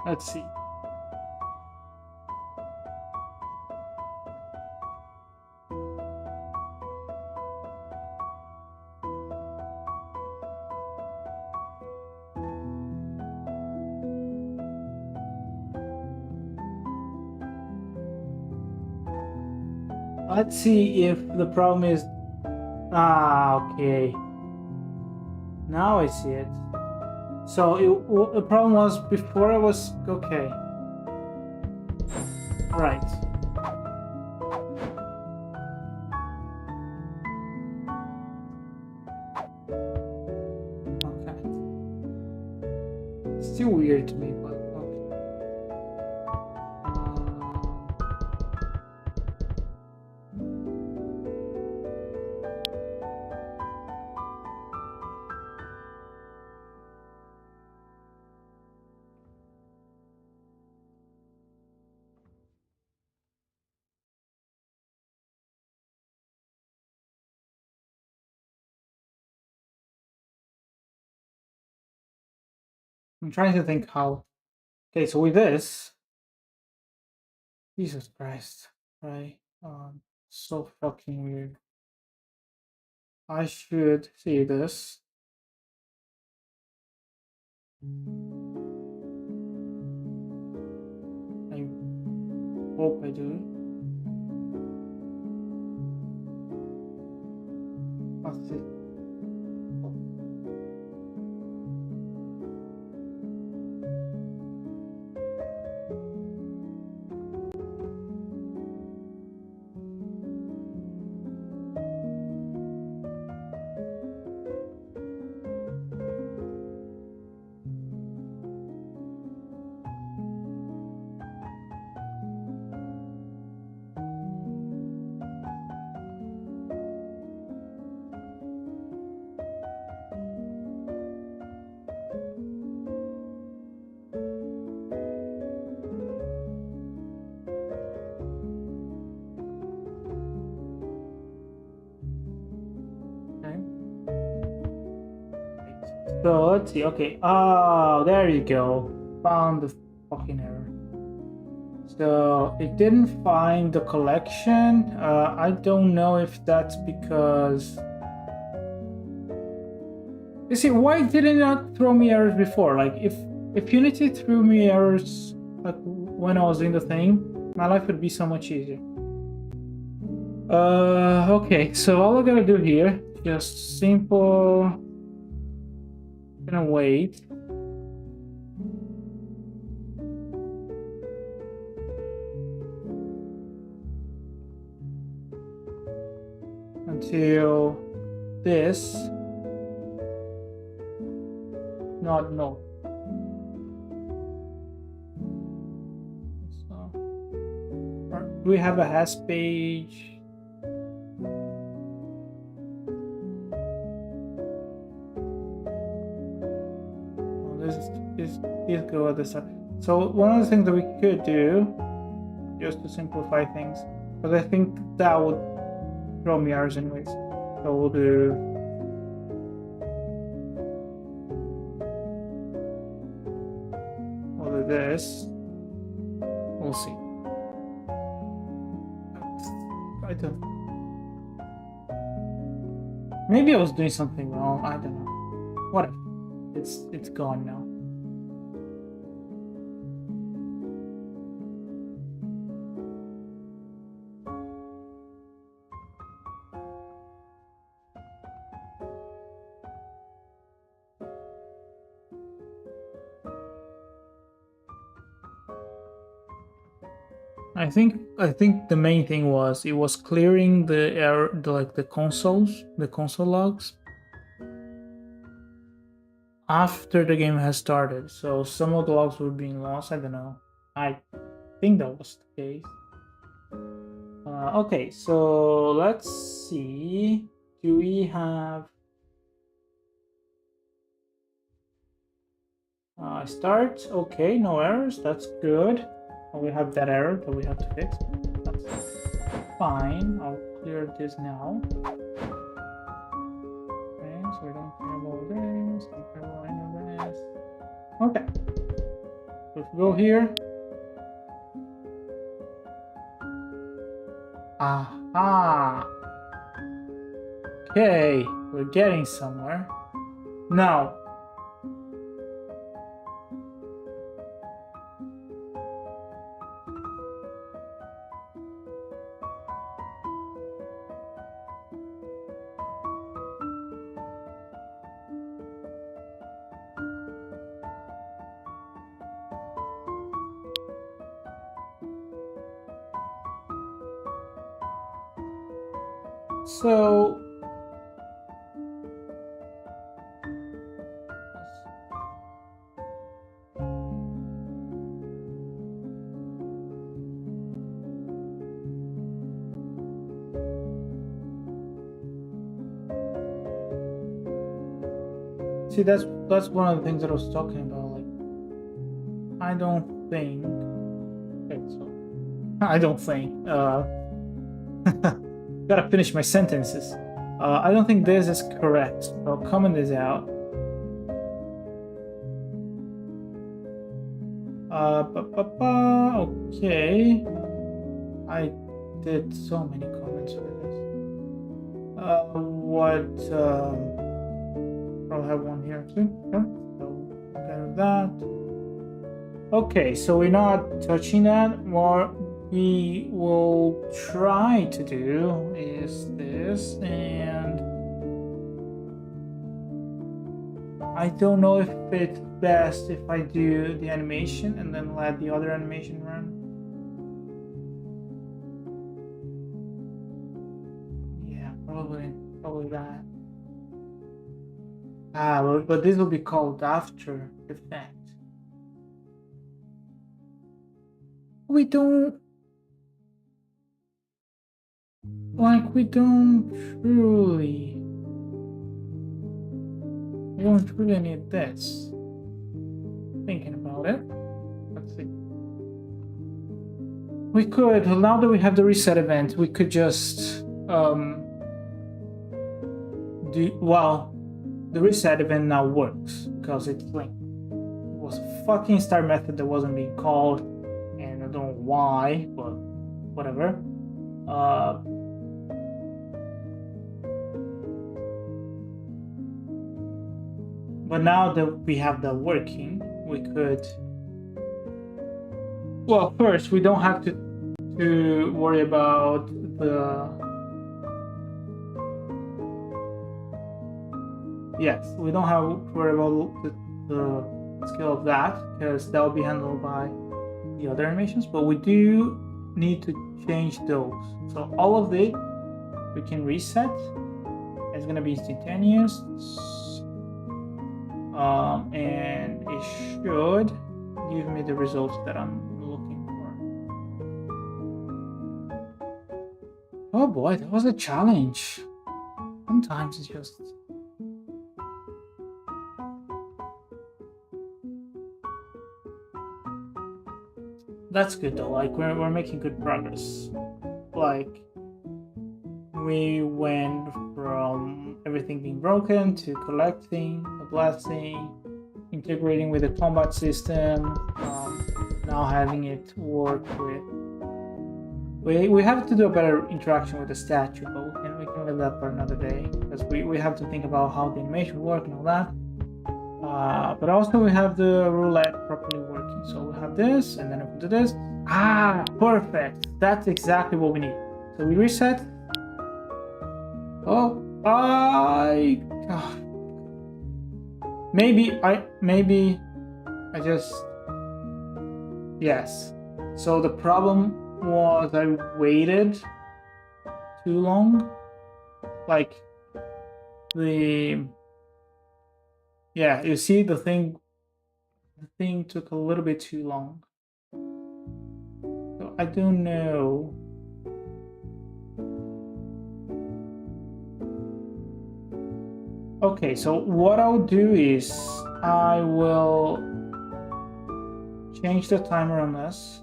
Let's see. Let's see if the problem is... Ah, okay. Now I see it. So the problem was before I was... Okay. Right. Okay. Still weird to me, but okay. I'm trying to think how... Okay, so with this... Jesus Christ. Right? So fucking weird. I should see this. I hope I do. That's it. So let's see. Okay. Oh, there you go. Found the fucking error. So it didn't find the collection. I don't know if that's because... You see, why did it not throw me errors before? Like, if Unity threw me errors like when I was in the thing, my life would be so much easier. Okay. So all I gotta do here, just simple. Gonna wait. Until this. Not no. So, do we have a hash page? Let's go at this side. So one of the things that we could do, just to simplify things, because I think that would throw me errors anyways. So we'll do this. We'll see. I don't. Maybe I was doing something wrong. I don't know. Whatever. It's gone now. I think the main thing was it was clearing the error, the console logs after the game has started. So some of the logs were being lost. I don't know. I think that was the case. Okay, so let's see. Do we have start? Okay, no errors. That's good. We have that error that we have to fix. That's fine. I'll clear this now. Okay, so we don't care about this. Don't care about any of this. Okay. Let's go here. Aha. Okay, we're getting somewhere. Now. So see, that's one of the things that I was talking about. Like, I don't think. Okay, so I don't think. Gotta finish my sentences. I don't think this is correct. So I'll comment this out. Okay. I did so many comments for this. I'll have one here too. Yeah. So kind of that. Okay, so we're not touching that. What we will try to do is this, and I don't know if it's best if I do the animation and then let the other animation run. Yeah, probably that. But this will be called After Effect. We don't truly. We don't really need this. Thinking about it. Let's see. We could, now that we have the reset event, we could just the reset event now works because it's linked. It was a fucking start method that wasn't being called, and I don't know why, but whatever. But now that we have that working, we could. Well, first we don't have to worry about the. Yes, we don't have to worry about the scale of that because that will be handled by the other animations. But we do need to change those. So all of it we can reset. It's gonna be instantaneous. And it should give me the results that I'm looking for. Oh boy, that was a challenge. Sometimes it's just. That's good though, like we're making good progress. Like, we went from everything being broken to collecting, the blasting, integrating with the combat system, now having it work with. We have to do a better interaction with the statue, but we can leave that for another day because we have to think about how the animation work and all that. But also we have the roulette properly working. So we have this, and then if we do this, perfect. That's exactly what we need. So we reset. Maybe I just. Yes. So the problem was I waited too long. Like yeah, you see the thing took a little bit too long. So I don't know. Okay, so what I'll do is I will change the timer on this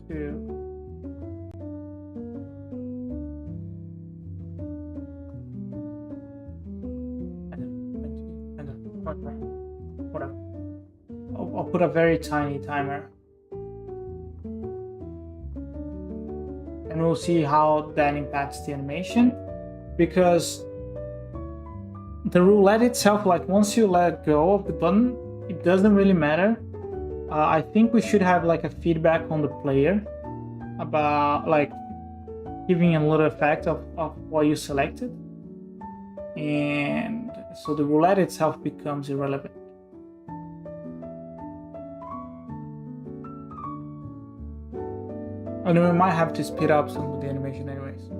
to whatever. I'll put a very tiny timer. And we'll see how that impacts the animation. Because the roulette itself, like once you let go of the button, it doesn't really matter. I think we should have like a feedback on the player about like giving a little effect of what you selected. And so the roulette itself becomes irrelevant. And we might have to speed up some of the animation anyways.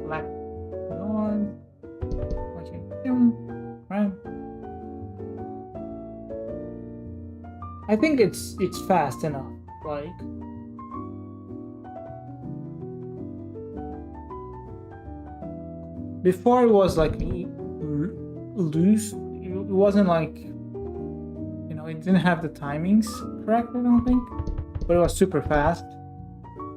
Black on, watching film, right? I think it's fast enough, like. Before it was like loose. It wasn't like, you know, it didn't have the timings correct, I don't think. But it was super fast.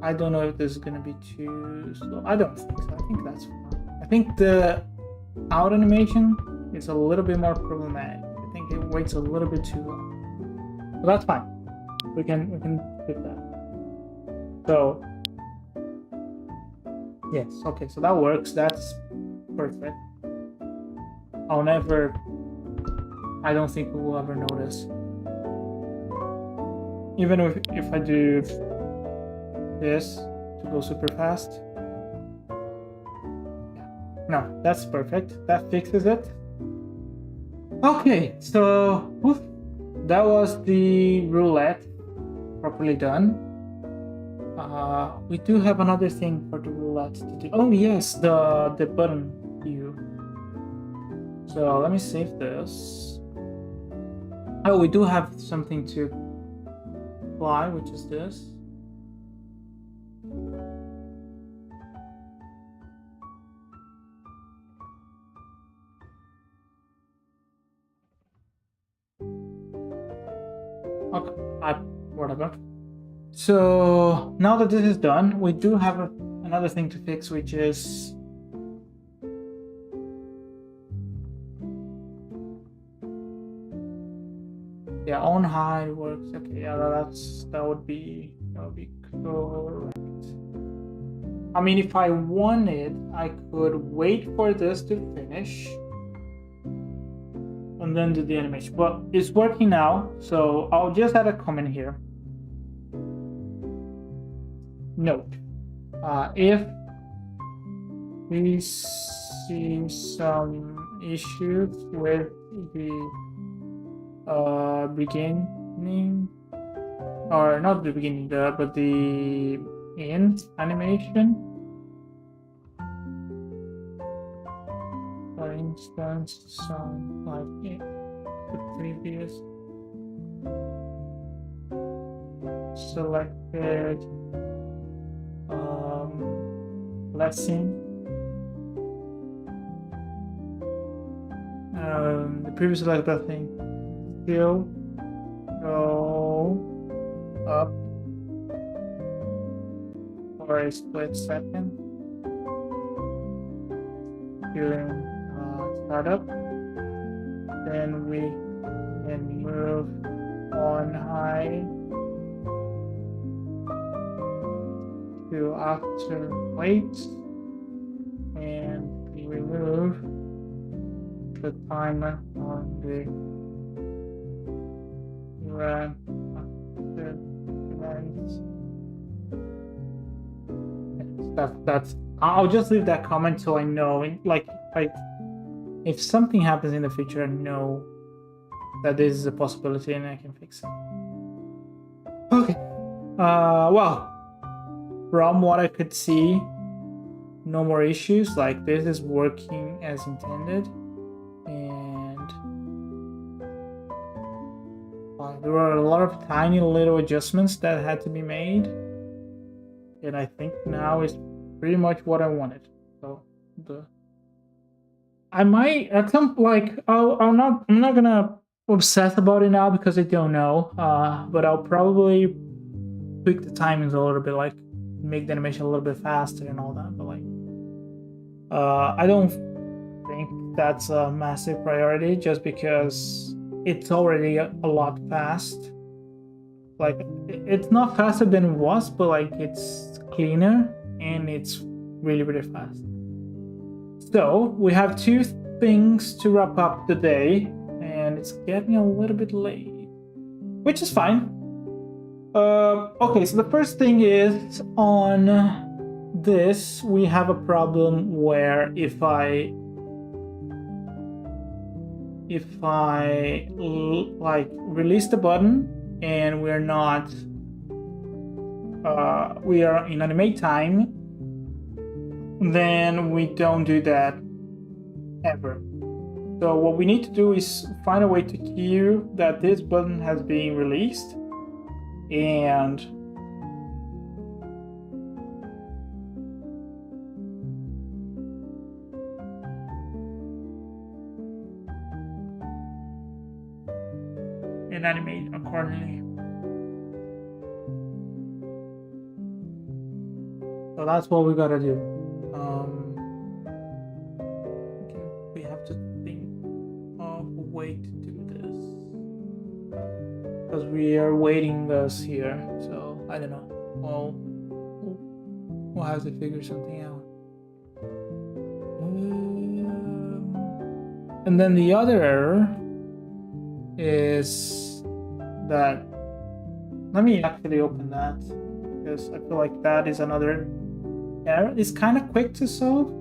I don't know if this is gonna be too slow. I don't think so. I think that's fine. I think the out animation is a little bit more problematic. I think it waits a little bit too long. But that's fine. We can fix that. So yes, okay, so that works. That's perfect. I don't think we will ever notice. Even if I do this to go super fast. No, that's perfect. That fixes it. Okay, so that was the roulette properly done. We do have another thing for the roulette to do. Oh yes, the button view. So let me save this. Oh, we do have something to apply, which is this. Okay, whatever. So now that this is done, we do have another thing to fix, which is on high works. Okay, yeah, that would be correct. I mean, if I wanted, I could wait for this to finish and then do the animation, but it's working now, so I'll just add a comment here. Note, if we see some issues with the beginning, or not the beginning, but the end animation, for instance, some like the previous selected lesson, the previous selected thing still go up for a split second during startup. Then we can move on high to after wait and remove the timer on the run after events. That's I'll just leave that comment so I know, like, if something happens in the future, I know that this is a possibility and I can fix it. Okay. Well, from what I could see, no more issues. Like, this is working as intended, and there were a lot of tiny little adjustments that had to be made, and I think now is pretty much what I wanted. So I might at some, like, I'm not gonna obsessed about it now because I don't know. But I'll probably tweak the timings a little bit, like make the animation a little bit faster and all that. But like, I don't think that's a massive priority just because it's already a lot fast. Like, it's not faster than it was, but like it's cleaner and it's really, really fast. So we have two things to wrap up today, and it's getting a little bit late, which is fine. Okay, so the first thing is on this, we have a problem where if I like release the button and we're not, we are in animate time, then we don't do that ever. So what we need to do is find a way to cue that this button has been released, and animate accordingly. So that's what we gotta do. Okay, we have to think of a way to do this because we are waiting this here. So I don't know. Well, we'll have to figure something out. And then the other error is that, let me actually open that because I feel like that is another error. It's kind of quick to solve.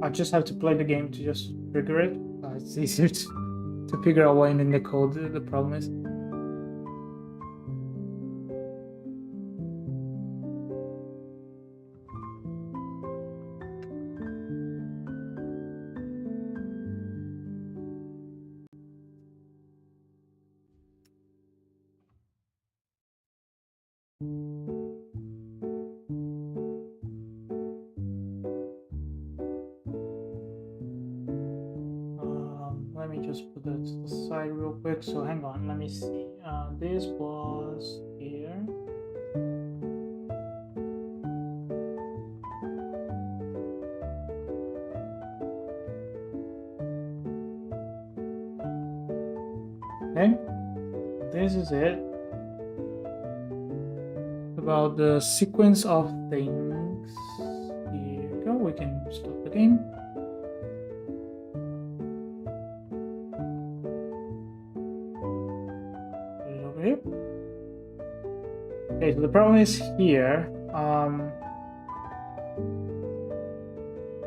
I just have to play the game to just trigger it. It's easier to figure out when in the code the problem is. Let me just put that to the side real quick. So hang on, let me see. This was here. Okay, this is it. About the sequence of things. Here we go. We can stop the game. Okay, so the problem is here.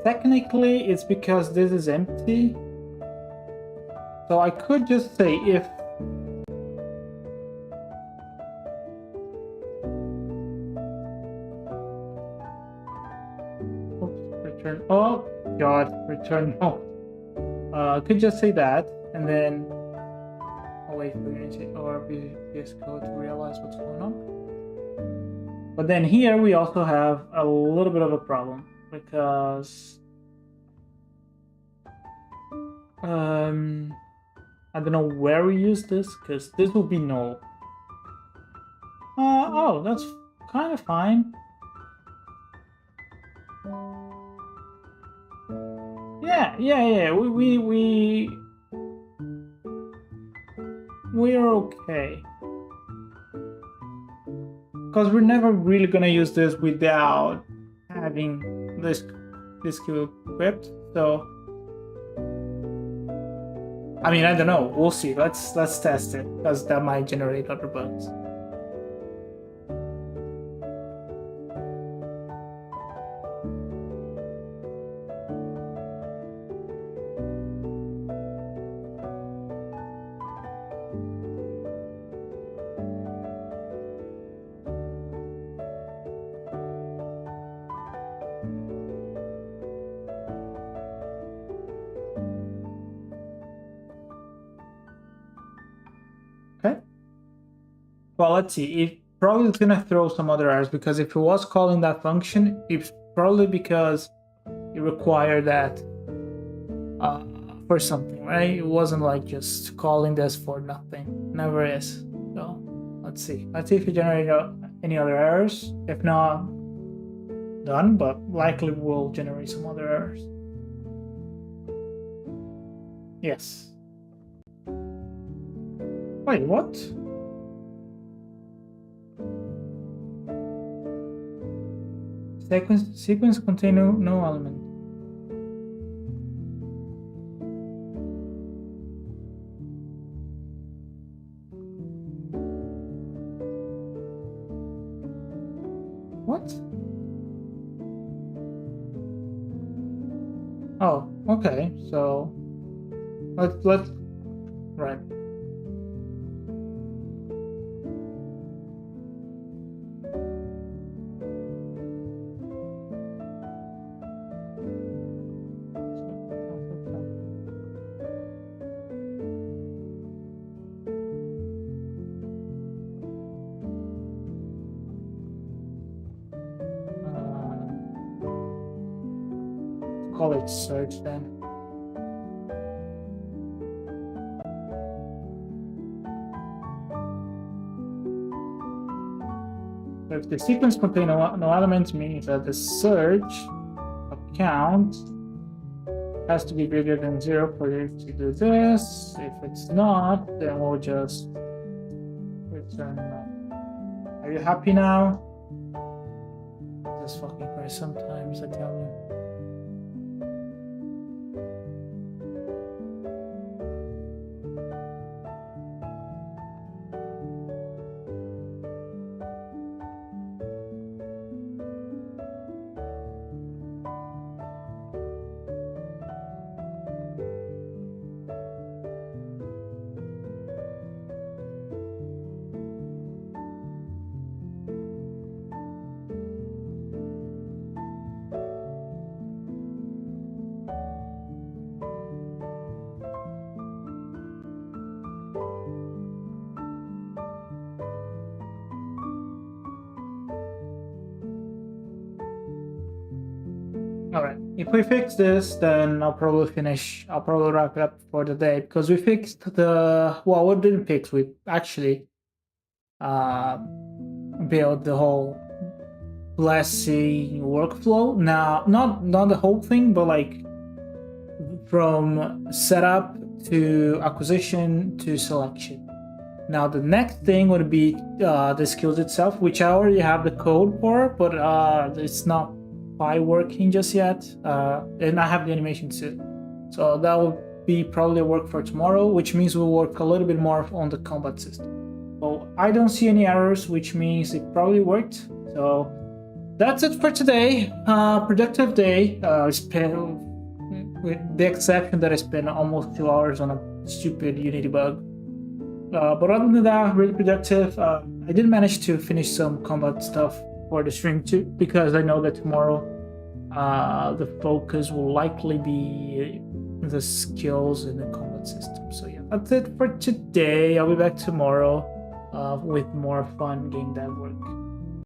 Technically, it's because this is empty. So I could just say if return. Oh God, return no. I could just say that, and then I'll wait for Kenichi or VS Code to realize what's going on. But then here we also have a little bit of a problem because I don't know where we use this because this will be null. Oh, that's kind of fine. Yeah. We're okay. Because we're never really gonna use this without having this skill equipped. So I mean, I don't know. We'll see. Let's test it because that might generate other bugs. Well, let's see. It probably is gonna throw some other errors because if it was calling that function, it's probably because it required that for something, right? It wasn't like just calling this for nothing. Never is. So let's see. Let's see if it generated any other errors. If not, done. But likely will generate some other errors. Yes. Wait, what? Sequence contain no element. What? Oh, okay. So let's right. Call it search then. So if the sequence contains no elements, means that the search count has to be greater than 0 for you to do this. If it's not, then we'll just return that. Are you happy now? This fucking Christ sometimes, I tell you. Alright, if we fix this, then I'll probably wrap it up for the day, because we fixed the, well, we didn't fix, we actually built the whole blessing workflow. Now, not the whole thing, but like from setup to acquisition to selection. Now the next thing would be the skills itself, which I already have the code for, but it's not by working just yet, and I have the animation too, so that will be probably work for tomorrow, which means we'll work a little bit more on the combat system. So I don't see any errors, which means it probably worked. So that's it for today. Productive day. Spent, with the exception that I spent almost 2 hours on a stupid Unity bug, but other than that, really productive. I did manage to finish some combat stuff for the stream too, because I know that tomorrow the focus will likely be the skills in the combat system. So yeah, that's it for today. I'll be back tomorrow with more fun game dev work.